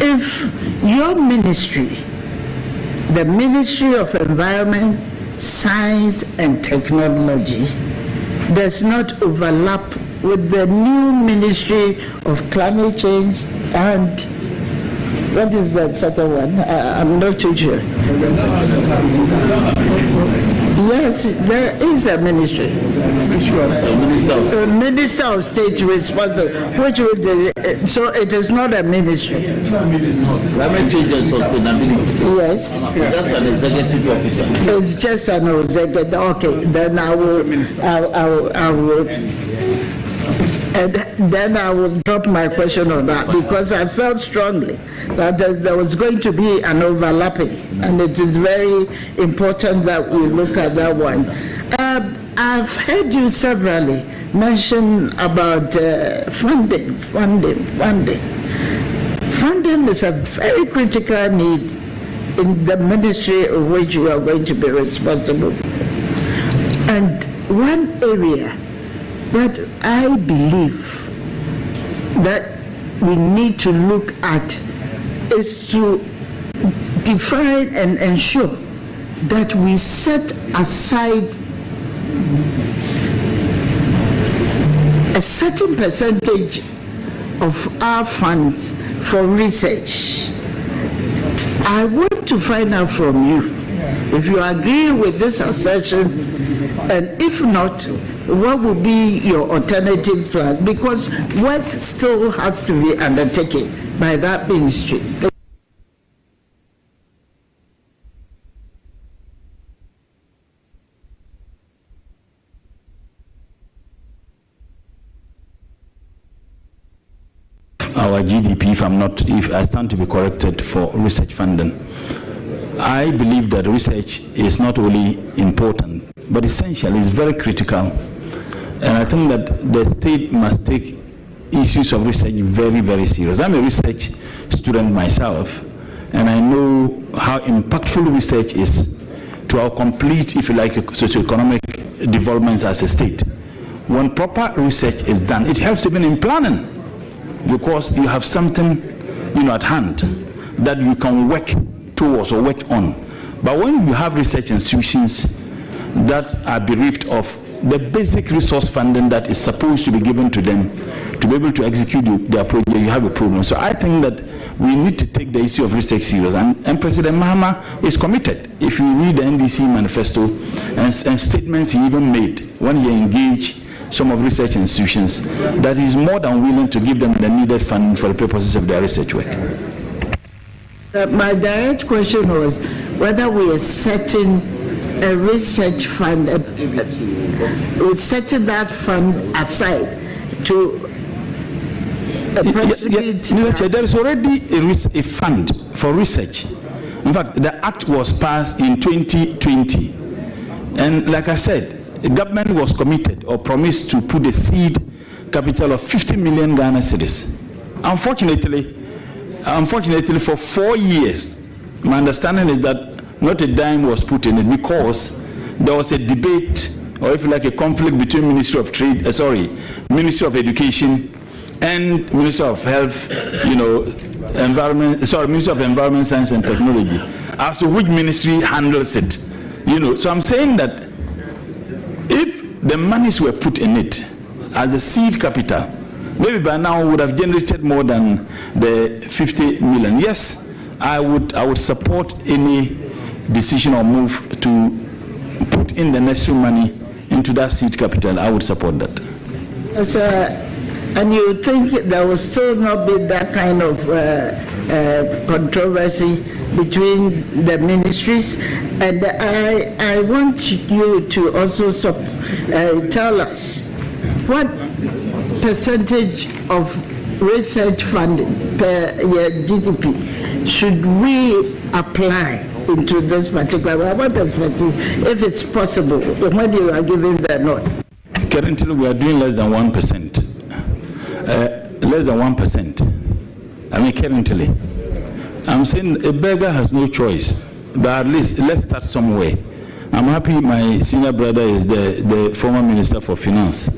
if your ministry, the Ministry of Environment, Science and Technology, does not overlap with the new Ministry of Climate Change and what is that second one? I'm not too sure. Yes, there is a ministry. Minister of State responsible, which would, so it is not a ministry. Climate change and sustainability. Yes. It's just an executive officer. It's just an executive. Okay, then I will And then I will drop my question on that because I felt strongly that there was going to be an overlapping, and it is very important that we look at that one. I've heard you severally mention about funding. Funding is a very critical need in the ministry of which you are going to be responsible for. And one area that I believe that we need to look at is to define and ensure that we set aside a certain percentage of our funds for research. I want to find out from you if you agree with this assertion, and if not, what would be your alternative plan? Because work still has to be undertaken by that ministry. Our GDP, if I stand to be corrected, for research funding. I believe that research is not only important, but essential, it's very critical. And I think that the state must take issues of research very, very serious. I'm a research student myself, and I know how impactful research is to our complete, if you like, socioeconomic developments as a state. When proper research is done, it helps even in planning, because you have something, at hand that you can work towards or work on. But when you have research institutions that are bereft of the basic resource funding that is supposed to be given to them to be able to execute their project, you have a problem. So I think that we need to take the issue of research serious, and President Mahama is committed. If you read the NDC manifesto and statements he even made when he engaged some of research institutions, that he's more than willing to give them the needed funding for the purposes of their research work. My direct question was whether we are setting a research fund, we're setting that fund aside to there is already a fund for research. In fact, the act was passed in 2020, and like I said, the government was committed or promised to put a seed capital of 50 million Ghana cedis. Unfortunately, for 4 years, my understanding is that not a dime was put in it, because there was a debate, or if you like, a conflict between Ministry of Ministry of Education and Ministry of Health, Ministry of Environment, Science and Technology, as to which ministry handles it. So I'm saying that if the monies were put in it as a seed capital, maybe by now we would have generated more than the 50 million. Yes, I would support any decision or move to put in the necessary money into that seed capital. I would support that. And you think there will still not be that kind of controversy between the ministries? And I want you to also tell us what percentage of research funding per year GDP should we apply into this particular, if it's possible, when you are giving the note? Currently, we are doing less than 1%. Less than 1%. I mean, currently. I'm saying a beggar has no choice, but at least let's start somewhere. I'm happy my senior brother is the former Minister for Finance.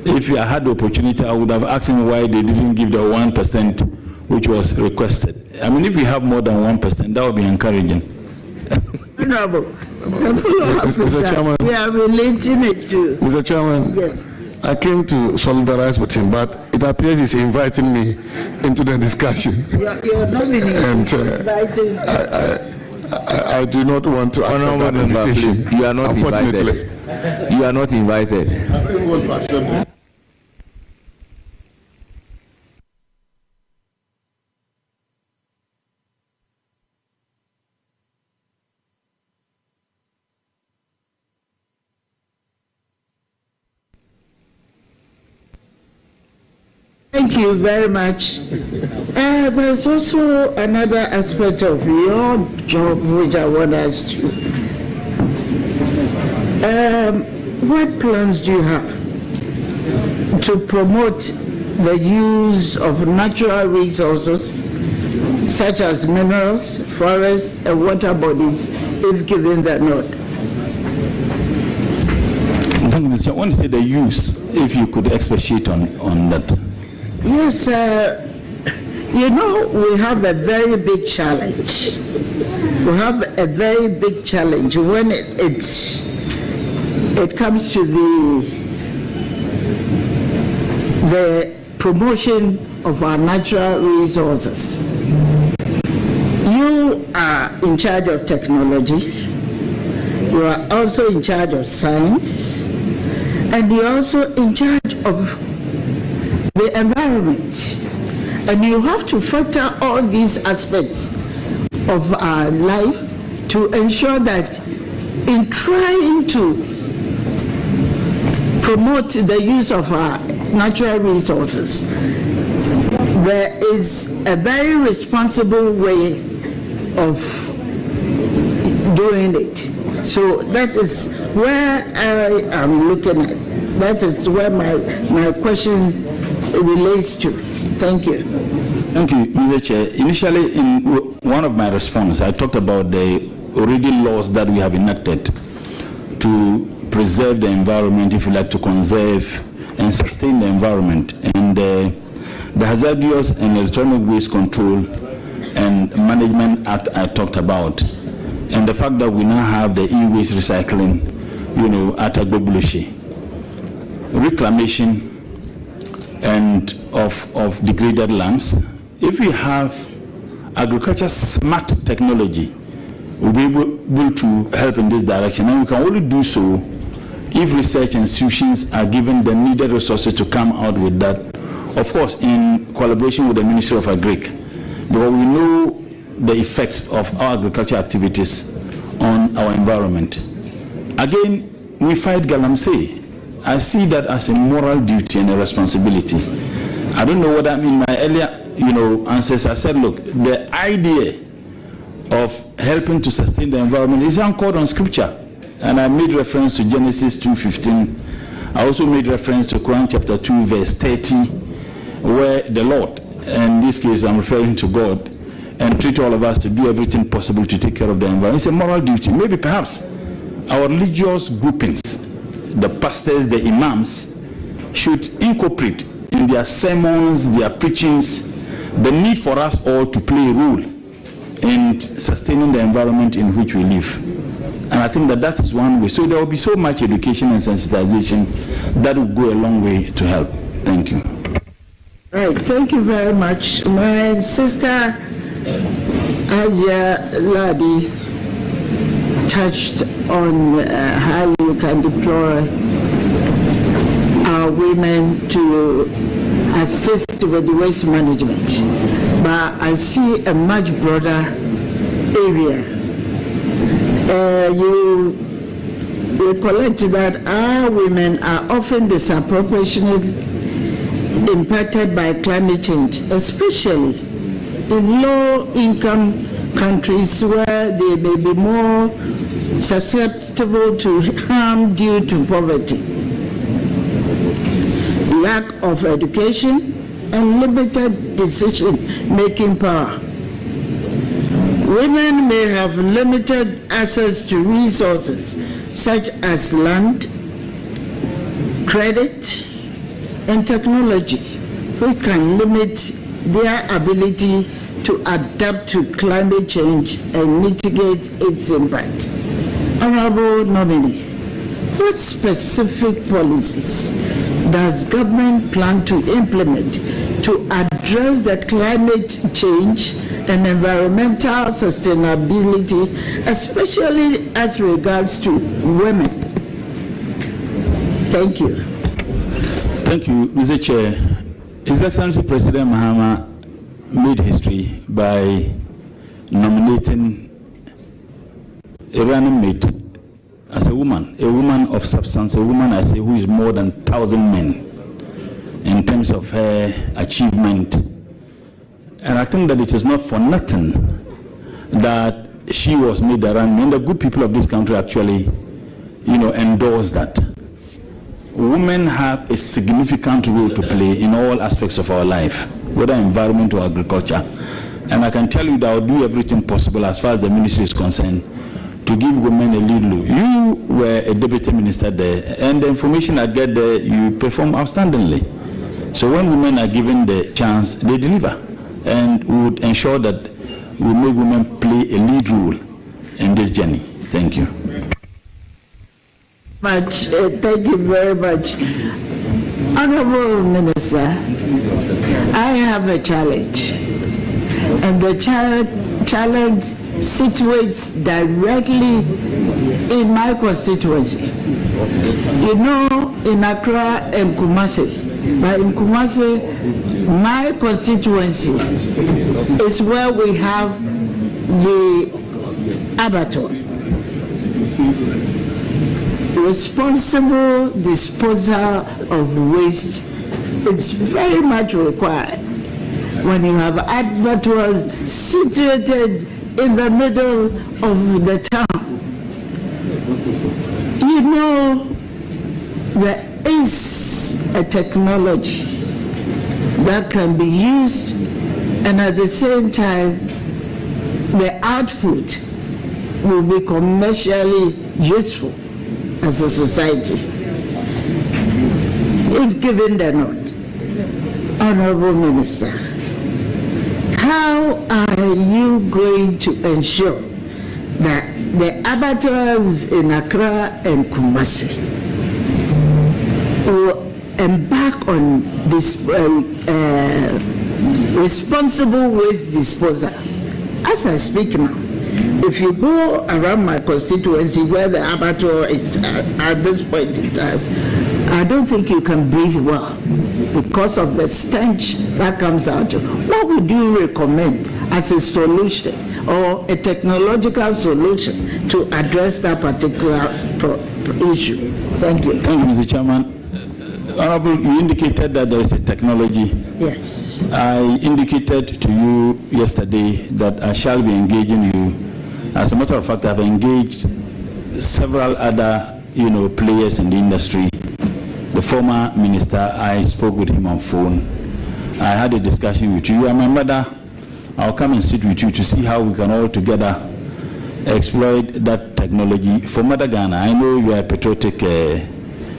If I had the opportunity, I would have asked him why they didn't give the 1% which was requested. I mean, if we have more than 1%, that would be encouraging. Honorable, Mr. Chairman, we are relating it to. Mr. Chairman, yes. I came to solidarize with him, but it appears he's inviting me into the discussion. You're nominee. And I do not want to accept that invitation. You are not invited. You are not invited. I don't want to accept it. Thank you very much. There's also another aspect of your job which I want to ask you. What plans do you have to promote the use of natural resources such as minerals, forests, and water bodies if given the nod? Thank you, Mr. I want to say the use, if you could expatiate on that. Yes, you know, we have a very big challenge. We have a very big challenge when it comes to the promotion of our natural resources. You are in charge of technology. You are also in charge of science. And you're also in charge of the environment. And you have to factor all these aspects of our life to ensure that in trying to promote the use of our natural resources, there is a very responsible way of doing it. So that is where I am looking at. That is where my question relates to. Thank you. Thank you, Mr. Chair. Initially, in one of my responses, I talked about the already laws that we have enacted to preserve the environment, if you like, to conserve and sustain the environment. And the Hazardous and Electronic Waste Control and Management Act I talked about, and the fact that we now have the e-waste recycling, at Agbobulushi, reclamation and of degraded lands. If we have agriculture smart technology, we'll be able to help in this direction, and we can only do so if research institutions are given the needed resources to come out with that, of course, in collaboration with the Ministry of Agric, because we know the effects of our agriculture activities on our environment. Again, we fight galamsey. I see that as a moral duty and a responsibility. I don't know what I mean. My earlier, answers, I said, look, the idea of helping to sustain the environment is anchored on scripture. And I made reference to Genesis 2:15. I also made reference to Quran chapter 2, verse 30, where the Lord, and in this case I'm referring to God, and treat all of us to do everything possible to take care of the environment. It's a moral duty. Maybe perhaps our religious groupings, the pastors, the imams, should incorporate in their sermons, their preachings, the need for us all to play a role in sustaining the environment in which we live. And I think that is one way. So there will be so much education and sensitization that will go a long way to help. Thank you. Right, thank you very much. My sister Aja Ladi touched on how you can deploy our women to assist with waste management. But I see a much broader area. You recollect that our women are often disproportionately impacted by climate change, especially in low-income countries where they may be more susceptible to harm due to poverty, lack of education, and limited decision-making power. Women may have limited access to resources such as land, credit, and technology, which can limit their ability to adapt to climate change and mitigate its impact. Honorable Nominee, what specific policies does government plan to implement to address the climate change and environmental sustainability, especially as regards to women? Thank you. Thank you, Mr. Chair. His Excellency President Mahama made history by nominating a running mate as a woman of substance, a woman, I say, who is more than 1,000 men in terms of her achievement. And I think that it is not for nothing that she was made the runner, and the good people of this country actually, endorse that. Women have a significant role to play in all aspects of our life, whether environment or agriculture. And I can tell you that I'll do everything possible as far as the ministry is concerned to give women a lead role. You were a deputy minister there, and the information I get there, you perform outstandingly. So when women are given the chance, they deliver. And we would ensure that we make women play a lead role in this journey. Thank you. Thank you very much. Honorable Minister, I have a challenge. And the challenge situates directly in my constituency. In Accra and Kumasi. But in Kumasi, my constituency is where we have the abattoir. Responsible disposal of waste is very much required when you have abattoirs situated in the middle of the town. There is a technology that can be used, and at the same time, the output will be commercially useful as a society, if given the nod. Honorable Minister, how are you going to ensure that the abattoirs in Accra and Kumasi will embark on this responsible waste disposal? As I speak now, if you go around my constituency where the abattoir is at this point in time, I don't think you can breathe well because of the stench that comes out. What would you recommend as a solution or a technological solution to address that particular issue? Thank you. Thank you, Mr. Chairman. Honorable, you indicated that there is a technology. Yes. I indicated to you yesterday that I shall be engaging you. As a matter of fact, I've engaged several other, players in the industry. The former minister, I spoke with him on phone. I had a discussion with you. You are my mother. I'll come and sit with you to see how we can all together exploit that technology for Mother Ghana. I know you are a patriotic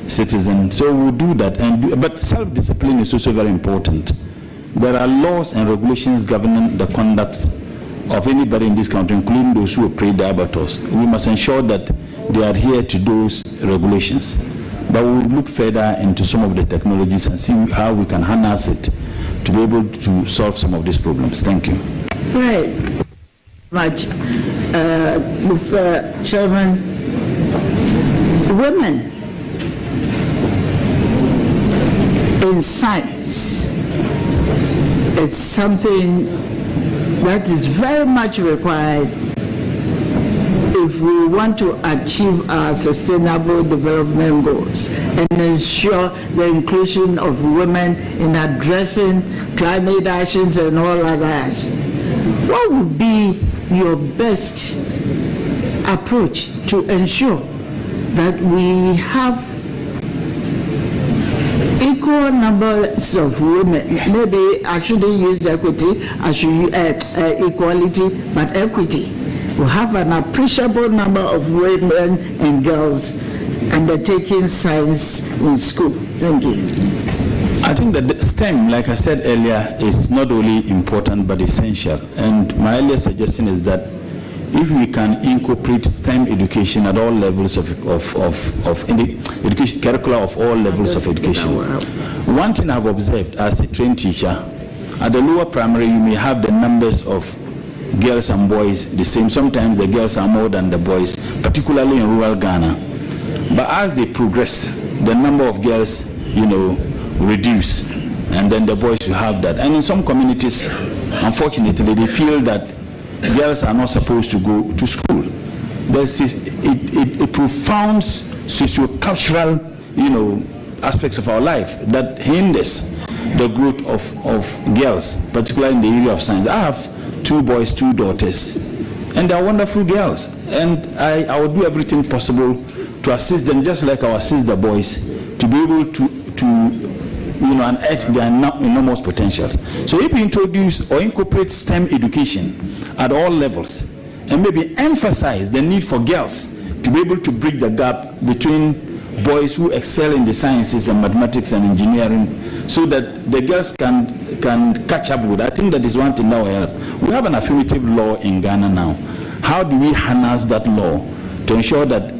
citizen, so we'll do that. But self-discipline is also very important. There are laws and regulations governing the conduct of anybody in this country, including those who operate the abattoirs. We must ensure that they adhere to those regulations. But we'll look further into some of the technologies and see how we can harness it to be able to solve some of these problems. Thank you. Right. Much. Mr. Chairman, women in science is something that is very much required if we want to achieve our sustainable development goals and ensure the inclusion of women in addressing climate actions and all other actions. What would be your best approach to ensure that we have equal numbers of women? Maybe I shouldn't use equity, I should use equality, but equity. We have an appreciable number of women and girls undertaking science in school. Thank you. I think that the STEM, like I said earlier, is not only important but essential. And my earlier suggestion is that if we can incorporate STEM education at all levels of education, curricula of all levels of education. One thing I've observed as a trained teacher, at the lower primary you may have the numbers of girls and boys the same. Sometimes the girls are more than the boys, particularly in rural Ghana. But as they progress, the number of girls, reduce, and then the boys will have that. And in some communities, unfortunately, they feel that girls are not supposed to go to school. There's a profound socio-cultural, aspects of our life that hinders the growth of girls, particularly in the area of science. I have 2 boys, 2 daughters, and they are wonderful girls. And I will do everything possible to assist them, just like I assist the boys, to be able to unearth their enormous potentials. So if we introduce or incorporate STEM education at all levels, and maybe emphasize the need for girls to be able to bridge the gap between boys who excel in the sciences and mathematics and engineering, so that the girls can catch up with. I think that is one thing that will help. We have an affirmative law in Ghana now. How do we harness that law to ensure that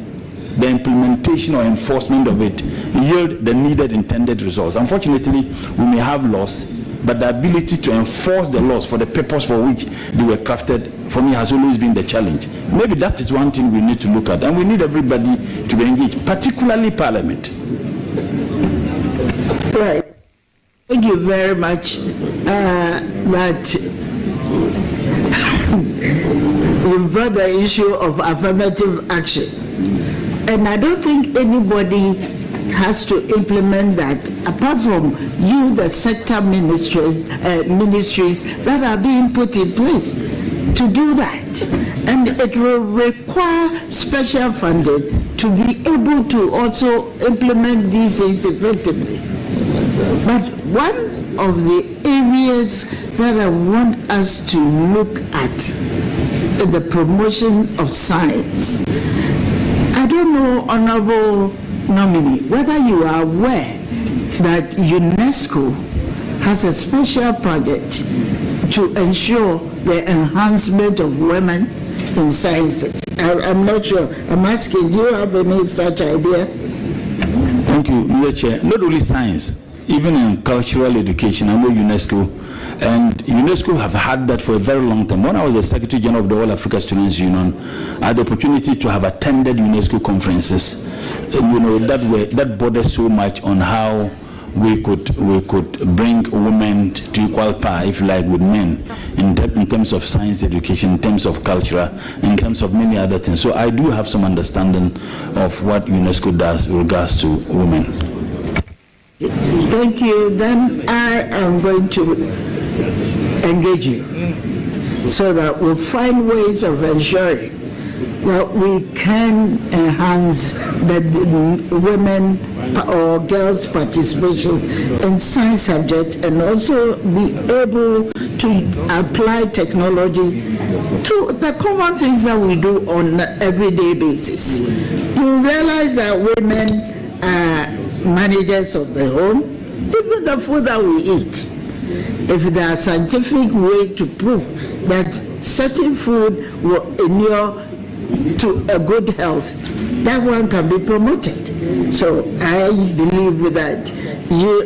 the implementation or enforcement of it yield the needed intended results? Unfortunately, we may have laws, but the ability to enforce the laws for the purpose for which they were crafted, for me, has always been the challenge. Maybe that is one thing we need to look at, and we need everybody to be engaged, particularly Parliament. Right. Thank you very much. You brought the issue of affirmative action. And I don't think anybody has to implement that, apart from you, the sector ministries that are being put in place to do that. And it will require special funding to be able to also implement these things effectively. But one of the areas that I want us to look at is the promotion of science. I don't know, Honorable Nominee, whether you are aware that UNESCO has a special project to ensure the enhancement of women in sciences. I'm not sure. I'm asking, do you have any such idea? Thank you, Mr. Chair. Not only science, even in cultural education, I know UNESCO, and UNESCO have had that for a very long time. When I was the Secretary General of the All Africa Students Union, I had the opportunity to have attended UNESCO conferences, that bordered so much on how we could bring women to equal par, if you like, with men in terms of science education, in terms of culture, in terms of many other things. So I do have some understanding of what UNESCO does with regards to women. Thank you. Then I am going to engage you so that we'll find ways of ensuring that we can enhance the women or girls' participation in science subjects, and also be able to apply technology to the common things that we do on an everyday basis. You realize that women are managers of the home, even the food that we eat. If there are scientific way to prove that certain food will inure to a good health, that one can be promoted. So I believe that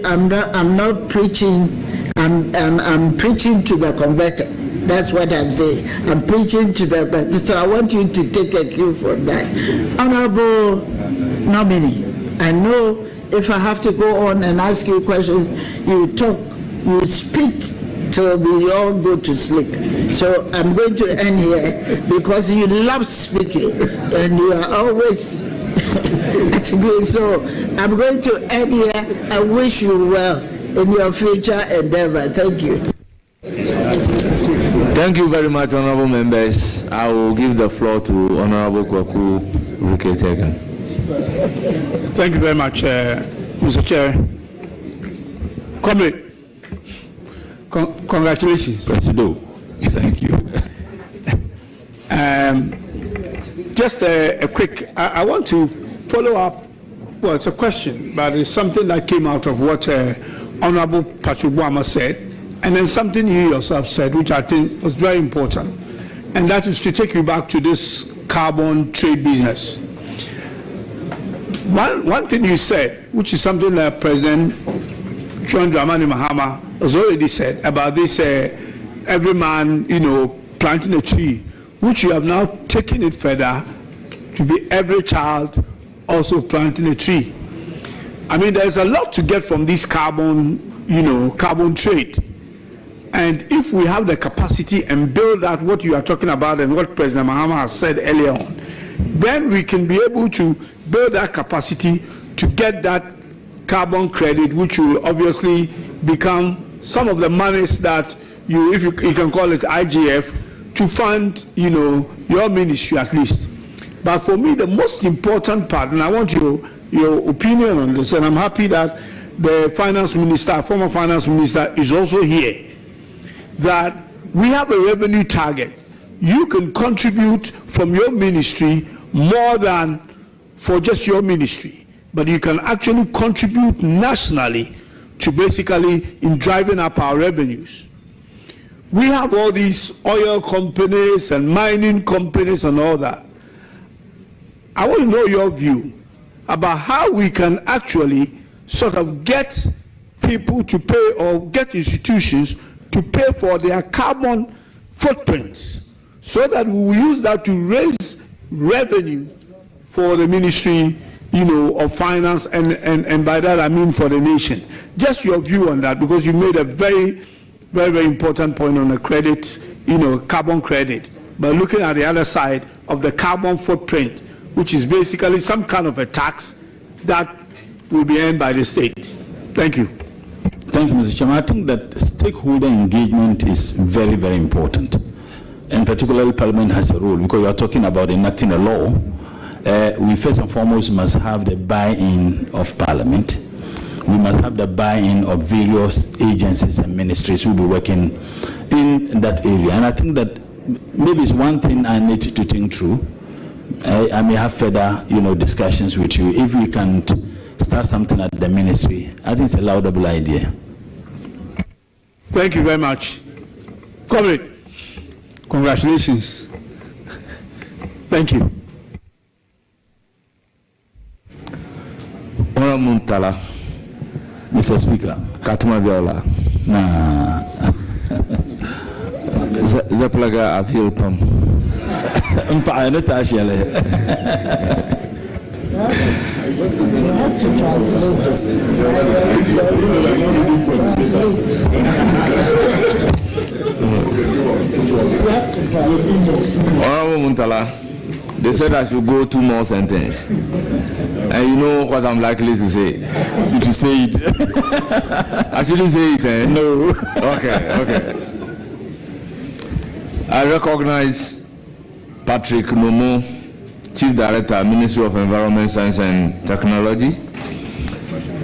I'm not preaching. I'm preaching to the converted. That's what I'm saying. I'm preaching to the. So I want you to take a cue from that. Honorable Nominee, I know if I have to go on and ask you questions, you talk, you speak till we all go to sleep. So I'm going to end here because you love speaking and you are always so I'm going to end here and wish you well in your future endeavor. Thank you. Thank you very much, honorable members. I will give the floor to Honorable Kwaku Ruketegen. Thank you very much, Mr. Chair. Comrade, congratulations. Presido. Thank you. Just a quick, I want to follow up. Well, it's a question, but it's something that came out of what Honorable Patrick Boama said, and then something you yourself said, which I think was very important, and that is to take you back to this carbon trade business. One thing you said, which is something that President John Dramani Mahama has already said about this, every man, planting a tree, which you have now taken it further to be every child also planting a tree. I mean, there's a lot to get from this carbon trade. And if we have the capacity and build out what you are talking about and what President Mahama has said earlier on, then we can be able to build that capacity to get that carbon credit, which will obviously become some of the monies that you can call it IGF, to fund, your ministry at least. But for me, the most important part, and I want your opinion on this, and I'm happy that the finance minister, former finance minister, is also here, that we have a revenue target. You can contribute from your ministry more than for just your ministry, but you can actually contribute nationally to basically in driving up our revenues. We have all these oil companies and mining companies and all that. I want to know your view about how we can actually sort of get people to pay, or get institutions to pay for their carbon footprints, so that we will use that to raise revenue for the ministry, of finance, and by that I mean for the nation. Just your view on that, because you made a very, very, very important point on the credit, carbon credit. But looking at the other side of the carbon footprint, which is basically some kind of a tax that will be earned by the state. Thank you. Thank you, Mr. Chairman. I think that stakeholder engagement is very, very important. And particularly Parliament has a role, because you are talking about enacting a law. We first and foremost must have the buy-in of Parliament. We must have the buy-in of various agencies and ministries who will be working in that area. And I think that maybe it's one thing I need to think through. I may have further, discussions with you. If we can start something at the ministry, I think it's a laudable idea. Thank you very much. Comrade, congratulations. Thank you. Honorable Muntala, Mr. Speaker, Katuma Biola, Zaplaga Avil Pam. I not actually. We have to translate Honorable Muntala, they said I should go 2 more sentences. And you know what I'm likely to say? You to say it. I shouldn't say it, eh? No. Okay. I recognize Patrick Nomo, Chief Director, Ministry of Environment, Science and Technology.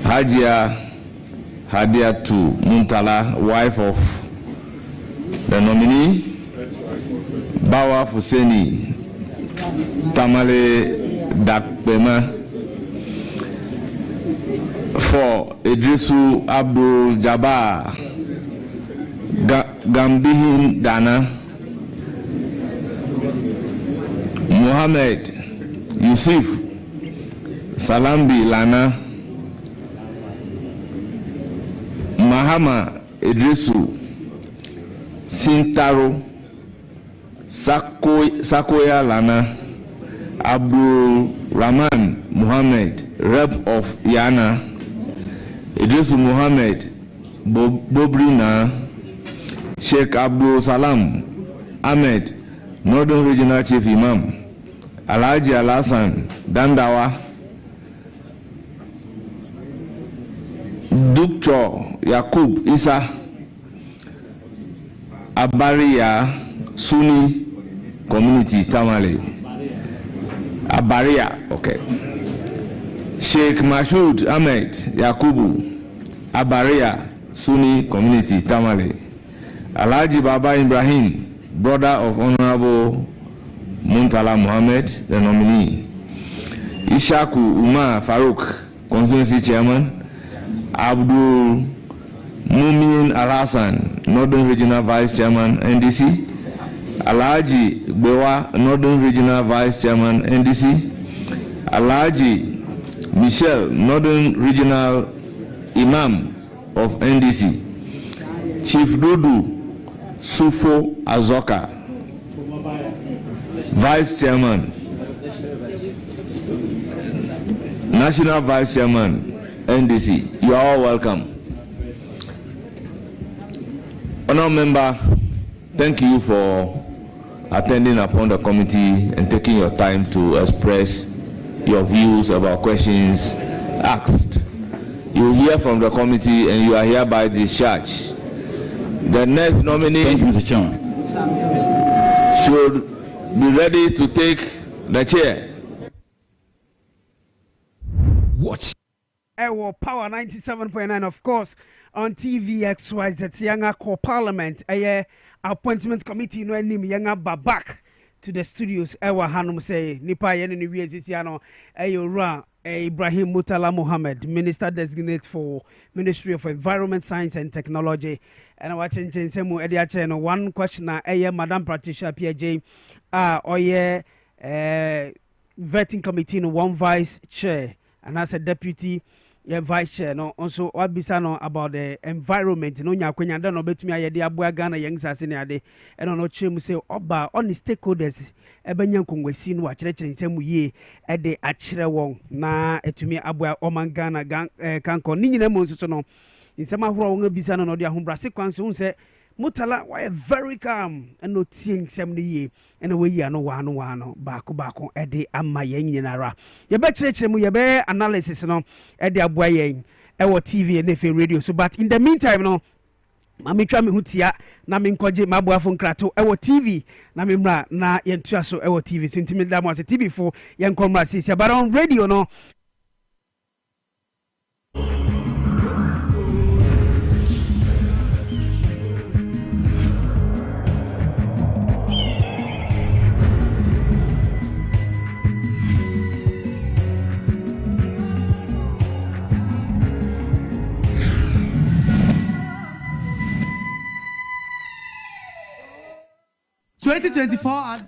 Hadia Muntala, wife of the nominee. Bawa Fuseni, Tamale Dakbema. For Idrisu Abdul Jabbar, Gambihin Dana, Mohammed Yusuf, Salambi Lana, Mahama Idrisu, Sintaro, Sakoya Lana, Abdul Rahman Mohammed, Rep of Yana, Idrisu Mohammed Bobrina, Sheikh Abdul Salam Ahmed, Northern Regional Chief Imam, Alhaji Alasan Dandawa, Dukcho Yakub Isa, Abaria Sunni Community Tamale, Abaria, okay. Sheikh Mashoud Ahmed Yakubu, Abaria Sunni Community Tamale, Alhaji Baba Ibrahim, brother of Honorable Muntala Mohammed, the nominee, Ishaku Umar Farouk, Constituency Chairman, Abdul Mumin Al-Hassan, Northern Regional Vice Chairman, NDC, Alhaji Bewa, Northern Regional Vice Chairman, NDC, Alhaji Michelle, Northern Regional Imam of NDC, Chief Dudu Sufo Azoka, Vice Chairman, National Vice Chairman, NDC. You are all welcome. Honourable Member, thank you for attending upon the committee and taking your time to express your views about questions asked. You hear from the committee and you are hereby discharged. The next nominee, thank you, Mr. Chairman, should be ready to take the chair. Watch. Power 97.9, of course, on TV XYZ. Younger core parliament, appointment committee, no name, younger back to the studios. Hanum say, Nipa Yen Wiesiano, Ibrahim Mutala Mohammed, Minister Designate for Ministry of Environment, Science and Technology. And I watch in Semu Ediachen, one questioner, Madam Patricia PJ, vetting committee, one vice chair, and as a deputy vice chair, no, also Wabisano about the environment. No, Yakwenya, don't know bet me, I did Abuya Ghana, young Sassinade, and on Chim say, Oba, on the stakeholders, Ebenyan Kongwesin, watch in Semu ye, at the Achira Wong, na, to me, Abuya Oman Ghana, Kanko, Nina Monsono. In some wrong Bisano or their home sequence, who say, Mutala, why very calm and not seeing 70 years, and away ya no one, Bako, Eddie, and my Yanara. You bet you bear analysis no, Eddie Abuayang, our TV and FA radio. So, but in the meantime, no, Mami Trami Hutia, Namin Koji, Mabua from Krato, our TV, Namimra, na Yentraso, our TV, Sentiment Damas, a TV for young comrades, but on radio, no. '24